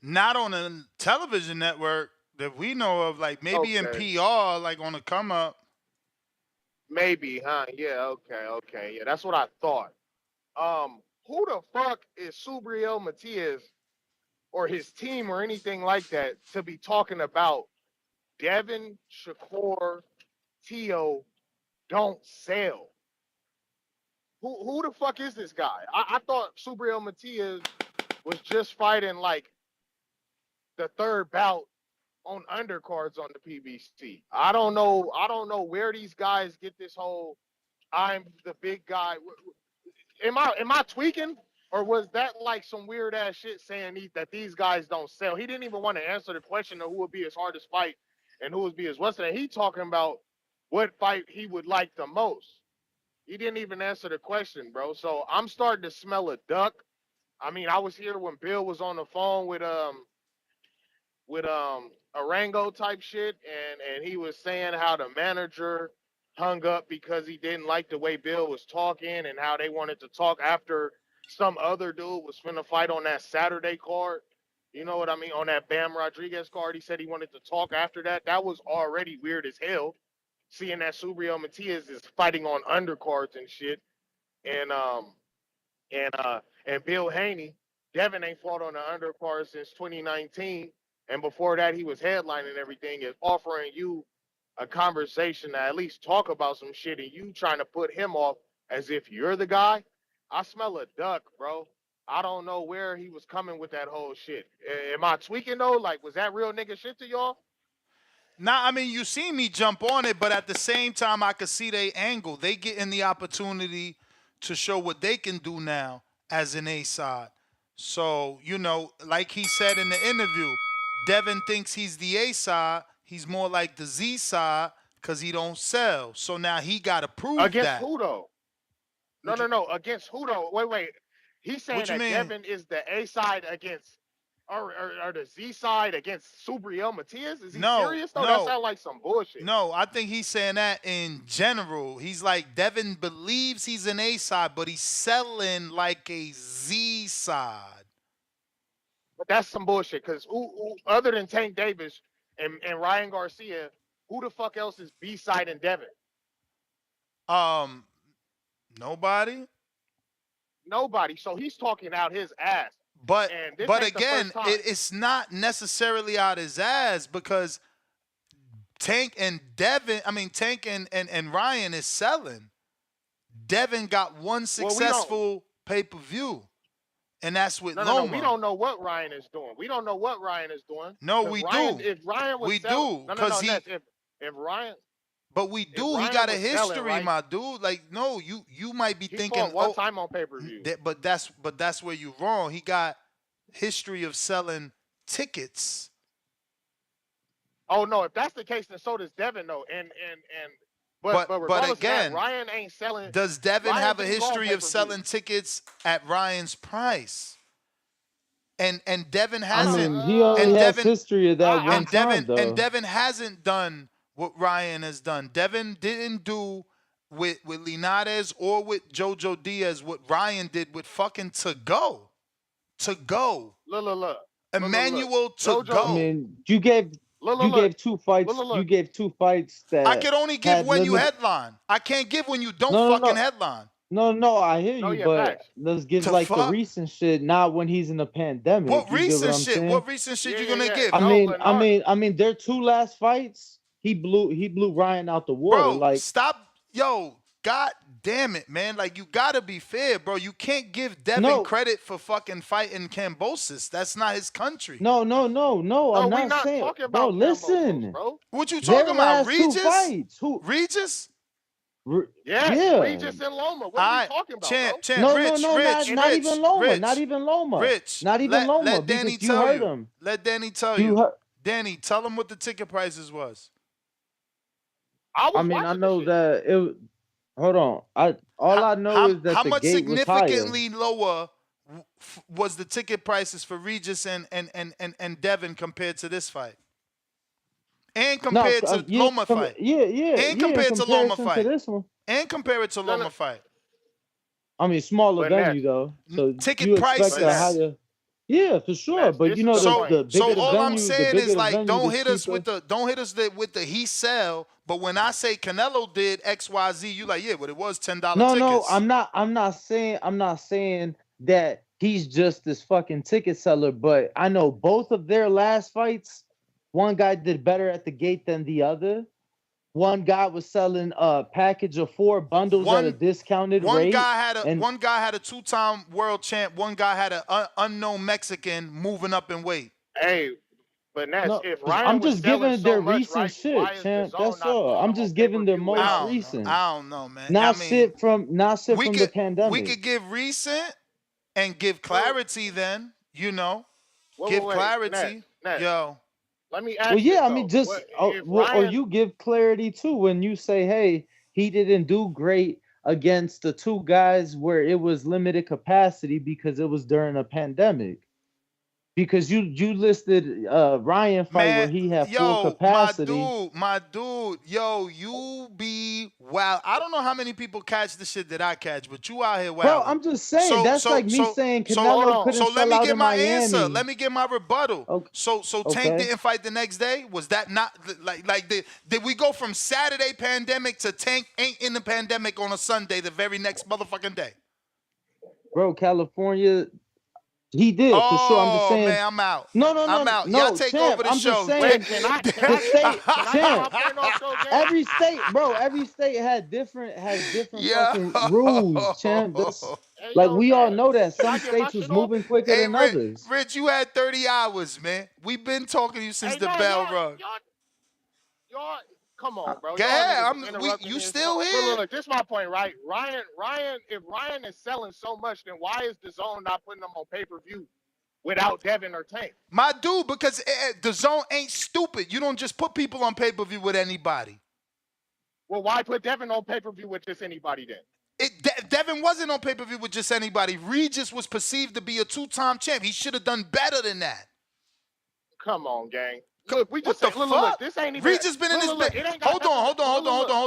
Not on a television network that we know of, like maybe in Okay. PR, like on the come up. Maybe, huh? Yeah, okay. Yeah, that's what I thought. Who the fuck is Subriel Matias or his team or anything like that to be talking about Devin, Shakur, Tio don't sell? Who the fuck is this guy? I thought Subriel Matias was just fighting like the third bout on undercards on the PBC. I don't know where these guys get this whole I'm the big guy. Am I tweaking? Or was that like some weird ass shit saying that these guys don't sell? He didn't even want to answer the question of who would be his hardest fight and who would be his what's name. He talking about what fight he would like the most. He didn't even answer the question, bro. So I'm starting to smell a duck. I mean, I was here when Bill was on the phone with Arango type shit, and he was saying how the manager hung up because he didn't like the way Bill was talking and how they wanted to talk after some other dude was finna fight on that Saturday card. You know what I mean? On that Bam Rodriguez card, he said he wanted to talk after that. That was already weird as hell. Seeing that Subriel Matias is fighting on undercards and shit, and and Bill Haney, Devin ain't fought on the undercard since 2019, and before that he was headlining everything. Is offering you a conversation to at least talk about some shit, and you trying to put him off as if you're the guy. I smell a duck, bro. I don't know where he was coming with that whole shit. Am I tweaking though? Like, was that real nigga shit to y'all? Now, I mean, you see me jump on it, but at the same time, I could see they angle. They getting the opportunity to show what they can do now as an A side. So, like he said in the interview, Devin thinks he's the A side. He's more like the Z side because he don't sell. So now he got to prove Against that. who though? What No. Against who though? Wait. He's saying you that mean? Devin is the A side against, or the Z side against Subriel Matias. Is he serious though? That sounds like some bullshit. No, I think he's saying that in general. He's like, Devin believes he's an A side, but he's selling like a Z side. But that's some bullshit. Because who other than Tank Davis and Ryan Garcia, who the fuck else is B side and Devin? Nobody. Nobody. So he's talking out his ass. But And this but ain't the again, first time. it's not necessarily out his ass because Tank and Ryan is selling. Devin got one successful pay-per-view, and that's with Loma. No, we don't know what Ryan is doing. No, we do. If Ryan was selling, if Ryan. But we do. He got a history, selling, right? My dude. Like, no, you might be thinking one time on pay-per-view. But that's where you're wrong. He got history of selling tickets. Oh no, if that's the case, then so does Devin though. But again, Ryan ain't selling. Does Devin have a history of selling tickets at Ryan's price? And Devin hasn't. I mean, he only has history of that one time, though. And Devin hasn't done what Ryan has done. Devin didn't do with Linares or with JoJo Diaz what Ryan did with fucking To Go. Look. Emmanuel To Go. I mean, you gave 2 fights. You gave 2 fights that I could only give when you headline. I can't give when you don't fucking headline. No, I hear you, but let's give the recent shit, not when he's in the pandemic. What recent shit? What recent shit you gonna give? I mean, their 2 last fights, he blew Ryan out the water. Bro, like, stop, God damn it, man! Like, you gotta be fair, bro. You can't give Devin credit for fucking fighting Cambosis. That's not his country. No. I'm not saying. Talking about bro, listen. Bro. What you talking about? Regis? 2 fights. Who? Regis? Yeah, Regis and Loma. What are we talking about, Champ, not even Loma. Not even Loma. Let Danny tell you. Let Danny tell you. Danny, tell him what the ticket prices was. I know that it. Hold on. I know is that how the much gate significantly was lower was the ticket prices for Regis and Devin compared to this fight? And compared to Loma fight. And compared to Loma fight. To this one. And compare it to Loma fight. I mean, smaller venue though. So ticket prices. Yeah, for sure. But you know the bigger so the all venue, I'm saying is like don't hit us cheaper. with the he sell. But when I say Canelo did XYZ, you like, yeah, but it was $10 tickets. No, I'm not saying that he's just this fucking ticket seller, but I know both of their last fights, one guy did better at the gate than the other. One guy was selling a package of 4 bundles at a discounted rate. One guy had a 2-time world champ. One guy had an unknown Mexican moving up in weight. Hey, but if Ryan I'm just giving their much, recent shit, champ. That's all. I'm just giving their most recent. I don't know, man. Not shit from the pandemic. We could give recent and give clarity. Then give clarity. Yo. Let me ask. Well, yeah, I mean, just or you give clarity too when you say, "Hey, he didn't do great against the 2 guys where it was limited capacity because it was during a pandemic." Because you listed Ryan fight where he had full capacity. My dude, you be wow. I don't know how many people catch the shit that I catch, but you out here wow. Bro, I'm just saying that's like me saying Canelo couldn't sell let me out get in my Miami. answer. Let me get my rebuttal. Okay. So Tank didn't fight the next day? Was that not like did we go from Saturday pandemic to Tank ain't in the pandemic on a Sunday the very next motherfucking day? Bro, California. He did, for sure. I'm just saying. Man, I'm out. No. I'm out. Y'all take over the show. Wait, can I every state had different fucking rules, champ. We all know that. Some states was moving quicker than others. Rich, you had 30 hours, man. We've been talking to you since the bell rung. Y'all, come on, bro. Go ahead. You still here? Look, this is my point, right? Ryan, if Ryan is selling so much, then why is DAZN not putting them on pay-per-view without Devin or Tank. My dude, because the zone ain't stupid. You don't just put people on pay-per-view with anybody. Well, why put Devin on pay-per-view with just anybody then? Devin wasn't on pay-per-view with just anybody. Regis was perceived to be a two-time champ. He should have done better than that. Come on, gang. Look, we just what the say, fuck? look, this ain't even. Regis been in this. Look, hold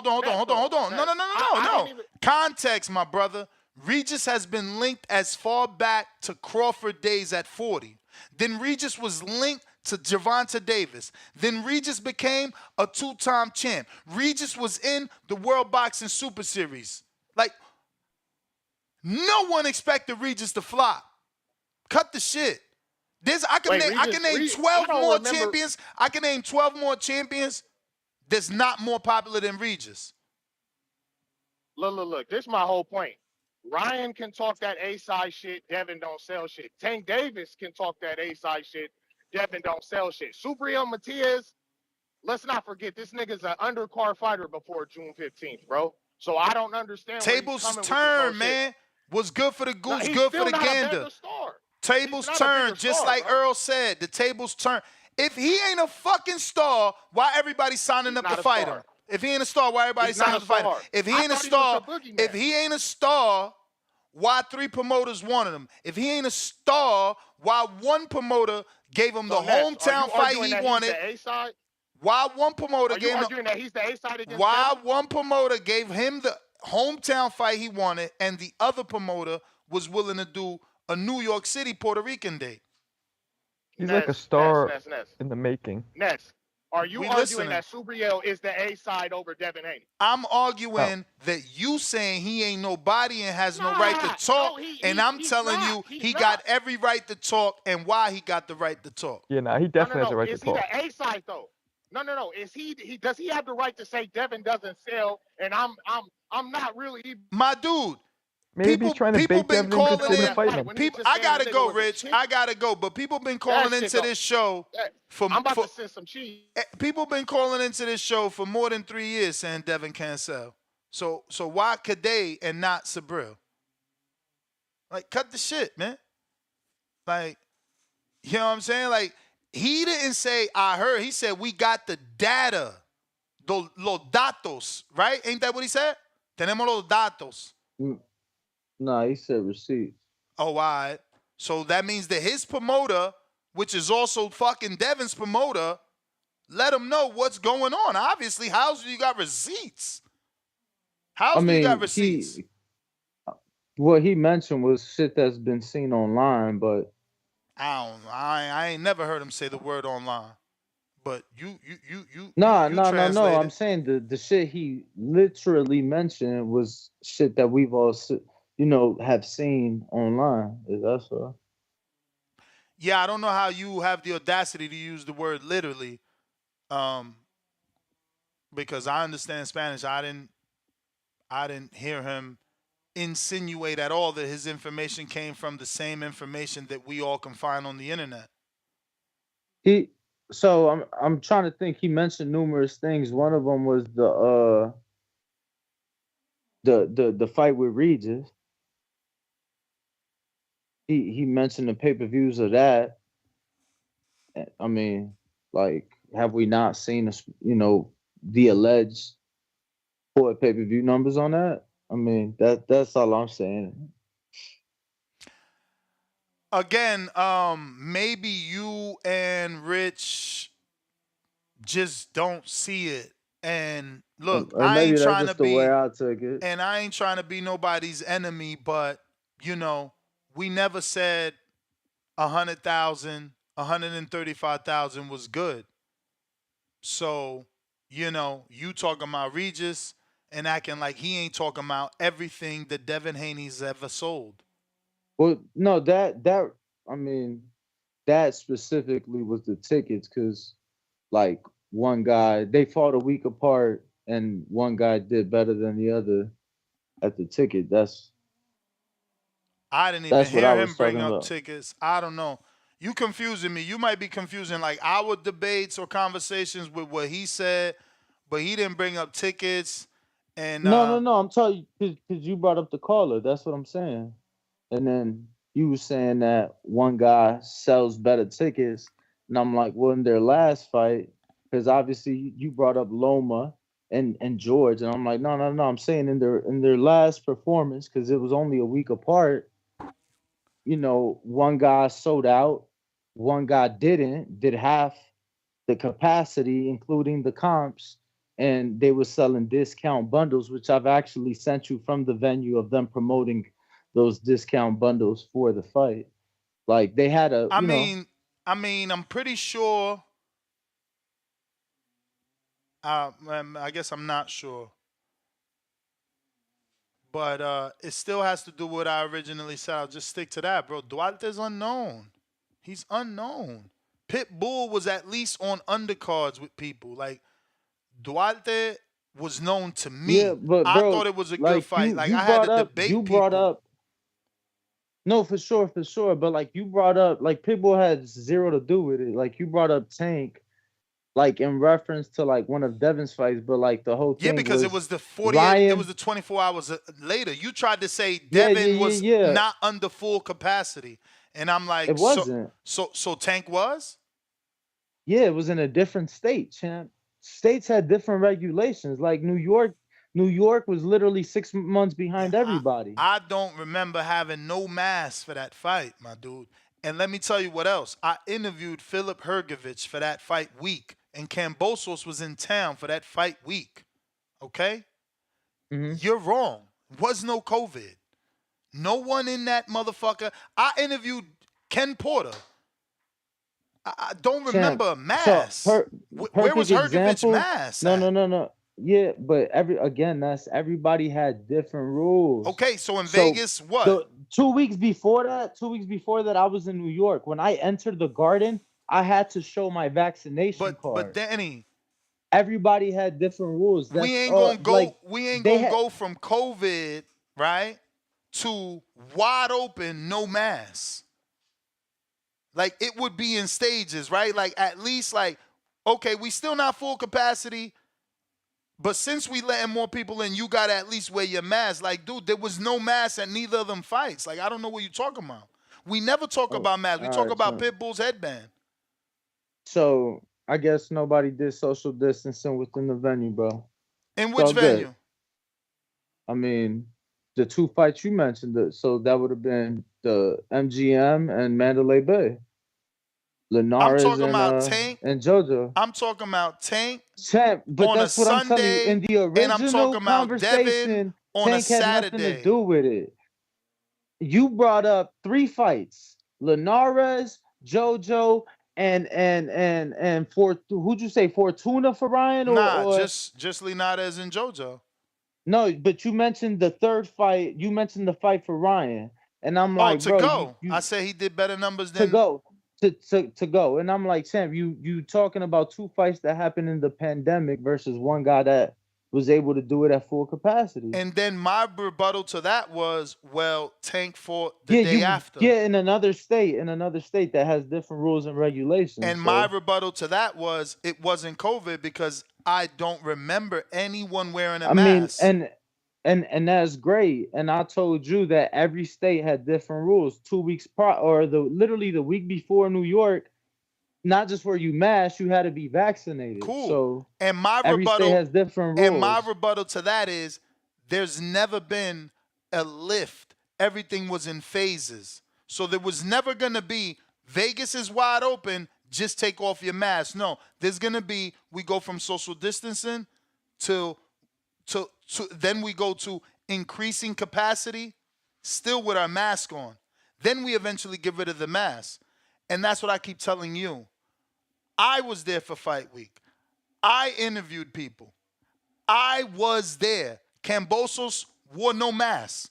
on. No. Context, my brother. Regis has been linked as far back to Crawford days at 40. Then Regis was linked to Gervonta Davis. Then Regis became a two-time champ. Regis was in the World Boxing Super Series. Like, no one expected Regis to flop. Cut the shit. I can name 12 more champions. I can name 12 more champions that's not more popular than Regis. Look. This is my whole point. Ryan can talk that A-side shit. Devin don't sell shit. Tank Davis can talk that A-side shit. Devin don't sell shit. Subriel Matias, let's not forget, this nigga's an undercard fighter before June 15th, bro. So I don't understand. Tables turn, man. What's good for the goose, good for the gander. Tables turn, just like Earl said. The tables turn. If he ain't a fucking star, why everybody signing up to fight him? If he ain't a star, why everybody signing up to fight him? If he ain't a star, why 3 promoters wanted him? If he ain't a star, why 1 promoter gave him the hometown fight he wanted? Why 1 promoter gave him? That he's the A-side against why Devin? 1 promoter gave him the hometown fight he wanted, and the other promoter was willing to do a New York City Puerto Rican date? He's like a star in the making. Ness, are you arguing that Subriel is the A-side over Devin Haney? I'm arguing that you saying he ain't nobody and has no right to talk, and I'm telling you he got every right to talk and why he got the right to talk. Yeah, he definitely has the right to talk. Is he the A-side though? No. Is he does he have the right to say Devin doesn't sell and I'm not really? My dude. Maybe he's trying to bait Devin into fighting him. I gotta go, Rich. I gotta go. But people been calling into this show I'm about to send some cheese. People been calling into this show for more than 3 years saying Devin can't sell. So why Kadej and not Subriel? Like, cut the shit, man. Like, you know what I'm saying? Like, he didn't say I heard. He said we got the data, los datos, right? Ain't that what he said? Tenemos los datos. No, he said receipts. Oh, all right. So that means that his promoter, which is also fucking Devin's promoter, let him know what's going on. Obviously, how's you got receipts? How's you got receipts? What he mentioned was shit that's been seen online, but I ain't never heard him say the word online. But you No. translated. I'm saying the shit he literally mentioned was shit that we've all have seen online. That's all. Yeah, I don't know how you have the audacity to use the word literally, because I understand Spanish. I didn't hear him insinuate at all that his information came from the same information that we all can find on the internet. So I'm trying to think. He mentioned numerous things. One of them was the fight with Regis. He mentioned the pay-per-views of that. I mean, like, have we not seen the alleged poor pay-per-view numbers on that? I mean, that's all I'm saying. Again, maybe you and Rich just don't see it. And look, Or I maybe ain't that's trying just to the be, way I took it. and I ain't trying to be nobody's enemy, but we never said 100,000, 135,000 was good. So, you talking about Regis and acting like he ain't talking about everything that Devin Haney's ever sold. Well, no, I mean, that specifically was the tickets, because like one guy, they fought a week apart and one guy did better than the other at the ticket. I didn't even hear him bring up about tickets. I don't know. You confusing me. You might be confusing like our debates or conversations with what he said, but he didn't bring up tickets. And No. I'm telling you, because you brought up the caller. That's what I'm saying. And then you were saying that one guy sells better tickets, and I'm like, well, in their last fight, because obviously you brought up Loma and George, and I'm like, no, no, no. I'm saying in their last performance, because it was only a week apart. One guy sold out, one guy did half the capacity, including the comps, and they were selling discount bundles, which I've actually sent you from the venue of them promoting those discount bundles for the fight. Like they had a, I mean, I'm pretty sure. I guess I'm not sure, but it still has to do with what I originally said. I'll just stick to that, bro. Duarte's unknown. He's unknown. Pitbull was at least on undercards with people. Like Duarte was known to yeah, me. but I bro, thought it was a good like fight. you Like you I had to brought up you debate brought people. up no, for sure, but like you brought up, like Pitbull had zero to do with it. Like you brought up Tank, like in reference to like one of Devin's fights, but like the whole Yeah, thing because it was was the 48. It was Ryan. the 24 hours later. You tried to say Yeah, yeah, Devin yeah, was yeah. not under full capacity, and I'm It like, so, wasn't. so, so Tank was. Yeah, it was in a different state, champ. States had different regulations. Like New York was literally 6 months Yeah, behind everybody. I don't remember having no mask for that fight, my dude. And let me tell you what else. I interviewed Philip Hergovich for that fight week, and Kambosos was in town for that fight week. Okay? Hmm. You're wrong. Was no COVID. No one in that motherfucker. I interviewed Ken Porter. I don't Champ. remember a So mask. Where was perfect Hergovich example. mask No, no, at? no, no. Yeah, but that's everybody had different rules. Okay, so in So Vegas, what? the 2 weeks before that, I was in New York. When I entered the garden, I had to show my vaccination But card. Danny, Everybody had different rules. we That's ain't all. gonna go. Like We ain't they gonna had. go from COVID, right, to wide open, no mask. Like it would be in stages, right? Like at least, like, okay, we still not full capacity, but since we letting more people in, you gotta at least wear your mask. Like, dude, there was no mask at neither of them fights. Like, I don't know what you're talking about. We never talk Oh, about masks. We all talk right. about Pitbull's headband. So I guess nobody did social distancing within the venue, bro. In It's which all good. venue? I mean, the two fights you mentioned, so that would have been the MGM and Mandalay Bay, I'm Linares talking and about Tank. JoJo. I'm talking about Tank Champ, but on a that's what I'm telling you. In Sunday, the and I'm original talking about Devin conversation, on a Tank had nothing to Saturday. do with it. You brought up three fights: Linares, JoJo, and for who'd you say Fortuna for Ryan Nah, or just Linares and JoJo. no? But you mentioned the third fight. You mentioned the fight for Ryan, and I'm Oh, like, to bro, you go. I you said he did better numbers to than. go to go, and I'm like, Sam, you talking about two fights that happened in the pandemic versus one guy that was able to do it at full capacity. And then my rebuttal to that was, well, Tank fought the Yeah, day you after. yeah in another state that has different rules and regulations. And my So rebuttal to that was it wasn't COVID because I don't remember anyone wearing a I mean, mask. and that's great. And I told you that every state had different rules. 2 weeks prior, or literally the week before New York, not just where you masked, you had to be vaccinated. Cool. So And my every state rebuttal has different and my rules. rebuttal to that is there's never been a lift. Everything was in phases. So there was never going to be Vegas is wide open, just take off your mask. No, there's going to be we go from social distancing to then we go to increasing capacity still with our mask on. Then we eventually get rid of the mask. And that's what I keep telling you. I was there for fight week. I interviewed people. I was there. Kambosos wore no mask.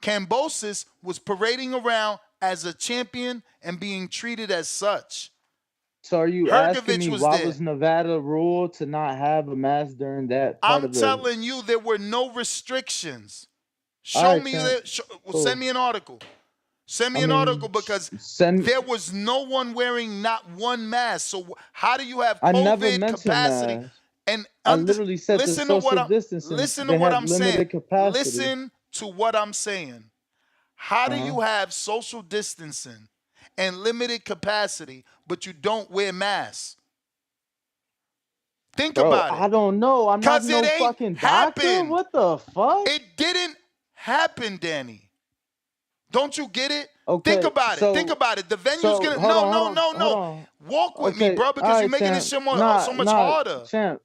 Kambosos was parading around as a champion and being treated as such. So are you asking Hergovich me was why there. was Nevada rule to not have a mask during that part I'm of the? telling you, there were no restrictions. All Show right, me champ. that. Send Cool. me an article. Send me I an article mean, because send. there was no one wearing not one mask. So how do you have I never COVID mentioned capacity? masks. And I literally said the listen to what social I'm distancing. listen to They what had I'm saying. limited capacity. Listen to what I'm saying. How do you have social distancing and limited capacity, but you don't wear masks? Think Bro, about it. I don't know. I'm not Because it no ain't fucking doctor. happened. What the fuck? It didn't happen, Danny. Don't you get it? Think Okay, about it. Think so about it. The venue's gonna hold on, no. Walk with me, Okay, bro, all because you're right, making this champ. shit so much Nah, harder. champ.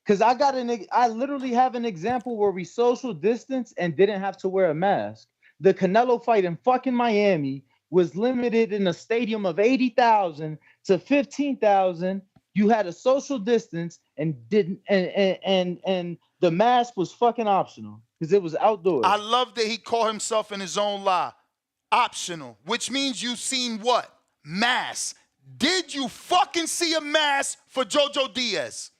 Cause I literally have an example where we social distance and didn't have to wear a mask. The Canelo fight in fucking Miami was limited in a stadium of 80,000 to 15,000. You had a social distance and didn't and the mask was fucking optional because it was outdoors. I love that he called himself in his own lie. Optional, which means you seen what? Mask. Did you fucking see a mask for Jojo Diaz?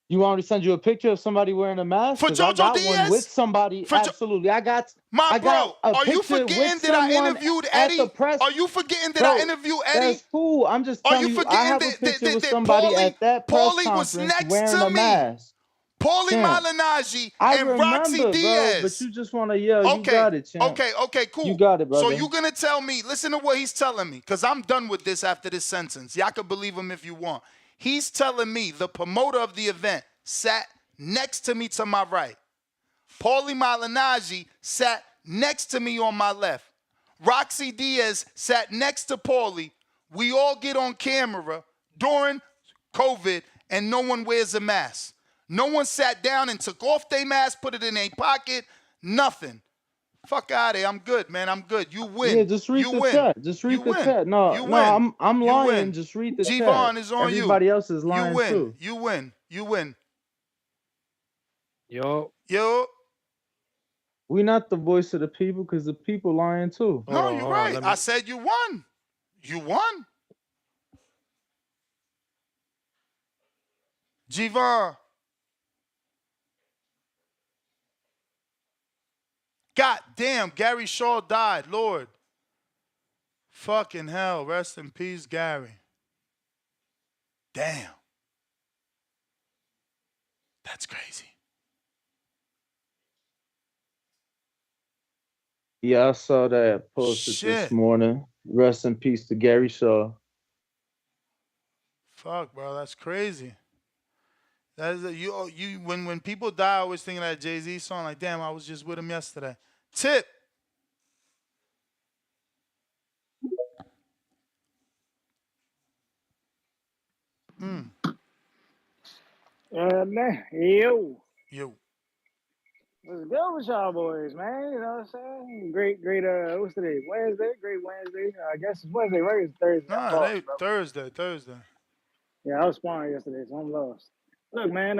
You want me to send you a picture of somebody wearing a mask? For Because I Jojo got Diaz? one with somebody. Absolutely. I got My bro, a are you picture with forgetting that I someone interviewed at the Eddie? press. Are you forgetting that Bro, I interviewed Eddie? that's cool. I'm just Are telling you you, I forgetting have a that picture with somebody at that press Paulie was conference next wearing to a me? mask. Paulie Champ, Malignaggi I and Roxy remember, bro, but Diaz. you just want to yell. You Okay, got it, champ. okay, cool. You got it, brother. So you gonna tell me, listen to what he's telling me, because I'm done with this after this sentence. Y'all can believe him if you want. He's telling me the promoter of the event sat next to me to my right. Paulie Malignaggi sat next to me on my left. Roxy Diaz sat next to Paulie. We all get on camera during COVID and no one wears a mask. No one sat down and took off their mask, put it in their pocket, nothing. Fuck out of here. I'm good, man. I'm good. You win. Yeah, just read the chat. Just read the chat. No, You no, win. I'm You lying. win. Just read the chat. G-Von is on Everybody you. else is lying You win. too. You win. You win. Yo. We not the voice of the people because the people lying too. No, you're right. I said you won. You won. G-Von. God damn, Gary Shaw died, Lord. Fucking hell. Rest in peace, Gary. Damn. That's crazy. Yeah, I saw that posted this morning. Rest in peace to Gary Shaw. Fuck, bro, that's crazy. That is you when people die, I always think of that Jay-Z song. Like, damn, I was just with him yesterday. Tip. Man, yo. Yo. What's good with y'all boys, man? You know what I'm saying? Great, what's today? Wednesday? Great Wednesday. I guess it's Wednesday, right? It's Thursday. I'm lost, bro. Thursday. Yeah, I was sparring yesterday, so I'm lost. Look, man,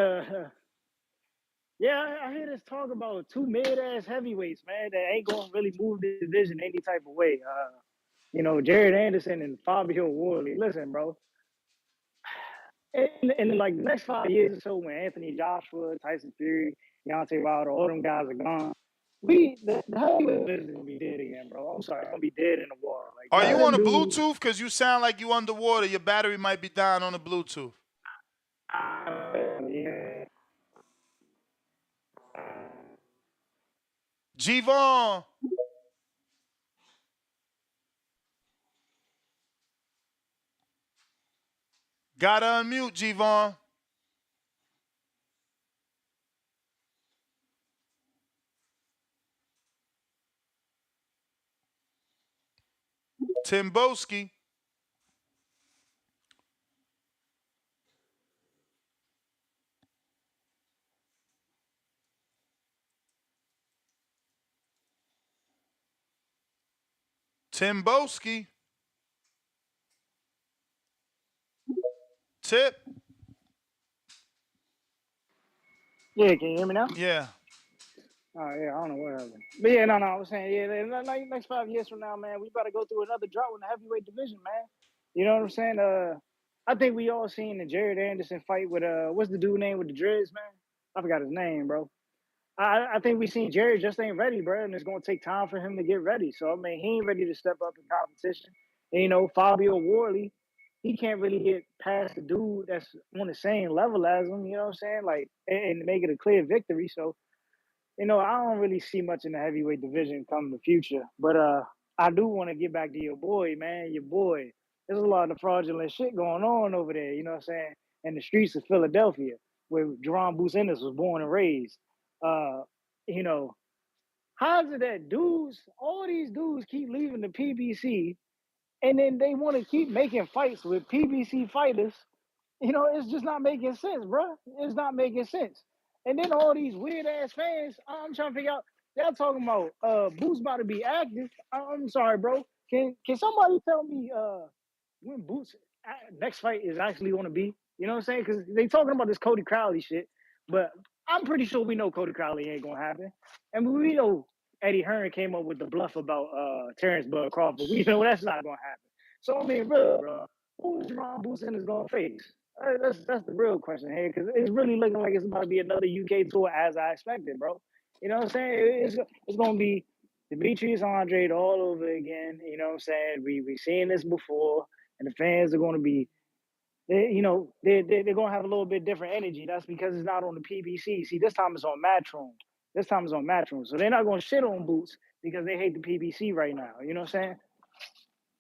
yeah, I hear this talk about two mid-ass heavyweights, man, that ain't gonna really move the division any type of way. Jared Anderson and Fabio Warley. Listen, bro. In like the next 5 years or so, when Anthony Joshua, Tyson Fury, Deontay Wilder, all them guys are gone, the heavyweight business is gonna be dead again, bro. I'm sorry, it's gonna be dead in the water. Like, Are you on a Bluetooth? Because you sound like you underwater. Your battery might be dying on the Bluetooth. Yeah. G-Von. Gotta unmute, G-Von. Timboski. Timboski. Tip. Yeah, can you hear me now? Yeah. Oh, yeah, I don't know what happened. But yeah, no, I was saying, yeah, like next 5 years from now, man, we about to go through another drought in the heavyweight division, man. You know what I'm saying? I think we all seen the Jared Anderson fight with, what's the dude name with the dreads, man? I forgot his name, bro. I think we seen Jared just ain't ready, bro, and it's going to take time for him to get ready. So, I mean, he ain't ready to step up in competition. And, Fabio Warley, he can't really get past the dude that's on the same level as him, you know what I'm saying? Like, and make it a clear victory. So, I don't really see much in the heavyweight division come the future. But I do want to get back to your boy, man. Your boy. There's a lot of fraudulent shit going on over there, you know what I'm saying? In the streets of Philadelphia, where Jerome Bruce Ennis was born and raised. Uh, you know, how's it that all these dudes keep leaving the PBC and then they want to keep making fights with PBC fighters? It's just not making sense, bro. It's not making sense. And then all these weird ass fans, I'm trying to figure out. Y'all talking about Boots about to be active. I'm sorry, bro. Can somebody tell me when Boots next fight is actually going to be? You know what I'm saying? Because they talking about this Cody Crowley shit, but I'm pretty sure we know Cody Crowley ain't gonna happen, and we know Eddie Hearn came up with the bluff about Terrence Bud Crawford. We know that's not gonna happen. So I mean, really, bro, who's Ron Boots is gonna face? That's the real question here, because it's really looking like it's about to be another UK tour as I expected, bro. You know what I'm saying? It's gonna be Demetrius Andrade all over again. You know what I'm saying? We seen this before, and the fans are gonna be, they're gonna have a little bit different energy. That's because it's not on the PBC. See, this time it's on Matchroom. This time it's on Matchroom, so they're not gonna shit on Boots because they hate the PBC right now. You know what I'm saying?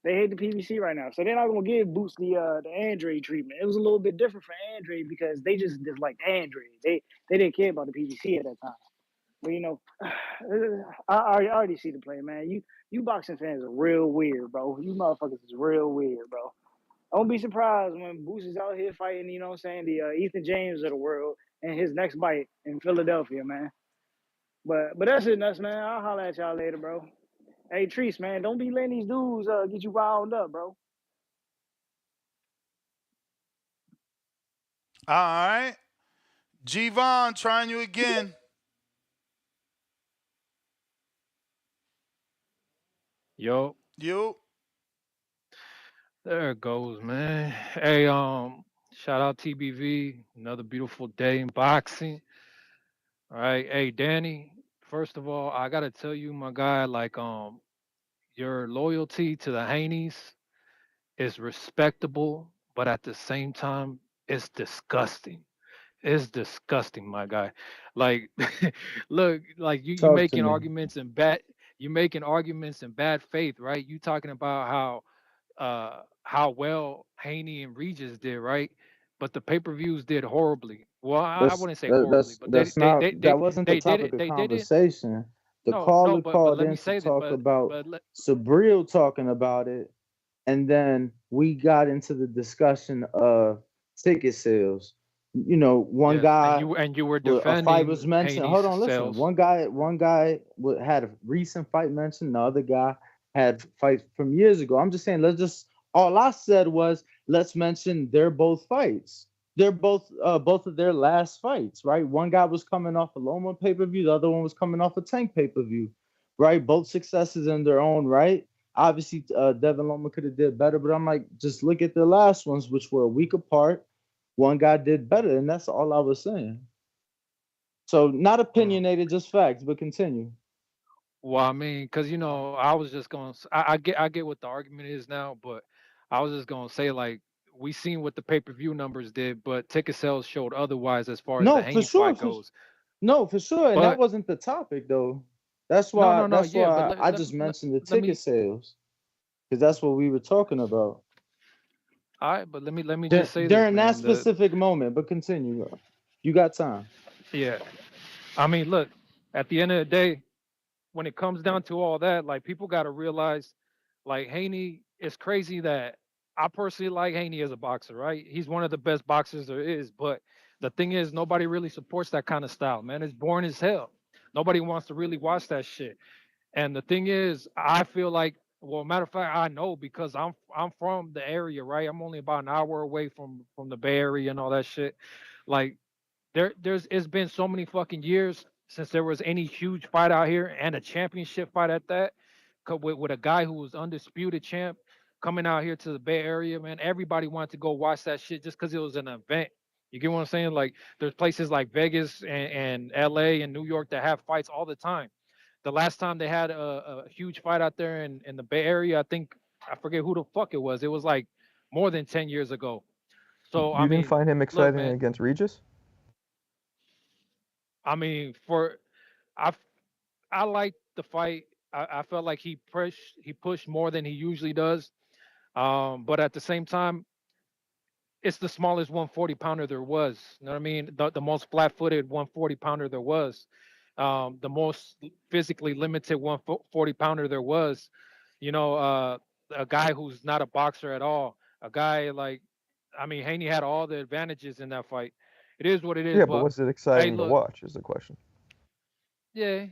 They hate the PBC right now, so they're not gonna give Boots the Andre treatment. It was a little bit different for Andre because they just disliked Andre. They didn't care about the PBC at that time. But I already see the play, man. You boxing fans are real weird, bro. You motherfuckers is real weird, bro. I won't be surprised when Boots is out here fighting. You know what I'm saying? The Ethan James of the world and his next fight in Philadelphia, man. But that's it, nuts, man. I'll holler at y'all later, bro. Hey, Treese, man, don't be letting these dudes get you riled up, bro. All right. G-Von, trying you again. Yo, You. there it goes, man. Hey, shout out TBV. Another beautiful day in boxing. All right. Hey, Danny. First of all, I gotta tell you, my guy, like, your loyalty to the Haneys is respectable, but at the same time, it's disgusting. It's disgusting, my guy. Like, look, like you Talk to making me. arguments in bad faith, right? You talking about how well Haney and Regis did, right? But the pay-per-views did horribly. Well, I That's wouldn't say that, horribly, that's but that's not that wasn't the they did topic it. of They did it. conversation. The No, no, caller but called let in me to say that. talk about But Subriel talking about it, and then we got into the discussion of ticket sales. One yes, guy, and you were a fight was defending mentioned. Haney's Hold on, listen. sales. One guy had a recent fight mentioned. The other guy had fight from years ago. I'm just saying. All I said was let's mention they're both fights. They're both of their last fights, right? One guy was coming off a Loma pay-per-view. The other one was coming off a Tank pay-per-view, right? Both successes in their own right. Obviously, Devin Loma could have did better, but I'm like, just look at the last ones, which were a week apart. One guy did better, and that's all I was saying. So not Mm. opinionated, just facts. But continue. Well, I mean, because I was just going. I get what the argument is now, but I was just going to say, like, we seen what the pay-per-view numbers did, but ticket sales showed otherwise as far as the No, for Haney sure, fight goes. no, for sure, and that But wasn't the topic though. That's no, why. no, no, That's yeah, but why I just let, mentioned the let ticket me. sales because that's what we were talking about All right, but let me just say this, during that man. specific moment. But continue. You got time. Yeah, I mean, look, at the end of the day, when it comes down to all that, like people got to realize, like Haney, it's crazy that I personally like Haney as a boxer, right? He's one of the best boxers there is, but the thing is, nobody really supports that kind of style, man. It's boring as hell. Nobody wants to really watch that shit. And the thing is, I feel like, well, matter of fact, I know because I'm from the area, right? I'm only about an hour away from the Bay Area and all that shit. Like there's it's been so many fucking years since there was any huge fight out here and a championship fight at that, with a guy who was undisputed champ coming out here to the Bay Area, man. Everybody wanted to go watch that shit just because it was an event. You get what I'm saying? Like there's places like Vegas and LA and New York that have fights all the time. The last time they had a huge fight out there in the Bay Area, I think I forget who the fuck it was. It was like more than 10 years ago. So I You didn't mean, find him look, exciting man. against Regis? I mean, for I liked the fight. I felt like he pushed more than he usually does. But at the same time, it's the smallest 140 pounder there was. You know what I mean? The most flat footed 140 pounder there was. The most physically limited 140 pounder there was. You know, a guy who's not a boxer at all. A guy like, I mean, Haney had all the advantages in that fight. It is what it is. Yeah, but But was it hey, exciting to look, watch? Is the question. yeah,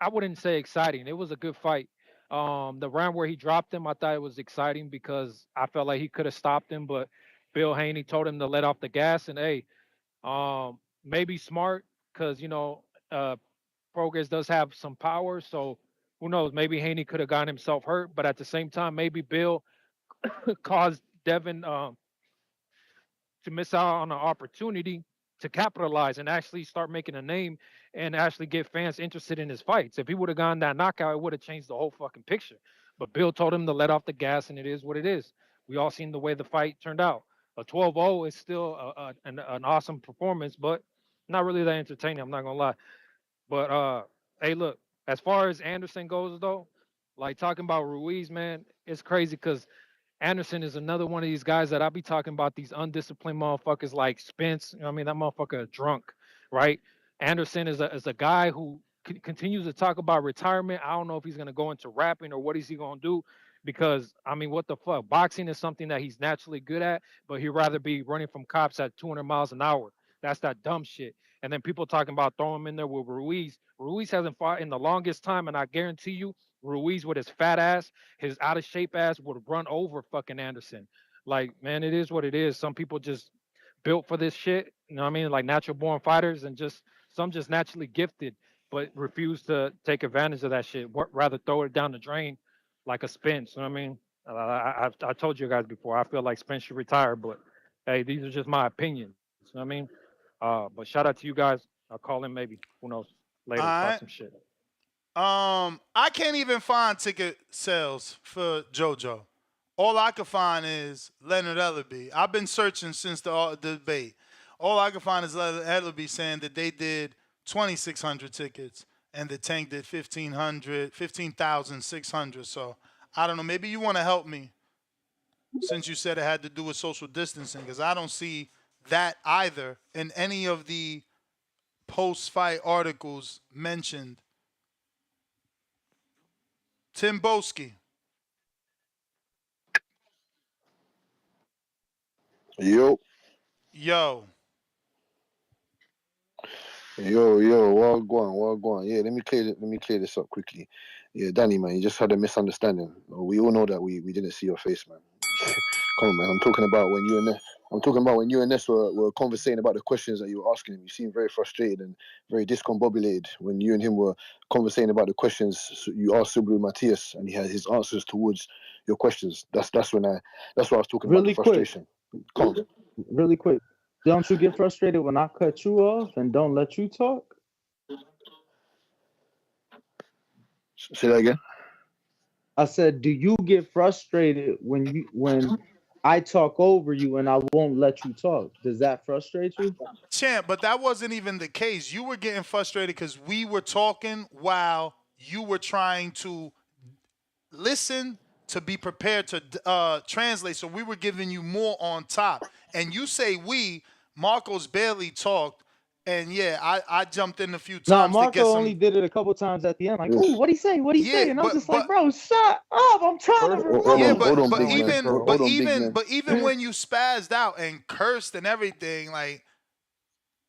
I wouldn't say exciting. It was a good fight. The round where he dropped him, I thought it was exciting because I felt like he could have stopped him, but Bill Haney told him to let off the gas. And hey, maybe smart because Progress does have some power, so who knows? Maybe Haney could have gotten himself hurt, but at the same time, maybe Bill caused Devin to miss out on an opportunity to capitalize and actually start making a name and actually get fans interested in his fights. If he would have gotten that knockout, it would have changed the whole fucking picture. But Bill told him to let off the gas, and it is what it is. We all seen the way the fight turned out. A 12-0 is still an awesome performance, but not really that entertaining. I'm not gonna lie. But hey, look, as far as Anderson goes, though, like talking about Ruiz, man, it's crazy because Anderson is another one of these guys that I be talking about, these undisciplined motherfuckers like Spence. You know what I mean? That motherfucker a drunk, right? Anderson is a guy who continues to talk about retirement. I don't know if he's gonna go into rapping or what is he gonna do, because I mean, what the fuck? Boxing is something that he's naturally good at, but he'd rather be running from cops at 200 miles an hour. That's that dumb shit. And then people talking about throwing him in there with Ruiz. Ruiz hasn't fought in the longest time, and I guarantee you, Ruiz with his fat ass, his out of shape ass would run over fucking Anderson. Like, man, it is what it is. Some people just built for this shit. You know what I mean? Like natural born fighters, and just some just naturally gifted, but refuse to take advantage of that shit. Rather throw it down the drain like a Spence. You know what I mean? I told you guys before. I feel like Spence should retire, but hey, these are just my opinions. You know what I mean? But shout out to you guys. I'll call in maybe. Who knows? All Later. Talk right. some shit. I can't even find ticket sales for JoJo. All I could find is Leonard Ellerby. I've been searching since the debate. All I could find is Leonard Ellerby saying that they did 2,600 tickets and the Tank did 15,600. So I don't know. Maybe you want to help me since you said it had to do with social distancing, because I don't see that either in any of the post-fight articles mentioned. Tim Boski. Yo. Yo. Well gone. Yeah, let me clear this up quickly. Yeah, Danny, man, you just had a misunderstanding. We all know that we didn't see your face, man. Come on, man. I'm talking about when you and Ness were conversating about the questions that you were asking him. You seemed very frustrated and very discombobulated when you and him were conversating about the questions you asked Subriel Matias, and he had his answers towards your questions. That's what I was talking about, the Really quick, frustration. Come on. really quick. Don't you get frustrated when I cut you off and don't let you talk? Say that again. I said, do you get frustrated when I talk over you and I won't let you talk? Does that frustrate you? Champ, but that wasn't even the case. You were getting frustrated because we were talking while you were trying to listen to be prepared to translate. So we were giving you more on top. And you say we, Marcos barely talked. And yeah, I jumped in a few No, times to get Marco some. only did it a couple times at the end. Like, Yes. oh, what'd he say? What'd he Yeah, say? And I was just like, but bro, shut up. I'm trying to Hold yeah, on, remember. hold on, but big man. even Hold on, big man. when you spazzed out and cursed and everything, like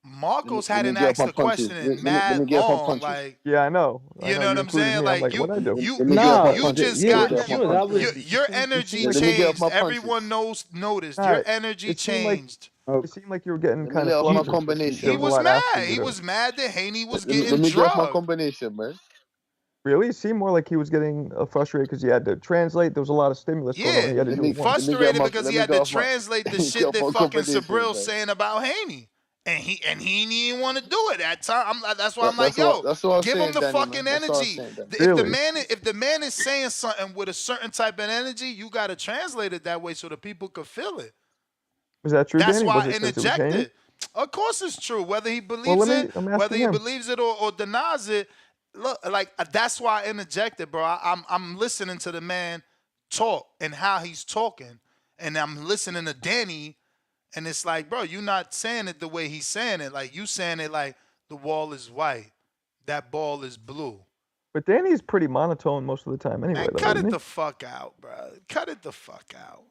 Marcos Let me hadn't get off asked my the punches. question in Let me mad get off my long. punches. Like, Yeah, I know. you know what You I'm included saying? me. I'm Like like, what I do? Let me get off my you punches. just Let me Yeah, got get off my sure. That punches. was your It energy seemed like Let me get off changed. my punches. Everyone noticed nah, your energy it seemed like changed. it seemed like you were getting Let me kind let of off my flustered because there He combination, was a man. was lot asked of mad. you. He was mad that Haney was Let getting me get off my drugged. combination, man. Really, it seemed more like he was getting frustrated because he had to translate. There was a lot of stimulus going on. Yeah, He had to do it once. frustrated because Let he me had get to off my translate the let me get shit off that my fucking combination, Subriel man. saying about Haney. And he didn't want to do it that time. That's why I'm like, That's what I was give him saying, the Danny, man. fucking That's what I was energy. saying, Danny. Really? If the man is saying something with a certain type of energy, you got to translate it that way so the people could feel it. Was that true, That's Danny? why Was I it because it was Haney? interjected. Of course it's true. Whether he Well, believes it, I'm whether asking he him. believes it or denies it, look, like that's why I interjected, bro. I'm listening to the man talk and how he's talking, and I'm listening to Danny, and it's like, bro, you're not saying it the way he's saying it. Like you saying it like the wall is white, that ball is blue. But Danny's pretty monotone most of the time anyway, Man, though, cut isn't it he? the fuck out, bro. Cut it the fuck out.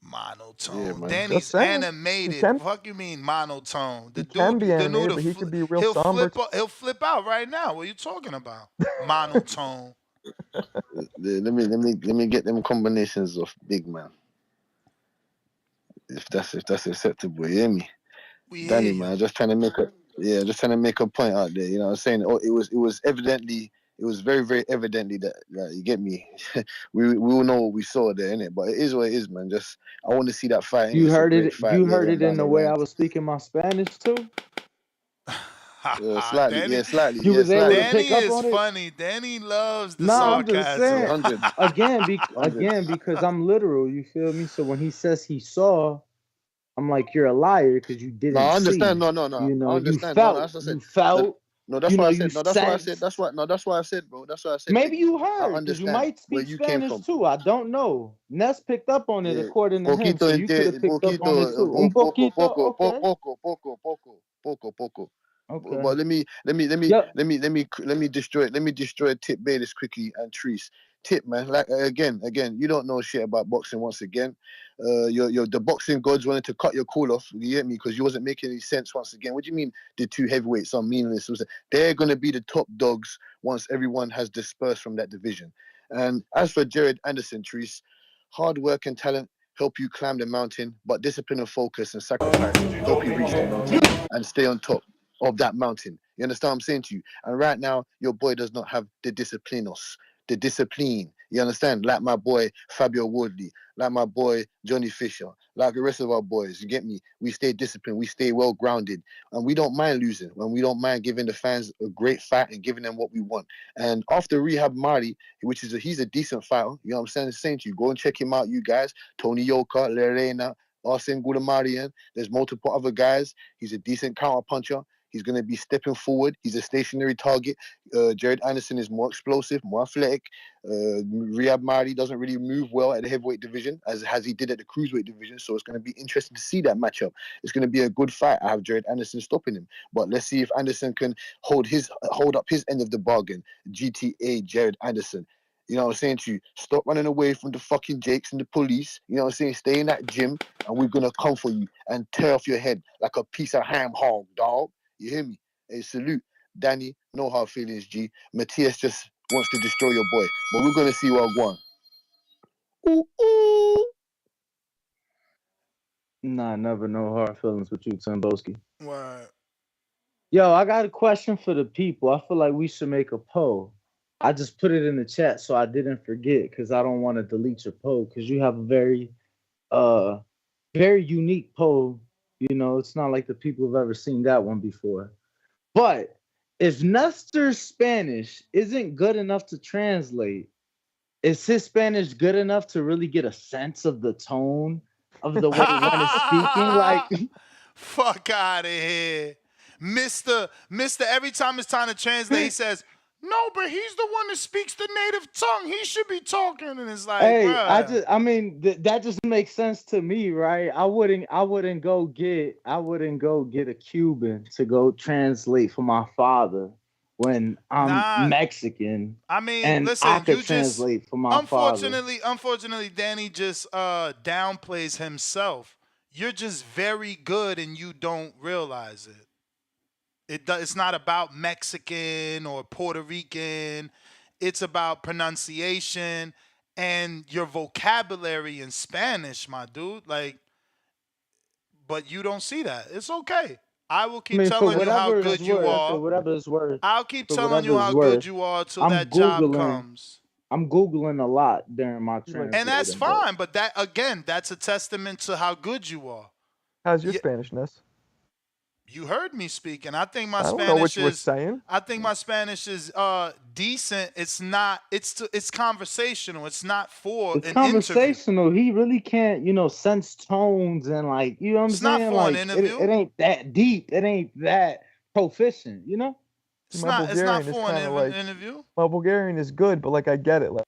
Yeah, Monotone. man. Just Danny's saying. He animated. can Fuck you mean monotone? The he can dude, be the animated, dude, but he could be real he'll somber. flip out right now. What are you talking about? Monotone. Let me get them combinations of big man. If that's acceptable, you hear me? We hear Danny, you. man, just trying to make a just trying to make a point out there. You know what I'm saying? Oh, it was very, very evidently that you get me. we all know what we saw there, innit? But it is what it is, man. Just I want to see that fight, innit? You It's a heard great it. fight You later heard on it in down the the way I line. was speaking my Spanish too. Danny, You was able to Danny pick up is on it. funny. Danny loves the No, I'm just sarcasm. saying 100, again because I'm literal. You feel me? So when he says he saw, I'm like, you're a liar because you No, didn't I understand. see. No. You I know, understand. No, that's what I said. you felt. No, that's You what know, I you said. No, that's what I said. sensed. That's what I said, bro. That's what I said, Maybe big man. you I heard because you understand might where speak you came Spanish from. too. I don't know. Ness picked up on it Yeah, according to him, so you could have picked up on it too. Un poquito, okay, poco. okay. But Yep. let me destroy Tip Bayless quickly and Treese. Tip, man, like again, you don't know shit about boxing once again. Your the boxing gods wanted to cut your call off. You get me? Because you wasn't making any sense once again. What do you mean the two heavyweights are meaningless? They're gonna be the top dogs once everyone has dispersed from that division. And as for Jared Anderson, Treese, hard work and talent help you climb the mountain, but discipline and focus and sacrifice help you reach the mountain and stay on top of that mountain. You understand what I'm saying to you? And right now, your boy does not have the disciplinos, the discipline. You understand? Like my boy Fabio Wardley, like my boy Johnny Fisher, like the rest of our boys. You get me? We stay disciplined, we stay well grounded, and we don't mind losing. And we don't mind giving the fans a great fight and giving them what we want. And after Ryad Merhy, he's a decent fighter. You know what I'm saying to you? Go and check him out, you guys. Tony Yoka, Lerena, Arsene Goulamarian. There's multiple other guys. He's a decent counter puncher. He's going to be stepping forward. He's a stationary target. Jared Anderson is more explosive, more athletic. Ryad Merhy doesn't really move well at the heavyweight division as he did at the cruiserweight division. So it's going to be interesting to see that matchup. It's going to be a good fight. I have Jared Anderson stopping him, but let's see if Anderson can hold up his end of the bargain. GTA Jared Anderson. You know what I'm saying to you? Stop running away from the fucking Jakes and the police. You know what I'm saying? Stay in that gym and we're going to come for you and tear off your head like a piece of ham hog, dog. You hear me? Hey, salute. Danny, no hard feelings, G. Matias just wants to destroy your boy. But we're going to see what I want. Ooh, ooh. Nah, never no hard feelings with you, Timboski. What? Yo, I got a question for the people. I feel like we should make a poll. I just put it in the chat so I didn't forget because I don't want to delete your poll because you have a uh very unique poll. You know, it's not like the people have ever seen that one before. But if Nestor's Spanish isn't good enough to translate, is his Spanish good enough to really get a sense of the tone of the way one is speaking? Like, Fuck out of here. Mister, every time it's time to translate, he says, no, but he's the one that speaks the native tongue. He should be talking. And it's like, hey, bruh. I mean, that just makes sense to me, right? I wouldn't go get a Cuban to go translate for my father when I'm Nah, Mexican, I mean, and I listen, could you just translate for my father. unfortunately, Danny just downplays himself. You're just very good and you don't realize it. It's not about Mexican or Puerto Rican. It's about pronunciation and your vocabulary in Spanish, my dude. Like, but you don't see that. It's okay. I will I keep mean, telling you how good you are. I'll keep for telling whatever you it's how good worth, you are till I'm that job googling. comes. I'm googling a lot during my And that's translating, but fine, but that's a testament to how good you are. How's your Yeah, Spanishness? You heard me speak, and I think my I don't know what Spanish you were is. saying. I think my Spanish is decent. It's not. It's conversational. It's not for It's an interview. conversational. He really can't, sense tones and like, you know what I'm It's not saying? for an Like it interview. ain't that deep. It ain't that proficient. It's My not. It's not Bulgarian is for an kind of like interview. my Bulgarian is good, but like I get it. Like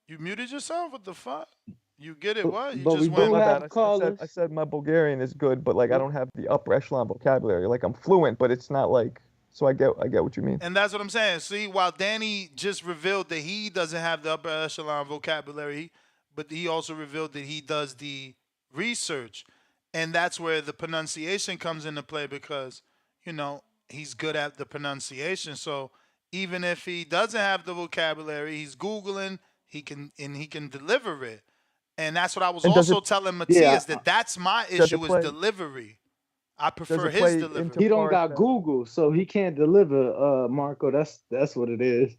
You muted yourself. What the fuck? You get it? But, What? You but just we oh went. do my bad. have I callers. said my Bulgarian is good, but like I But don't have the upper echelon vocabulary. Like I'm fluent, but it's not like. So I get what you mean. And that's what I'm saying. See, while Danny just revealed that he doesn't have the upper echelon vocabulary, but he also revealed that he does the research. And that's where the pronunciation comes into play because, he's good at the pronunciation. So even if he doesn't have the vocabulary, he's Googling, he can deliver it. And that's what I was And also telling yeah, Matias that that's my does it issue is play delivery. I does prefer it his play into delivery. he don't part got that Google, so he can't deliver. Marco, that's what it is.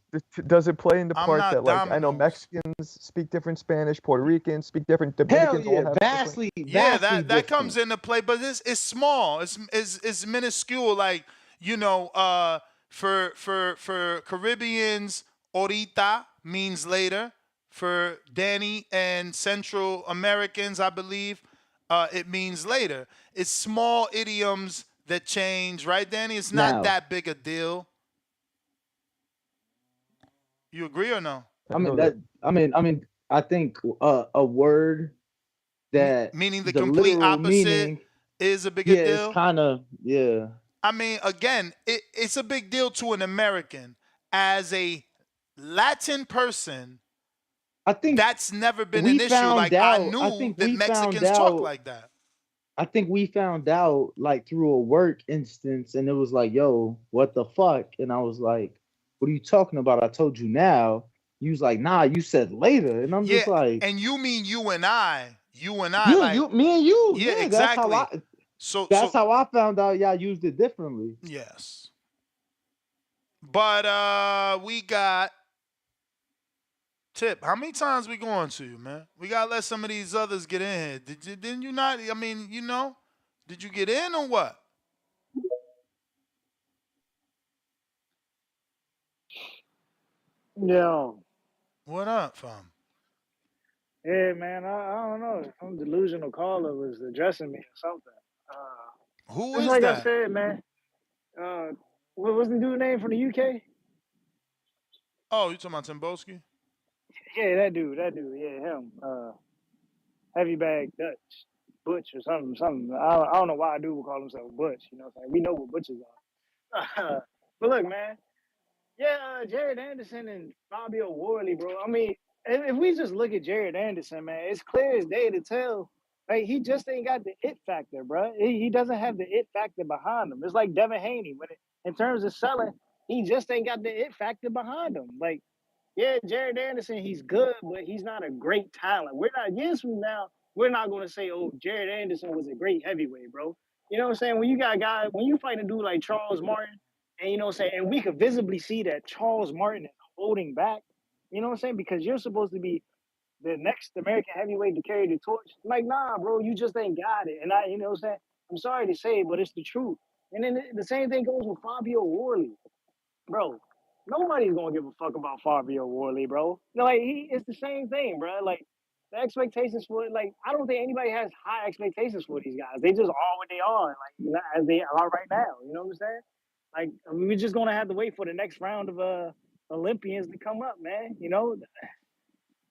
does it play into I'm part that not like I know Domino's. Mexicans speak different Spanish, Puerto Ricans speak different, Hell Dominicans all yeah, have different. vastly, Yeah, vastly that comes different. into play, but it's small. It's minuscule. Like for Caribbeans, ahorita means later. For Danny and Central Americans, I believe, it means later. It's small idioms that change, right, Danny? It's not Now, that big a deal. You agree or no? I I mean know that. that. I think a word that Meaning the the complete literal opposite meaning, is a bigger yeah, it's deal. kind of yeah. I mean, again, it's a big deal to an American. As a Latin person, I think that's never been we an issue. found Like, I out. I knew think that we found Mexicans talk out. like that. I think we found out like through a work instance, and it was like, "Yo, what the fuck?" And I was like, "What are you talking about? I told you now." You was like, "Nah, you said later," and I'm Yeah, just like, and you mean you and I. You and I, "Yeah, like, you, me, and you, yeah, yeah." That's how exactly. I. So That's how I found out. Y'all used it differently. yes. But we got Tip. How many times we going to you, man? We gotta let some of these others get in here. Didn't you not? I mean, did you get in or what? Yo, What up, fam? yeah, man, I don't know. Some delusional caller was addressing me or something. Who Just is like I that? said, man. Uh, what was the dude name from the UK? Oh, you talking about Timboski? Yeah, that dude, yeah, him. Heavy bag Dutch, Butch or something. I don't know why a dude would call himself Butch. You know what I'm saying? We know what Butches are. But look, man. Yeah, Jared Anderson and Fabio Worley, bro. I mean, if we just look at Jared Anderson, man, it's clear as day to tell. Like he just ain't got the it factor, bro. He doesn't have the it factor behind him. It's like Devin Haney. In terms of selling, he just ain't got the it factor behind him. Like, yeah, Jared Anderson, he's good, but he's not a great talent. We're not years from now. We're not going to say, oh, Jared Anderson was a great heavyweight, bro. You know what I'm saying? When you got guys, when you fight a dude like Charles Martin. And you know what I'm saying? And we could visibly see that Charles Martin is holding back. You know what I'm saying? Because you're supposed to be the next American heavyweight to carry the torch. Like, nah, bro, you just ain't got it. And you know what I'm saying? I'm sorry to say it, but it's the truth. And then the same thing goes with Fabio Worley, bro. Nobody's gonna give a fuck about Fabio Worley, bro. Like it's the same thing, bro. Like the expectations for it, like I don't think anybody has high expectations for these guys. They just are what they are, like as they are right now. You know what I'm saying? Like I mean, we're just gonna have to wait for the next round of Olympians to come up, man. You know,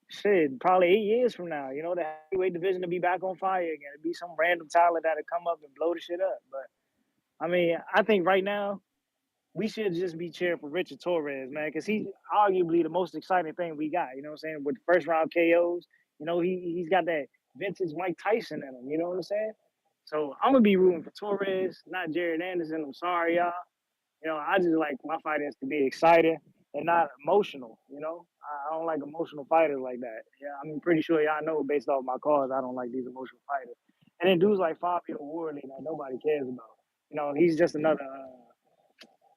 shit, probably 8 years from now. You know, the heavyweight division to be back on fire again. It'd be some random talent that'll come up and blow the shit up. But I mean, I think right now we should just be cheering for Richard Torres, man, because he's arguably the most exciting thing we got. You know what I'm saying? With the first round KOs, you know, he's got that vintage Mike Tyson in him. You know what I'm saying? So I'm gonna be rooting for Torres, not Jared Anderson. I'm sorry, y'all. You know, I just like my fighters to be excited and not emotional. You know, I don't like emotional fighters like that. Yeah, I'm pretty sure y'all know based off my cards, I don't like these emotional fighters. And then dudes like Fabio Worley that nobody cares about. You know, he's just another.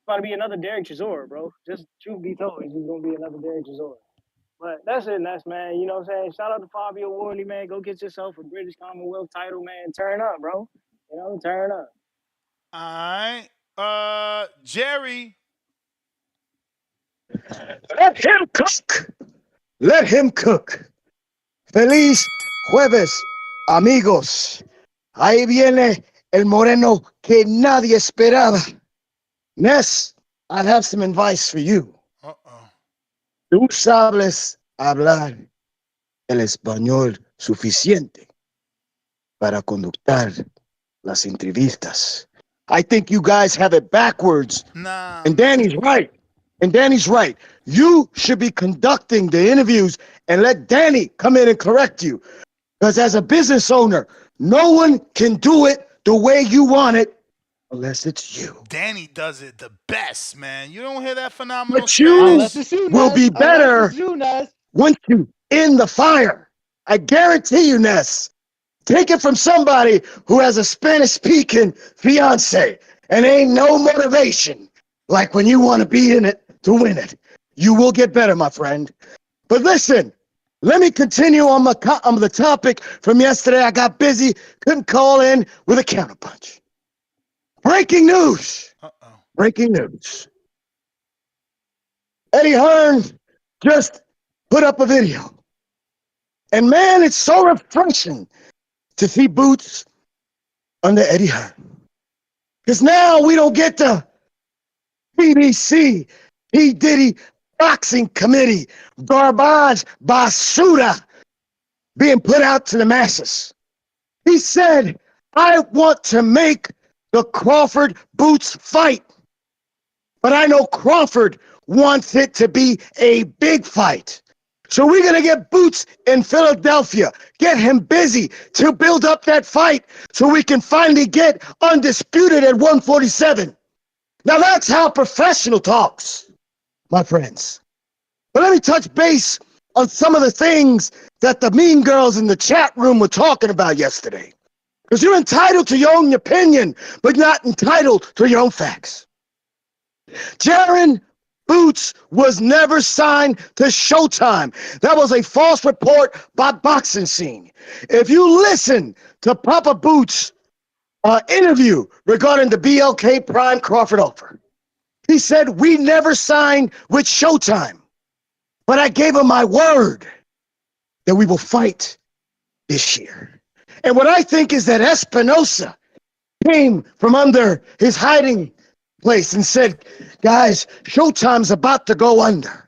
About to be another Derek Chisora, bro. Just truth be told, he's just gonna be another Derek Chisora. But that's it, Ness, man. You know what I'm saying? Shout out to Fabio Worley, man. Go get yourself a British Commonwealth title, man. Turn up, bro. You know, turn up. All right. Jerry. Let him cook. Let him cook. Feliz jueves, amigos. Ahí viene el moreno que nadie esperaba. Ness, I have some advice for you. Uh-oh. Tú sabes hablar el español suficiente para conductar las entrevistas. I think you guys have it backwards. Nah, And man. Danny's right. And Danny's right. You should be conducting the interviews and let Danny come in and correct you. Because as a business owner, no one can do it the way you want it unless it's you. Danny does it the best, man. You don't hear that phenomenal But you Unless Spanish? it's you, will Ness. be Unless it's better you, Ness. once you in the fire. I guarantee you, Ness. Take it from somebody who has a Spanish-speaking fiance and ain't no motivation. Like when you want to be in it to win it. You will get better, my friend. But listen, let me continue on the topic from yesterday. I got busy, couldn't call in with a counterpunch. Breaking news. Uh-oh. Breaking news. Eddie Hearn just put up a video. And man, it's so refreshing to see Boots under Eddie Hearn. Because now we don't get the BBC, P. Diddy Boxing Committee, garbage basura being put out to the masses. He said, I want to make the Crawford Boots fight. But I know Crawford wants it to be a big fight. So we're going to get Boots in Philadelphia, get him busy to build up that fight so we can finally get undisputed at 147. Now that's how professional talks, my friends. But let me touch base on some of the things that the mean girls in the chat room were talking about yesterday. Because you're entitled to your own opinion, but not entitled to your own facts. Jaron Boots was never signed to Showtime. That was a false report by Boxing Scene. If you listen to Papa Boots' interview regarding the BLK Prime Crawford offer, he said, we never signed with Showtime, but I gave him my word that we will fight this year. And what I think is that Espinosa came from under his hiding place and said, guys, Showtime's about to go under.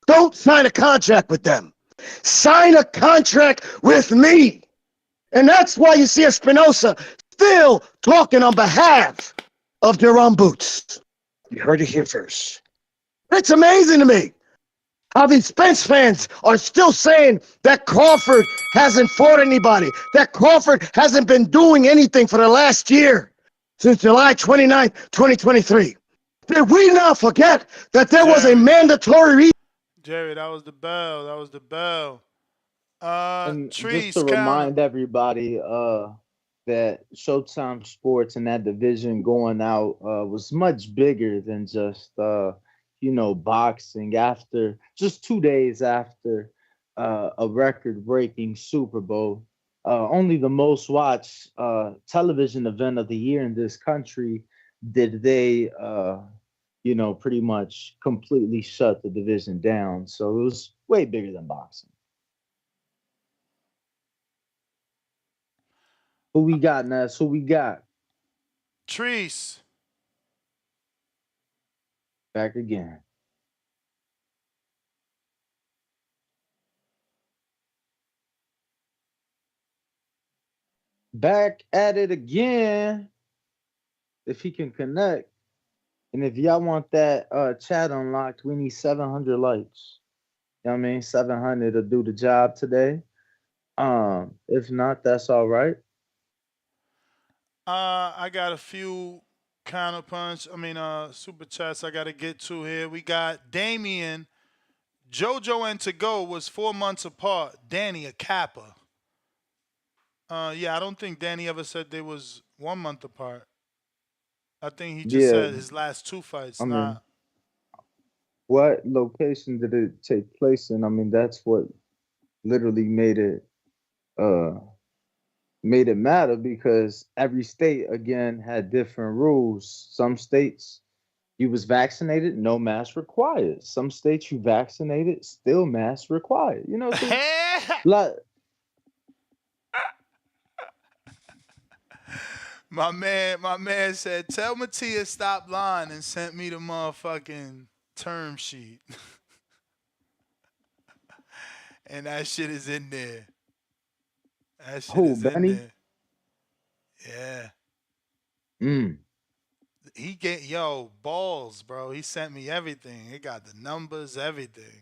Don't sign a contract with them. Sign a contract with me. And that's why you see Espinosa still talking on behalf of Jerome Boots. You heard it here first. It's amazing to me how these Spence fans are still saying that Crawford hasn't fought anybody, that Crawford hasn't been doing anything for the last year, since July 29th, 2023. Did we not forget that there was a mandatory... Jerry, that was the bell. That was the bell. And just Trees to counter. remind everybody, that Showtime Sports and that division going out was much bigger than just boxing. After just 2 days after a record-breaking Super Bowl, only the most watched television event of the year in this country, did they pretty much completely shut the division down. So it was way bigger than boxing. Who we got, Ness? Who we got? Trees. Back again. Back at it again. If he can connect. And if y'all want that chat unlocked, we need 700 likes. You know what I mean? 700 to do the job today. If not, that's all right. I got a few super chats I got to get to here. We got Damien. JoJo and To Go was 4 months apart. Danny a Kappa. Yeah, I don't think Danny ever said they was 1 month apart. I think he just Yeah. said his last two fights, I mean, not. what location did it take place in? I mean, that's what literally uh made it matter because every state again had different rules. Some states you was vaccinated, no mask required. Some states you vaccinated, still mask required. You know, so like my man said, tell Matias stop lying and sent me the motherfucking term sheet. And that shit is in there. That shit who, is in Benny? there. Yeah. Mm. He get balls, bro. He sent me everything. He got the numbers, everything.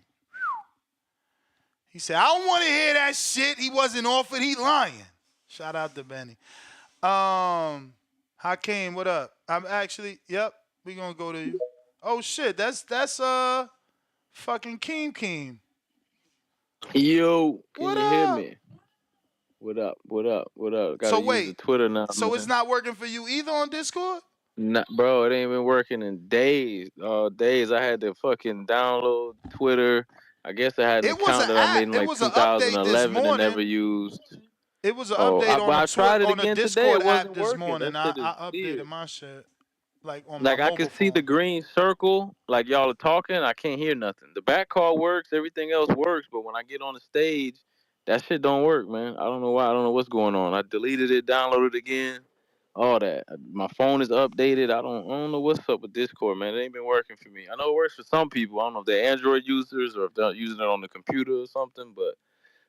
He said, I don't want to hear that shit. He wasn't offered. He lying. Shout out to Benny. Hakeem, what up? I'm actually, yep, we gonna go to you. Oh shit, that's fucking Keem. Yo, can What you hear up? me? What up? What up? What up? So Gotta use the wait, Twitter now, so it's man. not working for you either on Discord? Nah, bro, it ain't been working in days. Days. I had to fucking download Twitter. I guess I had an It was an account that I app. made in It like was an update this 2011 and never morning. used. It was an Oh, update but I tried it on a again today. It Discord app wasn't this working. morning. That I, shit is I updated weird. my shit like on my Like I can mobile see the phone. green circle, like y'all are talking. I can't hear nothing. The back call works, everything else works, but when I get on the stage, that shit don't work, man. I don't know why. I don't know what's going on. I deleted it, downloaded it again, all that. My phone is updated. I don't know what's up with Discord, man. It ain't been working for me. I know it works for some people. I don't know if they're Android users or if they're using it on the computer or something, but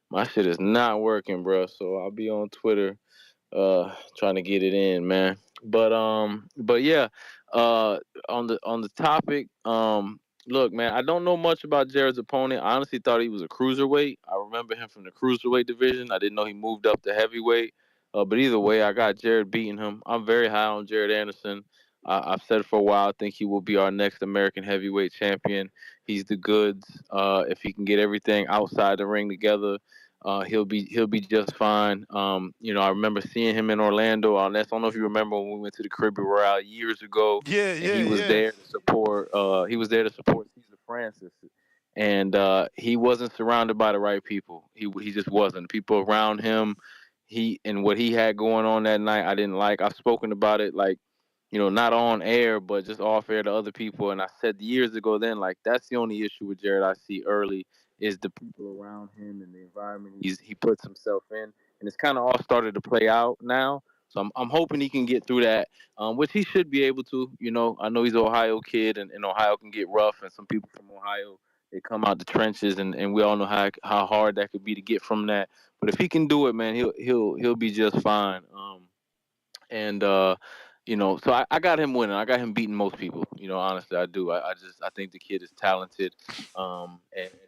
my shit is not working, bro. So I'll be on Twitter trying to get it in, man. But yeah, uh on the topic, look, man, I don't know much about Jared's opponent. I honestly thought he was a cruiserweight. I remember him from the cruiserweight division. I didn't know he moved up to heavyweight. But either way, I got Jared beating him. I'm very high on Jared Anderson. I've said it for a while. I think he will be our next American heavyweight champion. He's the goods. If he can get everything outside the ring together, he'll be just fine. I remember seeing him in Orlando. I don't know if you remember when we went to the Caribbean Royale years ago, Yeah, and yeah, he was yeah. there to support. He was there to support Cesar Francis, and he wasn't surrounded by the right people. He just wasn't. People around him, what he had going on that night, I didn't like. I've spoken about it like, not on air, but just off air to other people. And I said years ago then, like, that's the only issue with Jared I see early is the people around him and the environment he puts himself in. And it's kind of all started to play out now. So I'm hoping he can get through that, which he should be able to. I know he's an Ohio kid, and Ohio can get rough, and some people from Ohio, they come out the trenches, and we all know how hard that could be to get from that. But if he can do it, man, he'll be just fine. And so I got him winning. I got him beating most people. Honestly, I do. I think the kid is talented, and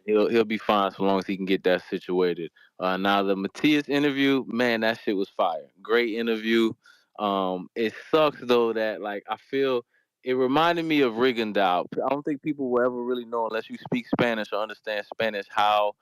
he'll be fine so long as he can get that situated. Now the Matias interview, man, that shit was fire. Great interview. It sucks though that, like, I feel it reminded me of Rigondeaux. I don't think people will ever really know unless you speak Spanish or understand Spanish how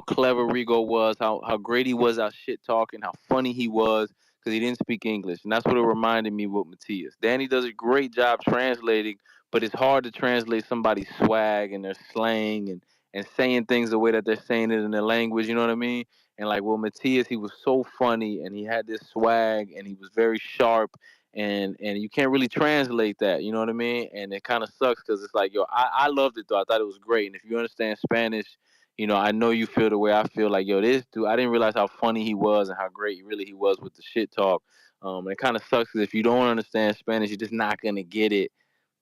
clever Rigo was, how great he was out shit talking, how funny he was because he didn't speak English. And that's what it reminded me with Matias. Danny does a great job translating, but it's hard to translate somebody's swag and their slang and saying things the way that they're saying it in their language, you know what I mean? And like, well, Matias, he was so funny and he had this swag and he was very sharp and you can't really translate that, you know what I mean? And it kind of sucks because it's like, yo, I loved it though. I thought it was great. And if you understand Spanish, I know you feel the way I feel. Like, yo, this dude, I didn't realize how funny he was and how great really he was with the shit talk. It kind of sucks because if you don't understand Spanish, you're just not gonna get it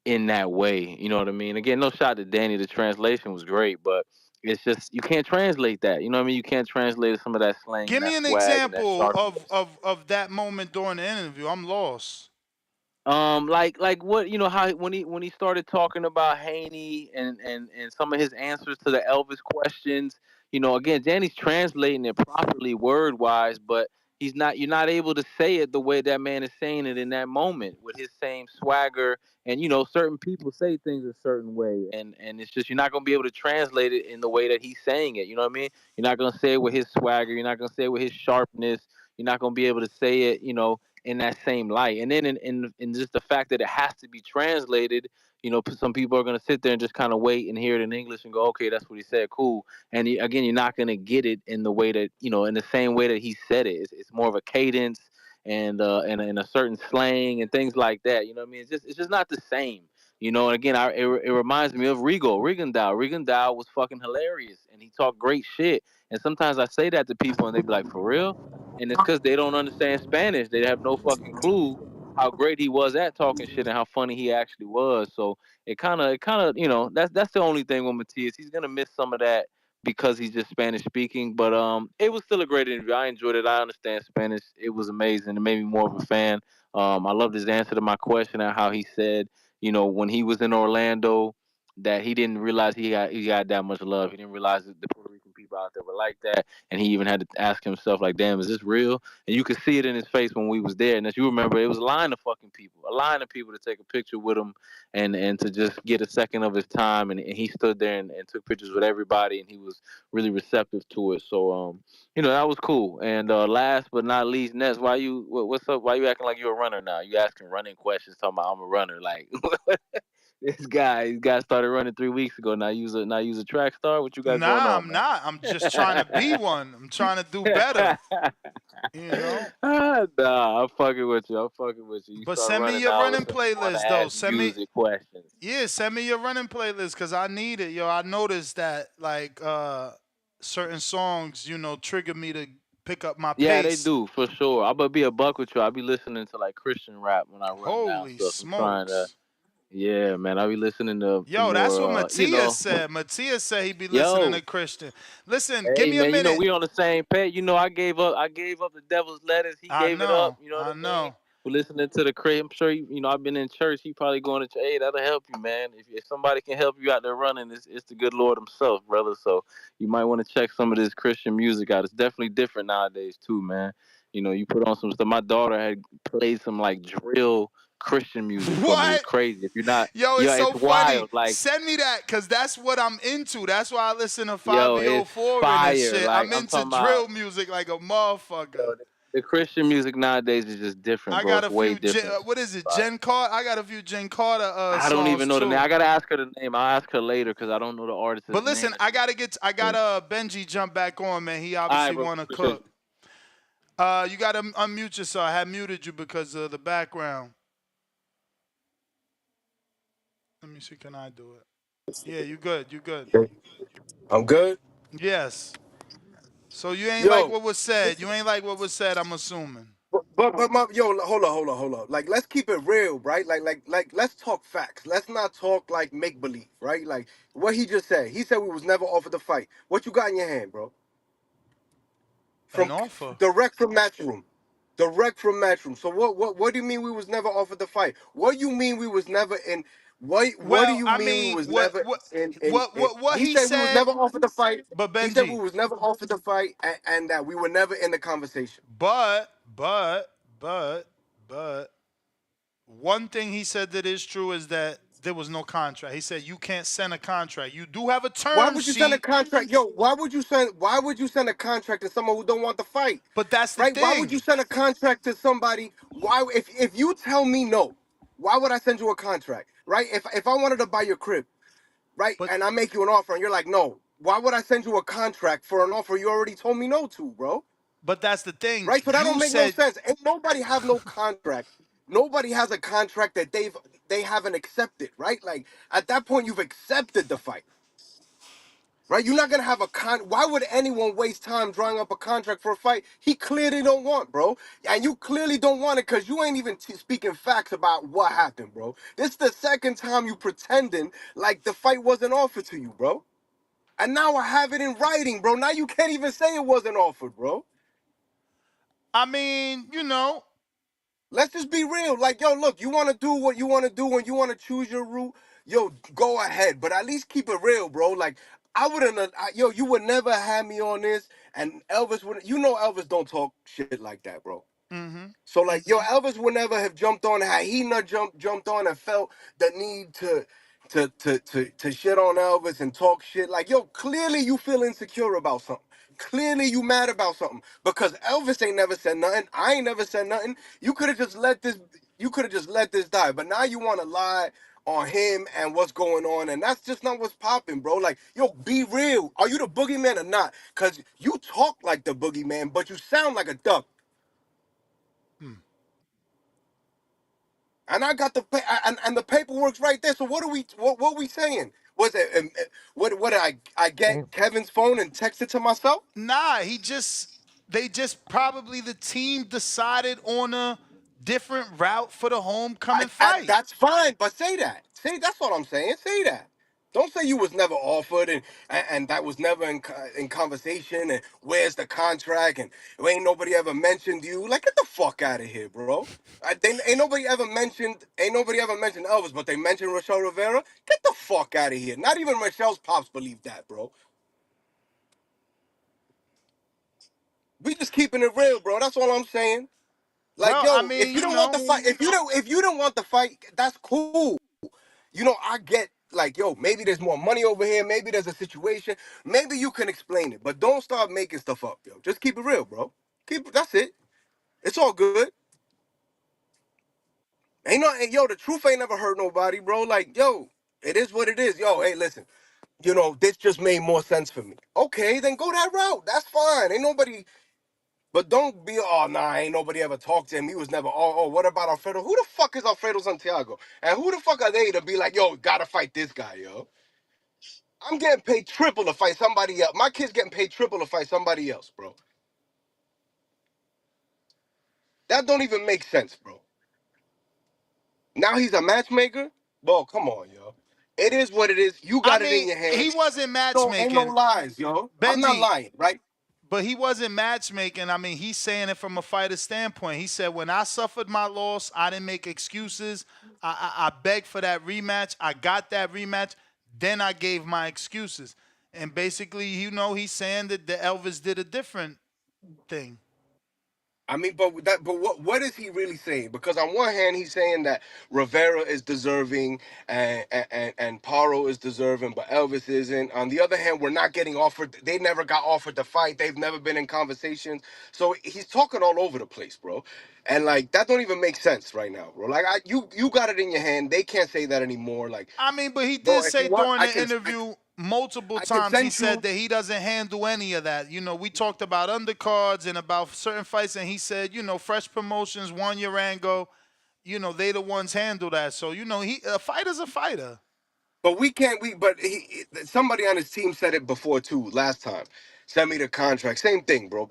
in that way. You know what I mean? Again, no shot to Danny. The translation was great, but it's just you can't translate that. You know what I mean? You can't translate some of that slang Give and me that an swag and that example of, sharpness. of of that moment during the interview. I'm lost. Like what how when he started talking about Haney and some of his answers to the Elvis questions. Again, Danny's translating it properly word wise, but you're not able to say it the way that man is saying it in that moment with his same swagger. And certain people say things a certain way, and it's just you're not gonna be able to translate it in the way that he's saying it. You know what I mean? You're not gonna say it with his swagger. You're not gonna say it with his sharpness. You're not gonna be able to say it, in that same light. And then in just the fact that it has to be translated, some people are gonna sit there and just kind of wait and hear it in English and go, okay, that's what he said, cool. And again, you're not gonna get it in the way that in the same way that he said it. It's more of a cadence and a certain slang and things like that. You know what I mean? It's just not the same. And again, it reminds me of Regan Dow. Regan Dow was fucking hilarious, and he talked great shit. And sometimes I say that to people, and they be like, "For real?" And it's because they don't understand Spanish. They have no fucking clue how great he was at talking shit and how funny he actually was. So it kind of, that's the only thing with Matias. He's gonna miss some of that because he's just Spanish speaking. But it was still a great interview. I enjoyed it. I understand Spanish. It was amazing. It made me more of a fan. I loved his answer to my question and how he said, when he was in Orlando, that he didn't realize he got that much love. He didn't realize that the Puerto Rican people out there were like that, and he even had to ask himself, like, "Damn, is this real?" And you could see it in his face when we was there. And as you remember, it was a line of fucking people, a line of people to take a picture with him, and to just get a second of his time. And he stood there and took pictures with everybody, and he was really receptive to it. So that was cool. And last but not least, Ness, what's up? Why you acting like you're a runner now? You asking running questions, talking about I'm a runner, like. This guy started running 3 weeks ago. Now use a track star. What you got going Nah, on, I'm man? not. I'm just trying to be one. I'm trying to do better. Nah, I'm fucking with you. You But start send me running your now. running It's you want to playlist though. ask music questions. Send me your running playlist because I need it. Yo, I noticed that like certain songs, trigger me to pick up my Yeah, they pace. do for sure. I'm gonna be a buck with you. I'll be listening to like Christian rap when I run now. Holy So if I'm trying to, smokes. yeah, man, I'll be listening to Yo, that's what more. Matias said. Matias said he'd be listening to Yo, Christian. Listen, give hey me a man, minute. we on the same page. I gave up the devil's letters. He I gave it up. know. You know what I I mean? know. We're listening to the crate. I'm sure I've been in church. He probably going to church. Hey, that'll help you, man. If somebody can help you out there running, it's the good Lord Himself, brother. So you might want to check some of this Christian music out. It's definitely different nowadays too, man. You put on some stuff. My daughter had played some like drill Christian music for me. It's What? crazy. If you're not, Yo, it's yeah, so it's funny. wild. Like, Send me that because that's what I'm into. That's why I listen to yo, it's 504 and fire. shit. Like I'm I'm into talking about. drill music like a motherfucker. Yo, the Christian music nowadays is just different, I bro. got It's a way few, different. what is it, Like, Jen Carter? I got a few Jen Carter I don't even songs know the name. too. I gotta ask her the name. I'll ask her later because I don't know the artist's But name listen, that I she's got singing. Benji jump back on, man. He All right, obviously bro. want to Appreciate cook. you. You got to unmute yourself. I had muted you because of the background. Let me see, can I do it? Yeah, you good. You good. I'm good. Yes. So you ain't like Yo, what was said. You ain't like what was said, I'm assuming. but hold on. Like, let's keep it real, right? Like, let's talk facts. Let's not talk like make believe, right? Like what he just said. He said we was never offered the fight. What you got in your hand, bro? An From offer. direct from Matchroom. Direct from Matchroom. So what do you mean we was never offered the fight? What do you mean we was never in? What do Well, you I mean we mean, was never in? what He he said we was said, never offered the fight. but He said we Benji, was never offered the fight, and that we were never in the conversation. but one thing he said that is true is that there was no contract. He said you can't send a contract. You do have a Why term would you send a sheet, contract? Yo, why would you send a contract to someone who don't want the fight? but that's the Right? Why would you thing. send a contract to somebody? Why if you tell me no, why would I send you a contract? Right? If I wanted to buy your crib, right, But and I make you an offer and you're like, no, why would I send you a contract for an offer you already told me no to, bro? that's the thing. Right? So that don't You make no said, sense. Ain't nobody have no contract. Nobody has a contract that they haven't accepted, right? Like at that point you've accepted the fight. Right? You're not gonna have a Why would anyone waste time drawing up a contract for a fight he clearly don't want, bro? And you clearly don't want it because you ain't even speaking facts about what happened, bro. This is the second time you pretending like the fight wasn't offered to you, bro. And now I have it in writing, bro. Now you can't even say it wasn't offered, bro. I mean, Let's just be real. Like, yo, look, you want to do what you want to do and you want to choose your route, yo, go ahead. But at least keep it real, bro. Like, I wouldn't, you would never have me on this. And Elvis would, Elvis don't talk shit like that, bro. So like, yo, Elvis would never have jumped on had he not jumped on and felt the need to shit on Elvis and talk shit. Like, yo, clearly you feel insecure about something. Clearly you mad about something because Elvis ain't never said nothing. I ain't never said nothing. You could have just let this. You could have just let this die. But now you want to lie on him and what's going on, and that's just not what's popping, bro. Like, yo, be real. Are you the boogeyman or not? Cause you talk like the boogeyman, but you sound like a duck. And I got the and the paperwork's right there. So what we saying? Was it what did I get Kevin's phone and text it to myself? Nah, they just probably the team decided on a different route for the homecoming fight. That's fine, but say that. Say that's what I'm saying. Say that. Don't say you was never offered and that was never in conversation and where's the contract and ain't nobody ever mentioned you. Like, get the fuck out of here, bro. Ain't nobody ever mentioned Elvis, but they mentioned Rochelle Rivera. Get the fuck out of here. Not even Rochelle's pops believe that, bro. We just keeping it real, bro. That's all I'm saying. Like, Well, I yo, if mean, you you don't want know, the fight, if you don't want the fight, that's cool. You know, I get like, yo, maybe there's more money over here. Maybe there's a situation. Maybe you can explain it, but don't start making stuff up, yo. Just keep it real, bro. That's it. It's all good. Ain't no, yo, the truth ain't never hurt nobody, bro. Like, yo, it is what it is. Yo, hey, listen, you know, this just made more sense for me. Okay, then go that route. That's fine. Ain't nobody, but don't be, oh, nah, ain't nobody ever talked to him. He was never, what about Alfredo? Who the fuck is Alfredo Santiago? And who the fuck are they to be like, yo, gotta fight this guy, yo? I'm getting paid triple to fight somebody else. My kid's getting paid triple to fight somebody else, bro. That don't even make sense, bro. Now he's a matchmaker? Bro, come on, yo. It is what it is. You I got it in mean, your he hands. wasn't No, ain't no matchmaking, lies, yo. I'm not Benji. lying, right? But he wasn't matchmaking. I mean, he's saying it from a fighter standpoint. He said, when I suffered my loss, I didn't make excuses. I begged for that rematch. I got that rematch. Then I gave my excuses. And basically, you know, he's saying that the Elvis did a different thing. I mean, but what is he really saying? Because on one hand, he's saying that Rivera is deserving and Paro is deserving, but Elvis isn't. On the other hand, we're not getting offered. They never got offered the fight. They've never been in conversations. So he's talking all over the place, bro. And like that don't even make sense right now, bro. Like you got it in your hand. They can't say that anymore. Like, I mean, but he bro, did if you say want, during the interview multiple I can times, he send said you. that he doesn't handle any of that. You know, we talked about undercards and about certain fights, and he said, you know, Fresh Promotions, Juan Urango, you know, they the ones handle that. So, you know, a fighter's a fighter. But we can't. Somebody on his team said it before too. Last time, send me the contract. Same thing, bro.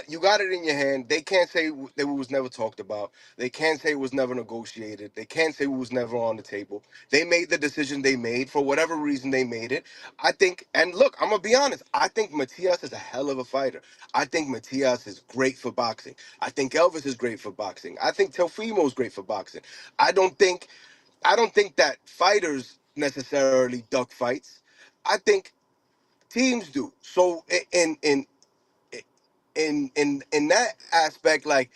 You got it in your hand. They can't say that it was never talked about. They can't say it was never negotiated. They can't say it was never on the table. They made the decision they made for whatever reason they made it. I think. And look, I'm gonna be honest. I think Matias is a hell of a fighter. I think Matias is great for boxing. I think Elvis is great for boxing. I think Telfimo is great for boxing. I don't think. I don't think that fighters necessarily duck fights. I think teams do. So in that aspect, like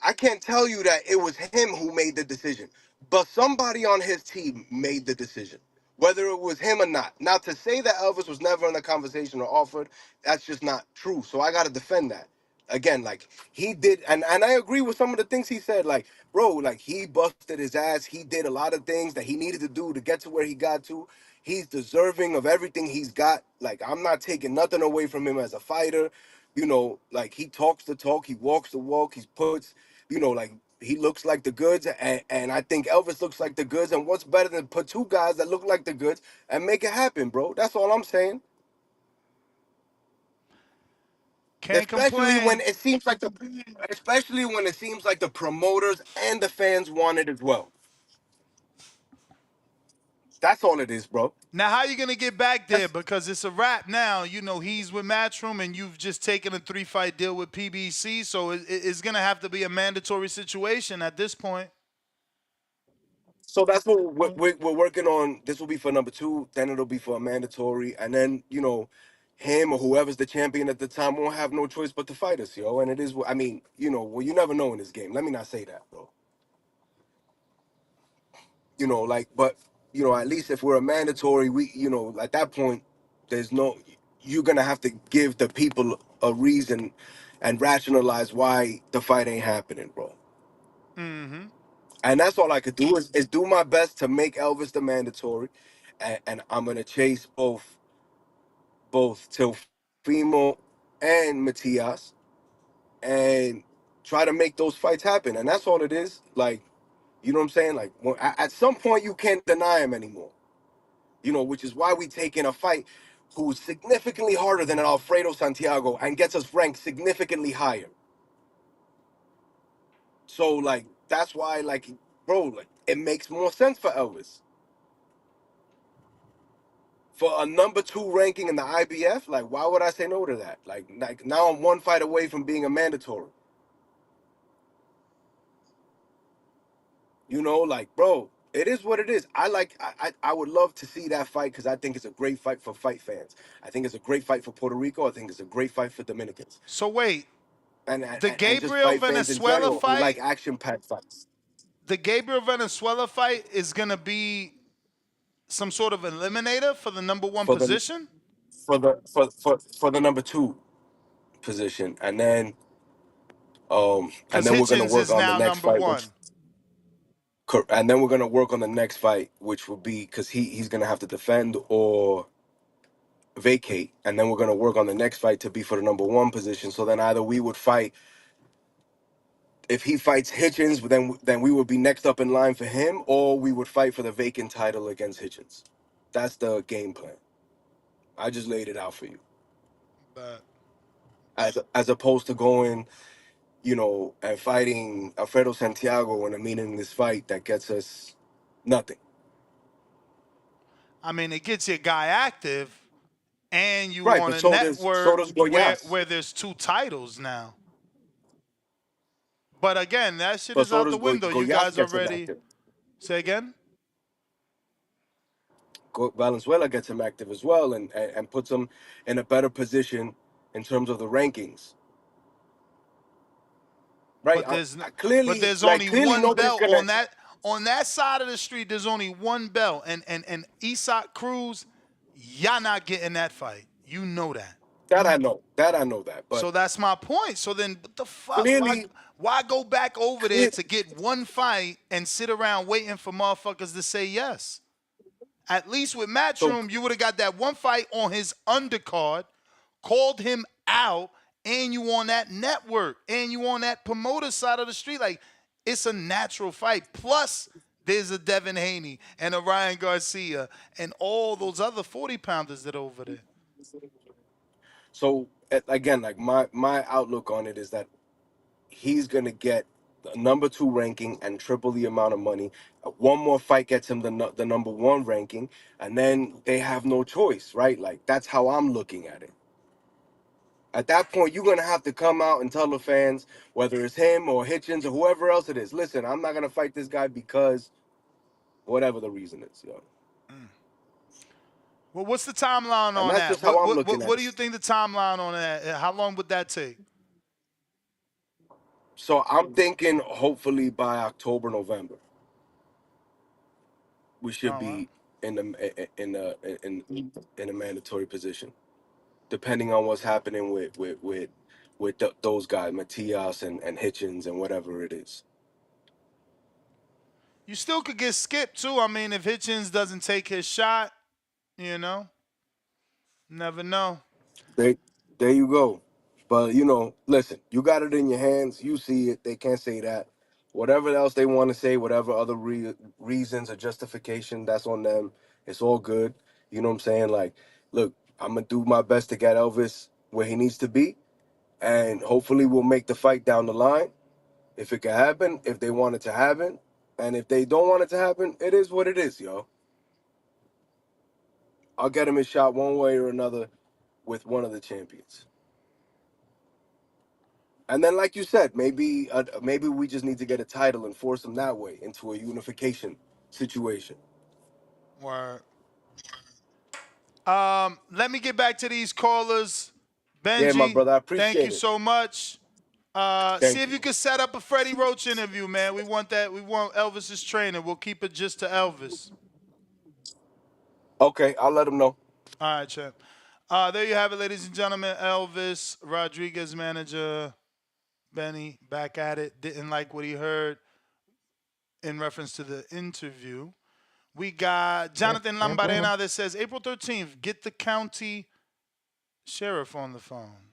I can't tell you that it was him who made the decision, but somebody on his team made the decision, whether it was him or not. Now, to say that Elvis was never in the conversation or offered, that's just not true. So I got to defend that. Again, like he did, and I agree with some of the things he said. Like, bro, like he busted his ass. He did a lot of things that he needed to do to get to where he got to. He's deserving of everything he's got. Like, I'm not taking nothing away from him as a fighter. You know, like he talks the talk, he walks the walk, he puts, you know, like he looks like the goods, and I think Elvis looks like the goods. And what's better than put two guys that look like the goods and make it happen, bro? That's all I'm saying. Can't Especially when complain. it seems like the promoters and the fans want it as well. That's all it is, bro. Now, how you gonna get back there? That's, Because it's a wrap now. You know, he's with Matchroom, and you've just taken a 3-fight deal with PBC, so it's gonna have to be a mandatory situation at this point. so that's what we're working on. This will be for number two. Then it'll be for a mandatory, and then him or whoever's the champion at the time won't have no choice but to fight us, yo. And it is. I mean, well, you never know in this game. Let me not say that, bro. But at least if we're a mandatory, at that point, there's no, you're gonna have to give the people a reason and rationalize why the fight ain't happening, bro. Mm-hmm. And that's all I could do is do my best to make Elvis the mandatory, and I'm gonna chase both Teofimo and Matias, and try to make those fights happen. And that's all it is. Like, you know what I'm saying? Like, at some point you can't deny him anymore. Which is why we take in a fight who's significantly harder than an Alfredo Santiago and gets us ranked significantly higher. So like that's why, like, bro, like it makes more sense for Elvis. For a number 2 ranking in the IBF, like why would I say no to that? Like now I'm one fight away from being a mandatory. Like, bro, it is what it is. I would love to see that fight because I think it's a great fight for fight fans. I think it's a great fight for Puerto Rico. I think it's a great fight for Dominicans. So wait, And the and just Gabriel fight fans in Venezuela general who like fight, action-packed fights. the Gabriel Venezuela fight is gonna be some sort of eliminator for the number 1 For the position? for the number 2 position. And Because then we're gonna Hitchens work is on the now next number fight, which 1. and then we're gonna work on the next fight, which will be because he's gonna have to defend or vacate, and then we're gonna work on the next fight to be for the number 1 position. So then either we would fight if he fights Hitchens, then we would be next up in line for him, or we would fight for the vacant title against Hitchens. That's the game plan. I just laid it out for you, But as opposed to going, and fighting Alfredo Santiago in a meaningless fight that gets us nothing. I mean, it gets your guy active, and you Right, on but a so does network Goyas. where there's 2 titles now. But again, that shit But is so out the does window. You Goyas guys gets him already active. say again? Valenzuela gets him active as well, and puts him in a better position in terms of the rankings. Right. But Clearly, there's like only clearly one nobody's belt gonna. on that side of the street. There's only one belt, and Isak Cruz, y'all not getting that fight. You know that. That I know. That. But So that's my point. So then, what the fuck? clearly, Why go back over there clear. to get one fight and sit around waiting for motherfuckers to say yes? At least with So Matchroom, you would have got that one fight on his undercard, called him out, and you on that network, and you on that promoter side of the street. Like, it's a natural fight. Plus, there's a Devin Haney and a Ryan Garcia and all those other 40-pounders that are over there. So again, like my outlook on it is that he's gonna get the number 2 ranking and triple the amount of money. One more fight gets him the number 1 ranking, and then they have no choice, right? Like that's how I'm looking at it. At that point, you're gonna have to come out and tell the fans, whether it's him or Hitchens or whoever else it is, listen, I'm not gonna fight this guy because whatever the reason is, Well, what's the timeline And on that's that? just how I'm looking at What do it. you think the timeline on that? How long would that take? So I'm thinking, hopefully by October, November, we should Oh, well. be in a mandatory position, depending on what's happening with those guys, Matias and Hitchens and whatever it is. You still could get skipped too. I mean, if Hitchens doesn't take his shot, you know, never know. There, there you go. But listen, you got it in your hands. You see it. They can't say that. Whatever else they want to say, whatever other reasons or justification, that's on them. It's all good. You know what I'm saying? Like, look, I'm gonna do my best to get Elvis where he needs to be, and hopefully we'll make the fight down the line if it can happen. If they want it to happen, and if they don't want it to happen, it is what it is, yo. I'll get him his shot one way or another with one of the champions. And then, like you said, maybe we just need to get a title and force them that way into a unification situation. Word. Let me get back to these callers. Yeah, my Benji, brother, I thank you appreciate it. so much. See Thank if you. you can set up a Freddie Roach interview, man. We want that. We want Elvis's trainer. We'll keep it just to Elvis. Okay, I'll let him know. All right, champ. There you have it, ladies and gentlemen. Elvis Rodriguez, manager. Benny back at it. Didn't like what he heard. in reference to the interview. We got Jonathan Lambarena that says April 13th, get the county sheriff on the phone.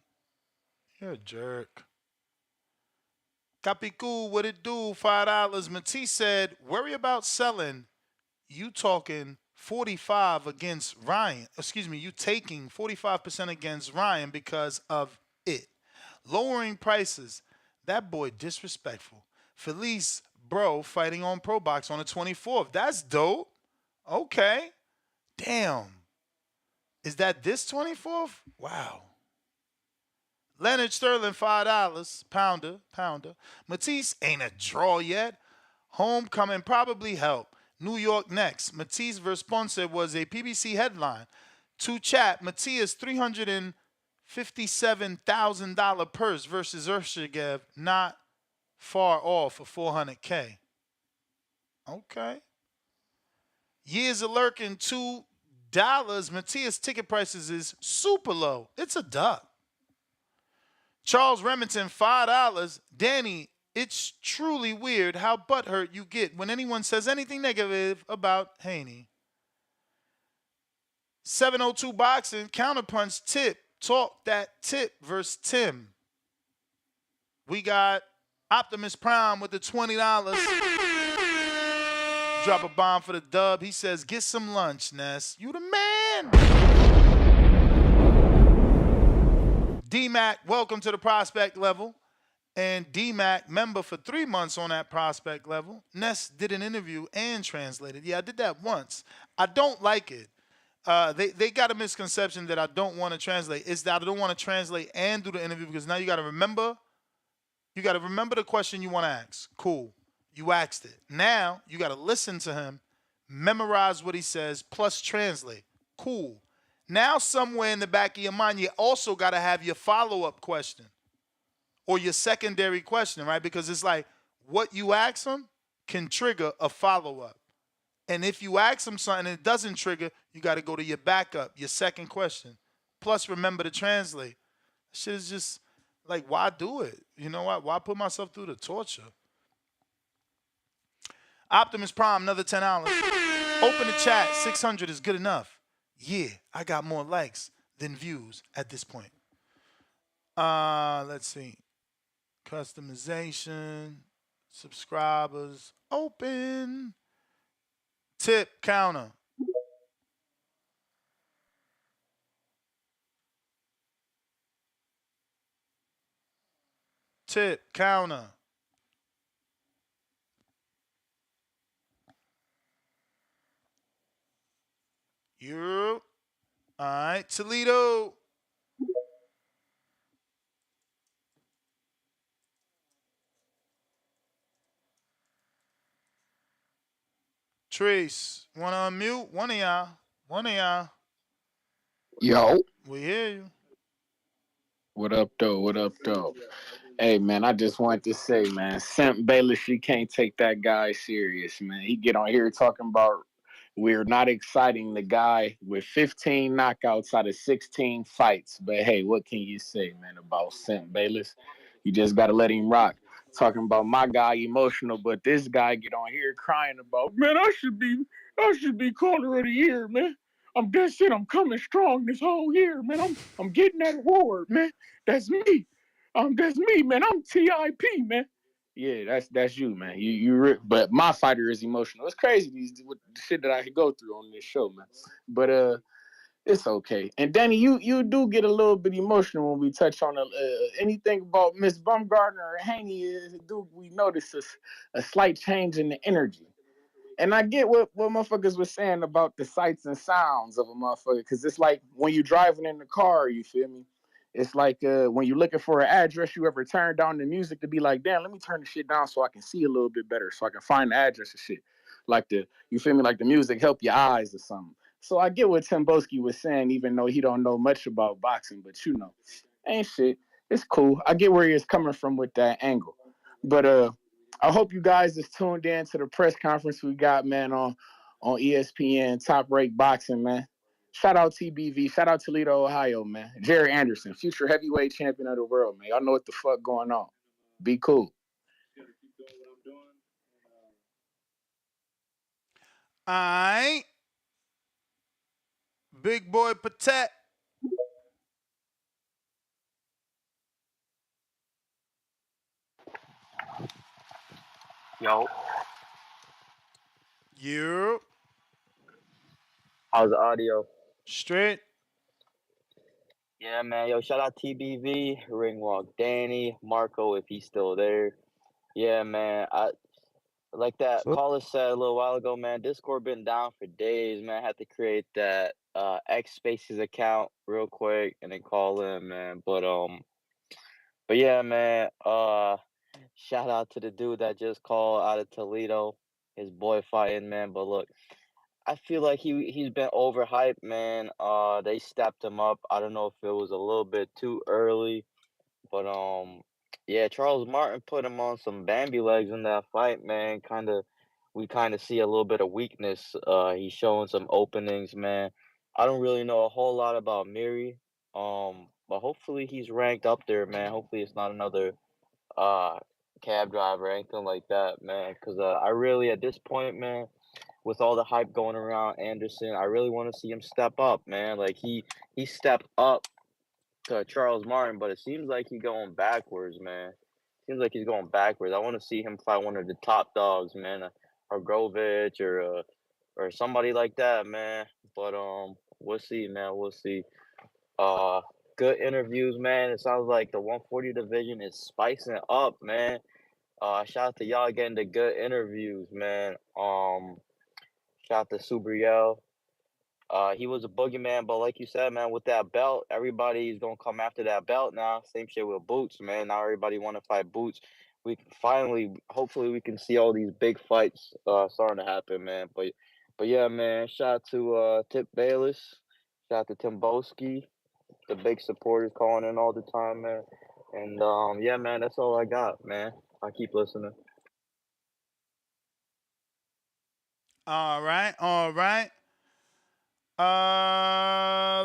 You're a jerk. Capicu, what it do? $5. Matisse said, worry about selling. You talking 45 against Ryan. Excuse me, you taking 45% against Ryan because of it. Lowering prices. That boy disrespectful. Feliz, bro, fighting on Pro Box on the 24th. That's dope. Okay. Damn. Is that this 24th? Wow. Leonard Sterling, $5. Pounder. Matisse ain't a draw yet. Homecoming probably help. New York next. Matisse versus Ponce was a PBC headline. To chat, Matias $357,000 purse versus Urshigev, not far off for $400K. Okay. Years of lurking, $2. Matias ticket prices is super low. It's a duck. Charles Remington, $5. Danny, it's truly weird how butthurt you get when anyone says anything negative about Haney. 702 Boxing, Counterpunch, Tip, Talk That Tip versus Tim. We got Optimus Prime with the $20. Drop a bomb for the dub. He says, get some lunch, Ness. You the man. D-Mac, welcome to the prospect level. And D-Mac, member for 3 months on that prospect level. Ness did an interview and translated. Yeah, I did that once. I don't like it. They got a misconception that I don't want to translate. It's that I don't want to translate and do the interview because now you got to remember the question you want to ask. Cool. You asked it. Now you got to listen to him, memorize what he says, plus translate. Cool. Now somewhere in the back of your mind, you also got to have your follow-up question or your secondary question, right? Because it's like what you ask him can trigger a follow-up. And if you ask him something and it doesn't trigger, you got to go to your backup, your second question. Plus, remember to translate. Shit is just like, why do it? You know what? Why put myself through the torture? Optimus Prime, another $10. Open the chat. 600 is good enough. Yeah, I got more likes than views at this point. Let's see. Customization, subscribers, open. Tip counter. Tip counter. Europe. All right, Toledo. Trace, want to unmute? One of y'all. Yo. We hear you. What up, though? Hey, man, I just wanted to say, man, Simp Bayless, you can't take that guy serious, man. He get on here talking about we're not exciting the guy with 15 knockouts out of 16 fights. But, hey, what can you say, man, about Simp Bayless? You just got to let him rock. Talking about my guy emotional, but this guy get on here crying about, man, I should be corner of the year, man. I'm dead shit. I'm coming strong this whole year, man. I'm getting that award, man. That's me. That's me, man. I'm TIP, man. Yeah, that's you, man. But my fighter is emotional. It's crazy with the shit that I could go through on this show, man. But it's okay. And Danny, you do get a little bit emotional when we touch on anything about Miss Bumgardner or Haney. We notice a slight change in the energy. And I get what motherfuckers was saying about the sights and sounds of a motherfucker, because it's like when you driving in the car, you feel me? It's like when you're looking for an address, you ever turn down the music to be like, damn, let me turn the shit down so I can see a little bit better, so I can find the address and shit. You feel me? Like the music help your eyes or something. So I get what Tim Boski was saying, even though he don't know much about boxing, but ain't shit. It's cool. I get where he is coming from with that angle. But I hope you guys is tuned in to the press conference we got, man, on ESPN, Top Rate Boxing, man. Shout out TBV. Shout out Toledo, Ohio, man. Jerry Anderson, future heavyweight champion of the world, man. Y'all know what the fuck going on. Be cool. Aight. Big boy Patek. Yo, You. how's the audio? Straight. Yeah, man. Yo, shout out TBV, Ringwalk Danny, Marco, if he's still there. Yeah, man. I like that So caller said a little while ago, man. Discord been down for days, man. Had to create that X Spaces account real quick and then call in, man. But yeah, man. Shout out to the dude that just called out of Toledo, his boy fighting, man. But look, I feel like he's been overhyped, man. They stepped him up. I don't know if it was a little bit too early, but yeah, Charles Martin put him on some Bambi legs in that fight, man. We kind of see a little bit of weakness. He's showing some openings, man. I don't really know a whole lot about Miri, but hopefully he's ranked up there, man. Hopefully it's not another uh cab driver or anything like that, man. Because I really at this point, man, with all the hype going around Anderson, I really want to see him step up, man. Like he stepped up to Charles Martin, but it seems like he's going backwards, man. Seems like he's going backwards. I want to see him fight one of the top dogs, man, or Grovich or somebody like that, man. But we'll see, man. We'll see. Uh, Good interviews, man. It sounds like the 140 division is spicing up, man. Shout out to y'all getting the good interviews, man. Shout out to Subriel. He was a boogeyman, but like you said, man, with that belt, everybody's gonna come after that belt now. Same shit with Boots, man. Now everybody want to fight Boots. We can finally, hopefully, we can see all these big fights starting to happen, man. But yeah, man. Shout out to Tip Bayless. Shout out to Timboski, the big supporters calling in all the time, man. And yeah, man, that's all I got, man. I keep listening. All right. All right.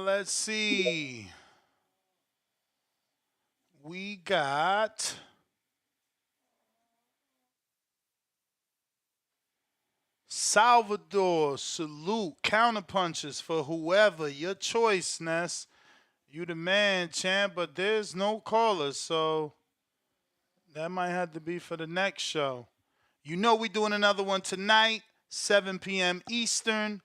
Let's see. We got Salvador. Salute. Counterpunches for whoever. Your choice, Ness. You the man, champ, but there's no callers, so that might have to be for the next show. You know we doing another one tonight, 7 p.m. Eastern,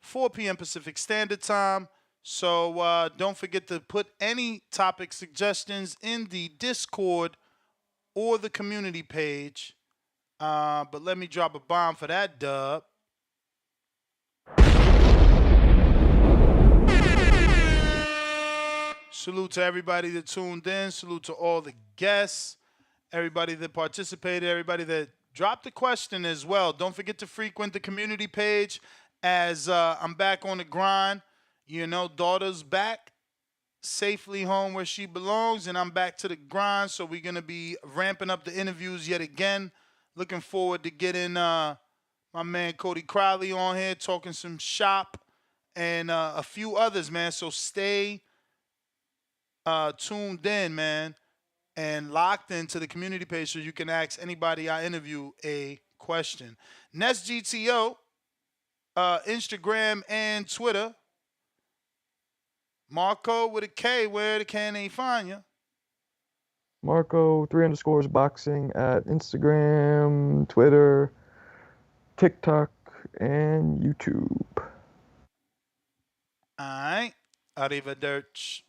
4 p.m. Pacific Standard Time. So don't forget to put any topic suggestions in the Discord or the community page. But let me drop a bomb for that dub. Salute to everybody that tuned in. Salute to all the guests, everybody that participated, everybody that dropped a question as well. Don't forget to frequent the community page as I'm back on the grind. You know, daughter's back safely home where she belongs, and I'm back to the grind. So we're going to be ramping up the interviews yet again. Looking forward to getting my man Cody Crowley on here, talking some shop, and a few others, man. So stay tuned in, man, and locked into the community page so you can ask anybody I interview a question. Nest GTO, Instagram and Twitter. Marco with a K, where can they find you? Marco 3_ boxing at Instagram, Twitter, TikTok, and YouTube. All right. Arrivederci.